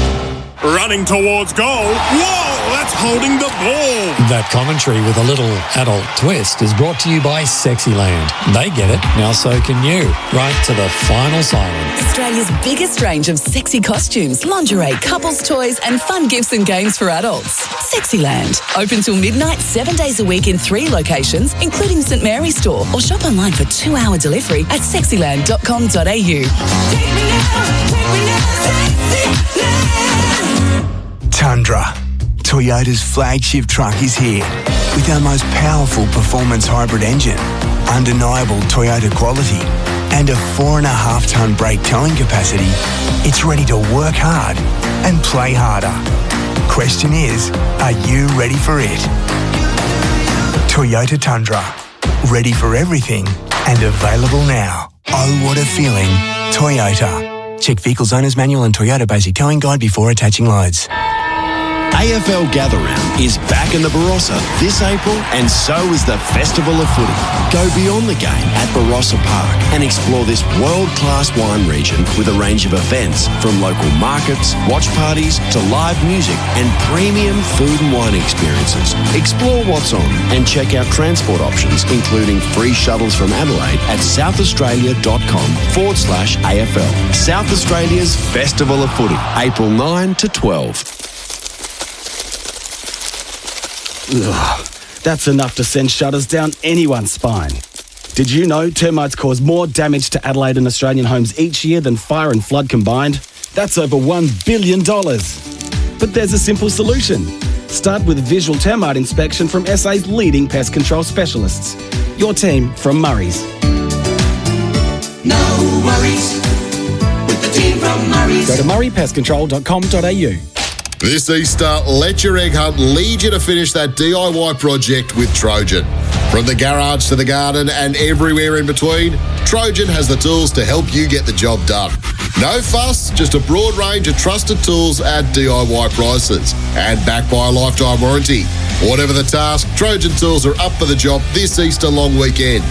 Speaker 1: running towards goal. Whoa, that's holding the ball.
Speaker 20: That commentary with a little adult twist is brought to you by Sexyland. They get it, now so can you. Right to the final silence.
Speaker 17: Australia's biggest range of sexy costumes, lingerie, couples toys and fun gifts and games for adults. Sexyland. Open till midnight 7 days a week in 3 locations, including St Mary's Store. Or shop online for 2-hour delivery at sexyland.com.au.
Speaker 23: Tundra. Toyota's flagship truck is here with our most powerful performance hybrid engine, undeniable Toyota quality, and a 4.5-tonne brake towing capacity. It's ready to work hard and play harder. Question is, are you ready for it? Toyota Tundra. Ready for everything and available now. Oh, what a feeling. Toyota. Check Vehicles Owner's Manual and Toyota Basic Towing Guide before attaching loads.
Speaker 14: AFL Gather Round is back in the Barossa this April, and so is the Festival of Footy. Go beyond the game at Barossa Park and explore this world-class wine region with a range of events from local markets, watch parties to live music and premium food and wine experiences. Explore what's on and check out transport options, including free shuttles from Adelaide at southaustralia.com/AFL. South Australia's Festival of Footy, April 9 to 12.
Speaker 24: Ugh, that's enough to send shudders down anyone's spine. Did you know termites cause more damage to Adelaide and Australian homes each year than fire and flood combined? That's over $1 billion. But there's a simple solution. Start with visual termite inspection from SA's leading pest control specialists. Your team from Murray's.
Speaker 5: No worries with the team from Murray's.
Speaker 24: Go to murraypestcontrol.com.au.
Speaker 25: This Easter, let your egg hunt lead you to finish that DIY project with Trojan. From the garage to the garden and everywhere in between, Trojan has the tools to help you get the job done. No fuss, just a broad range of trusted tools at DIY prices and backed by a lifetime warranty. Whatever the task, Trojan tools are up for the job this Easter long weekend.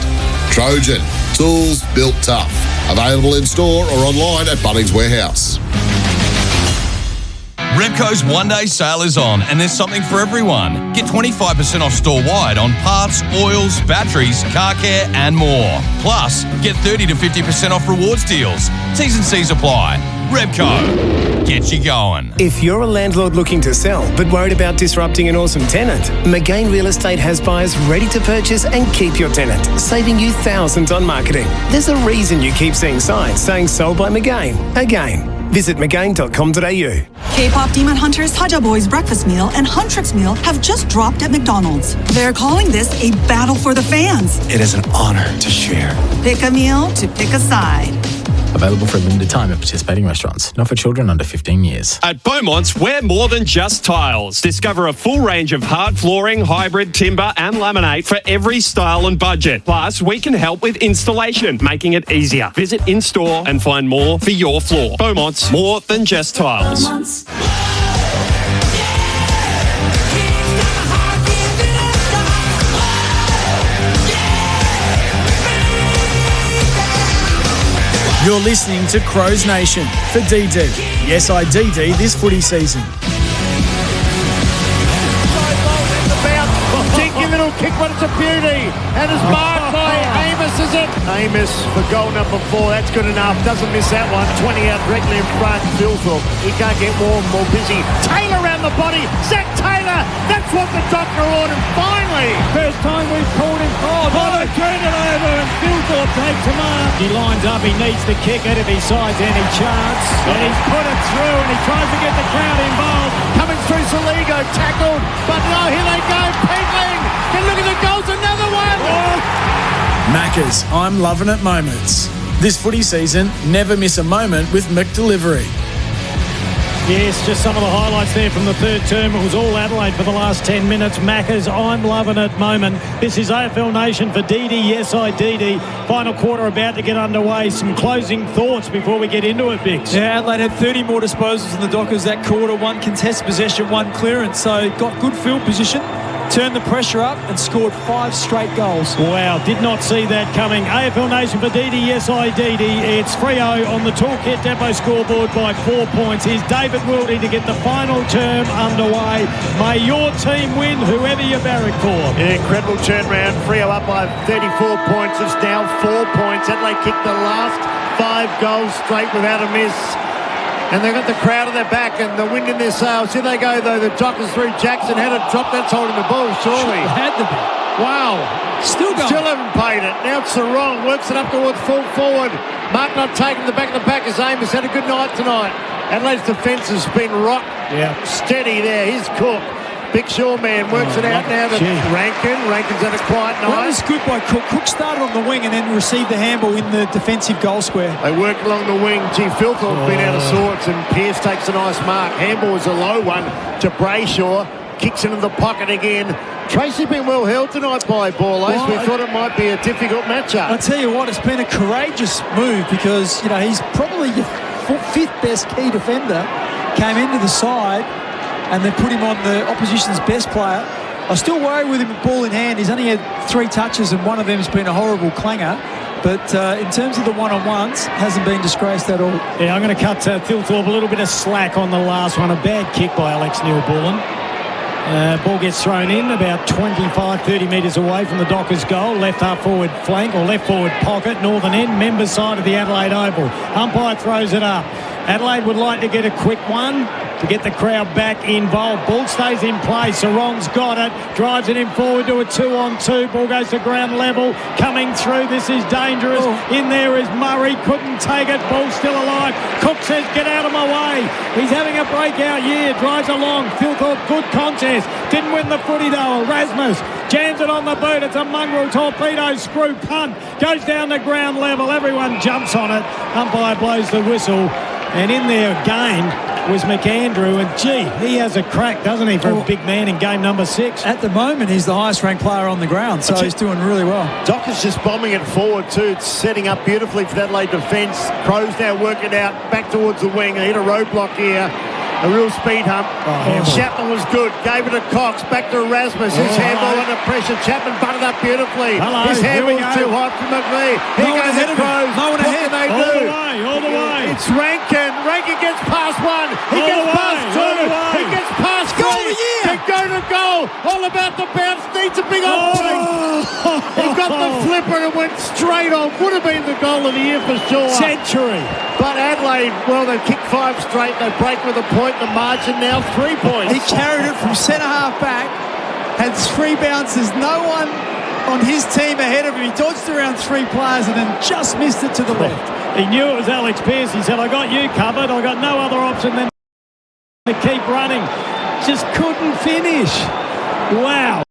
Speaker 25: Trojan, tools built tough. Available in store or online at Bunnings Warehouse.
Speaker 10: Repco's one-day sale is on, and there's something for everyone. Get 25% off store-wide on parts, oils, batteries, car care and more. Plus, get 30 to 50% off rewards deals. T's and C's apply. Repco. Get you going.
Speaker 15: If you're a landlord looking to sell but worried about disrupting an awesome tenant, McGain Real Estate has buyers ready to purchase and keep your tenant, saving you thousands on marketing. There's a reason you keep seeing signs saying sold by McGain. Again. Visit McGain.com.au.
Speaker 26: K-pop Demon Hunters, Haja Boys breakfast meal and Huntrix meal have just dropped at McDonald's. They're calling this a battle for the fans.
Speaker 27: It is an honor to share.
Speaker 26: Pick a meal to pick a side.
Speaker 27: Available for a limited time at participating restaurants. Not for children under 15 years.
Speaker 22: At Beaumont's, we're more than just tiles. Discover a full range of hard flooring, hybrid, timber and laminate for every style and budget. Plus, we can help with installation, making it easier. Visit in-store and find more for your floor. Beaumont's, more than just tiles.
Speaker 7: You're listening to Crows Nation for DD. Yes, I DD this footy season.
Speaker 4: Cheeky little kick, but it's a beauty. And it's marked by Amos, is it? Amos for goal number 4. That's good enough. Doesn't miss that one. 20 out directly in front. Philthorpe. He can't get warm, more busy. Taylor around the body. Zach Taylor. That's what the doctor ordered. Finally.
Speaker 6: First time we've called him. They turn it over and Philthorpe takes him up. He lines up. He needs the kick out of his sides any chance. And he's put it through and he tries to get the crowd involved.
Speaker 4: Coming through Saligo. Tackled. But no, here they go. Peatling. And look at the goals. Another one.
Speaker 7: Maccas, I'm loving it moments. This footy season, never miss a moment with McDelivery.
Speaker 6: Yes, just some of the highlights there from the third term. It was all Adelaide for the last 10 minutes. Macca's, I'm loving it moment. This is AFL Nation for DD. Yes, I DD. Final quarter about to get underway. Some closing thoughts before we get into it, Biggs.
Speaker 21: Yeah, Adelaide had 30 more disposals than the Dockers that quarter. 1 contested possession, 1 clearance. So got good field position. turned the pressure up and scored 5 straight goals.
Speaker 6: Wow, did not see that coming. AFL Nation for Didi, yes I Didi. It's Freo on the Toolkit Depot scoreboard by 4 points. Here's David Wildy to get the final term underway. May your team win, whoever you barrack for.
Speaker 4: Yeah, incredible turnaround. Freo up by 34 points. It's now 4 points. Adelaide kicked the last 5 goals straight without a miss. And they've got the crowd on their back and the wind in their sails. Here they go, though. The Dockers through Jackson. Had it dropped. That's holding the ball, surely.
Speaker 21: Had to be.
Speaker 4: Wow.
Speaker 21: Still going.
Speaker 4: Still haven't paid it. Now it's Sarong. Works it up towards full forward. Mark not taking the back of the pack as Amos had a good night tonight. Adelaide's defence has been rock steady there. Here's Cook. Big Shaw man works it out now to Rankin. Rankin's had a quiet night.
Speaker 21: That was good by Cook. Cook started on the wing and then received the handball in the defensive goal square.
Speaker 4: They work along the wing. Gee, Philthorpe's been out of sorts and Pearce takes a nice mark. Handball is a low one to Brayshaw. Kicks into the pocket again. Tracy been well held tonight by Borlos. We thought it might be a difficult matchup.
Speaker 21: I tell you what, it's been a courageous move because, you know, he's probably your 5th best key defender. Came into the side and they put him on the opposition's best player. I still worry with him with ball in hand. He's only had 3 touches and one of them has been a horrible clanger. But in terms of the one-on-ones, hasn't been disgraced at all.
Speaker 6: Yeah, I'm going to cut Philthorpe a little bit of slack on the last one. A bad kick by Alex Neal-Bullen. Ball gets thrown in about 25-30 metres away from the Dockers' goal. Left half forward flank or left forward pocket. Northern end, members side of the Adelaide Oval. Umpire throws it up. Adelaide would like to get a quick one to get the crowd back involved. Ball stays in play. Sarong's got it. Drives it in forward to a 2-on-2. Ball goes to ground level. Coming through. This is dangerous. In there is Murray. Couldn't take it. Ball still alive. Cook says, get out of my way. He's having a breakout year. Drives along. Philthorpe, good contest. Didn't win the footy though. Erasmus jams it on the boot. It's a mongrel torpedo screw punt. Goes down to ground level. Everyone jumps on it. Umpire blows the whistle. And in there again was McAndrew. And, gee, he has a crack, doesn't he, for a big man in game number 6.
Speaker 21: At the moment, he's the highest-ranked player on the ground, so he's doing really well.
Speaker 4: Docker's just bombing it forward, too. It's setting up beautifully for that late defence. Crows now working out back towards the wing. They hit a roadblock here. A real speed hump. Chapman was good. Gave it to Cox. Back to Erasmus. His handball under pressure. Chapman butted up beautifully. His handball was too hot for McVee. Here goes the Crows.
Speaker 21: No one ahead.
Speaker 4: What can they do?
Speaker 6: All the way.
Speaker 4: It's Rankin. Rankin gets past 1. He gets past 2. He gets past 3. They go to goal. All about the bounce. Needs a big opening. He got the flipper and went straight on. Would have been the goal of the year for sure.
Speaker 6: Century.
Speaker 4: But Adelaide, well, they've kicked 5 straight. They break with a point. The margin now 3 points.
Speaker 21: He carried it from centre-half back. Had 3 bounces. No one on his team ahead of him. He dodged around 3 players and then just missed it to the left.
Speaker 6: He knew it was Alex Pearce. He said, I got you covered. I got no other option than to keep running. Just couldn't finish. Wow.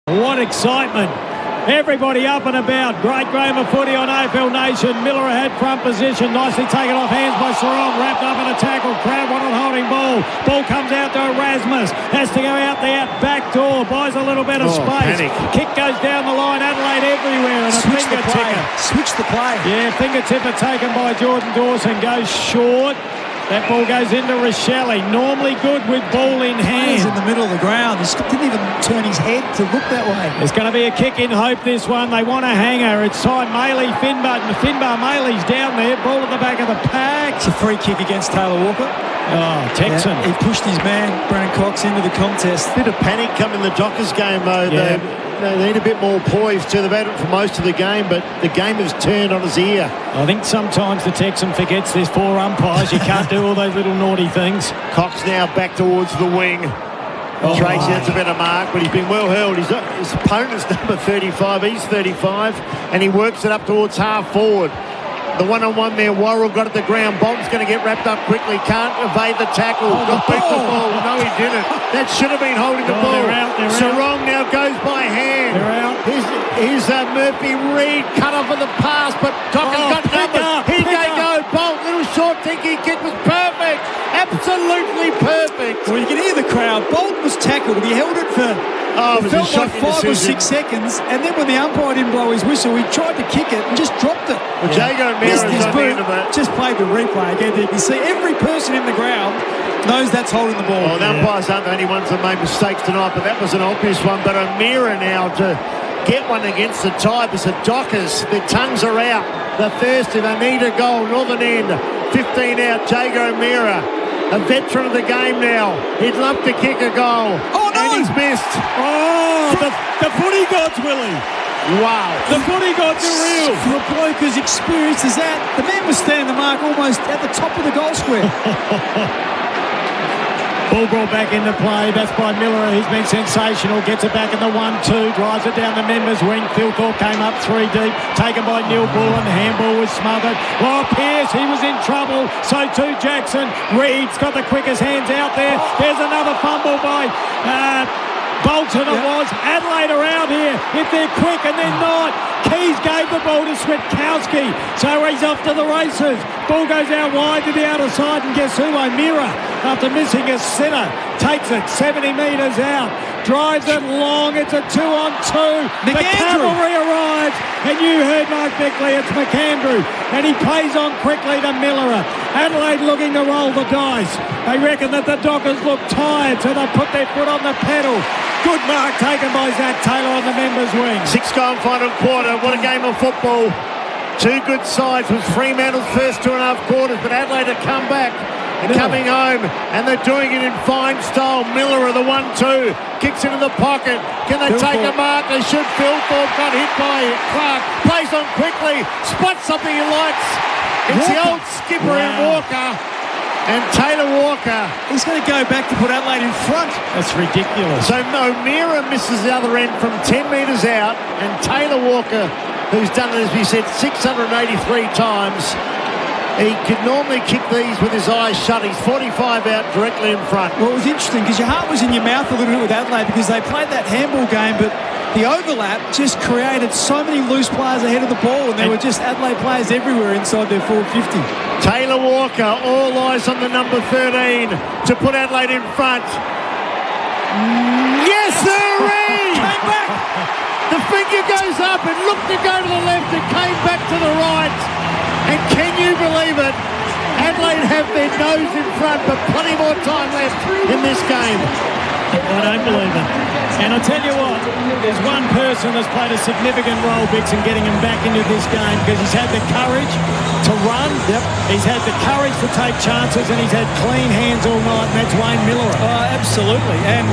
Speaker 6: What excitement. Everybody up and about. Great game of footy on AFL Nation. Miller had front position. Nicely taken off hands by Sarong. Wrapped up in a tackle. Crowd wanted holding ball. Ball comes out to Erasmus. Has to go out the back door. Buys a little bit of space.
Speaker 4: Panic.
Speaker 6: Kick goes down the line. Adelaide everywhere. And
Speaker 21: Switch the play. Switch the play.
Speaker 6: Yeah, finger tipper taken by Jordan Dawson. Goes short. That ball goes into Rochelle. Normally good with ball in hand.
Speaker 21: He's in the middle of the ground. He didn't even turn his head to look that way.
Speaker 6: There's going to be a kick in hope this one. They want a hanger. It's time Maley, Finbar. Maley's down there. Ball at the back of the pack.
Speaker 21: It's a free kick against Taylor Walker.
Speaker 6: Oh, Texan.
Speaker 21: Yeah, he pushed his man, Brennan Cox, into the contest.
Speaker 4: Bit of panic coming in the Dockers game, though.
Speaker 6: Yeah.
Speaker 4: They need a bit more poise too. They've had it for most of the game, but the game has turned on its ear.
Speaker 6: I think sometimes the Texan forgets there's 4 umpires. You can't do all those little naughty things.
Speaker 4: Cox now back towards the wing. Tracy, that's a better mark, but he's been well held. His opponent's number 35. He's 35, and he works it up towards half forward. The one-on-one there, Worrell got at the ground. Bond's going to get wrapped up quickly. Can't evade the tackle. Got beat the ball. No, he didn't. That should have been holding the ball.
Speaker 6: They're
Speaker 4: Sarong now goes by hand.
Speaker 6: They're out.
Speaker 4: Here's Murphy Reid cut off of the pass, but Docker's got numbers. Here they go. Bolt, little short tinky kick was perfect. Absolutely perfect.
Speaker 21: Well, you can hear the crowd. Bolt was tackled. He held it for it felt like 5 or 6 seconds, and then when the umpire didn't blow his whistle, he tried to kick it and just dropped it.
Speaker 4: Well, Jago Mira's on the end of it.
Speaker 21: Just played the replay again. You can see every person in the ground Knows that's holding the ball.
Speaker 4: Well, the umpires aren't the only ones that made mistakes tonight, but that was an obvious one. But O'Meara now to get one against the Tigers. The Dockers, their tongues are out. They're thirsty. They need a goal. Northern end, 15 out. Jago O'Meara, a veteran of the game now. He'd love to kick a goal.
Speaker 21: Oh, no!
Speaker 4: And he's missed.
Speaker 6: Oh, the footy gods, Willie.
Speaker 4: Wow.
Speaker 6: The footy gods are real.
Speaker 21: For a bloke as experienced as that, the man was standing the mark almost at the top of the goal square.
Speaker 6: Ball brought back into play. That's by Miller. He's been sensational. Gets it back in the 1-2. Drives it down the members' wing. Philthorpe came up 3 deep. Taken by Neil Bullen. Handball was smothered. Oh, Pearce, he was in trouble. So too Jackson. Reed's got the quickest hands out there. There's another fumble by Bolton. It was. Adelaide are out here. If they're quick and they're not. Keys gave the ball to Switkowski. So he's off to the races. Ball goes out wide to the outer side. And guess who? O'Meara, after missing a sitter, takes it 70 metres out. Drives it long. It's a 2-on-2. The cavalry arrives. And you heard Mark Bickley. It's McAndrew. And he plays on quickly to Miller. Adelaide looking to roll the dice. They reckon that the Dockers look tired, so they put their foot on the pedal. Good mark taken by Zach Taylor on the members' wing.
Speaker 4: 6-goal final quarter. What a game of football. Two good sides with Fremantle's first 2.5 quarters, but Adelaide have come back and coming home, and they're doing it in fine style. Miller of the 1-2 kicks into the pocket. Can they take a mark? They should. Philthorpe got hit by Clark. Plays on quickly. Spots something he likes. It's the old skipper in Walker. And Taylor Walker.
Speaker 21: He's going to go back to put Adelaide in front.
Speaker 6: That's ridiculous.
Speaker 4: So O'Meara misses the other end from 10 metres out, and Taylor Walker, who's done it, as we said, 683 times, he could normally kick these with his eyes shut. He's 45 out directly in front.
Speaker 21: Well, it was interesting because your heart was in your mouth a little bit with Adelaide because they played that handball game, but the overlap just created so many loose players ahead of the ball, and there were just Adelaide players everywhere inside their 450.
Speaker 4: Taylor Walker, all eyes on the number 13 to put Adelaide in front. Yes, sirree!
Speaker 21: Came back!
Speaker 4: The finger goes up, it looked to go to the left, it came back to the right. And can you believe it? Adelaide have their nose in front, but plenty more time left in this game.
Speaker 6: I don't believe it. And I'll tell you what, there's one person that's played a significant role, Bix, in getting him back into this game because he's had the courage to run. Yep. He's had the courage to take chances, and he's had clean hands all night, and that's Wayne Miller.
Speaker 21: Oh, absolutely. And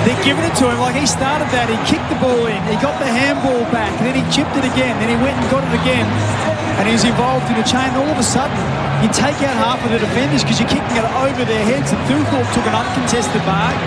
Speaker 21: they're giving it to him. Like, he started that, he kicked the ball in, he got the handball back, and then he chipped it again, then he went and got it again, and he's involved in a chain. All of a sudden, you take out half of the defenders because you're kicking it over their heads, and Philthorpe took an uncontested mark,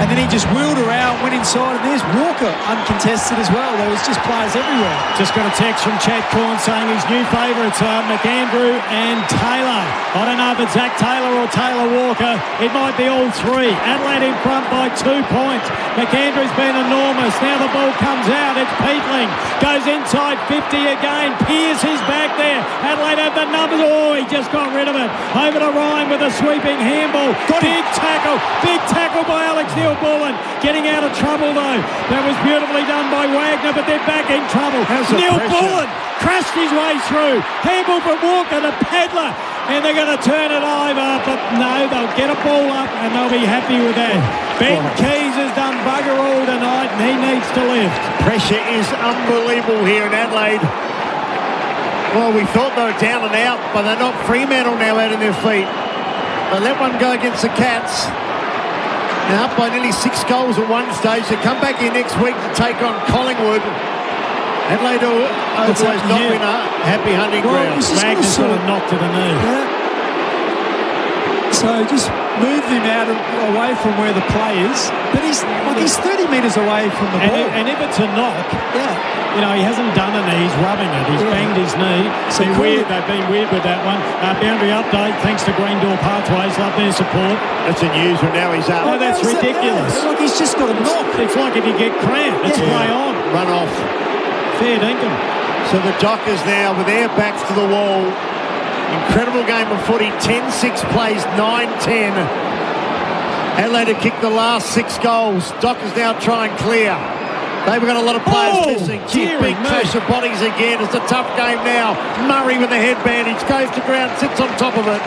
Speaker 21: and then he just wheeled around, went inside, and there's Walker uncontested as well. There was just players everywhere.
Speaker 6: Just got a text from Chad Corn saying his new favourites are McAndrew and Taylor. I don't know if it's Zach Taylor or Taylor Walker. It might be all three. Adelaide in front by 2 points. McAndrew's been enormous. Now the ball comes out. It's Peatling. Goes inside 50 again. Pearce is back there. Adelaide have the numbers. Oh, he just got rid of it. Over to Ryan with a sweeping handball. Big tackle. Big tackle by Alex Neil-Bullen. Getting out of trouble though. That was beautifully done by Wagner, but they're back in trouble. Neil-Bullen crashed his way through. Handball from Walker to Pedler. And they're going to turn it over, but no, they'll get a ball up and they'll be happy with that. Ben Keys has done bugger all tonight and he needs to lift.
Speaker 4: Pressure is unbelievable here in Adelaide. Well, we thought they were down and out, but they're not. Fremantle now out on their feet. They let one go against the Cats. Now up by nearly 6 goals at one stage. They come back here next week to take on Collingwood. Adelaide otherwise not been a happy hunting ground.
Speaker 6: Wagner sort of knocked to the knee.
Speaker 21: Yeah. So just move him out away from where the play is. But he's 30 metres away from the ball.
Speaker 6: And if it's a knock, you know, he hasn't done it, he's rubbing it. He's banged his knee. So they've been weird with that one. Boundary update, thanks to Green Door Pathways. Love their support.
Speaker 4: That's a news, and now he's up.
Speaker 6: Oh, that's ridiculous.
Speaker 21: Look, he's just got a knock.
Speaker 6: It's like if you get cramped, it's play on.
Speaker 4: Run off.
Speaker 6: Fair dinkum.
Speaker 4: So the Dockers now with their backs to the wall. Incredible game of footy. 10-6 plays 9-10. Adelaide have kicked the last 6 goals. Dockers now try and clear. They've got a lot of players missing. Big clash of bodies again. It's a tough game now. Murray with the head bandage goes to ground, sits on top of it.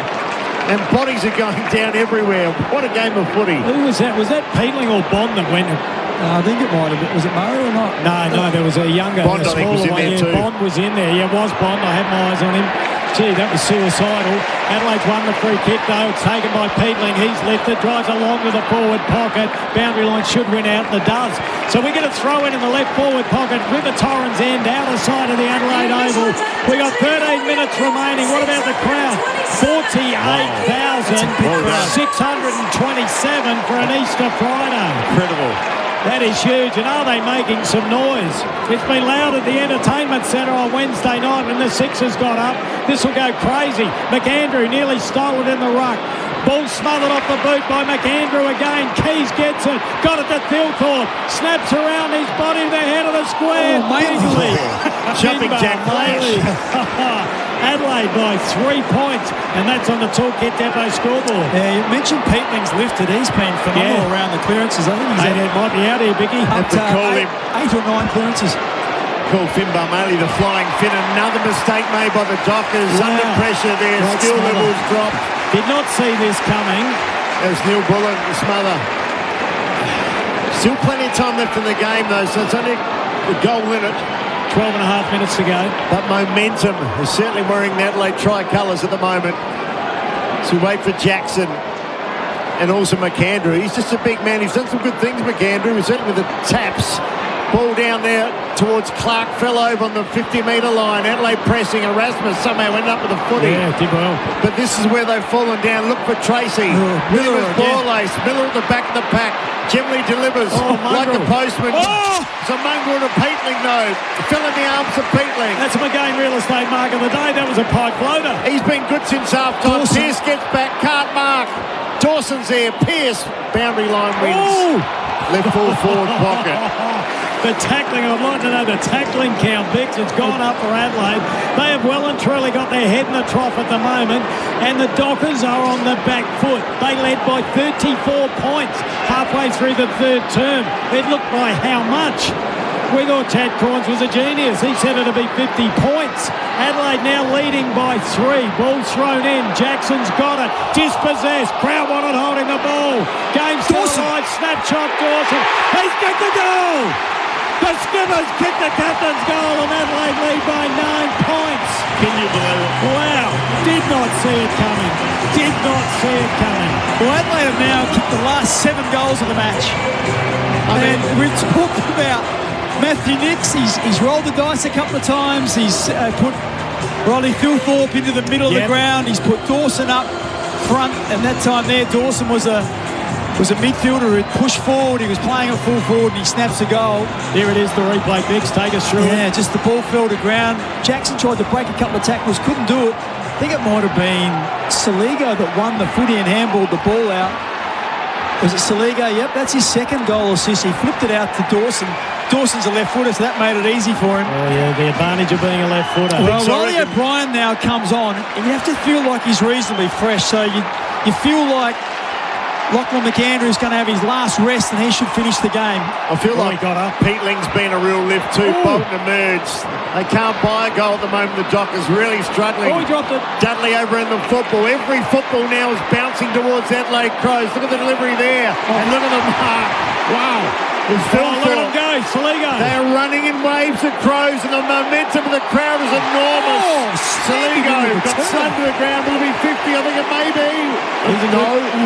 Speaker 4: And bodies are going down everywhere. What a game of footy.
Speaker 6: Who was that? Was that Peatling or Bond that went?
Speaker 21: I think it might have been. Was it Murray or not?
Speaker 6: No, there was a younger,
Speaker 4: Bond,
Speaker 6: a smaller one. Yeah, Bond was in there. Yeah, it was Bond. I had my eyes on him. Gee, that was suicidal. Adelaide's won the free kick, though. It's taken by Peatling. He's lifted, drives along to the forward pocket. Boundary line should win out, and it does. So we get a throw in the left forward pocket. River Torrens end, outer side of the Adelaide Oval. We got 13 minutes remaining. What about the crowd? 48,627 for an Easter Friday.
Speaker 4: Incredible.
Speaker 6: That is huge, and are they making some noise? It's been loud at the Entertainment Centre on Wednesday night when the Sixers got up. This will go crazy. McAndrew nearly stole it in the ruck. Ball smothered off the boot by McAndrew again. Keys gets it. Got it to Thilthorpe. Snaps around his body to the head of the square. Bickley.
Speaker 4: Jumping Jack Flash.
Speaker 6: Adelaide by 3 points, and that's on the Toolkit Depot scoreboard.
Speaker 21: Yeah, you mentioned Peatling's lifted. He's been phenomenal around the clearances. I think he's
Speaker 6: might be out here, Bicky.
Speaker 21: Up to 8 or 9 clearances.
Speaker 4: Call Finn Barmali the flying Finn. Another mistake made by the Dockers.
Speaker 6: Wow.
Speaker 4: Under pressure there.
Speaker 6: Right,
Speaker 4: Skill
Speaker 6: smother.
Speaker 4: levels dropped.
Speaker 6: Did not see this coming.
Speaker 4: There's Neil Bullen, the smother. Still plenty of time left in the game, though, so it's only a goal in it.
Speaker 6: 12 and a half minutes to go.
Speaker 4: But momentum is certainly wearing the Adelaide tricolours at the moment. So we wait for Jackson and also McAndrew. He's just a big man. He's done some good things, McAndrew, certainly with the taps. Ball down there towards Clark, fell over on the 50-metre line. Adelaide pressing. Erasmus somehow ended up with a footy.
Speaker 6: Yeah, did well.
Speaker 4: But this is where they've fallen down. Look for Tracy. Miller with Borlace. Miller at the back of the pack. Generally delivers like a postman. It's a mongrel and a Peatling, though. Fell in the arms of Peatling.
Speaker 6: That's a McGain real estate mark of the day. That was a pipe floater.
Speaker 4: He's been good since half-time. Pearce gets back. Can't mark. Dawson's there. Pearce. Boundary line wins. Left full forward pocket.
Speaker 6: The tackling, I'd like to know the tackling count, Bix. It's gone up for Adelaide. They have well and truly got their head in the trough at the moment, and the Dockers are on the back foot. They led by 34 points halfway through the third term. It looked by how much? We thought Chad Corns was a genius. He said it'd be 50 points. Adelaide now leading by 3. Ball's thrown in. Jackson's got it. Dispossessed. Crowd wanted holding the ball. Game still alive. Snapshot Dawson. He's kicked the goal. The Skippers kicked the captain's goal and Adelaide lead by 9 points.
Speaker 4: Can you believe it?
Speaker 6: Wow. Did not see it coming. Did not see it coming.
Speaker 21: Well, Adelaide have now kicked the last 7 goals of the match. And we've talked about Matthew Nicks. He's rolled the dice a couple of times. He's put Riley Thilthorpe into the middle of the ground. He's put Dawson up front, and that time there Dawson was a midfielder who pushed forward. He was playing at full forward and he snaps a goal.
Speaker 6: There it is, the replay. Bix, take us through it.
Speaker 21: Yeah, just the ball fell to ground. Jackson tried to break a couple of tackles, couldn't do it. I think it might have been Saligo that won the footy and handballed the ball out. Was it Saligo? Yep, that's his second goal assist. He flipped it out to Dawson. Dawson's a left footer, so that made it easy for him.
Speaker 6: Oh, yeah, the advantage of being a left footer.
Speaker 21: Well, Riley O'Brien now comes on, and you have to feel like he's reasonably fresh. So you feel like Lachlan McAndrew is going to have his last rest and he should finish the game.
Speaker 4: I feel like Peatling's been a real lift too. Bolton emerged. They can't buy a goal at the moment. The Dockers really struggling.
Speaker 6: He dropped it.
Speaker 4: Dudley over in the football. Every football now is bouncing towards Adelaide Crows. Look at the delivery there. And look at the mark. Wow.
Speaker 6: Look at him go, Saligo.
Speaker 4: They are running in waves at Crows and the momentum of the crowd is enormous. Saligo got slammed to the ground. Will it be 50? I think it may be.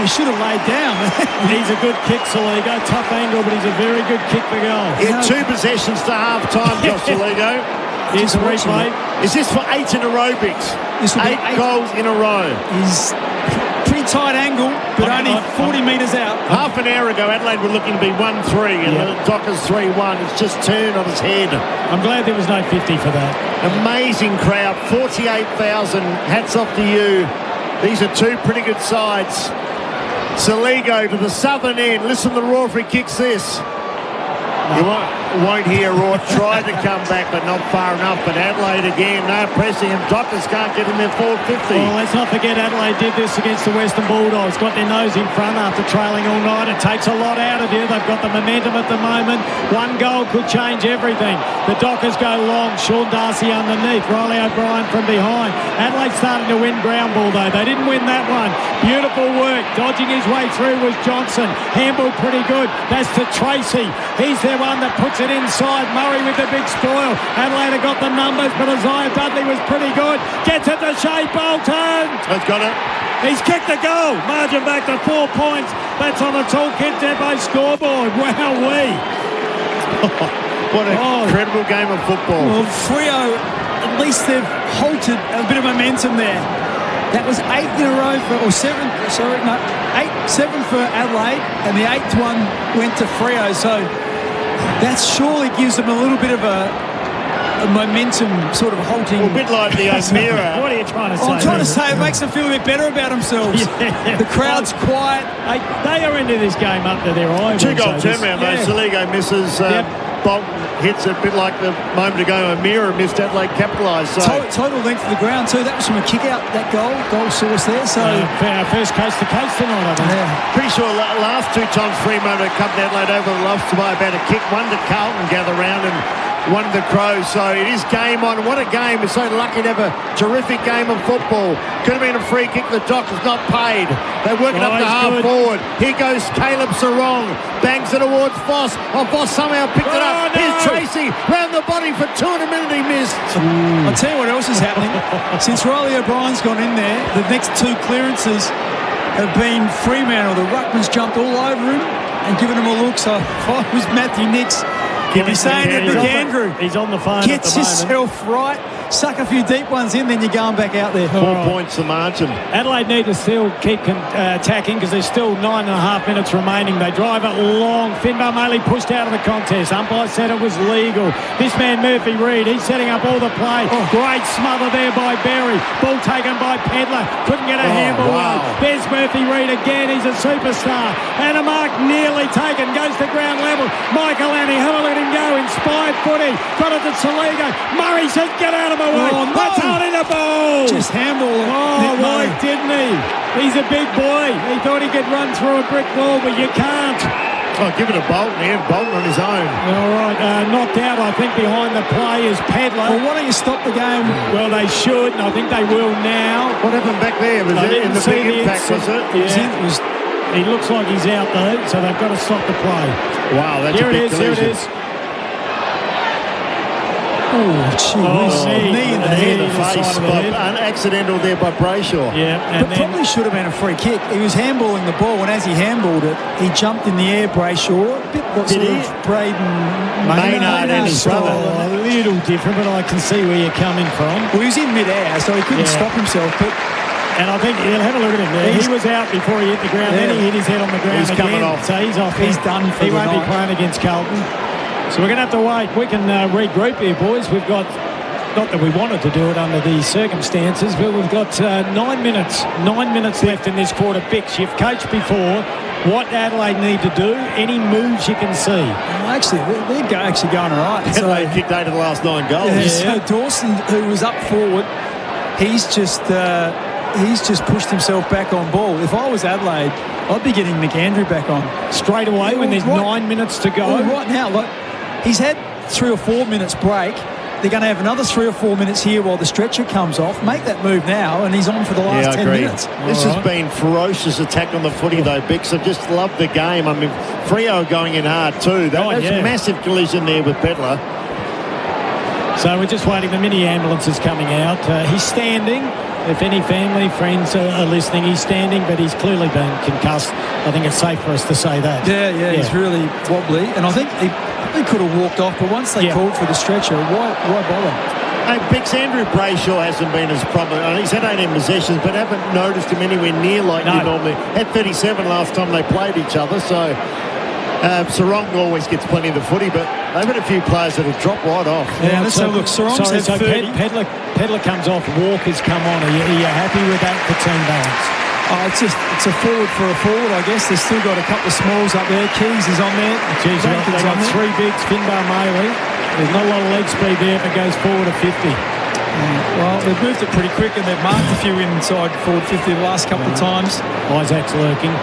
Speaker 21: He should have laid down.
Speaker 6: He's a good kick, Saligo. Tough angle, but he's a very good kick for goal.
Speaker 4: He had 2 possessions to half-time, Josh Saligo.
Speaker 6: Here's the replay.
Speaker 4: Is this for 8 in a row, Bix? 8 goals in a row.
Speaker 21: He's pretty tight angle, but only 40 metres out.
Speaker 4: Half an hour ago, Adelaide were looking to be 1-3, and the Dockers 3-1. It's just turned on its head.
Speaker 6: I'm glad there was no 50 for that.
Speaker 4: Amazing crowd, 48,000. Hats off to you. These are 2 pretty good sides. Saligo to the southern end. Listen to the roar if he kicks this.
Speaker 6: No.
Speaker 4: won't hear or tried to come back, but not far enough. But Adelaide again, they're pressing him. Dockers can't get in their forward 50.
Speaker 6: Well, let's not forget Adelaide did this against the Western Bulldogs. Got their nose in front after trailing all night. It takes a lot out of you. They've got the momentum at the moment. One goal could change everything. The Dockers go long. Sean Darcy underneath. Riley O'Brien from behind. Adelaide starting to win ground ball, though. They didn't win that one. Beautiful work. Dodging his way through was Johnson. Handball pretty good. That's to Tracy. He's the one that puts it inside. Murray with the big spoil. Adelaide have got the numbers, but Isaiah Dudley was pretty good. Gets it to Shea Bolton.
Speaker 4: He's got it.
Speaker 6: He's kicked the goal. Margin back to 4 points. That's on the Toolkit Depot scoreboard. Wowee.
Speaker 4: What an incredible game of football.
Speaker 21: Well, Freo, at least they've halted a bit of momentum there. That was 8 in a row for 7 for Adelaide, and the 8th one went to Freo. So that surely gives them a little bit of a momentum sort of halting.
Speaker 4: Well, a bit like the O'Meara.
Speaker 6: What are you trying to say?
Speaker 21: I'm trying to say it makes them feel a bit better about themselves.
Speaker 6: Yeah.
Speaker 21: The crowd's quiet.
Speaker 6: They are into this game up to their eyes.
Speaker 4: 2-goal turnaround, though. Saligo misses. Bolton hits it a bit like the moment ago O'Meara missed. Adelaide capitalised. So.
Speaker 21: Total length of the ground too. That was from a kick out, that goal source there. So
Speaker 6: our first coast to coast tonight, I think.
Speaker 4: Yeah. Pretty sure last 2 times Fremantle come to Adelaide over the lofts by about a kick. One to Carlton gather round and one to the Crows. So it is game on. What a game. We're so lucky to have a terrific game of football. Could have been a free kick. The Dockers not paid. They work it up to half forward. Here goes Caleb Sarong. Bangs it towards Voss. Voss somehow picked it up. Here's Tracy. Round the body for 200 minutes. He missed.
Speaker 21: I'll tell you what else is happening. Since Riley O'Brien's gone in there, the next 2 clearances have been Fremantle. The ruckman's jumped all over him and given him a look. So if I was Matthew Nicks, he'd be saying to McAndrew,
Speaker 6: he's on the phone.
Speaker 21: Get yourself right. Suck a few deep ones in, then you're going back out there.
Speaker 4: 4 points the margin.
Speaker 6: Adelaide need to still keep attacking because there's still 9.5 minutes remaining. They drive it long. Finbar Maley pushed out of the contest. Umpire said it was legal. This man Murphy Reid, he's setting up all the play. Great smother there by Berry. Ball taken by Pedler. Couldn't get a handball. Wow. There's Murphy Reid again. He's a superstar. And a mark nearly taken. Goes to ground level. Michael Annie, have a look at him go. Inspired footy. Got it to Saligo. Murray says, get out of my way.
Speaker 21: No.
Speaker 6: That's holding the ball.
Speaker 21: Just handball.
Speaker 6: Why didn't he? He's a big boy. He thought he could run through a brick wall, but you can't.
Speaker 4: Oh, give it to Bolton. He had Bolton on his own.
Speaker 6: All right. Knocked out, I think, behind the play is Pedler.
Speaker 21: Well, why don't you stop the game?
Speaker 6: Well, they should, and I think they will now.
Speaker 4: What happened back there? Was it in the big impact, was it?
Speaker 6: Yeah. He looks like he's out, though, so they've got to stop the play.
Speaker 4: Wow, that's a big collision.
Speaker 6: Here it is.
Speaker 21: Oh, gee,
Speaker 4: knee in the head, the face, accidental there by Brayshaw.
Speaker 6: Yeah,
Speaker 21: but probably should have been a free kick. He was handballing the ball, and as he handballed it, he jumped in the air, Brayshaw. A bit what sort of Braden
Speaker 4: Maynard and his brother.
Speaker 6: A little different, but I can see where you're coming from.
Speaker 21: Well, he was in mid-air, so he couldn't stop himself, but...
Speaker 6: And I think he'll have a look at him there. He was out before he hit the ground. Then he hit his head on the ground
Speaker 4: again. Coming off.
Speaker 6: So he's off.
Speaker 21: He's done for
Speaker 6: He won't be playing against Carlton. So we're going to have to wait. We can regroup here, boys. We've got, not that we wanted to do it under these circumstances, but we've got 9 minutes. 9 minutes left in this quarter. Bix, you've coached before. What Adelaide need to do? Any moves you can see?
Speaker 21: Well, actually, they're actually going all right.
Speaker 4: Adelaide kicked 8 of the last 9 goals.
Speaker 21: Yeah. So Dawson, who was up forward, he's just pushed himself back on ball. If I was Adelaide, I'd be getting McAndrew back on
Speaker 6: straight away when there's 9 minutes to go.
Speaker 21: Well, right now, like he's had 3 or 4 minutes break. They're going to have another 3 or 4 minutes here while the stretcher comes off. Make that move now, and he's on for the last 10 minutes.
Speaker 4: This has been ferocious attack on the footy, though, Bix. I've just loved the game. I mean, Freo going in hard too. That's a massive collision there with Pedler.
Speaker 6: So we're just waiting. The mini ambulance is coming out. He's standing. If any family, friends are listening, he's standing, but he's clearly been concussed. I think it's safe for us to say that.
Speaker 21: Yeah, he's really wobbly. And I think he could have walked off, but once they called for the stretcher, why bother?
Speaker 4: Hey, Bix, Andrew Brayshaw hasn't been as prominent. He's had 18 possessions, but haven't noticed him anywhere near like you normally. Had 37 last time they played each other, so... Sarong always gets plenty of the footy, but they've had a few players that have dropped right off.
Speaker 21: Yeah, let's have a look. Sarong's had 30.
Speaker 6: Pedler comes off, Walker's come on. Are you happy with that for team balance?
Speaker 21: It's a forward for a forward, I guess. They've still got a couple of smalls up there. Keys is on there.
Speaker 6: Jeez, they've got three bigs, Finbar Maley. There's not a lot of leg speed there if it goes forward to 50.
Speaker 21: Well, they've moved it pretty quick and they've marked a few inside forward 50 the last couple of times.
Speaker 6: Isaac's lurking.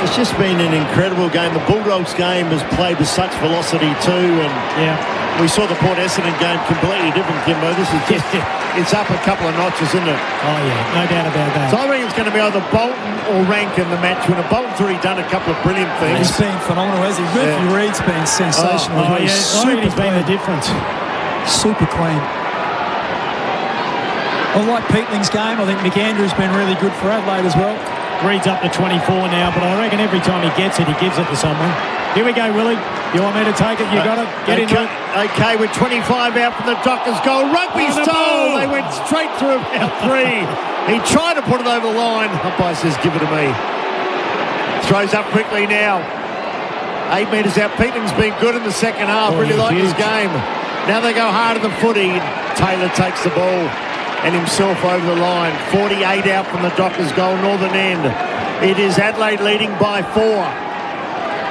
Speaker 4: It's just been an incredible game. The Bulldogs game has played with such velocity too, and we saw the Port Essendon game completely different, Kimbo. This is just, it's up a couple of notches, isn't it?
Speaker 6: Oh, yeah, no doubt about that.
Speaker 4: So I think it's going to be either Bolton or Rankin the match winner. Bolton's already done a couple of brilliant things.
Speaker 21: He's been phenomenal, hasn't he? Murphy Reid's been sensational.
Speaker 6: I think he's been the difference.
Speaker 21: Super clean. I like Peatling's game. I think McAndrew's been really good for Adelaide as well.
Speaker 6: Reid's up to 24 now, but I reckon every time he gets it, he gives it to someone. Here we go, Willie. You want me to take it? You got it? Get into it.
Speaker 4: Okay, with 25 out from the Dockers goal. Rugby stole. They went straight through about 3. He tried to put it over the line. Umpire says, give it to me. Throws up quickly now. 8 metres out. Peatling's been good in the second half. Really like his game. Now they go hard in the footy. Taylor takes the ball and himself over the line. 48 out from the Dockers goal, northern end. It is Adelaide leading by 4.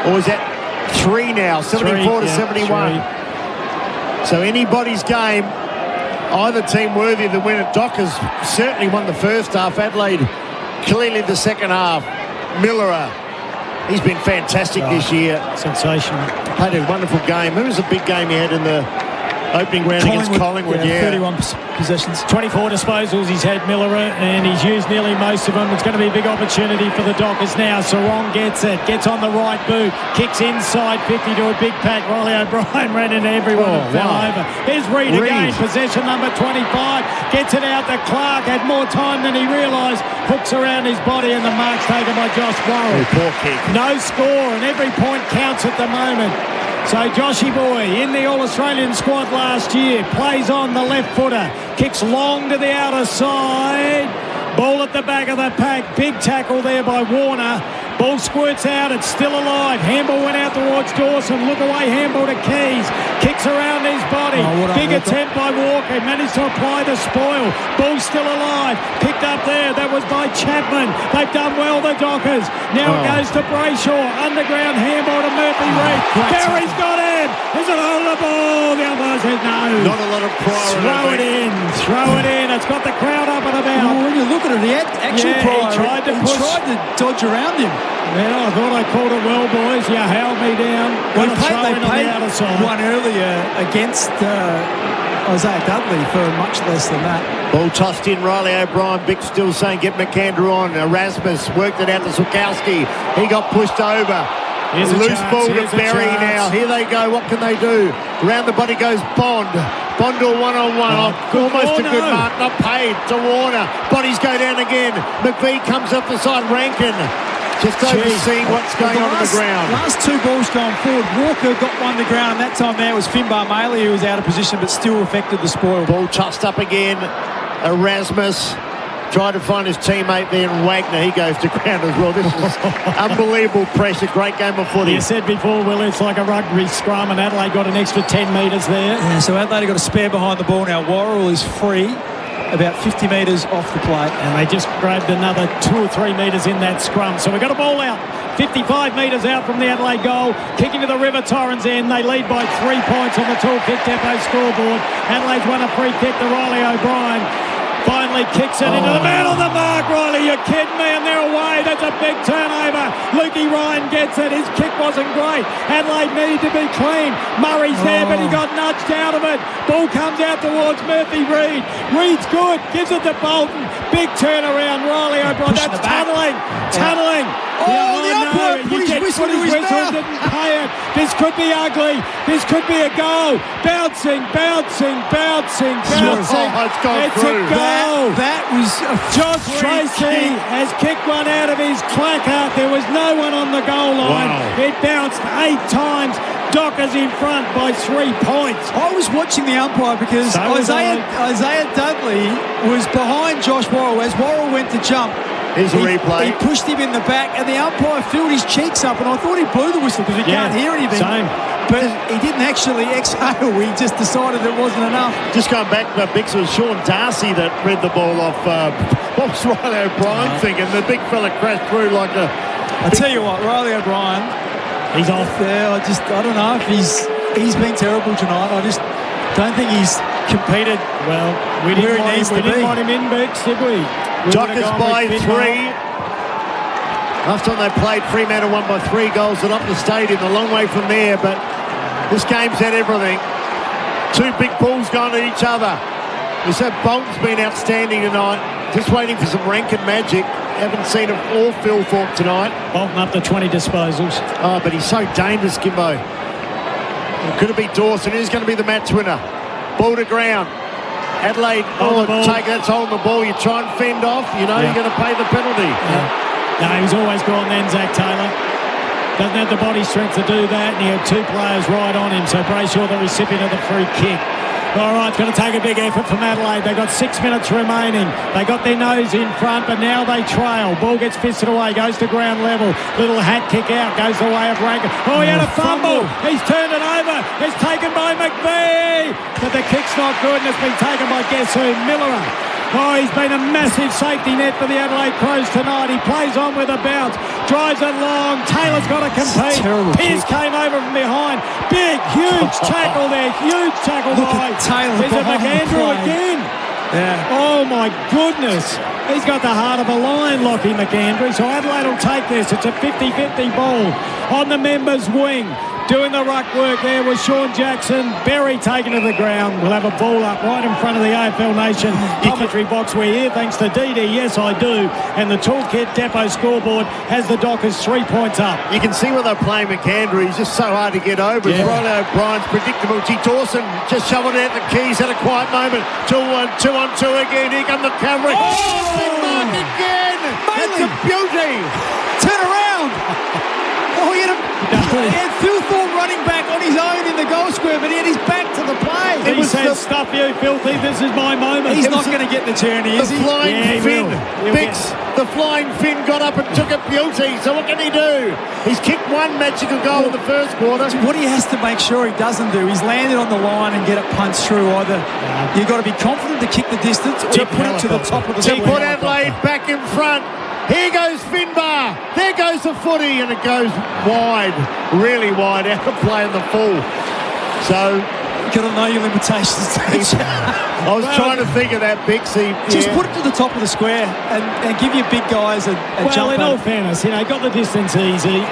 Speaker 4: Or is that 3 now? 74 to 71. 3. So anybody's game, either team worthy of the win at Dockers certainly won the first half. Adelaide clearly the second half. Miller, he's been fantastic this year.
Speaker 6: Sensational.
Speaker 4: Played a wonderful game. Who was the big game he had in the opening round against Collingwood?
Speaker 21: 31 possessions.
Speaker 6: 24 disposals he's had, Miller, and he's used nearly most of them. It's going to be a big opportunity for the Dockers now. Sarong gets it, gets on the right boot, kicks inside 50 to a big pack. Riley O'Brien ran into everyone and fell over. Here's Reid again, possession number 25, gets it out to Clark, had more time than he realised, hooks around his body, and the mark's taken by Josh Worrell.
Speaker 4: Poor kick.
Speaker 6: No score, and every point counts at the moment. So Joshy boy in the All-Australian squad last year, plays on the left footer, kicks long to the outer side, ball at the back of the pack, big tackle there by Warner, ball squirts out, it's still alive, handball went out towards Dawson, look away, handball to Keys, kicks around his body, big attempt by Walker, managed to apply the spoil, ball still alive, picked up there, that was by Chapman, they've done well the Dockers, now it goes to Brayshaw, underground handball to Murphy Reid, Barry's got him, is it on the ball, the umpire says no.
Speaker 4: Not a lot of prior.
Speaker 6: Throw it in, it's got the crowd up and about.
Speaker 21: Well, when you look at it, he had actual prior.
Speaker 6: He tried to
Speaker 21: dodge around him.
Speaker 6: Yeah, I thought I called it well, boys. You held me down.
Speaker 21: Well, they paid one earlier against Isaiah Dudley for much less than that.
Speaker 4: Ball tossed in, Riley O'Brien. Bick still saying get McAndrew on. Erasmus worked it out to Sukowski. He got pushed over.
Speaker 6: Here's
Speaker 4: Loose ball to Berry now. Here they go. What can they do? Round the body goes Bond. Bond to a one-on-one. Almost a good mark. Not paid to Warner. Bodies go down again. McVee comes up the side. Rankin just overseeing what's going on the ground.
Speaker 21: Last 2 balls going forward. Walker got one to ground. And that time there was Finbar Maley who was out of position but still affected the spoil.
Speaker 4: Ball tossed up again. Erasmus tried to find his teammate there, and Wagner, he goes to ground as well. This is unbelievable pressure. Great game of footy.
Speaker 6: You said before, Will, it's like a rugby scrum, and Adelaide got an extra 10 metres there.
Speaker 21: Yeah, so Adelaide got a spare behind the ball now. Worrell is free, about 50 metres off the plate.
Speaker 6: And they just grabbed another 2 or 3 metres in that scrum. So we got a ball out, 55 metres out from the Adelaide goal, kicking to the River Torrens end. They lead by 3 points on the Tool Kick Depot scoreboard. Adelaide's won a free kick to Riley O'Brien. Finally kicks it into the man on the mark. Riley, you're kidding me, and they're away. That's a big turnover. Lukey Ryan gets it. His kick wasn't great. Adelaide needed to be clean. Murray's there, but he got nudged out of it. Ball comes out towards Murphy Reid. Reid's good. Gives it to Bolton. Big turnaround. Riley O'Brien. That's tunneling.
Speaker 21: Oh, the umpire put his whistle to his mouth.
Speaker 6: Didn't pay it. This could be ugly. This could be a goal. Bouncing.
Speaker 4: Oh, it's gone through.
Speaker 6: A goal.
Speaker 21: That was a
Speaker 6: Josh Tracy has kicked one out of his clacker. There was no one on the goal line. Wow. It bounced 8 times. Dockers in front by 3 points.
Speaker 21: I was watching the umpire because Isaiah Dudley was behind Josh Worrell as Worrell went to jump.
Speaker 4: Here's a replay.
Speaker 21: He pushed him in the back, and the umpire filled his cheeks up, and I thought he blew the whistle because he can't hear anything.
Speaker 6: Same.
Speaker 21: But he didn't actually exhale. He just decided it wasn't enough.
Speaker 4: Just going back to Bix, it was Sean Darcy that read the ball off What was Riley O'Brien thinking? The big fella crashed through like a...
Speaker 21: I tell you what, Riley O'Brien, he's off there. I don't know if he's been terrible tonight. I just don't think he's competed
Speaker 6: well. We didn't want him in, Bex, did we?
Speaker 4: Dockers by 3. Last time they played, Fremantle won by 3 goals at Optus Stadium. A long way from there, but this game's had everything. 2 big balls going at each other. We said Bolton's been outstanding tonight. Just waiting for some Rankin magic. Haven't seen him or Phil Thorpe tonight.
Speaker 6: Bolton up to 20 disposals.
Speaker 4: Oh, but he's so dangerous, Kimbo. Could it be Dawson? Who's going to be the match winner? Ball to ground. Adelaide, that's holding the ball. You try and fend off, you're going to pay the penalty.
Speaker 6: No, he's always gone then, Zach Taylor. Doesn't have the body strength to do that, and he had 2 players right on him, so Brayshaw, the recipient of the free kick. All right, it's going to take a big effort from Adelaide. They've got 6 minutes remaining. They got their nose in front, but now they trail. Ball gets fisted away, goes to ground level. Little hat kick out, goes the way of Rankin. Oh, he had a fumble. He's turned it over. It's taken by McVee. But the kick's not good, and it's been taken by guess who? Miller. Oh, he's been a massive safety net for the Adelaide Crows tonight. He plays on with a bounce, drives it long. Taylor's got to compete. Pearce came over from behind. Big, huge tackle there. Huge tackle by Taylor. Is it McAndrew again? Yeah. Oh, my goodness. He's got the heart of a lion, Lockie McAndrew. So Adelaide will take this. It's a 50-50 ball on the members' wing. Doing the ruck work there was Sean Jackson. Berry taken to the ground. We'll have a ball up right in front of the AFL Nation commentary box. We're here thanks to DD. Yes, I do. And the Toolkit Depot scoreboard has the Dockers 3 points up.
Speaker 4: You can see where they're playing McAndrew. He's just so hard to get over. Yeah. Riley O'Brien's predictable. G. Dawson just shoveling out the keys. Had a quiet moment. 2-1, 2-on-2 again. Here come the cavalry. Oh, big mark again. That's a beauty.
Speaker 21: Turn around. Oh, he had Phil Thorpe running back on his own in the goal square, but he had his back to the play.
Speaker 6: He said, stuff you, filthy, this is my moment.
Speaker 21: He's not going to get the journey, is he?
Speaker 4: The flying fin. Bix, the flying fin got up and took a beauty, so what can he do? He's kicked 1 magical goal in the first quarter.
Speaker 21: What he has to make sure he doesn't do, he's landed on the line and get it punched through. Either you've got to be confident to kick the distance or put it to the top of the
Speaker 4: square. To put Adelaide back in front. Here goes Finbar. There goes the footy, and it goes wide, really wide, out of play in the full. So,
Speaker 21: you've got to know your limitations.
Speaker 4: I was trying to think of that, Bixie.
Speaker 21: Just put it to the top of the square and give your big guys a jump.
Speaker 6: Well, in all fairness, got the distance easy.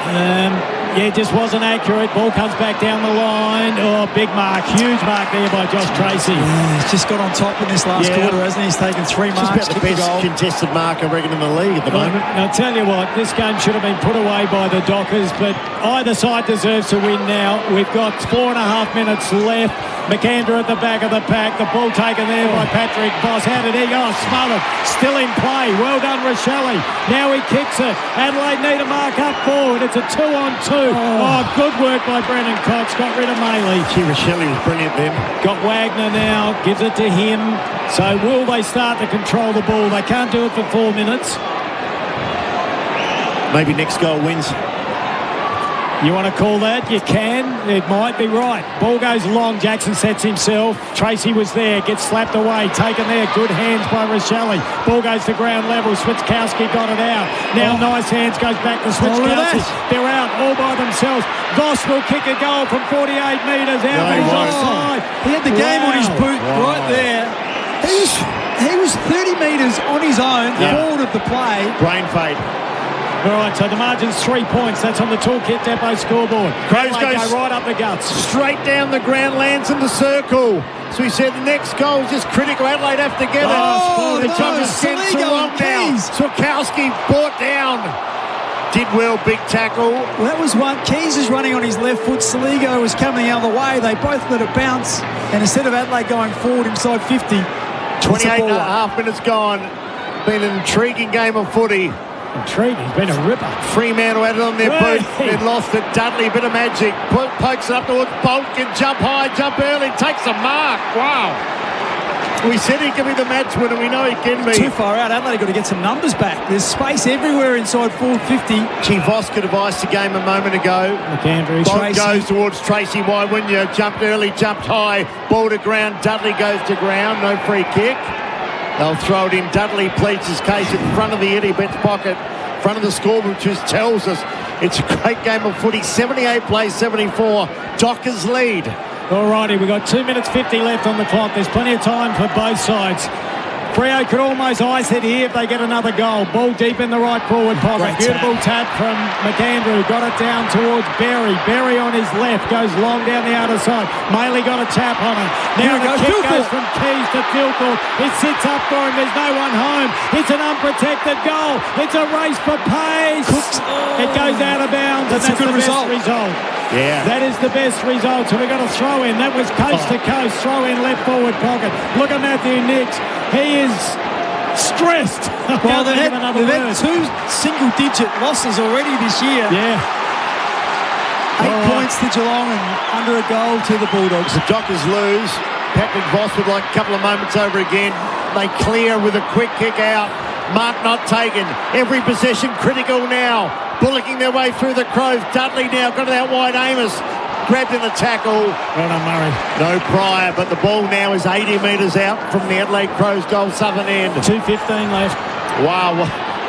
Speaker 6: It just wasn't accurate. Ball comes back down the line. Oh, big mark. Huge mark there by Josh Tracy.
Speaker 21: Yeah, he's just got on top in this last quarter, hasn't he? He's taken 3 marks.
Speaker 4: Just about the best contested mark, I reckon, in the league at the moment.
Speaker 6: I'll tell you what, this game should have been put away by the Dockers, but either side deserves to win now. We've got 4.5 minutes left. McAndrew at the back of the pack. The ball taken there by Patrick Boss. How did he go? Smothered. Still in play. Well done, Rochelle. Now he kicks it. Adelaide need a mark up forward. It's a 2-on-2. Oh, good work by Brendan Cox. Got rid of Maley.
Speaker 4: Gee, Rochelle was brilliant then.
Speaker 6: Got Wagner now. Gives it to him. So will they start to control the ball? They can't do it for 4 minutes.
Speaker 4: Maybe next goal wins.
Speaker 6: You want to call that? You can. It might be right. Ball goes long. Jackson sets himself. Tracy was there. Gets slapped away. Taken there. Good hands by Rochelle. Ball goes to ground level. Switkowski got it out. Now nice hands. Goes back to Switkowski. They're out all by themselves. Voss will kick a goal from 48 metres out. But he's offside.
Speaker 21: He had the game on his boot right there. He was 30 metres on his own forward of the play.
Speaker 4: Brain fade.
Speaker 6: All right, so the margin's 3 points. That's on the Toolkit Depot scoreboard.
Speaker 4: Crows go
Speaker 6: right up the guts.
Speaker 4: Straight down the ground, lands in the circle. So he said the next goal is just critical. Adelaide have to get it. The jumper's sent Geelong now. Switkowski brought down. Did well, big tackle.
Speaker 21: Well, that was one. Keys is running on his left foot. Saligo was coming the other way. They both let it bounce. And instead of Adelaide going forward inside 50,
Speaker 4: 28.5 minutes gone. Been an intriguing game of footy.
Speaker 6: Intriguing. He's been a ripper.
Speaker 4: Fremantle had it on their boot. Then lost it. Dudley, bit of magic. Pokes it up towards Bolt. Can jump high, jump early. Takes a mark. Wow. We said he can be the match winner. We know he can be.
Speaker 21: Too far out. Adelaide got to get some numbers back. There's space everywhere inside forward 50.
Speaker 4: Gee, Voss could have iced the game a moment ago.
Speaker 6: McAndrew.
Speaker 4: Bolt goes towards Tracy. Why wouldn't you? Jumped early, jumped high. Ball to ground. Dudley goes to ground. No free kick. They'll throw it in. Dudley pleads his case in front of the Eddie Betts pocket, front of the scoreboard, which just tells us it's a great game of footy. 78 plays 74. Dockers lead.
Speaker 6: All righty, we've got 2 minutes 50 left on the clock. There's plenty of time for both sides. Freo could almost ice it here if they get another goal. Ball deep in the right forward pocket. Beautiful tap from McAndrew. Got it down towards Berry. Berry on his left. Goes long down the outer side. Maley got a tap on it. Now the kick goes from Keys to Dilthorpe. It sits up for him. There's no one home. It's an unprotected goal. It's a race for pace. It goes out of bounds. That's a good result.
Speaker 4: Yeah.
Speaker 6: That is the best result. So we've got a throw in. That was coast to coast. Throw in left forward pocket. Look at Matthew Nix. He is stressed.
Speaker 21: Well, they've had 2 single-digit losses already this year.
Speaker 6: Yeah.
Speaker 21: 8 points to Geelong and under a goal to the Bulldogs.
Speaker 4: The Dockers lose. Patrick Voss would like a couple of moments over again. They clear with a quick kick out. Mark not taken. Every possession critical now. Bullocking their way through the Crows. Dudley now got it out wide. Amos grabbed in the tackle.
Speaker 6: Well done, Murray.
Speaker 4: No prior, but the ball now is 80 metres out from the Adelaide Crows goal southern end.
Speaker 6: 2:15 left.
Speaker 4: Wow,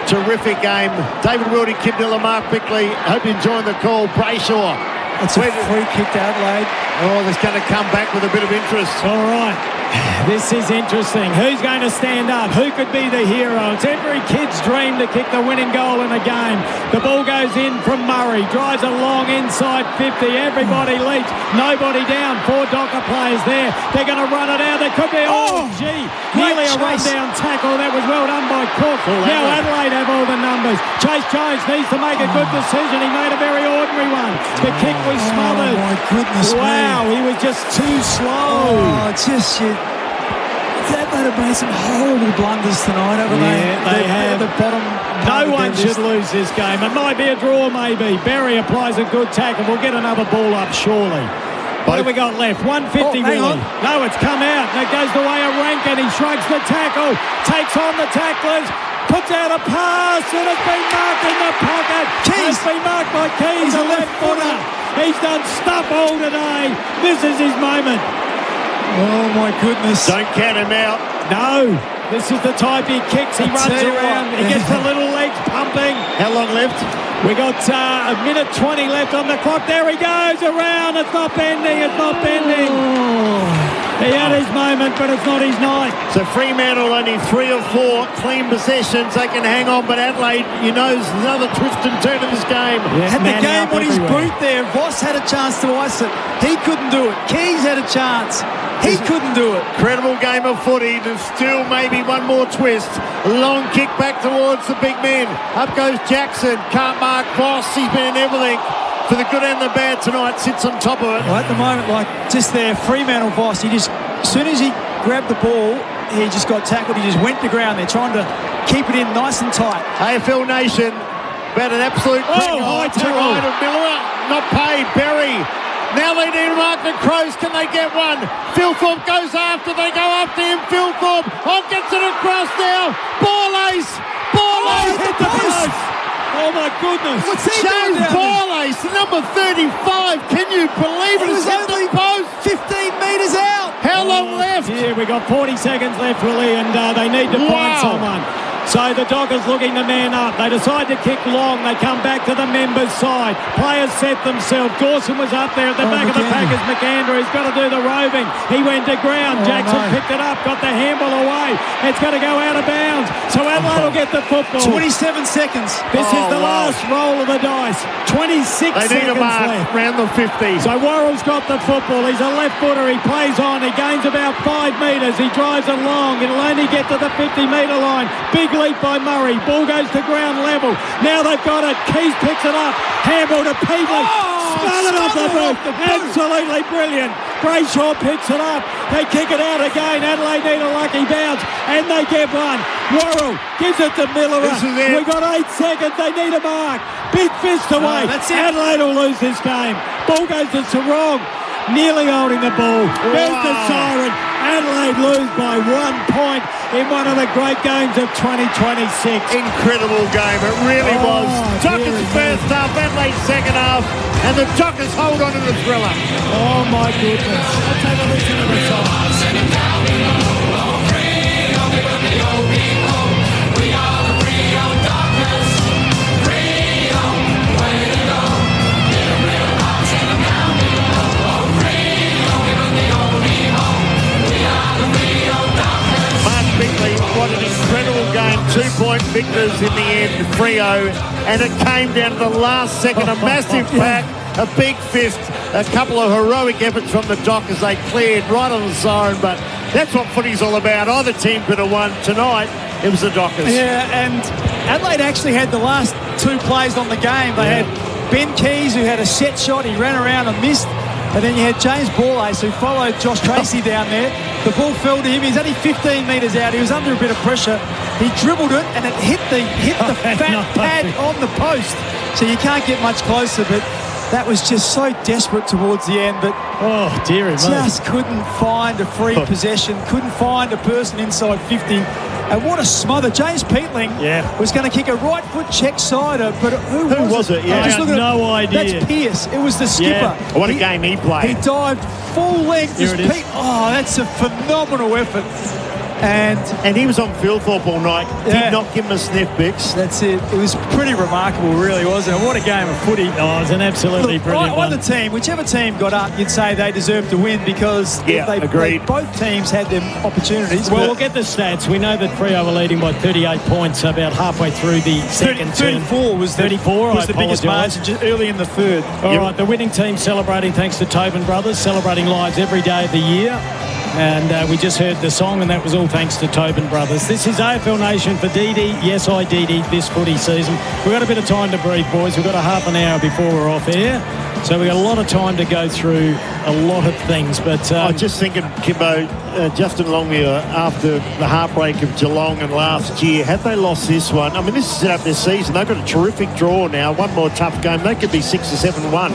Speaker 4: terrific game. David Wildy, Kim Dillon, Mark Bickley. Hope you enjoyed the call. Brayshaw.
Speaker 21: It's a free kick to Adelaide.
Speaker 4: Oh, that's going to come back with a bit of interest.
Speaker 6: All right. This is interesting. Who's going to stand up? Who could be the hero? It's every kid's dream to kick the winning goal in a game. The ball goes in from Murray. Drives it long inside 50. Everybody leaps. Nobody down. 4 Docker players there. They're going to run it out. There could be, nearly a run-down tackle. That was well done by Cook. Now Adelaide have all the numbers. Chase Jones needs to make a good decision. He made a very ordinary one. The kick was smothered.
Speaker 21: Oh, my goodness me.
Speaker 6: Wow, he was just too slow.
Speaker 21: Oh, Adelaide have made some horrible blunders tonight, haven't they?
Speaker 6: They have.
Speaker 21: The bottom.
Speaker 6: No one should lose this game. It might be a draw, maybe. Berry applies a good tackle. We'll get another ball up, surely. What have we got left? 150,
Speaker 21: hang on.
Speaker 6: No, it's come out. That goes the way of Rankin. He shrugs the tackle. Takes on the tacklers. Puts out a pass. And it's been marked in the pocket. It's been marked by Keys, a left footer. He's done stuff all today. This is his moment.
Speaker 21: Oh, my goodness.
Speaker 4: Don't count him out.
Speaker 6: No. This is the type he kicks. He runs around. He gets the little legs pumping.
Speaker 4: How long left?
Speaker 6: We got a minute 20 left on the clock. There he goes around. It's not bending. It's not bending. He had his moment, but it's not his night.
Speaker 4: So Fremantle only 3 or 4 clean possessions. They can hang on, but Adelaide, there's another twist and turn in this game.
Speaker 21: Yeah, had the game on his boot there. Voss had a chance to ice it. He couldn't do it. Keys had a chance. He couldn't do it.
Speaker 4: Incredible game of footy. There's still maybe one more twist. Long kick back towards the big men. Up goes Jackson. Can't mark Voss. He's been in everything. For the good and the bad tonight, sits on top of it.
Speaker 21: Well, at the moment, just there, Fremantle Voss, as soon as he grabbed the ball, he just got tackled. He just went to ground. They're trying to keep it in nice and tight.
Speaker 4: AFL Nation, about an absolute
Speaker 6: high tackle.
Speaker 4: Right of Miller, not paid. Berry. Now they need to mark the Crows. Can they get one? Philthorpe goes after. They go after him. Philthorpe. Gets it across now. Ball ace.
Speaker 21: Hit the post.
Speaker 6: Oh, my goodness.
Speaker 21: What's he
Speaker 4: James
Speaker 21: doing
Speaker 4: Borlace, number 35. Can you believe it?
Speaker 21: It was only 15 metres out.
Speaker 4: How long left?
Speaker 6: Yeah, we got 40 seconds left, really, and they need to find someone. So the Dockers looking to man up. They decide to kick long. They come back to the members' side. Players set themselves. Dawson was up there at the back of the pack as McAndrew. He's got to do the roving. He went to ground. Jackson picked it up, got the handball away. It's going to go out of bounds. So Adelaide will get the football.
Speaker 21: 27 seconds.
Speaker 6: This is the last roll of the dice. 26
Speaker 4: they need
Speaker 6: seconds
Speaker 4: a mark
Speaker 6: left.
Speaker 4: Round the 50.
Speaker 6: So Worrell's got the football. He's a left footer. He plays on. He gains about 5 metres. He drives it long. It'll only get to the 50-metre line. Big leap by Murray. Ball goes to ground level. Now they've got it. Keys picks it up. Handball to Peatley. Spun it off the boot. Absolutely brilliant. Brayshaw picks it up. They kick it out again. Adelaide need a lucky bounce. And they get one. Worrell gives it to Miller. We've got 8 seconds. They need a mark. Big fist away.
Speaker 21: That's it.
Speaker 6: Adelaide will lose this game. Ball goes to Sarong. Nearly holding the ball. There's the siren. Adelaide lose by 1 point in one of the great games of 2026.
Speaker 4: Incredible game. It really was. Dockers first half, Adelaide second half, and the Dockers hold on to the thriller.
Speaker 6: Oh, my goodness. I'll take a listen to the song.
Speaker 4: 2-point victors in the end, Freo, and it came down to the last second, a massive pack, a big fist, a couple of heroic efforts from the Dockers. They cleared right on the siren, but that's what footy's all about. Either team could have won. Tonight, it was the Dockers.
Speaker 21: Yeah, and Adelaide actually had the last 2 plays on the game. They had Ben Keys, who had a set shot. He ran around and missed. And then you had James Borlase, who followed Josh Tracy down there. The ball fell to him. He's only 15 metres out. He was under a bit of pressure. He dribbled it, and it hit the fat pad on the post. So you can't get much closer, but that was just so desperate towards the end. But just couldn't find a free possession, couldn't find a person inside 50. And what a smother. James Peatling was going to kick a right foot check sider, but who was it?
Speaker 4: Yeah, I had no idea.
Speaker 21: That's Pearce. It was the skipper.
Speaker 4: Yeah. What a game he played.
Speaker 21: He dived full length. That's a phenomenal effort. And
Speaker 4: he was on Philthorpe all night. Did not give him a sniff, Bix.
Speaker 21: That's it. It was pretty remarkable, really, wasn't it? What a game of footy.
Speaker 6: Oh, it was an absolutely brilliant one.
Speaker 21: Either team, whichever team got up, you'd say they deserved to win because both teams had their opportunities.
Speaker 6: Well, we'll get the stats. We know that Freo were leading by 38 points about halfway through the second term.
Speaker 21: 34 was the biggest margin just early in the third.
Speaker 6: All right, the winning team celebrating thanks to Tobin Brothers, celebrating lives every day of the year. And we just heard the song, and that was all thanks to Tobin Brothers. This is AFL Nation for Dee. Yes, I Dee this footy season. We've got a bit of time to breathe, boys. We've got a half an hour before we're off air. So we've got a lot of time to go through a lot of things. But
Speaker 4: I'm just thinking, Kimbo, Justin Longmuir, after the heartbreak of Geelong and last year, had they lost this one, I mean, this is up their season. They've got a terrific draw now. One more tough game. They could be 6 or 7-1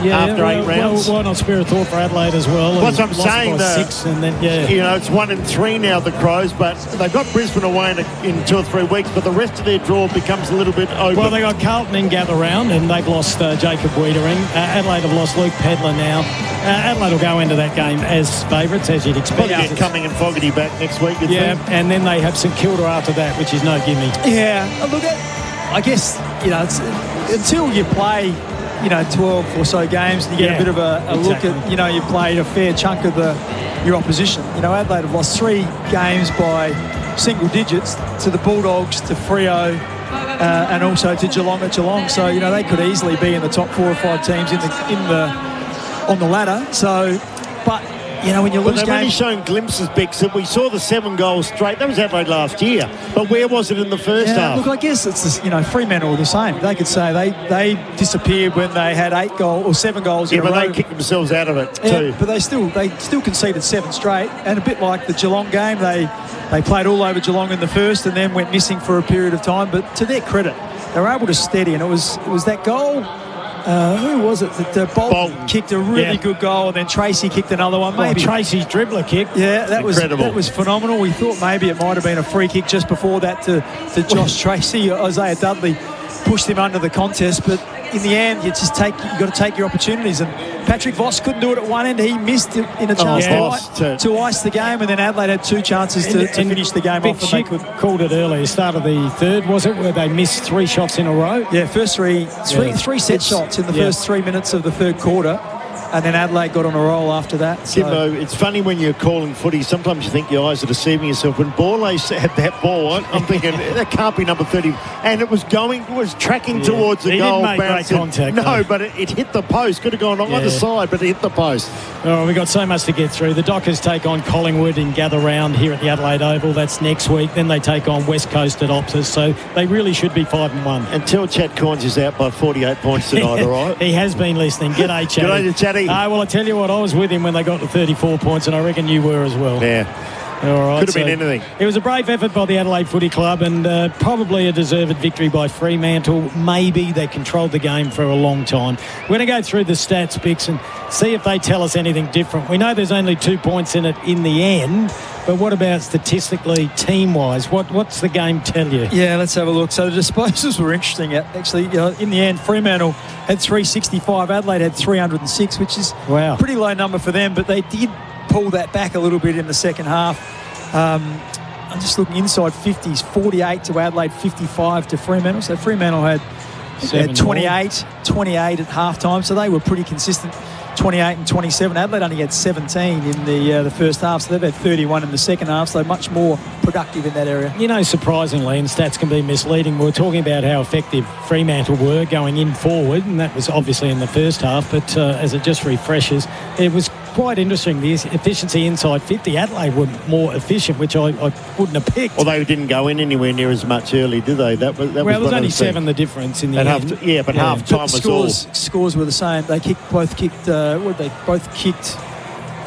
Speaker 4: after 8 rounds.
Speaker 6: Why not spare a thought for Adelaide as well?
Speaker 4: That's what I'm saying.
Speaker 6: 6 and then,
Speaker 4: you know, it's 1-3 now, the Crows, but they've got Brisbane away in 2 or 3 weeks, but the rest of their draw becomes a little bit open.
Speaker 6: Well, they got Carlton in gather round, and they've lost Jacob Wiedering. Adelaide have lost Luke Pedler now. Adelaide will go into that game as favourites, as you'd expect.
Speaker 4: Probably get Cumming and Fogarty back next week, you'd think.
Speaker 6: And then they have St Kilda after that, which is no gimme.
Speaker 21: Yeah, look, I guess, you know, it's, until you play, you know, 12 or so games and you get a bit of a look at, you know, you've played a fair chunk of your opposition. You know, Adelaide have lost 3 games by single digits to the Bulldogs, to Freo, and also to Geelong at Geelong. So, you know, they could easily be in the top 4 or 5 teams on the ladder. So, but you know, when you lose games,
Speaker 4: they've only shown glimpses, Bix, that we saw the 7 goals straight. That was Adelaide last year, but where was it in the first half?
Speaker 21: Look, I guess it's just, you know, Fremantle were the same. They could say they disappeared when they had 8 goals or 7 goals in a row.
Speaker 4: But they kicked themselves out of it too.
Speaker 21: But they still conceded 7 straight, and a bit like the Geelong game, they played all over Geelong in the first and then went missing for a period of time. But to their credit, they were able to steady, and it was that goal. Who was it that Bolton kicked a really good goal, and then Tracy kicked another one? Maybe
Speaker 6: Tracy's dribbler kick.
Speaker 21: Yeah, that was phenomenal. We thought maybe it might have been a free kick just before that to Josh Tracy. Isaiah Dudley pushed him under the contest, but in the end, you've got to take your opportunities. And Patrick Voss couldn't do it at one end. He missed it in a chance to ice the game, and then Adelaide had 2 chances to finish the game off.
Speaker 6: And they called it earlier, start of the third, was it, where they missed 3 shots in a row?
Speaker 21: Yeah, first three set shots in the first 3 minutes of the third quarter. And then Adelaide got on a roll after that. So.
Speaker 4: Kimbo, it's funny when you're calling footy, sometimes you think your eyes are deceiving yourself. When Borlase had that ball, I'm thinking, that can't be number 30. And it was tracking towards the goal.
Speaker 6: He didn't make great contact.
Speaker 4: No, but it hit the post. Could have gone on either side, but it hit the post.
Speaker 6: Oh, we've got so much to get through. The Dockers take on Collingwood in gather round here at the Adelaide Oval. That's next week. Then they take on West Coast at Optus. So they really should be 5-1.
Speaker 4: Until Chad Coins is out by 48 points tonight, all right?
Speaker 6: He has been listening. G'day, Chatty.
Speaker 4: G'day to Chatty.
Speaker 6: Well, I tell you what, I was with him when they got to 34 points, and I reckon you were as well.
Speaker 4: Yeah.
Speaker 6: All right.
Speaker 4: Could have been anything.
Speaker 6: It was a brave effort by the Adelaide Footy Club, and probably a deserved victory by Fremantle. Maybe they controlled the game for a long time. We're going to go through the stats, Bix, and see if they tell us anything different. We know there's only 2 points in it in the end, but what about statistically, team-wise? What's the game tell you?
Speaker 21: Yeah, let's have a look. So the disposals were interesting, actually. In the end, Fremantle had 365, Adelaide had 306, which is a pretty low number for them, but they did pull that back a little bit in the second half. I'm just looking inside 50s, 48 to Adelaide, 55 to Fremantle. So Fremantle had 28 at halftime, so they were pretty consistent. 28 and 27. Adelaide only had 17 in the first half, so they've had 31 in the second half, so much more productive in that area.
Speaker 6: You know, surprisingly, and stats can be misleading, we were talking about how effective Fremantle were going in forward, and that was obviously in the first half, but as it just refreshes, it was quite interesting. The efficiency inside 50, Adelaide were more efficient, which I wouldn't have picked.
Speaker 4: Well, they didn't go in anywhere near as much early, did they? That was
Speaker 6: there's only 7 the difference in the end.
Speaker 4: Half time was
Speaker 21: scores were the same. They both kicked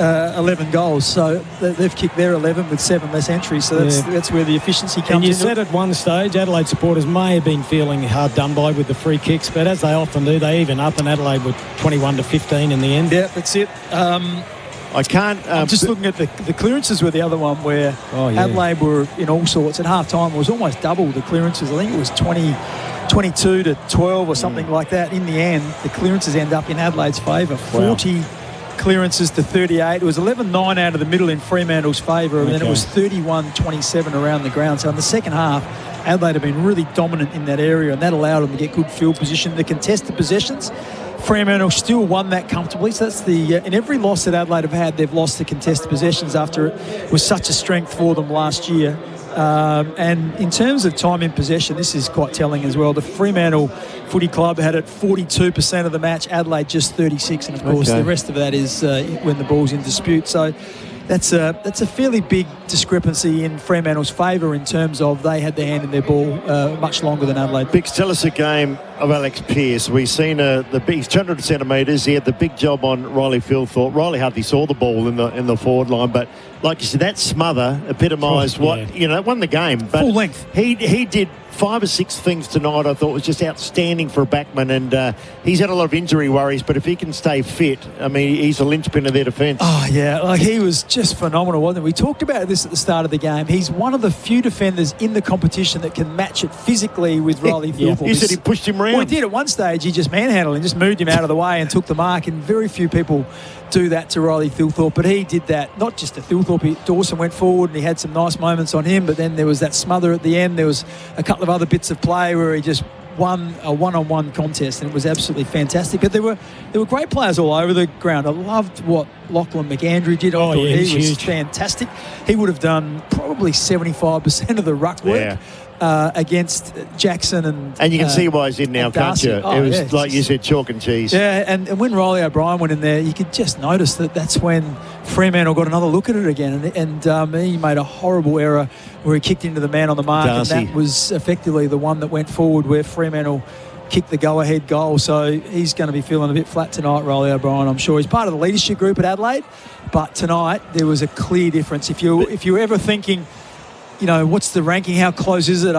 Speaker 21: 11 goals, so they've kicked their 11 with 7 less entries, so that's where the efficiency comes in.
Speaker 6: And you said at one stage Adelaide supporters may have been feeling hard done by with the free kicks, but as they often do, they even up, and Adelaide were 21-15 in the end.
Speaker 21: Yeah, that's it.
Speaker 4: I can't...
Speaker 21: I'm just looking at the clearances were the other one where Adelaide were in all sorts. At half-time, it was almost double the clearances. I think it was 22 to 12 or something like that. In the end, the clearances end up in Adelaide's favour. 40 clearances to 38. It was 11-9 out of the middle in Fremantle's favour, and then it was 31-27 around the ground. So in the second half, Adelaide have been really dominant in that area, and that allowed them to get good field position. The contested possessions, Fremantle still won that comfortably. So that's in every loss that Adelaide have had, they've lost the contested possessions after it was such a strength for them last year. And in terms of time in possession, this is quite telling as well. The Fremantle Footy Club had it 42% of the match, Adelaide just 36%, and of course the rest of that is when the ball's in dispute. So that's a fairly big discrepancy in Fremantle's favour in terms of they had their hand in their ball much longer than Adelaide.
Speaker 4: Bix, tell us a game of Alex Pearce. We've seen the big 200 centimetres. He had the big job on Riley Philthorpe. Riley hardly saw the ball in the forward line, but like you said, that smother epitomised won the game. But
Speaker 21: full length.
Speaker 4: He did 5 or 6 things tonight I thought was just outstanding for a backman, and he's had a lot of injury worries, but if he can stay fit, I mean, he's a linchpin of their defence.
Speaker 21: Oh, yeah, like he was just phenomenal, wasn't he? We talked about this at the start of the game. He's one of the few defenders in the competition that can match it physically with Riley Philthorpe.
Speaker 4: You said he pushed him around.
Speaker 21: Well, he did at one stage. He just manhandled him, just moved him out of the way and took the mark, and very few people do that to Riley Philthorpe, but he did that, not just to Philthorpe. Dawson went forward and he had some nice moments on him, but then there was that smother at the end. There was a couple of other bits of play where he just won a one-on-one contest, and it was absolutely fantastic. But there were great players all over the ground. I loved what Lachlan McAndrew did. I thought he was fantastic. He would have done probably 75% of the ruck work. Against Jackson and
Speaker 4: you can see why he's in now, can't you? It was like you said, chalk and cheese.
Speaker 21: Yeah, and when Riley O'Brien went in there, you could just notice that's when Fremantle got another look at it again, and he made a horrible error where he kicked into the man on the mark, and that was effectively the one that went forward where Fremantle kicked the go-ahead goal. So he's going to be feeling a bit flat tonight, Riley O'Brien. I'm sure he's part of the leadership group at Adelaide, but tonight there was a clear difference. If you're ever thinking, what's the ranking? How close is it?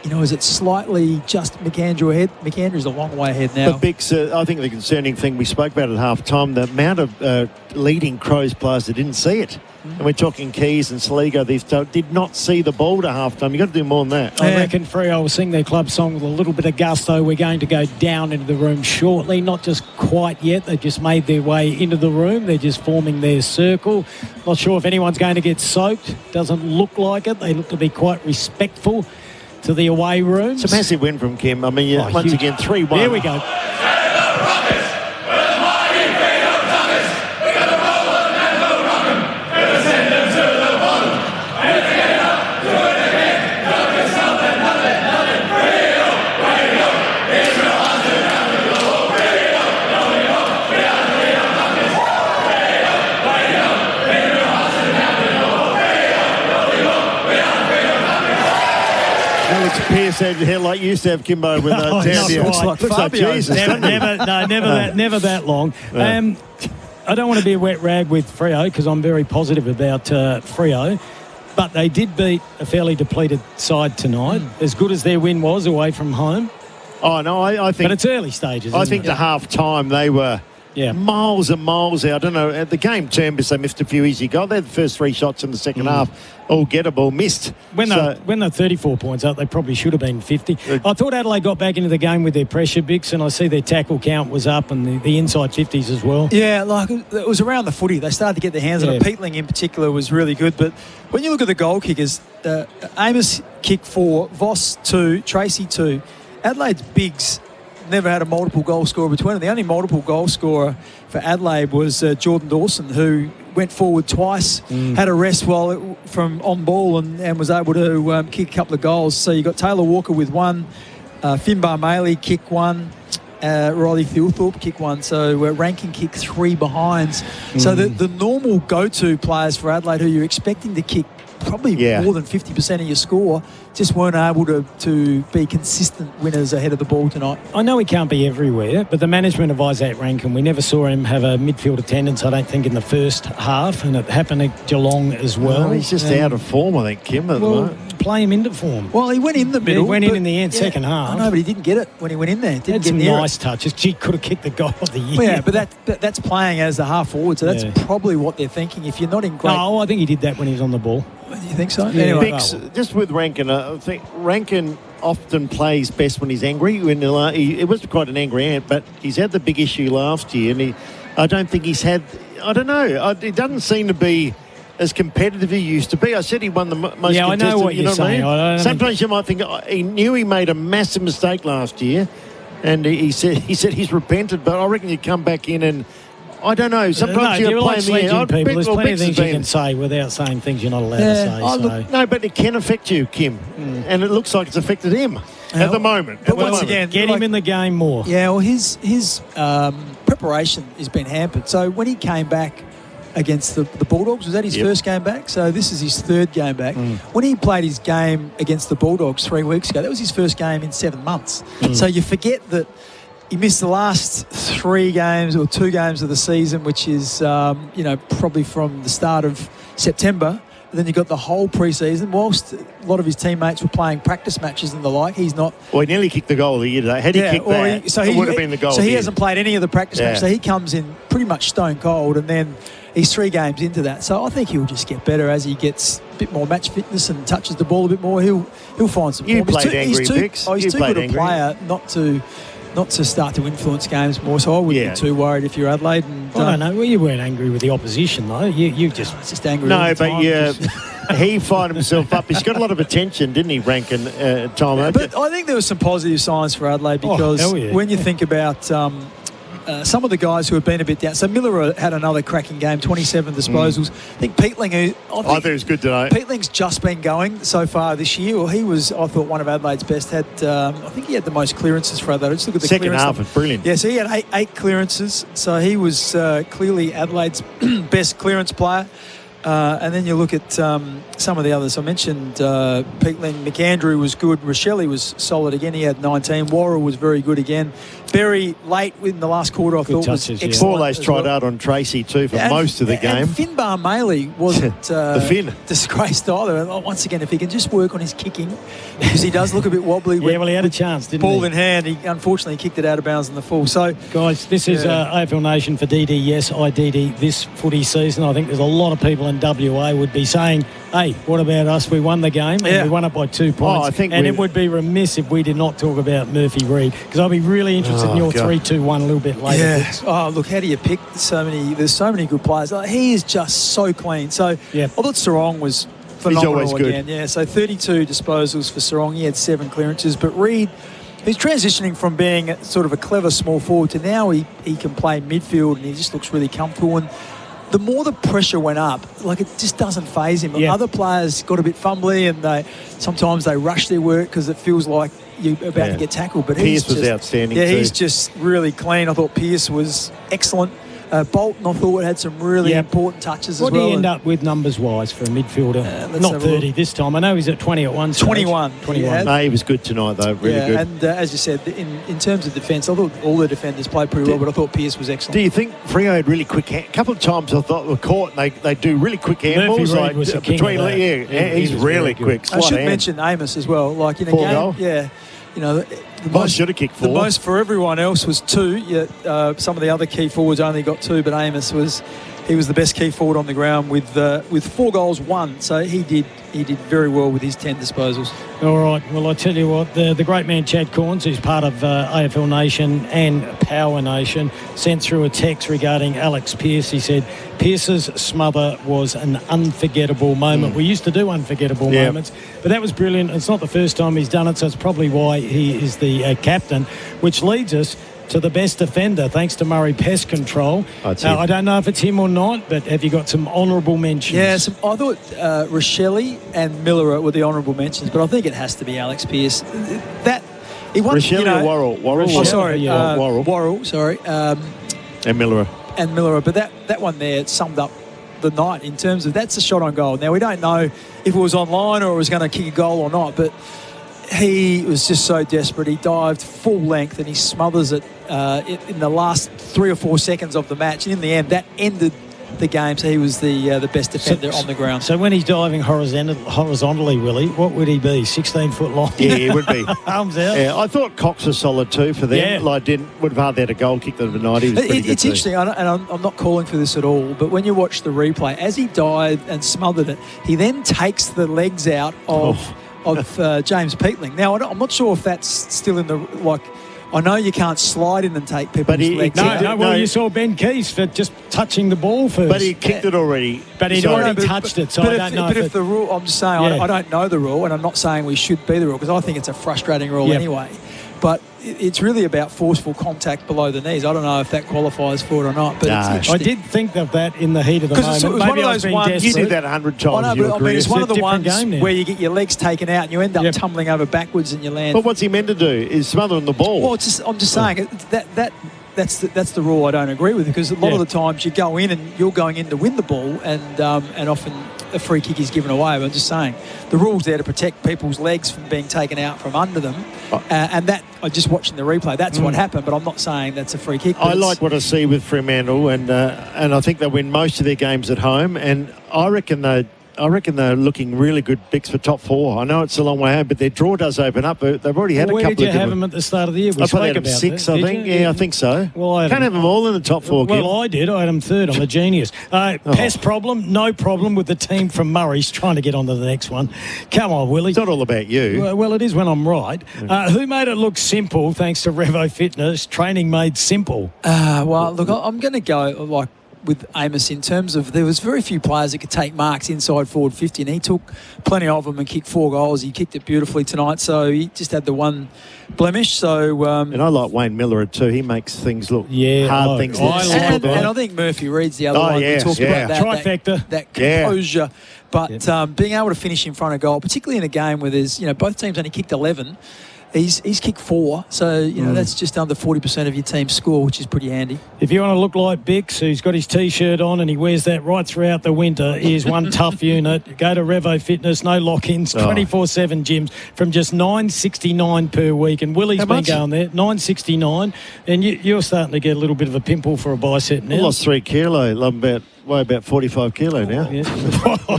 Speaker 21: Is it slightly just McAndrew ahead? McAndrew's a long way ahead now.
Speaker 4: But Bix, I think the concerning thing we spoke about at half-time, the amount of leading Crows players that didn't see it. And we're talking Keys and Saligo, these did not see the ball to half-time. You've got to do more than that.
Speaker 6: I reckon Freo will sing their club song with a little bit of gusto. We're going to go down into the room shortly, not just quite yet. They've just made their way into the room. They're just forming their circle. Not sure if anyone's going to get soaked. Doesn't look like it. They look to be quite respectful to the away rooms.
Speaker 4: It's a massive win from Kim. I mean, once again, 3-1.
Speaker 6: There we go.
Speaker 4: Pearce had hair like you used to have, Kimbo, with those down.
Speaker 21: Looks like Jesus.
Speaker 6: Never that long. Yeah. I don't want to be a wet rag with Freo because I'm very positive about Freo, but they did beat a fairly depleted side tonight, as good as their win was away from home.
Speaker 4: Oh, no, I think...
Speaker 6: But it's early stages,
Speaker 4: I think the half-time they were... miles and miles out. I don't know. At the game turned because they missed a few easy goals. They had the first 3 shots in the second half, all gettable, missed.
Speaker 6: When they're 34 points up, they probably should have been 50. I thought Adelaide got back into the game with their pressure, Bix, and I see their tackle count was up and the inside 50s as well.
Speaker 21: Yeah, like it was around the footy. They started to get their hands on it. Peatling in particular was really good. But when you look at the goal kickers, Amos kicked 4, Voss 2, Tracy 2. Adelaide's bigs never had a multiple goal scorer between them. The only multiple goal scorer for Adelaide was Jordan Dawson, who went forward twice, had a rest from on ball and was able to kick a couple of goals. So you got Taylor Walker with one, Finbar Maley kick one, Riley Thilthorpe kick one. So Rankin kicked 3 behinds. So the normal go-to players for Adelaide who you're expecting to kick probably more than 50% of your score just weren't able to be consistent winners ahead of the ball tonight.
Speaker 6: I know he can't be everywhere, but the management of Isaac Rankin, we never saw him have a midfield attendance, I don't think, in the first half, and it happened at Geelong as well.
Speaker 4: He's just out of form, I think, Kim, at the moment.
Speaker 6: Play him into form.
Speaker 21: Well, he went in the middle.
Speaker 6: He went in the end, second half.
Speaker 21: I know, but he didn't get it when he went in there.
Speaker 6: Had some nice touches. Gee, could have kicked the goal of the year.
Speaker 21: Well, yeah, but that's playing as a half forward, so that's probably what they're thinking. If you're not in great...
Speaker 6: No, I think he did that when he was on the ball.
Speaker 21: Do you think so?
Speaker 6: Yeah.
Speaker 21: Anyway.
Speaker 4: Bix, just with Rankin, I think Rankin often plays best when he's angry. It was quite an angry ant, but he's had the big issue last year, and I don't think he's had... I don't know. He doesn't seem to be as competitive as he used to be. I said he won the most contested.
Speaker 6: I know what you're saying.
Speaker 4: I mean? Sometimes you might think he knew he made a massive mistake last year, and he said he's repented, but I reckon you come back in and... I don't know. Sometimes you're playing the air.
Speaker 6: There's plenty of things you can say without saying things you're not allowed to say.
Speaker 4: Look, no, but it can affect you, Kim. And it looks like it's affected him at the moment.
Speaker 21: But once again,
Speaker 6: get him in the game more.
Speaker 21: Yeah, well, his preparation has been hampered. So when he came back against the Bulldogs, was that his first game back? So this is his third game back. When he played his game against the Bulldogs 3 weeks ago, that was his first game in 7 months. So you forget that he missed the last 3 games or 2 games of the season, which is, probably from the start of September. And then you got the whole pre-season. Whilst a lot of his teammates were playing practice matches and the like, he's not...
Speaker 4: Well, he nearly kicked the goal of the year today. Had he kicked that, it would have been the goal of the year.
Speaker 21: So he hasn't played any of the practice matches. So he comes in pretty much stone cold, and then he's 3 games into that. So I think he'll just get better as he gets a bit more match fitness and touches the ball a bit more. He'll find some form.
Speaker 4: He's too
Speaker 21: good a player not to start to influence games more, so I wouldn't be too worried if you're Adelaide. And,
Speaker 6: I don't know. Well, you weren't angry with the opposition, though. You just angry.
Speaker 4: No, but he fired himself up. He's got a lot of attention, didn't he, Rankin?
Speaker 21: But I think there were some positive signs for Adelaide because when you think about some of the guys who have been a bit down. So Miller had another cracking game, 27 disposals. I think Peatling, I think
Speaker 4: it was good today.
Speaker 21: Peatling's just been going so far this year. Well, he was, I thought, one of Adelaide's best. I think he had the most clearances for Adelaide. Just look at the
Speaker 4: second half was brilliant.
Speaker 21: Yeah, so he had eight clearances. So he was clearly Adelaide's best clearance player. And then you look at some of the others. I mentioned Peatling, McAndrew was good. Rochelle was solid again. He had 19. Warrell was very good again. Berry late in the last quarter, I thought was excellent.
Speaker 4: Forley's tried out on Tracy too for most of the game.
Speaker 21: And Finbar Maley wasn't
Speaker 4: the Finn
Speaker 21: disgraced either. And once again, if he can just work on his kicking, because he does look a bit wobbly.
Speaker 6: Yeah, well, he had a chance, didn't he?
Speaker 21: Ball in hand. He unfortunately kicked it out of bounds in the full. So,
Speaker 6: guys, this is AFL Nation for DD. Yes, IDD this footy season. I think there's a lot of people in WA would be saying, hey, what about us? We won the game and we won it by 2 points. It would be remiss if we did not talk about Murphy Reid, because I'll be really interested in your 3-2-1 a little bit later.
Speaker 21: Yeah. Oh, look, how do you pick so many? There's so many good players. He is just so clean. So I thought Sarong was phenomenal.
Speaker 4: He's always good.
Speaker 21: Again. Yeah, so 32 disposals for Sarong. He had 7 clearances. But Reid, he's transitioning from being sort of a clever small forward to now he can play midfield, and he just looks really comfortable. And the more the pressure went up, it just doesn't faze him. Other players got a bit fumbly, and sometimes they rush their work because it feels like you're about to get tackled. But
Speaker 4: Pearce was outstanding too.
Speaker 21: He's just really clean. I thought Pearce was excellent. Bolton, I thought, had some really important touches as well.
Speaker 6: What do you end up with numbers-wise for a midfielder? Not 30 this time. I know he's at 20 at one stage.
Speaker 21: 21.
Speaker 4: No, he was good tonight, though. Really good.
Speaker 21: And as you said, in terms of defence, I thought all the defenders played pretty well, but I thought Pearce was excellent.
Speaker 4: Do you think Freo had really quick a couple of times I thought were caught, and they do really quick handballs.
Speaker 6: Murphy Reid was
Speaker 4: he's really quick.
Speaker 21: I should mention Amos as well. In a game,
Speaker 4: goal. Should have kicked 4.
Speaker 21: The most for everyone else was 2. Some of the other key forwards only got 2, but Amos was he was the best key forward on the ground with 4 goals won. So he did very well with his 10 disposals.
Speaker 6: All right. Well, I tell you what, the great man Chad Corns, who's part of AFL Nation and Power Nation, sent through a text regarding Alex Pearce. He said, Pearce's smother was an unforgettable moment. We used to do unforgettable moments, but that was brilliant. It's not the first time he's done it, so it's probably why he is the captain, which leads us to the best defender, thanks to Murray Pest Control. I don't know if it's him or not, but have you got some honourable mentions?
Speaker 21: Yeah, I thought Rochelle and Miller were the honourable mentions, but I think it has to be Alex Pearce.
Speaker 4: Rochelle or Worrell?
Speaker 21: Worrell, sorry.
Speaker 4: And Miller.
Speaker 21: And Miller, but that one there summed up the night in terms of that's a shot on goal. Now, we don't know if it was online or it was going to kick a goal or not, but he was just so desperate. He dived full length and he smothers it in the last 3 or 4 seconds of the match. And in the end, that ended the game. So he was the best defender on the ground.
Speaker 6: So when he's diving horizontally, Willie, what would he be? 16 foot long?
Speaker 4: Yeah, he would be.
Speaker 6: Arms out.
Speaker 4: Yeah, I thought Cox was solid too for them.
Speaker 6: Yeah.
Speaker 4: Would have hardly had a goal kick the 90.
Speaker 21: It's interesting, and I'm not calling for this at all, but when you watch the replay, as he dived and smothered it, he then takes the legs out of James Peatling. Now, I'm not sure if that's still in the I know you can't slide in and take people's legs out.
Speaker 6: Well, you saw Ben Keys for just touching the ball first.
Speaker 4: But he kicked it already.
Speaker 6: But he'd already touched it, so I don't know.
Speaker 21: But if the rule, I'm just saying, I don't know the rule, and I'm not saying we should be the rule, because I think it's a frustrating rule anyway. But it's really about forceful contact below the knees. I don't know if that qualifies for it or not. But
Speaker 6: I did think of that in the heat of the moment.
Speaker 21: Because it was one of those ones.
Speaker 4: You did that 100 times.
Speaker 21: I know, but it's one of the ones where you get your legs taken out and you end up tumbling over backwards and you land.
Speaker 4: But what's he meant to do? Is smothering the ball?
Speaker 21: Well, I'm just saying that's the rule I don't agree with, because a lot of the times you go in and you're going in to win the ball, and often a free kick is given away. But I'm just saying the rule's there to protect people's legs from being taken out from under them, and that I'm just watching the replay. That's what happened, but I'm not saying that's a free kick.
Speaker 4: I like what I see with Fremantle, and I think they win most of their games at home, and I reckon they're looking really good, Bix, for top 4. I know it's a long way home, but their draw does open up. They've already had a couple of
Speaker 6: Where did you have them at the start of the year?
Speaker 4: I probably had them 6, I think. Yeah, I think so.
Speaker 6: Well,
Speaker 4: Can't have them all in the top 4,
Speaker 6: Well, I did. I had them 3rd. I'm a genius. Pest problem? No problem with the team from Murray's trying to get on to the next one. Come on, Willie.
Speaker 4: It's not all about you.
Speaker 6: Well, it is when I'm right. Who made it look simple thanks to Revo Fitness? Training made simple.
Speaker 21: Well, look, I'm going to go with Amos in terms of there was very few players that could take marks inside forward 50, and he took plenty of them and kicked 4 goals. He kicked it beautifully tonight, so he just had the one blemish. So
Speaker 4: and I like Wayne Miller too. He makes things look hard things look
Speaker 21: simple. And I think Murphy Reed's the other one. We talked about that
Speaker 6: trifecta,
Speaker 21: that composure. But being able to finish in front of goal, particularly in a game where there's both teams only kicked 11. He's kicked 4, so that's just under 40% of your team's score, which is pretty handy.
Speaker 6: If you want to look like Bix, who's got his T-shirt on and he wears that right throughout the winter, here's one tough unit. Go to Revo Fitness, no lock-ins, 24/7 gyms from just $9.69 per week. And Willie's been going there, $9.69, and you're starting to get a little bit of a pimple for a bicep now.
Speaker 4: I lost 3 kilo. Weigh about 45 kilo now.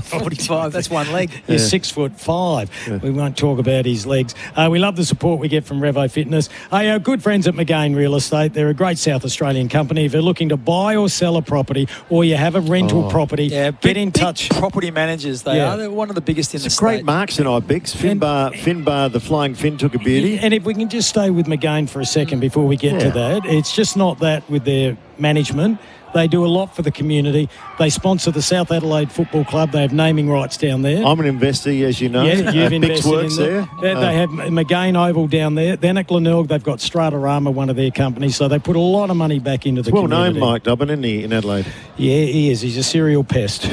Speaker 21: 45, that's one leg.
Speaker 6: He's 6'5". Yeah. We won't talk about his legs. We love the support we get from Revo Fitness. Our good friends at McGain Real Estate, they're a great South Australian company. If you're looking to buy or sell a property, or you have a rental property, get in touch.
Speaker 21: Property managers, they are. They're one of the biggest in the state.
Speaker 4: Great marks tonight, Bix. Finbar, the flying fin took a beauty.
Speaker 6: And if we can just stay with McGain for a second before we get to that, it's just not that with their management. They do a lot for the community. They sponsor the South Adelaide Football Club. They have naming rights down there.
Speaker 4: I'm an investor, as you know.
Speaker 6: Yeah, you've invested
Speaker 4: works
Speaker 6: in there. They have McGain Oval down there. Then at Glenelg, they've got Stratorama, one of their companies. So they put a lot of money back into the community.
Speaker 4: Well known, Mike Dobbin, isn't he, in Adelaide?
Speaker 6: Yeah, he is. He's a serial pest.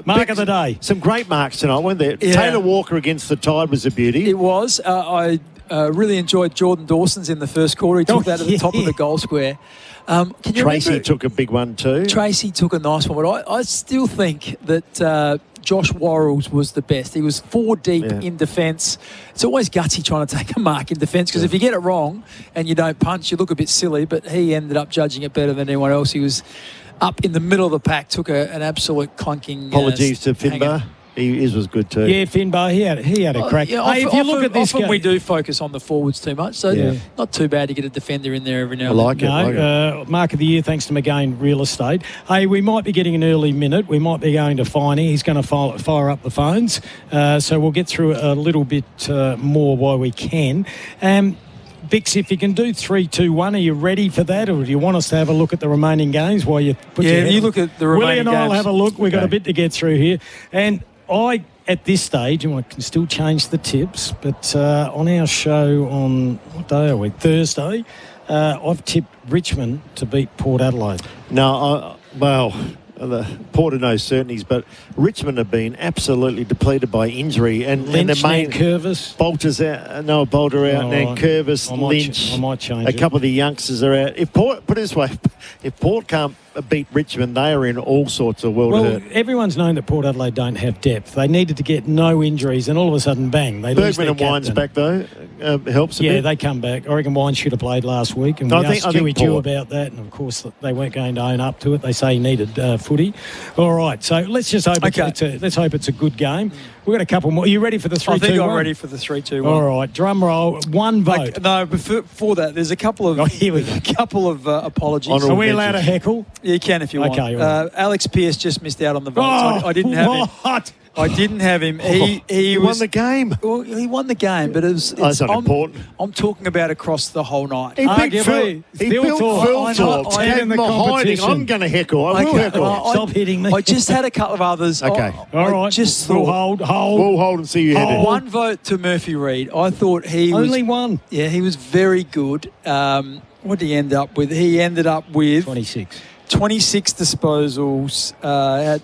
Speaker 6: Mark of the day.
Speaker 4: Some great marks tonight, weren't there? Yeah. Taylor Walker against the Tide was a beauty.
Speaker 21: It was. I really enjoyed Jordan Dawson's in the first quarter. He took that at the top of the goal square.
Speaker 4: Tracy took a big one too.
Speaker 21: Tracy took a nice one, but I still think that Josh Worrell's was the best. He was 4 deep in defence. It's always gutsy trying to take a mark in defence, because if you get it wrong and you don't punch, you look a bit silly, but he ended up judging it better than anyone else. He was up in the middle of the pack, took an absolute clunking...
Speaker 4: Apologies to Finbar. His was good too.
Speaker 6: Yeah, Finbar, he had a crack.
Speaker 21: Yeah,
Speaker 6: if you look at this
Speaker 21: often
Speaker 6: game,
Speaker 21: we do focus on the forwards too much, so not too bad to get a defender in there every now and then.
Speaker 6: No, Mark of the Year, thanks to McGain Real Estate. Hey, we might be getting an early minute. We might be going to Finey. He's going to fire up the phones. So we'll get through a little bit more while we can. Bix, if you can do 3-2-1, are you ready for that, or do you want us to have a look at the remaining games while you put your head
Speaker 21: you look at the remaining games.
Speaker 6: Willie and I'll have a look. We've got a bit to get through here. And at this stage, and I can still change the tips, but on our show on, what day are we? Thursday, I've tipped Richmond to beat Port Adelaide.
Speaker 4: No, the Port are no certainties, but Richmond have been absolutely depleted by injury, and
Speaker 6: Lynch,
Speaker 4: the main
Speaker 6: Curvis,
Speaker 4: Bolter's out, Noah Bolter out, and Curvis, Lynch.
Speaker 6: I might change
Speaker 4: a couple of the youngsters are out. If Port, put it this way, if Port can't beat Richmond, they are in all sorts of world hurt.
Speaker 6: Everyone's known that Port Adelaide don't have depth. They needed to get no injuries, and all of a sudden, bang, they lose their
Speaker 4: Bergman and Wine's back though. Helps a bit.
Speaker 6: Yeah, they come back. I reckon Wine should have played last week, and we asked Stewie Dew about that, and of course they weren't going to own up to it. They say he needed footy. All right, so let's just hope let's hope it's a good game. We've got a couple more. Are you ready for the 3-2-1?
Speaker 21: I think I'm ready for the 3-2-1.
Speaker 6: All right, drum roll. One vote.
Speaker 21: No, before that, there's a couple of apologies.
Speaker 6: Are we allowed to heckle?
Speaker 21: Yeah, you can if you want.
Speaker 6: Okay, right.
Speaker 21: Alex Pearce just missed out on the vote. I didn't have him.
Speaker 6: What?
Speaker 21: I didn't have him. He
Speaker 4: won the game.
Speaker 21: Well, he won the game, but
Speaker 4: that's not important.
Speaker 21: I'm talking about across the whole night.
Speaker 4: He built Phil Thorpe.
Speaker 6: in the competition.
Speaker 4: I'm going to heckle. I will heckle.
Speaker 21: Stop hitting me. I just had a couple of others.
Speaker 4: Okay.
Speaker 6: All right.
Speaker 21: Just
Speaker 6: we'll
Speaker 21: thought.
Speaker 4: We'll hold and see you headed.
Speaker 21: One vote to Murphy Reid. I thought he was...
Speaker 6: Only one?
Speaker 21: Yeah, he was very good. What did he end up with? He ended up with... 26 disposals,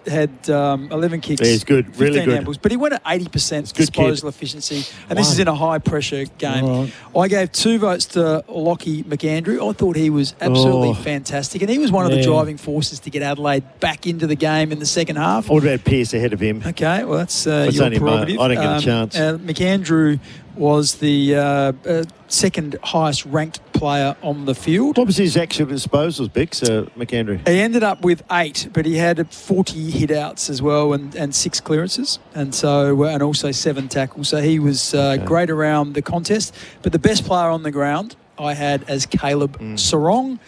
Speaker 21: had 11 kicks.
Speaker 4: Yeah, he's good, really good.
Speaker 21: Handballs, but he went at 80% disposal efficiency, and this is in a high-pressure game. Right. I gave 2 votes to Lockie McAndrew. I thought he was absolutely fantastic, and he was one of the driving forces to get Adelaide back into the game in the second half.
Speaker 4: I would have had Pearce ahead of him.
Speaker 21: Okay, well, that's your prerogative.
Speaker 4: I didn't get a chance.
Speaker 21: McAndrew was the second highest ranked player on the field.
Speaker 4: What was his actual disposals, Bix, McAndrew?
Speaker 21: He ended up with 8, but he had 40 hit-outs as well and 6 clearances, and also 7 tackles. So he was great around the contest. But the best player on the ground I had as Caleb Sarong.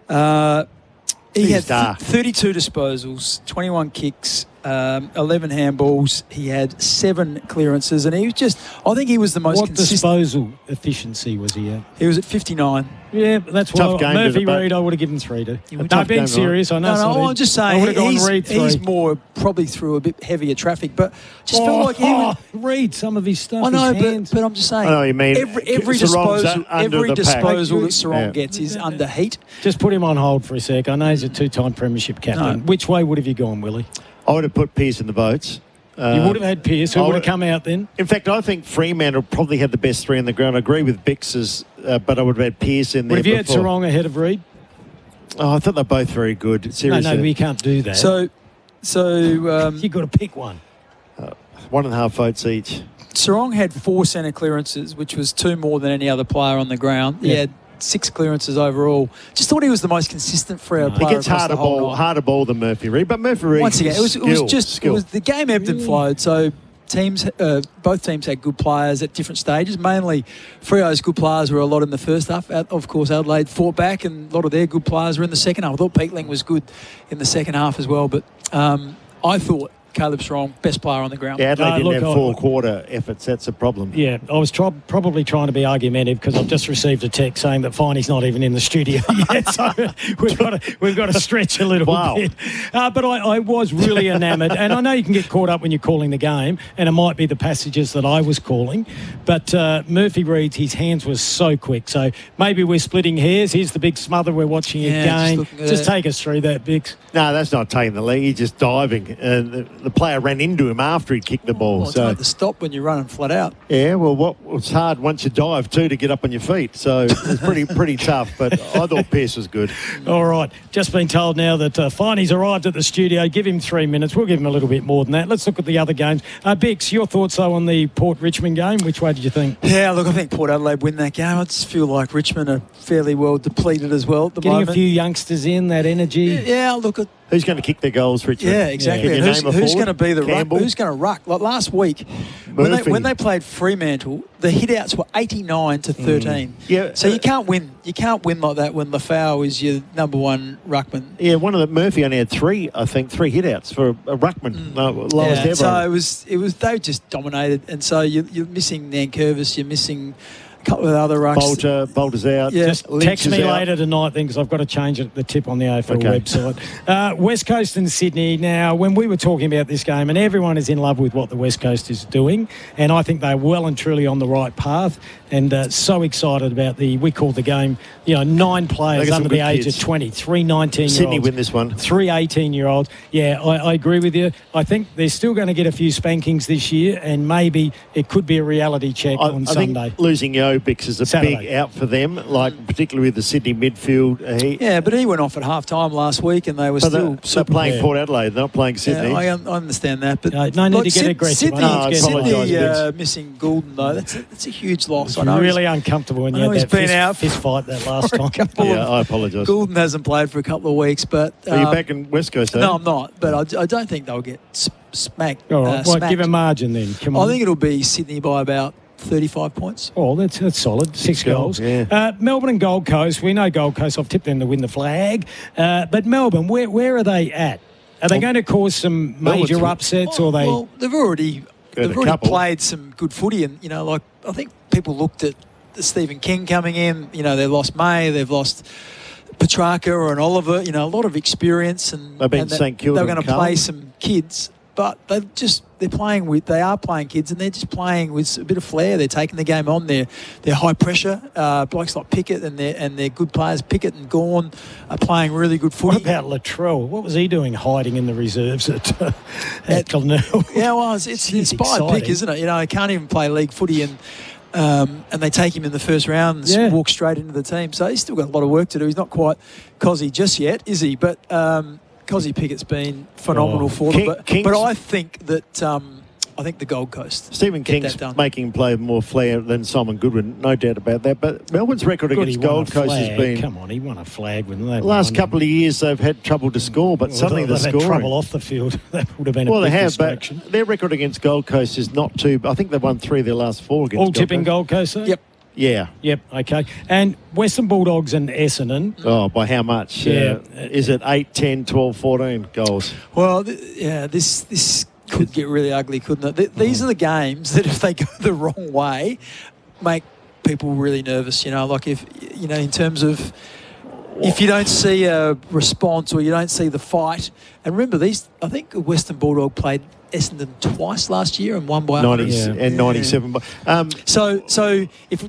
Speaker 21: He had 32 disposals, 21 kicks, 11 handballs. He had 7 clearances, and he was I think he was the most consistent.
Speaker 6: What disposal efficiency was he at?
Speaker 21: He was at 59.
Speaker 6: Yeah, that's why Murphy Reid, I would have given 3 to. No, being serious, I know.
Speaker 21: No, I'm just saying he's more probably through a bit heavier traffic, but just felt like he would
Speaker 6: read some of his stuff.
Speaker 21: I know, but I'm just saying.
Speaker 4: I know you mean.
Speaker 21: Every disposal that Sarong gets is under heat.
Speaker 6: Just put him on hold for a sec. I know he's a 2-time premiership captain. No. Which way would have you gone, Willie?
Speaker 4: I would have put Pearce in the votes.
Speaker 6: You would have had Pearce. Who would have come out then?
Speaker 4: In fact, I think Fremantle probably had the best 3 on the ground. I agree with Bix's, but I would have had Pearce in there.
Speaker 6: Would have you had Sarong ahead of Reid?
Speaker 4: Oh, I thought they're both very good. Seriously.
Speaker 6: No, we can't do that.
Speaker 21: So
Speaker 6: you've got to pick one.
Speaker 4: 1.5 votes each.
Speaker 21: Sarong had 4 centre clearances, which was 2 more than any other player on the ground. He had 6 clearances overall. Just thought he was the most consistent Freo player.
Speaker 4: He gets harder ball than Murphy Reid, but Murphy Reid.
Speaker 21: Once again, it was the game ebbed and flowed. So both teams had good players at different stages. Mainly, Freo's good players were a lot in the first half. Of course, Adelaide fought back, and a lot of their good players were in the second half. I thought Bickley was good in the second half as well, but I thought Caleb Sarong, best player on the ground.
Speaker 4: Yeah, Adelaide didn't have 4-quarter efforts. That's a problem.
Speaker 6: Yeah, I was probably trying to be argumentative because I've just received a text saying that Finey's not even in the studio yet, so we've got to stretch a little bit. But I was really enamoured, and I know you can get caught up when you're calling the game, and it might be the passages that I was calling, but Murphy Reid's, his hands were so quick, so maybe we're splitting hairs. Here's the big smother. We're watching again. Just take us through that, Bix.
Speaker 4: No, that's not taking the lead. He's just diving, and the player ran into him after he kicked the ball.
Speaker 21: It's hard to stop when you're running flat out.
Speaker 4: Yeah, well, it's hard once you dive too to get up on your feet. So it's pretty tough. But I thought Pearce was good.
Speaker 6: All right, just been told now that Finey's arrived at the studio. Give him 3 minutes. We'll give him a little bit more than that. Let's look at the other games. Bix, your thoughts though on the Port Richmond game? Which way did you think?
Speaker 21: Yeah, look, I think Port Adelaide win that game. I just feel like Richmond are fairly well depleted as well at the moment.
Speaker 6: Getting a few youngsters in, that energy.
Speaker 21: Yeah, look,
Speaker 4: Who's going to kick their goals, Richard?
Speaker 21: Yeah, exactly.
Speaker 4: And
Speaker 21: who's going to be the ruck?
Speaker 4: Campbell?
Speaker 21: Who's going to ruck? Like last week, when they played Fremantle, the hit-outs were 89-13.
Speaker 4: Yeah.
Speaker 21: So you can't win. You can't win like that when Lafau is your number one ruckman.
Speaker 4: Yeah, Murphy only had three hit-outs for a ruckman, lowest ever.
Speaker 21: So it was they just dominated, and so you're missing Nankervis, you're missing a couple of other rucks.
Speaker 4: Bolter's out.
Speaker 21: Yeah.
Speaker 6: Just text me later tonight then, because I've got to change it, the tip on the AFL website. West Coast and Sydney. Now, when we were talking about this game, and everyone is in love with what the West Coast is doing, and I think they're well and truly on the right path, and so excited about we called the game, 9 players under the age of 20, 3 19-year-olds.
Speaker 4: Sydney win this one.
Speaker 6: 3 18-year-olds. Yeah, I agree with you. I think they're still going to get a few spankings this year, and maybe it could be a reality check on Sunday.
Speaker 4: I think losing Bix is a big out for them, particularly with the Sydney midfield.
Speaker 21: But he went off at half-time last week, and they were still...
Speaker 4: They're playing Port Adelaide, they're not playing Sydney.
Speaker 21: Yeah, I understand that. But
Speaker 6: no need to get aggressive.
Speaker 21: Sydney missing Goulden, though, that's a huge loss.
Speaker 6: It's really uncomfortable when you had that fist fight that last time.
Speaker 4: I apologise.
Speaker 21: Goulden hasn't played for a couple of weeks, but...
Speaker 4: Are you back in West Coast, though?
Speaker 21: No, I'm not, but I don't think they'll get smacked.
Speaker 6: All right, give a margin then. Come on.
Speaker 21: I think it'll be Sydney by about 35 points.
Speaker 6: Oh, that's solid. 6 goals.
Speaker 4: Yeah.
Speaker 6: Melbourne and Gold Coast. We know Gold Coast. I've tipped them to win the flag. But Melbourne, where are they at? Are they going to cause some major upsets, or they?
Speaker 21: Well, they've already played some good footy, and I think people looked at Stephen King coming in. They've lost May, they've lost Petrarca and Oliver. A lot of experience, and
Speaker 4: they've been St Kilda.
Speaker 21: They're going to play some kids. But they are playing kids, and they're just playing with a bit of flair. They're taking the game on. They're high pressure. Blokes like Pickett and they're good players. Pickett and Gawn are playing really good footy.
Speaker 6: What about Latrell? What was he doing hiding in the reserves at Glenelg?
Speaker 21: Yeah, well, it's an inspired pick, isn't it? He can't even play league footy, and they take him in the first round and walk straight into the team. So he's still got a lot of work to do. He's not quite Cozzy just yet, is he? But Cozzy Pickett's been phenomenal for them. But I think that I think the Gold Coast.
Speaker 4: Stephen King's making him play more flair than Simon Goodwin, no doubt about that. But Melbourne's record against Gold Coast has been...
Speaker 6: Come on, he won a flag when they...
Speaker 4: The last couple of years they've had trouble to score, but suddenly they're scoring.
Speaker 6: They've had trouble off the field. That would have been a big distraction.
Speaker 4: But their record against Gold Coast is not too... I think they've won 3 of their last 4 against
Speaker 6: All tipping Gold Coast, though?
Speaker 21: Yep.
Speaker 4: Yeah.
Speaker 6: Yep, okay. And Western Bulldogs and Essendon.
Speaker 4: Oh, by how much?
Speaker 6: Yeah.
Speaker 4: Is it 8, 10, 12, 14 goals?
Speaker 21: Well, this could get really ugly, couldn't it? These are the games that, if they go the wrong way, make people really nervous. Like if, in terms of if you don't see a response or you don't see the fight. And remember, I think Western Bulldog played Essendon twice last year and won by
Speaker 4: 97.
Speaker 21: So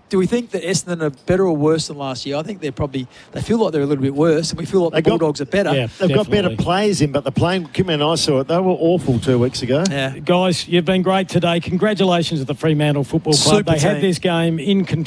Speaker 21: do we think that Essendon are better or worse than last year? I think they feel like they're a little bit worse, and we feel like the Bulldogs are better.
Speaker 4: Yeah, they've got better players in, but the playing, Kim and I saw it, they were awful 2 weeks ago.
Speaker 21: Yeah.
Speaker 6: Guys, you've been great today. Congratulations to the Fremantle Football Club. They had this game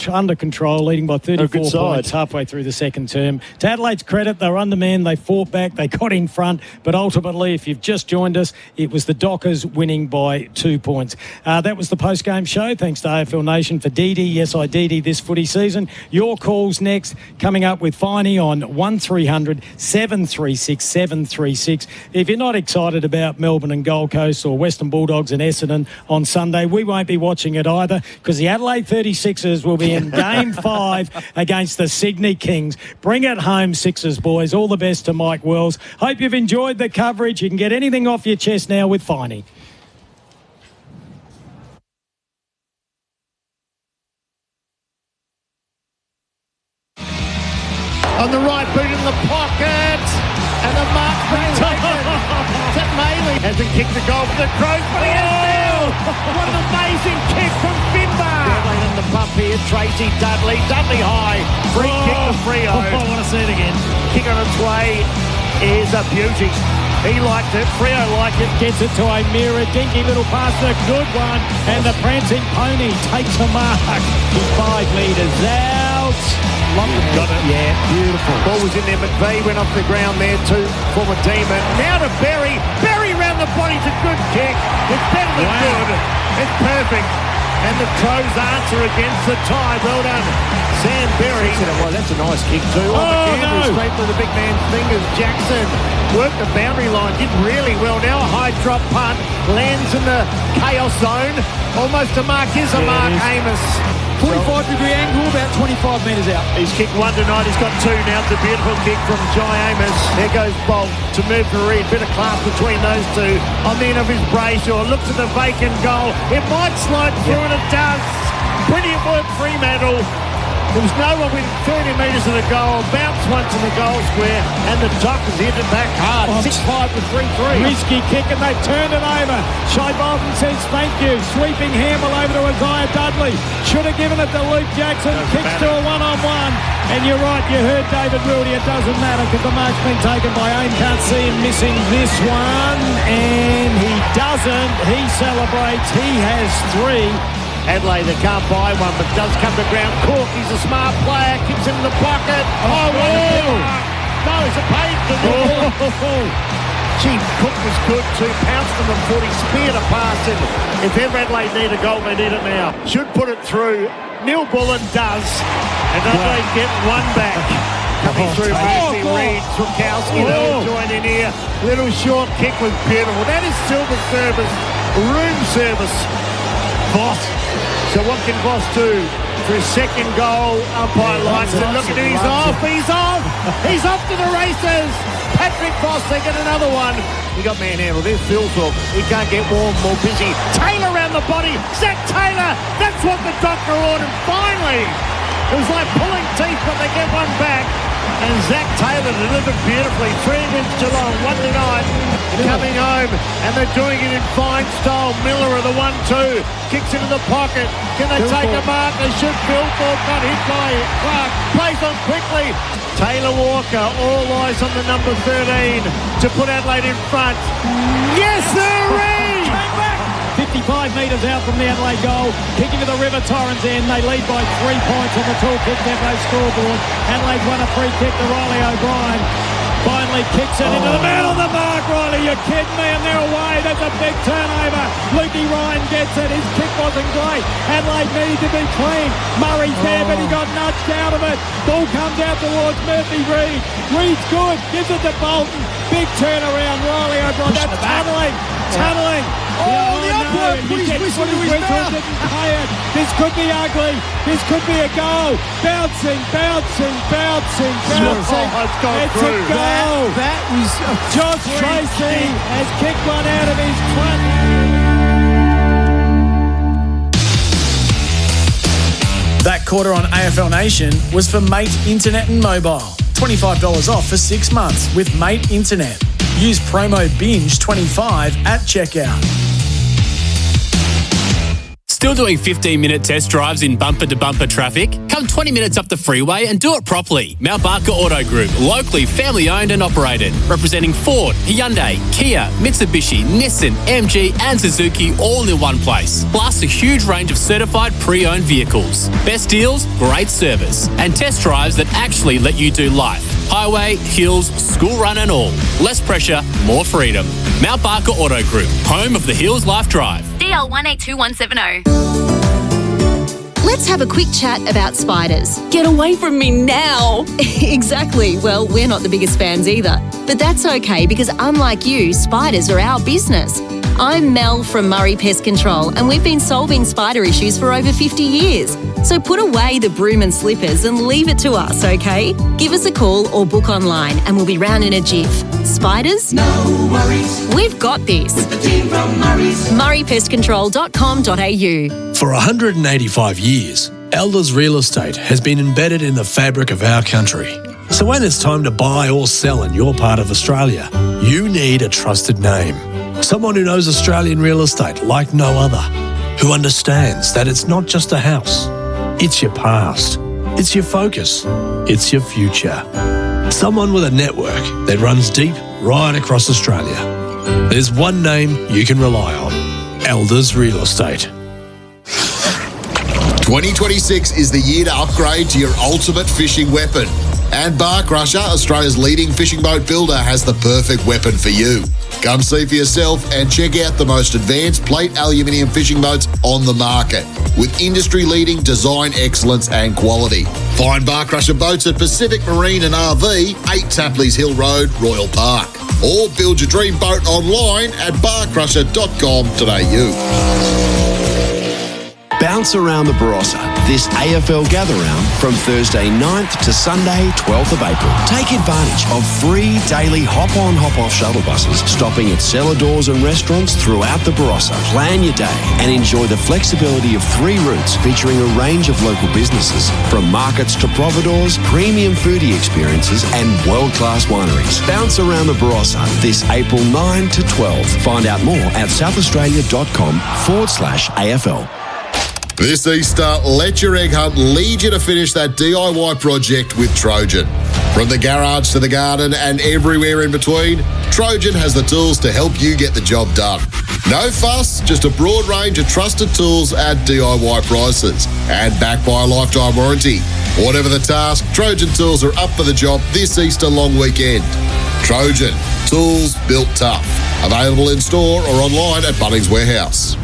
Speaker 6: under control, leading by 34 points halfway through the second term. To Adelaide's credit, they were undermanned, they fought back, they got in front, but ultimately, if you've just joined us, it was the Dockers winning by 2 points. That was the post-game show. Thanks to AFL Nation for Dee Dee. Yes, I Dee Dee this footy season. Your calls next, coming up with Finey on 1300 736 736. If you're not excited about Melbourne and Gold Coast or Western Bulldogs and Essendon on Sunday, we won't be watching it either, because the Adelaide 36ers will be in Game 5 against the Sydney Kings. Bring it home, Sixers boys. All the best to Mike Wells. Hope you've enjoyed the coverage. You can get anything off your chest now with Finey.
Speaker 4: On the right boot in the pocket, and the mark's been taken. That Maley hasn't kicked the goal for the Crows, but he has now. What an amazing kick from Finbar. In the pump here, Tracy Dudley high. Free kick to Freo.
Speaker 6: I want to see it again.
Speaker 4: Kick on its way is a beauty. He liked it. Freo liked it.
Speaker 6: Gets it to a mirror. Dinky little pass. A good one. And the prancing pony takes a mark. 5 metres out.
Speaker 4: Got it. Yeah, beautiful. Ball was in there. McVeigh went off the ground there too. Former Demon. Now to Berry. Berry round the body. It's a good kick. It's better than good. It's perfect. And the Crows answer against the tie. Well done, Sam Berry. Well, that's a nice kick too. Straight through the big man's fingers. Jackson worked the boundary line, did really well. Now a high drop punt, lands in the chaos zone. Almost a mark. Here's a mark, Amos.
Speaker 21: 45-degree angle, about 25 metres out.
Speaker 4: He's kicked one tonight. He's got two now. It's a beautiful kick from Jai Amos. There goes Bolt to move to Reid. Bit of class between those two. On the end of his Brayshaw. Looks at the vacant goal. It might slide through, and it does. Brilliant work, Fremantle. There was no one within 30 metres of the goal. Bounce once in the goal square, and the Dockers hit it back hard. 6-5 with 3-3.
Speaker 6: Risky kick, and they've turned it over. Shai Bolton says thank you. Sweeping handball over to Isaiah Dudley. Should have given it to Luke Jackson. Kicks to a one-on-one. And you're right, you heard David Wildy. It doesn't matter because the mark's been taken by Aim. Can't see him missing this one. And he doesn't. He celebrates. He has 3.
Speaker 4: Adelaide, they can't buy one, but does come to ground. Cork, he's a smart player, kicks into the pocket. Oh, no, it's a page to the ball. Gee, Cook was good too. Pounced on the foot. He speared a pass in. If ever Adelaide need a goal, they need it now. Should put it through. Neil Bullen does. And Adelaide get one back. Coming through Murphy, Reid, Trukowski, they'll join in here. Little short kick was beautiful. That is silver service, room service. Voss. So what can Voss do for his second goal? Umpire likes it. Look at him. He's off. He's off. He's off to the races. Patrick Voss, they get another one. He got manhandled. There's Philthorpe. He can't get warm, more busy. Taylor around the body. Zach Taylor. That's what the doctor ordered. Finally. It was like pulling teeth, but they get one back. And Zach Taylor delivered beautifully. 3 against Geelong, 1-9. Coming home, and they're doing it in fine style. Miller of the 1-2. Kicks into the pocket. Can they take a mark? They should. Philthorpe got hit by Clark. Plays on quickly. Taylor Walker, all eyes on the number 13 to put Adelaide in front. Yes, sirree!
Speaker 6: 55 metres out from the Adelaide goal, kicking to the River Torrens end. They lead by 3 points on the tall kick tempo scoreboard. Adelaide won a free kick to Riley O'Brien. Finally kicks it into the man on the mark, Riley. You're kidding me, and they're away. That's a big turnover. Lukey Ryan gets it. His kick wasn't great. Adelaide needed to be clean. Murray's there, but he got nudged out of it. Ball comes out towards Murphy Reid. Reid's good. Gives it to Bolton. Big turnaround. Riley O'Brien. That's tunneling.
Speaker 21: The umpire put his whistle to his mouth.
Speaker 6: This could be ugly. This could be a goal. Bouncing.
Speaker 4: It's gone through.
Speaker 6: A goal.
Speaker 21: That was
Speaker 6: Josh Tracy has kicked one out of his front.
Speaker 7: That quarter on AFL Nation was for Mate Internet and Mobile. $25 off for 6 months with Mate Internet. Use promo BINGE25 at checkout.
Speaker 2: Still doing 15-minute test drives in bumper-to-bumper traffic? Come 20 minutes up the freeway and do it properly. Mount Barker Auto Group, locally family-owned and operated. Representing Ford, Hyundai, Kia, Mitsubishi, Nissan, MG and Suzuki all in one place. Plus a huge range of certified pre-owned vehicles. Best deals, great service. And test drives that actually let you do life. Highway, hills, school run and all. Less pressure, more freedom. Mount Barker Auto Group, home of the Hills Life Drive.
Speaker 3: DL 182170.
Speaker 19: Let's have a quick chat about spiders.
Speaker 3: Get away from me now.
Speaker 19: Exactly. Well, we're not the biggest fans either. But that's okay because unlike you, spiders are our business. I'm Mel from Murray Pest Control and we've been solving spider issues for over 50 years. So put away the broom and slippers and leave it to us, okay? Give us a call or book online and we'll be round in a jiff. Spiders?
Speaker 5: No worries.
Speaker 19: We've got this.
Speaker 5: With the team from Murray's.
Speaker 19: murraypestcontrol.com.au.
Speaker 8: For 185 years, Elders Real Estate has been embedded in the fabric of our country. So when it's time to buy or sell in your part of Australia, you need a trusted name. Someone who knows Australian real estate like no other, who understands that it's not just a house, it's your past, it's your focus, it's your future. Someone with a network that runs deep right across Australia. There's one name you can rely on, Elders Real Estate.
Speaker 25: 2026 is the year to upgrade to your ultimate fishing weapon. And Bark Rusher, Australia's leading fishing boat builder, has the perfect weapon for you. Come see for yourself and check out the most advanced plate aluminium fishing boats on the market with industry-leading design excellence and quality. Find Bar Crusher boats at Pacific Marine and RV, 8 Tapleys Hill Road, Royal Park. Or build your dream boat online at barcrusher.com.au.
Speaker 14: Bounce around the Barossa this AFL gather-round from Thursday 9th to Sunday 12th of April. Take advantage of free daily hop-on, hop-off shuttle buses stopping at cellar doors and restaurants throughout the Barossa. Plan your day and enjoy the flexibility of 3 routes featuring a range of local businesses, from markets to providors, premium foodie experiences and world-class wineries. Bounce around the Barossa this April 9 to 12. Find out more at southaustralia.com/AFL.
Speaker 25: This Easter, let your egg hunt lead you to finish that DIY project with Trojan. From the garage to the garden and everywhere in between, Trojan has the tools to help you get the job done. No fuss, just a broad range of trusted tools at DIY prices and backed by a lifetime warranty. Whatever the task, Trojan tools are up for the job this Easter long weekend. Trojan, tools built tough. Available in store or online at Bunnings Warehouse.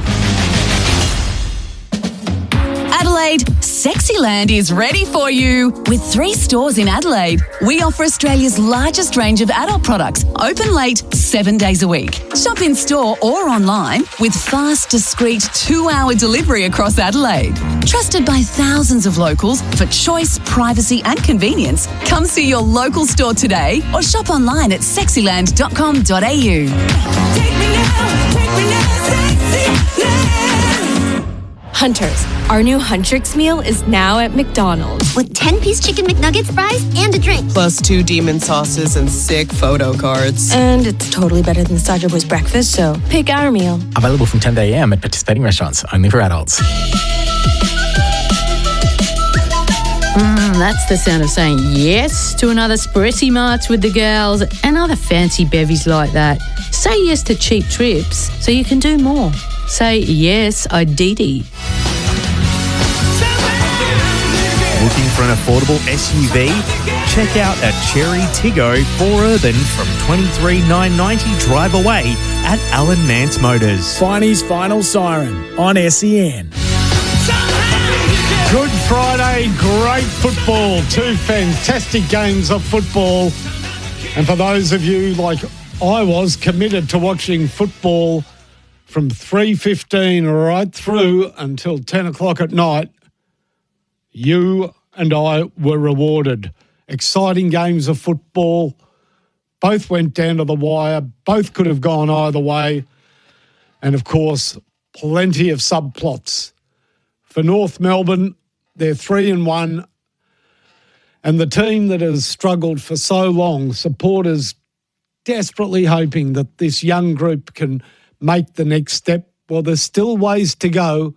Speaker 17: Adelaide, Sexyland is ready for you. With 3 stores in Adelaide, we offer Australia's largest range of adult products, open late 7 days a week. Shop in store or online with fast, discreet 2-hour delivery across Adelaide. Trusted by thousands of locals for choice, privacy and convenience, come see your local store today or shop online at sexyland.com.au.
Speaker 3: Hunters, our new Huntrix meal is now at McDonald's.
Speaker 1: With 10-piece chicken McNuggets, fries, and a drink.
Speaker 9: Plus 2 demon sauces and sick photo cards.
Speaker 3: And it's totally better than Sergeant Boy's breakfast, so pick our meal.
Speaker 27: Available from 10 a.m. at participating restaurants, only for adults.
Speaker 11: That's the sound of saying yes to another Spressy March with the girls and other fancy bevies like that. Say yes to cheap trips so you can do more. Say yes, Ididi.
Speaker 12: Looking for an affordable SUV? Check out a Cherry Tiggo 4Urban from $23,990 drive away at Alan Mance Motors.
Speaker 6: Finey's Final Siren on SEN. Good Friday, great football. 2 fantastic games of football. And for those of you like I was, committed to watching football from 3:15 right through until 10 o'clock at night, you and I were rewarded. Exciting games of football. Both went down to the wire. Both could have gone either way. And, of course, plenty of subplots. For North Melbourne, they're 3-1. And the team that has struggled for so long, supporters desperately hoping that this young group can make the next step. Well, there's still ways to go,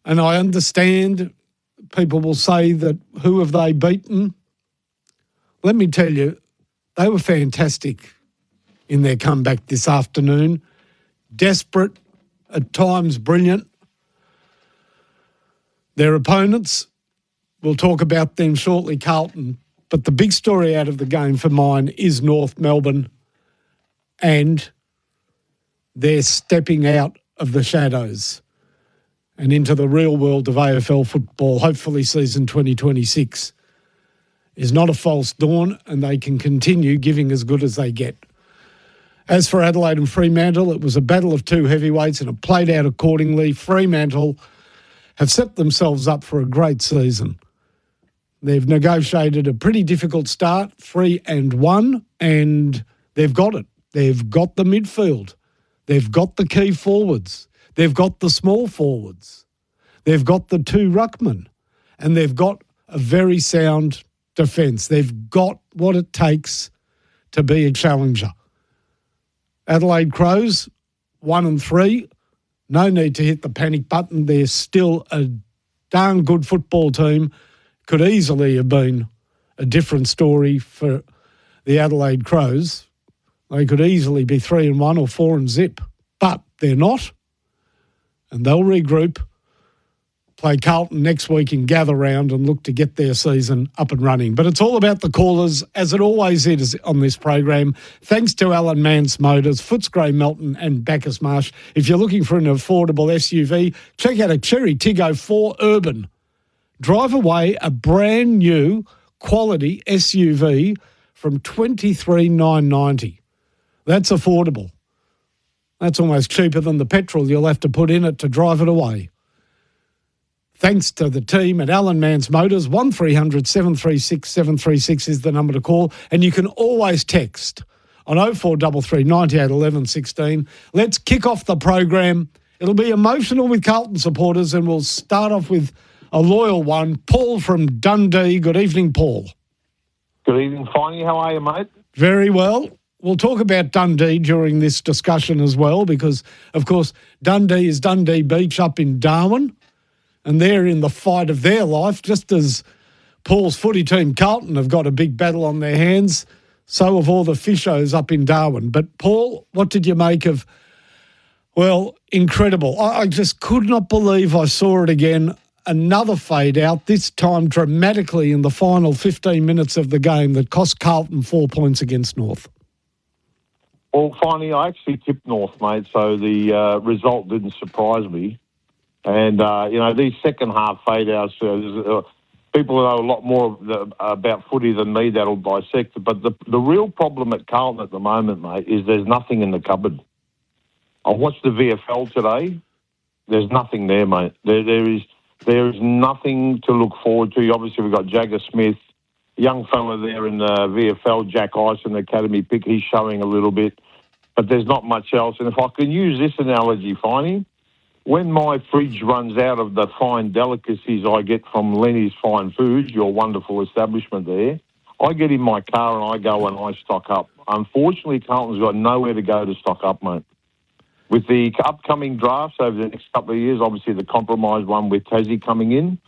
Speaker 6: and I understand people will say that who have they beaten? Let me tell you, they were fantastic in their comeback this afternoon. Desperate, at times brilliant. Their opponents, we'll talk about them shortly, Carlton, but the big story out of the game for mine is North Melbourne, and they're stepping out of the shadows and into the real world of AFL football. Hopefully season 2026 is not a false dawn and they can continue giving as good as they get. As for Adelaide and Fremantle, it was a battle of 2 heavyweights and it played out accordingly. Fremantle have set themselves up for a great season. They've negotiated a pretty difficult start, 3-1, and they've got it. They've got the midfield. They've got the key forwards. They've got the small forwards. They've got the 2 ruckmen. And they've got a very sound defence. They've got what it takes to be a challenger. Adelaide Crows, 1-3. No need to hit the panic button. They're still a darn good football team. Could easily have been a different story for the Adelaide Crows. They could easily be 3-1 or 4-0, but they're not. And they'll regroup,
Speaker 10: play Carlton next week in Gather Round and look to get their season up and running. But it's all about the callers, as it always is on this program. Thanks to Alan Mance Motors, Footscray Melton and Bacchus Marsh. If you're looking for an affordable SUV, check out a Cherry Tiggo 4 Urban. Drive away a brand new quality SUV from $23,990. That's affordable. That's almost cheaper than the petrol you'll have to put in it to drive it away. Thanks to the team at Alan Mance Motors, 1300 736 736 is the number to call. And you can always text on 0433 98 11 16. Let's kick off the program. It'll be emotional with Carlton supporters, and we'll start off with a loyal one. Paul from Dundee. Good evening, Paul.
Speaker 13: Good evening, Finey. How are you, mate?
Speaker 10: Very well. We'll talk about Dundee during this discussion as well because, of course, Dundee is Dundee Beach up in Darwin. And they're in the fight of their life, just as Paul's footy team, Carlton, have got a big battle on their hands. So have all the fishos up in Darwin. But, Paul, what did you make of, well, incredible. I just could not believe I saw it again. Another fade out, this time dramatically in the final 15 minutes of the game that cost Carlton 4 points against North.
Speaker 13: Well, finally, I actually tipped North, mate, so the result didn't surprise me. And, these second half fade-outs, people who know a lot more about footy than me that'll dissect it. But the real problem at Carlton at the moment, mate, is there's nothing in the cupboard. I watched the VFL today. There's nothing there, mate. There is nothing to look forward to. Obviously, we've got Jagger Smith, young fella there in the VFL, Jack Ison, academy pick. He's showing a little bit. But there's not much else. And if I can use this analogy, Finey, when my fridge runs out of the fine delicacies I get from Lenny's Fine Foods, your wonderful establishment there, I get in my car and I go and I stock up. Unfortunately, Carlton's got nowhere to go to stock up, mate. With the upcoming drafts over the next couple of years, obviously the compromise one with Tassie coming in,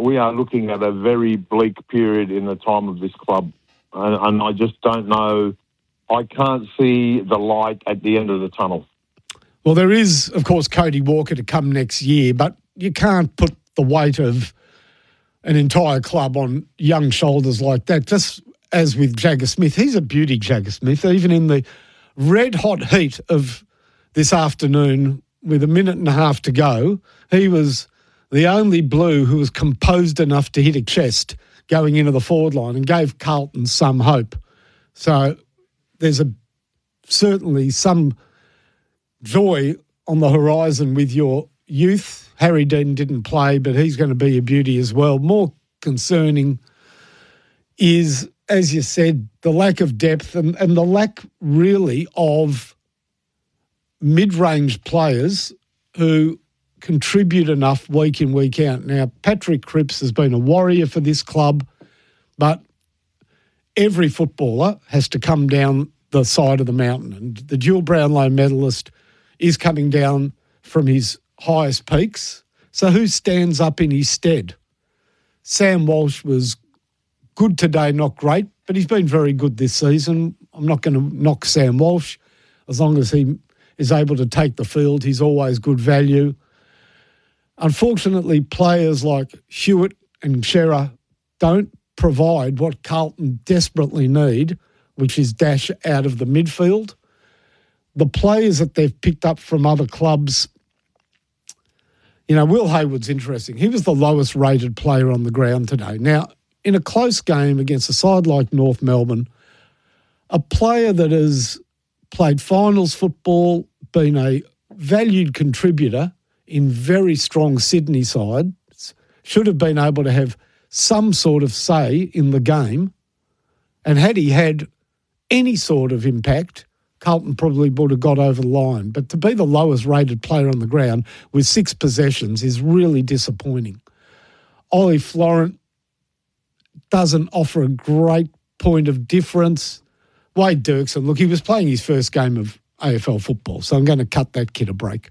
Speaker 13: we are looking at a very bleak period in the time of this club. And I just don't know. I can't see the light at the end of the tunnel.
Speaker 10: Well, there is, of course, Cody Walker to come next year, but you can't put the weight of an entire club on young shoulders like that. Just as with Jagger Smith, he's a beauty, Jagger Smith. Even in the red-hot heat of this afternoon with a minute and a half to go, he was the only Blue who was composed enough to hit a chest going into the forward line and gave Carlton some hope. So there's certainly some joy on the horizon with your youth. Harry Dean didn't play, but he's going to be a beauty as well. More concerning is, as you said, the lack of depth and the lack really of mid-range players who contribute enough week in, week out. Now, Patrick Cripps has been a warrior for this club, but every footballer has to come down the side of the mountain. And the dual Brownlow medalist is coming down from his highest peaks. So who stands up in his stead? Sam Walsh was good today, not great, but he's been very good this season. I'm not going to knock Sam Walsh. As long as he is able to take the field, he's always good value. Unfortunately, players like Hewitt and Shearer don't provide what Carlton desperately need, which is dash out of the midfield. The players that they've picked up from other clubs, Will Hayward's interesting. He was the lowest rated player on the ground today. Now, in a close game against a side like North Melbourne, a player that has played finals football, been a valued contributor in very strong Sydney sides, should have been able to have some sort of say in the game. And had he had any sort of impact, Carlton probably would have got over the line. But to be the lowest rated player on the ground with 6 possessions is really disappointing. Ollie Florent doesn't offer a great point of difference. Wade Dirksen, look, he was playing his first game of AFL football, so I'm going to cut that kid a break.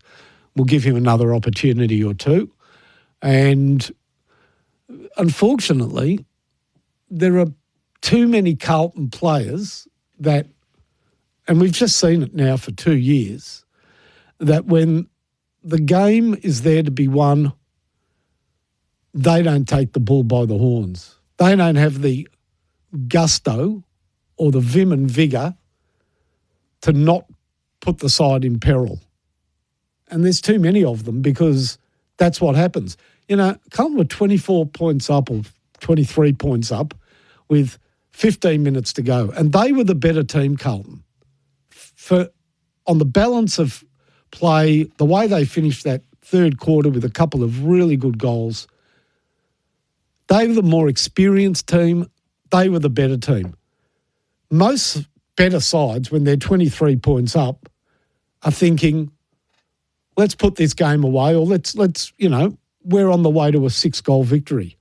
Speaker 10: We'll give him another opportunity or two. And unfortunately, there are too many Carlton players that, and we've just seen it now for 2 years, that when the game is there to be won, they don't take the bull by the horns. They don't have the gusto or the vim and vigour to not put the side in peril. And there's too many of them because that's what happens. You know, Carlton were 24 points up or 23 points up with 15 minutes to go. And they were the better team, Carlton. On the balance of play, the way they finished that third quarter with a couple of really good goals, they were the more experienced team. They were the better team. Most better sides, when they're 23 points up, are thinking, let's put this game away, or let's we're on the way to a 6-goal victory.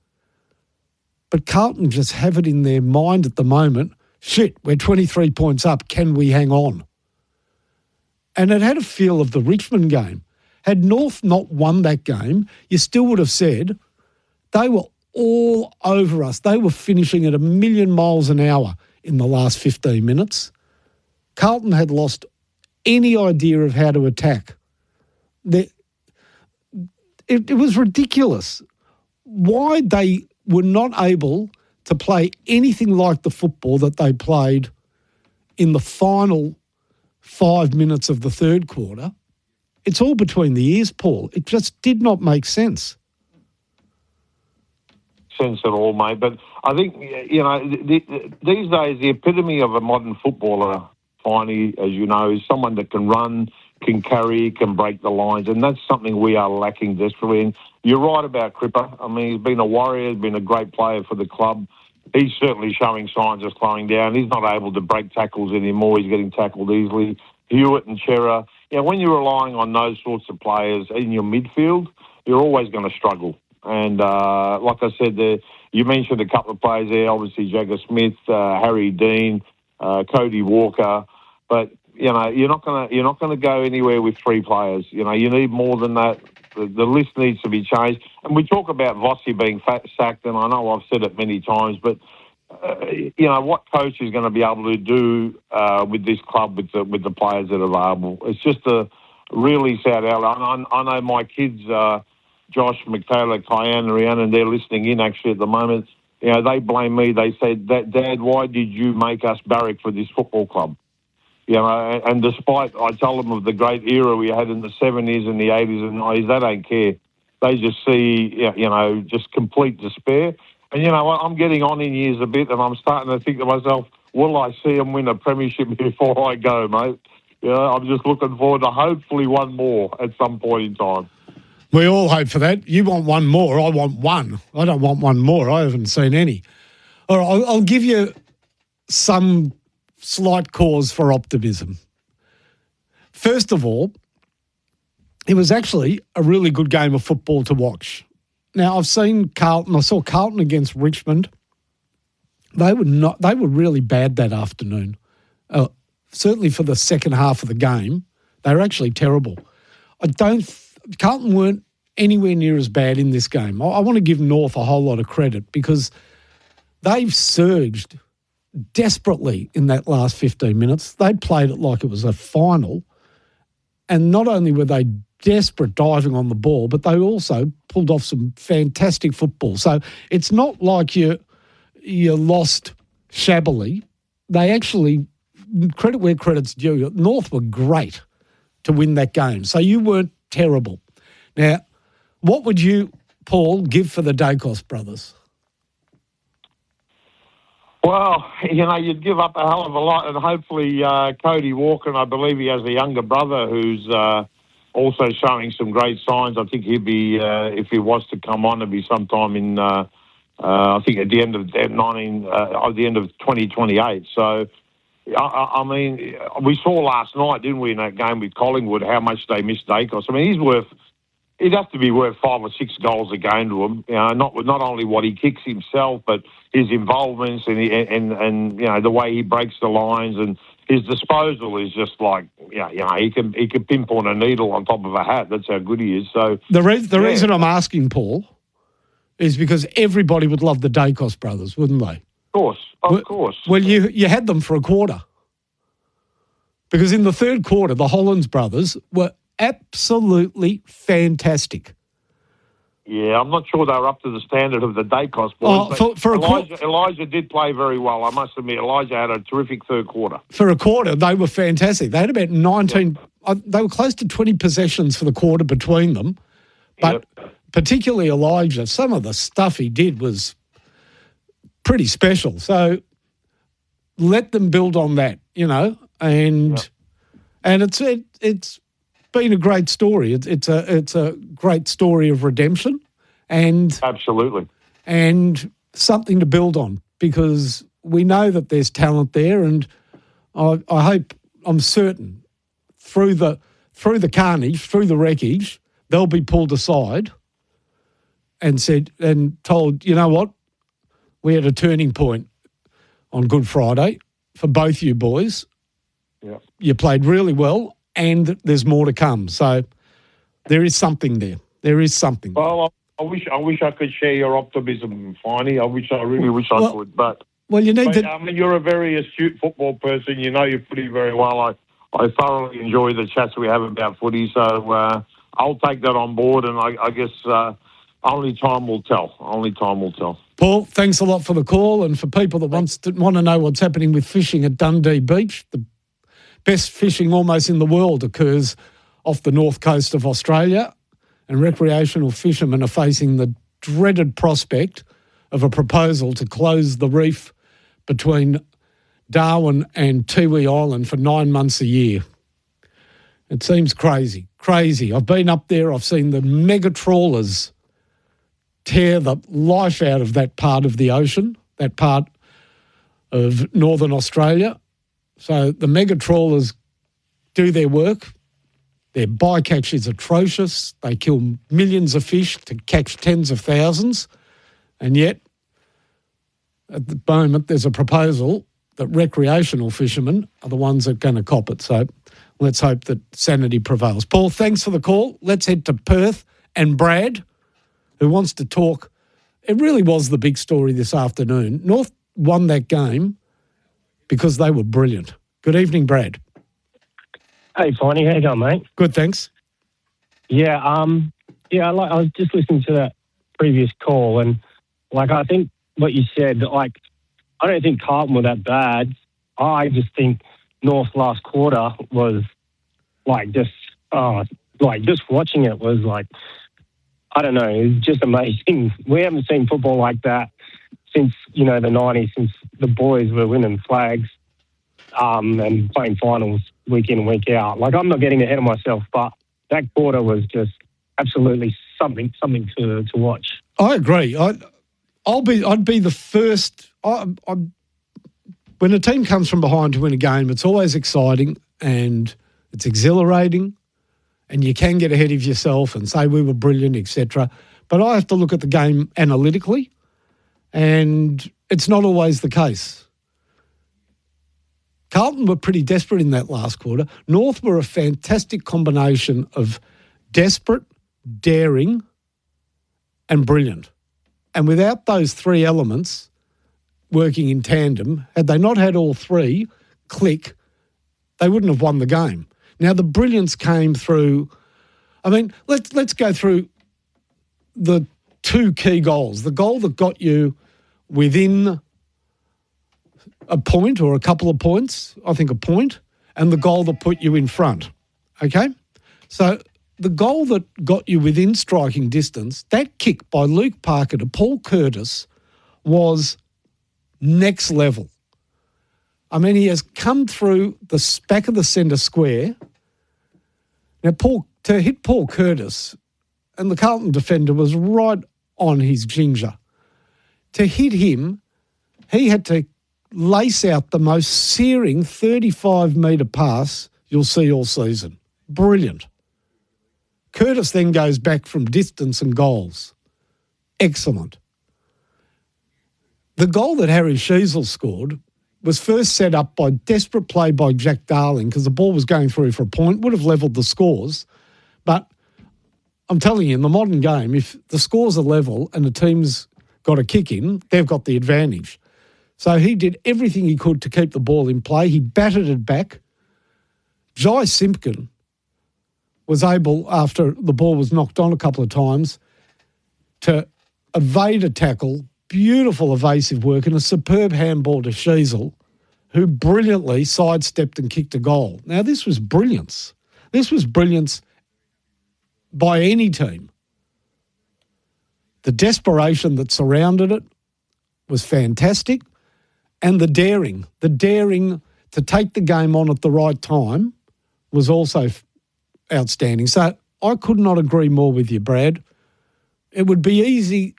Speaker 10: But Carlton just have it in their mind at the moment, shit, we're 23 points up, can we hang on? And it had a feel of the Richmond game. Had North not won that game, you still would have said they were all over us. They were finishing at 1,000,000 miles an hour in the last 15 minutes. Carlton had lost any idea of how to attack. It was ridiculous. Why they were not able to play anything like the football that they played in the final 5 minutes of the third quarter, it's all between the ears, Paul. It just did not make sense.
Speaker 13: Sense at all, mate. But I think, these days the epitome of a modern footballer, Finey, as you know, is someone that can run, can carry, can break the lines, and that's something we are lacking desperately. And you're right about Cripper. I mean, he's been a warrior, he's been a great player for the club. He's certainly showing signs of slowing down. He's not able to break tackles anymore. He's getting tackled easily. Hewitt and Chera. When you're relying on those sorts of players in your midfield, you're always going to struggle. And like I said, you mentioned a couple of players there, obviously Jagger Smith, Harry Dean, Cody Walker. But you're not gonna go anywhere with 3 players. You need more than that. The list needs to be changed. And we talk about Vossi being sacked, and I know I've said it many times, but what coach is going to be able to do with this club with the players that are available? It's just a really sad outlet. I know my kids, Josh, Michaela, Kyan, and Rhiannon, they're listening in actually at the moment. They blame me. They say, Dad, why did you make us barrack for this football club? And despite I tell them of the great era we had in the 70s and the 80s and 90s, they don't care. They just see, just complete despair. And I'm getting on in years a bit, and I'm starting to think to myself, will I see them win a premiership before I go, mate? I'm just looking forward to hopefully one more at some point in time.
Speaker 10: We all hope for that. You want one more, I want one. I don't want one more. I haven't seen any. All right, I'll give you some slight cause for optimism. First of all, it was actually a really good game of football to watch. Now, I've seen Carlton. I saw Carlton against Richmond. They were really bad that afternoon. Certainly for the second half of the game, they were actually terrible. Carlton weren't anywhere near as bad in this game. I want to give North a whole lot of credit because they've surged desperately in that last 15 minutes. They played it like it was a final. And not only were they desperate diving on the ball, but they also pulled off some fantastic football. So it's not like you lost shabbily. They actually, credit where credit's due, North were great to win that game. So you weren't terrible. Now, what would you, Paul, give for the Dacos brothers?
Speaker 13: Well, you'd give up a hell of a lot, and hopefully Cody Walker, and I believe he has a younger brother who's also showing some great signs. I think he'd be, if he was to come on, it'd be sometime in, I think at the end of 2028. So, I mean, we saw last night, didn't we, in that game with Collingwood, how much they missed Dacos. I mean, he'd have to be worth 5 or 6 goals a game to him. Not only what he kicks himself, but his involvements and the way he breaks the lines, and his disposal is just like he can pinpoint a needle on top of a hat. That's how good he is. So the
Speaker 10: reason I'm asking, Paul, is because everybody would love the Dacos brothers, wouldn't they?
Speaker 13: Of course.
Speaker 10: Well, you had them for a quarter. Because in the third quarter, the Hollands brothers were absolutely fantastic.
Speaker 13: Yeah, I'm not sure they were up to the standard of the Dacos boys. Elijah did play very well, I must admit. Elijah had a terrific third quarter.
Speaker 10: For a quarter, they were fantastic. They had about 19... They were close to 20 possessions for the quarter between them. But particularly Elijah, some of the stuff he did was pretty special. So let them build on that, and it's been a great story. It's a great story of redemption, and
Speaker 13: absolutely,
Speaker 10: and something to build on, because we know that there's talent there, and I'm certain through the carnage, through the wreckage, they'll be pulled aside and told, you know what, we had a turning point on Good Friday for both you boys.
Speaker 13: Yeah.
Speaker 10: You played really well, and there's more to come. So there is something there. There is something.
Speaker 13: Well, I wish I could share your optimism, Finey. I really wish I could. But I mean, you're a very astute football person. You know your footy very well. I thoroughly enjoy the chats we have about footy. So I'll take that on board, and I guess only time will tell. Only time will tell.
Speaker 10: Paul, thanks a lot for the call, and for people that want to know what's happening with fishing at Dundee Beach, the best fishing almost in the world occurs off the north coast of Australia, and recreational fishermen are facing the dreaded prospect of a proposal to close the reef between Darwin and Tiwi Island for 9 months a year. It seems crazy. I've been up there. I've seen the mega trawlers tear the life out of that part of the ocean, that part of northern Australia. So the mega trawlers do their work. Their bycatch is atrocious. They kill millions of fish to catch tens of thousands. And yet, at the moment, there's a proposal that recreational fishermen are the ones that are going to cop it. So let's hope that sanity prevails. Paul, thanks for the call. Let's head to Perth and Brad, who wants to talk. It really was the big story this afternoon. North won that game because they were brilliant. Good evening, Brad.
Speaker 15: Hey, Finey, how you going, mate?
Speaker 10: Good, thanks.
Speaker 15: Yeah, I was just listening to that previous call, and I think what you said, I don't think Carlton were that bad. I just think North last quarter was just watching it was I don't know, it was just amazing. We haven't seen football like that since, the 90s, since the boys were winning flags and playing finals week in and week out. I'm not getting ahead of myself, but that quarter was just absolutely something to watch.
Speaker 10: I agree. I'd be the first. When a team comes from behind to win a game, it's always exciting and it's exhilarating, and you can get ahead of yourself and say we were brilliant, etc. But I have to look at the game analytically, and it's not always the case. Carlton were pretty desperate in that last quarter. North were a fantastic combination of desperate, daring, and brilliant. And without those three elements working in tandem, had they not had all three click, they wouldn't have won the game. Now, the brilliance came through... I mean, let's go through the two key goals. The goal that got you within a point or a couple of points, I think a point, and the goal that put you in front, okay? So the goal that got you within striking distance, that kick by Luke Parker to Paul Curtis was next level. I mean, he has come through the back of the centre square. Now, to hit Paul Curtis, and the Carlton defender was right on his ginger. To hit him, he had to lace out the most searing 35-metre pass you'll see all season. Brilliant. Curtis then goes back from distance and goals. Excellent. The goal that Harry Sheasel scored was first set up by desperate play by Jack Darling because the ball was going through for a point, would have levelled the scores. But I'm telling you, in the modern game, if the scores are level and the team's got a kick in, they've got the advantage. So he did everything he could to keep the ball in play. He batted it back. Jai Simpkin was able, after the ball was knocked on a couple of times, to evade a tackle, beautiful evasive work, and a superb handball to Sheasel, who brilliantly sidestepped and kicked a goal. Now, this was brilliance. This was brilliance by any team. The desperation that surrounded it was fantastic, and the daring to take the game on at the right time was also outstanding. So I could not agree more with you, Brad. It would be easy,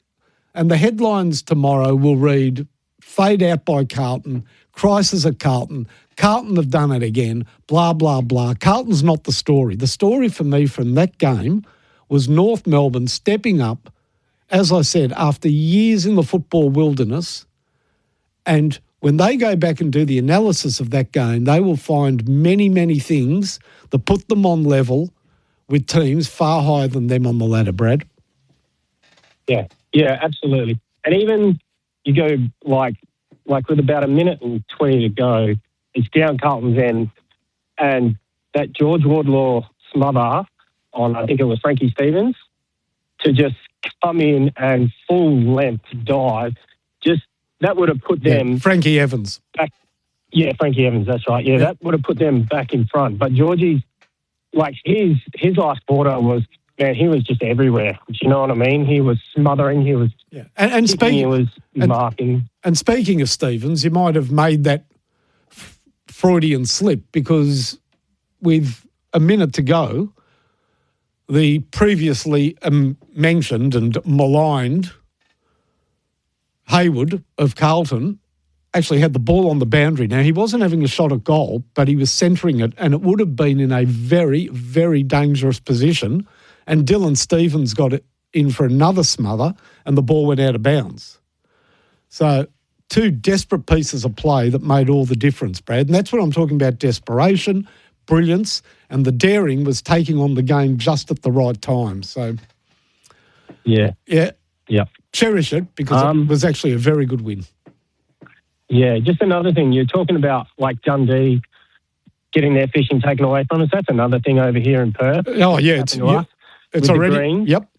Speaker 10: and the headlines tomorrow will read, fade out by Carlton, crisis at Carlton, Carlton have done it again, blah, blah, blah. Carlton's not the story. The story for me from that game was North Melbourne stepping up, as I said, after years in the football wilderness, and when they go back and do the analysis of that game, they will find many, many things that put them on level with teams far higher than them on the ladder, Brad.
Speaker 15: Yeah, absolutely. And even you go like with about a minute and 20 to go, it's down Carlton's end, and that George Wardlaw smother on, I think it was Frankie Stevens, to just come in and full length dive, just that would have put them...
Speaker 10: Frankie Evans.
Speaker 15: Back. Yeah, Frankie Evans, that's right. Yeah, that would have put them back in front. But Georgie's, like, his last quarter was, man, he was just everywhere. Do you know what I mean? He was smothering, he was...
Speaker 10: Yeah, and speaking...
Speaker 15: He was marking.
Speaker 10: And speaking of Stevens, you might have made that Freudian slip, because with a minute to go, the previously mentioned and maligned Hayward of Carlton actually had the ball on the boundary. Now, he wasn't having a shot at goal, but he was centering it, and it would have been in a very, very dangerous position. And Dillon Stevens got it in for another smother, and the ball went out of bounds. So, two desperate pieces of play that made all the difference, Brad. And that's what I'm talking about, desperation, brilliance, and the daring was taking on the game just at the right time. So,
Speaker 15: yeah.
Speaker 10: Cherish it, because it was actually a very good win.
Speaker 15: Yeah, just another thing. You're talking about, like, Dundee getting their fishing taken away from us. That's another thing over here in Perth.
Speaker 10: Oh, yeah. It's already... Yep.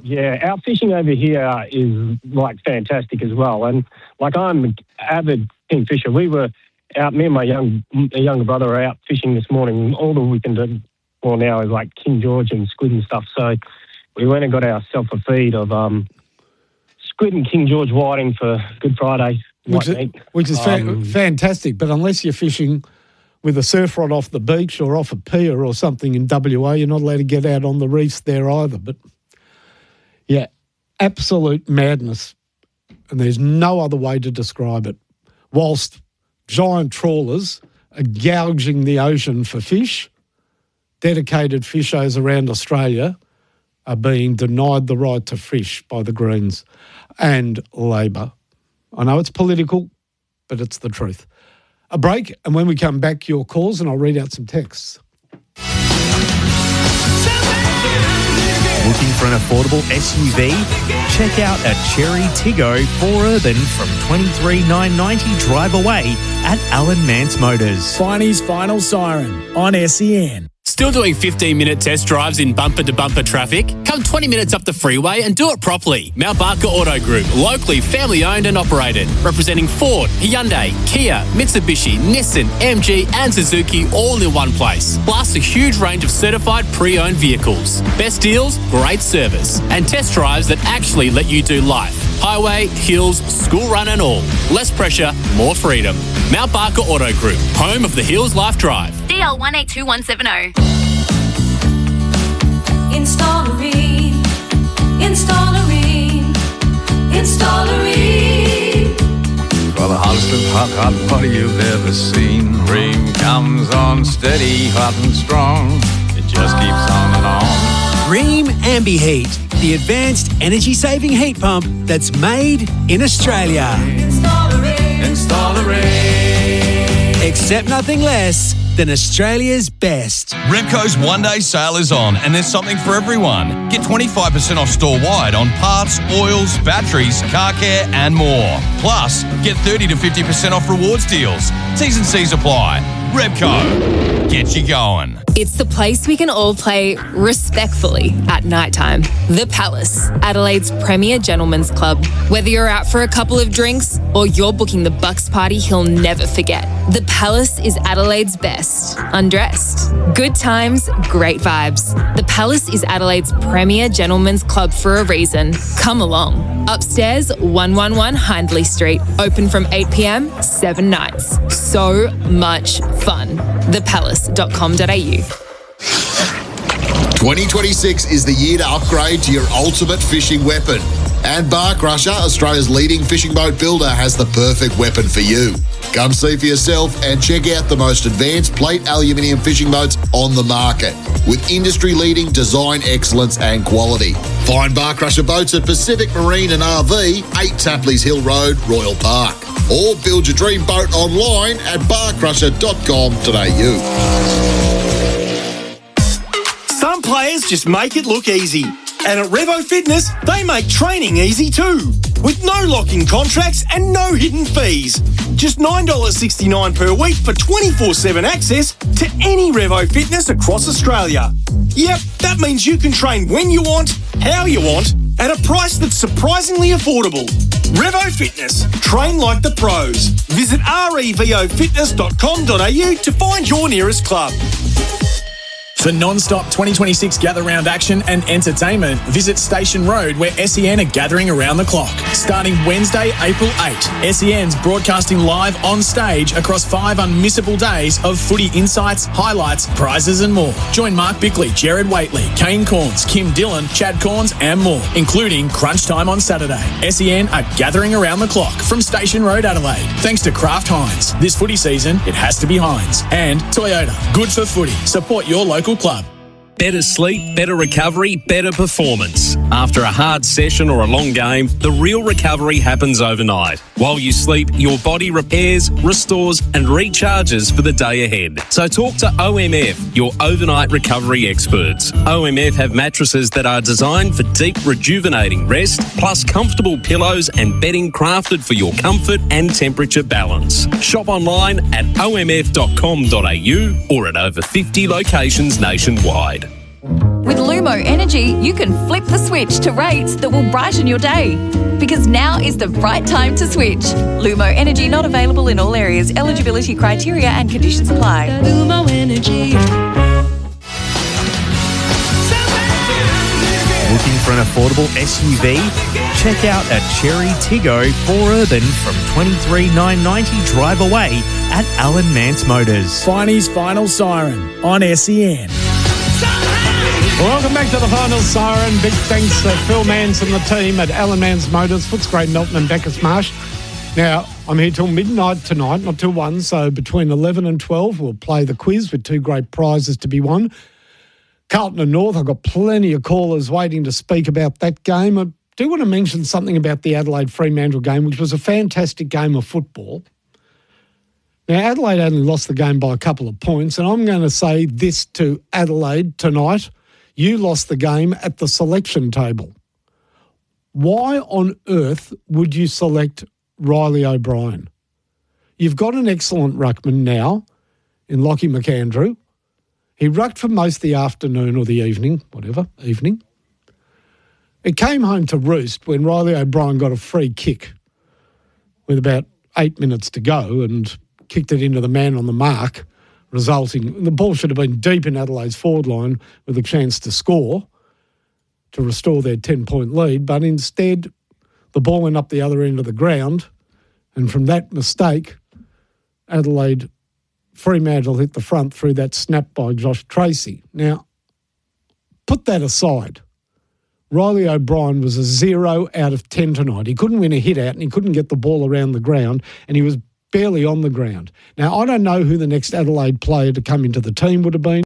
Speaker 15: Yeah, our fishing over here is, like, fantastic as well. And, like, I'm an avid kingfisher. We were out, me and my younger brother were out fishing this morning. All that we can do for now is, like, King George and squid and stuff. So we went and got ourselves a feed of squid and King George whiting for Good Friday.
Speaker 10: Which is fantastic, but unless you're fishing with a surf rod off the beach or off a pier or something in WA, you're not allowed to get out on the reefs there either. But, yeah, absolute madness, and there's no other way to describe it. Whilst giant trawlers are gouging the ocean for fish, dedicated fishers around Australia are being denied the right to fish by the Greens and Labor. I know it's political, but it's the truth. A break, and when we come back, your calls, and I'll read out some texts.
Speaker 12: Looking for an affordable SUV? Check out a Cherry Tiggo 4Urban from $23,990 drive away at Alan Mance Motors.
Speaker 7: Finey's Final Siren on SEN.
Speaker 2: Still doing 15-minute test drives in bumper-to-bumper traffic? Come 20 minutes up the freeway and do it properly. Mount Barker Auto Group, locally family-owned and operated. Representing Ford, Hyundai, Kia, Mitsubishi, Nissan, MG and Suzuki all in one place. Plus a huge range of certified pre-owned vehicles. Best deals, great service. And test drives that actually let you do life. Highway, hills, school run and all. Less pressure, more freedom. Mount Barker Auto Group, home of the Hills Life Drive.
Speaker 1: DL 182170.
Speaker 5: Installerine.
Speaker 16: For the hottest of hot party you've ever seen. Ream comes on steady, hot and strong. It just keeps on and on.
Speaker 18: Ream AmbiHeat, the advanced energy-saving heat pump that's made in Australia. Accept nothing less than Australia's best.
Speaker 20: Repco's one-day sale is on, and there's something for everyone. Get 25% off store-wide on parts, oils, batteries, car care, and more. Plus, get 30 to 50% off rewards deals. T's and C's apply. Repco, get you going.
Speaker 3: It's the place we can all play respectfully at nighttime. The Palace, Adelaide's premier gentlemen's club. Whether you're out for a couple of drinks or you're booking the Bucks party he'll never forget, the Palace is Adelaide's best. Undressed. Good times, great vibes. The Palace is Adelaide's premier gentlemen's club for a reason. Come along. Upstairs, 111 Hindley Street. Open from 8 p.m, 7 nights. So much fun. thepalace.com.au.
Speaker 25: 2026 is the year to upgrade to your ultimate fishing weapon. And Bar Crusher, Australia's leading fishing boat builder, has the perfect weapon for you. Come see for yourself and check out the most advanced plate aluminium fishing boats on the market with industry-leading design excellence and quality. Find Bar Crusher boats at Pacific Marine and RV, 8 Tapleys Hill Road, Royal Park. Or build your dream boat online at barcrusher.com.au.
Speaker 4: Some players just make it look easy. And at Revo Fitness, they make training easy too. With no lock-in contracts and no hidden fees. Just $9.69 per week for 24/7 access to any Revo Fitness across Australia. Yep, that means you can train when you want, how you want, at a price that's surprisingly affordable. Revo Fitness. Train like the pros. Visit revofitness.com.au to find your nearest club.
Speaker 7: For non-stop 2026 gather round action and entertainment, visit Station Road where SEN are gathering around the clock. Starting Wednesday, April 8, SEN's broadcasting live on stage across 5 unmissable days of footy insights, highlights, prizes and more. Join Mark Bickley, Jared Waitley, Kane Corns, Kim Dillon, Chad Corns and more, including Crunch Time on Saturday. SEN are gathering around the clock from Station Road, Adelaide. Thanks to Kraft Heinz. This footy season, it has to be Heinz. And Toyota. Good for footy. Support your local club.
Speaker 19: Better sleep, better recovery, better performance. After a hard session or a long game, the real recovery happens overnight. While you sleep, your body repairs, restores and recharges for the day ahead. So talk to OMF, your overnight recovery experts. OMF have mattresses that are designed for deep rejuvenating rest, plus comfortable pillows and bedding crafted for your comfort and temperature balance. Shop online at omf.com.au or at over 50 locations nationwide.
Speaker 1: With Lumo Energy, you can flip the switch to rates that will brighten your day. Because now is the right time to switch. Lumo Energy not available in all areas. Eligibility criteria and conditions apply. Lumo Energy.
Speaker 12: Looking for an affordable SUV? Check out a Cherry Tiggo 4Urban from $23,990 drive away at Alan Mance Motors.
Speaker 6: Finey's Final Siren on SEN. Welcome back to the Final Siren. Big thanks to Phil Mance and the team at Alan Mance Motors, Footscray, Melton and Bacchus Marsh. Now, I'm here till midnight tonight, not till 1, so between 11 and 12 we'll play the quiz with 2 great prizes to be won. Carlton and North, I've got plenty of callers waiting to speak about that game. I do want to mention something about the Adelaide Fremantle game, which was a fantastic game of football. Now, Adelaide only lost the game by a couple of points, and I'm going to say this to Adelaide tonight. You lost the game at the selection table. Why on earth would you select Riley O'Brien? You've got an excellent ruckman now in Lockie McAndrew. He rucked for most of the afternoon or the evening, evening. It came home to roost when Riley O'Brien got a free kick with about 8 minutes to go and kicked it into the man on the mark, resulting, the ball should have been deep in Adelaide's forward line with a chance to score to restore their 10-point lead, but instead the ball went up the other end of the ground, and from that mistake, Adelaide Fremantle hit the front through that snap by Josh Tracy. Now, put that aside. Riley O'Brien was a 0 out of 10 tonight. He couldn't win a hit out and he couldn't get the ball around the ground, and he was barely on the ground. Now, I don't know who the next Adelaide player to come into the team would have been.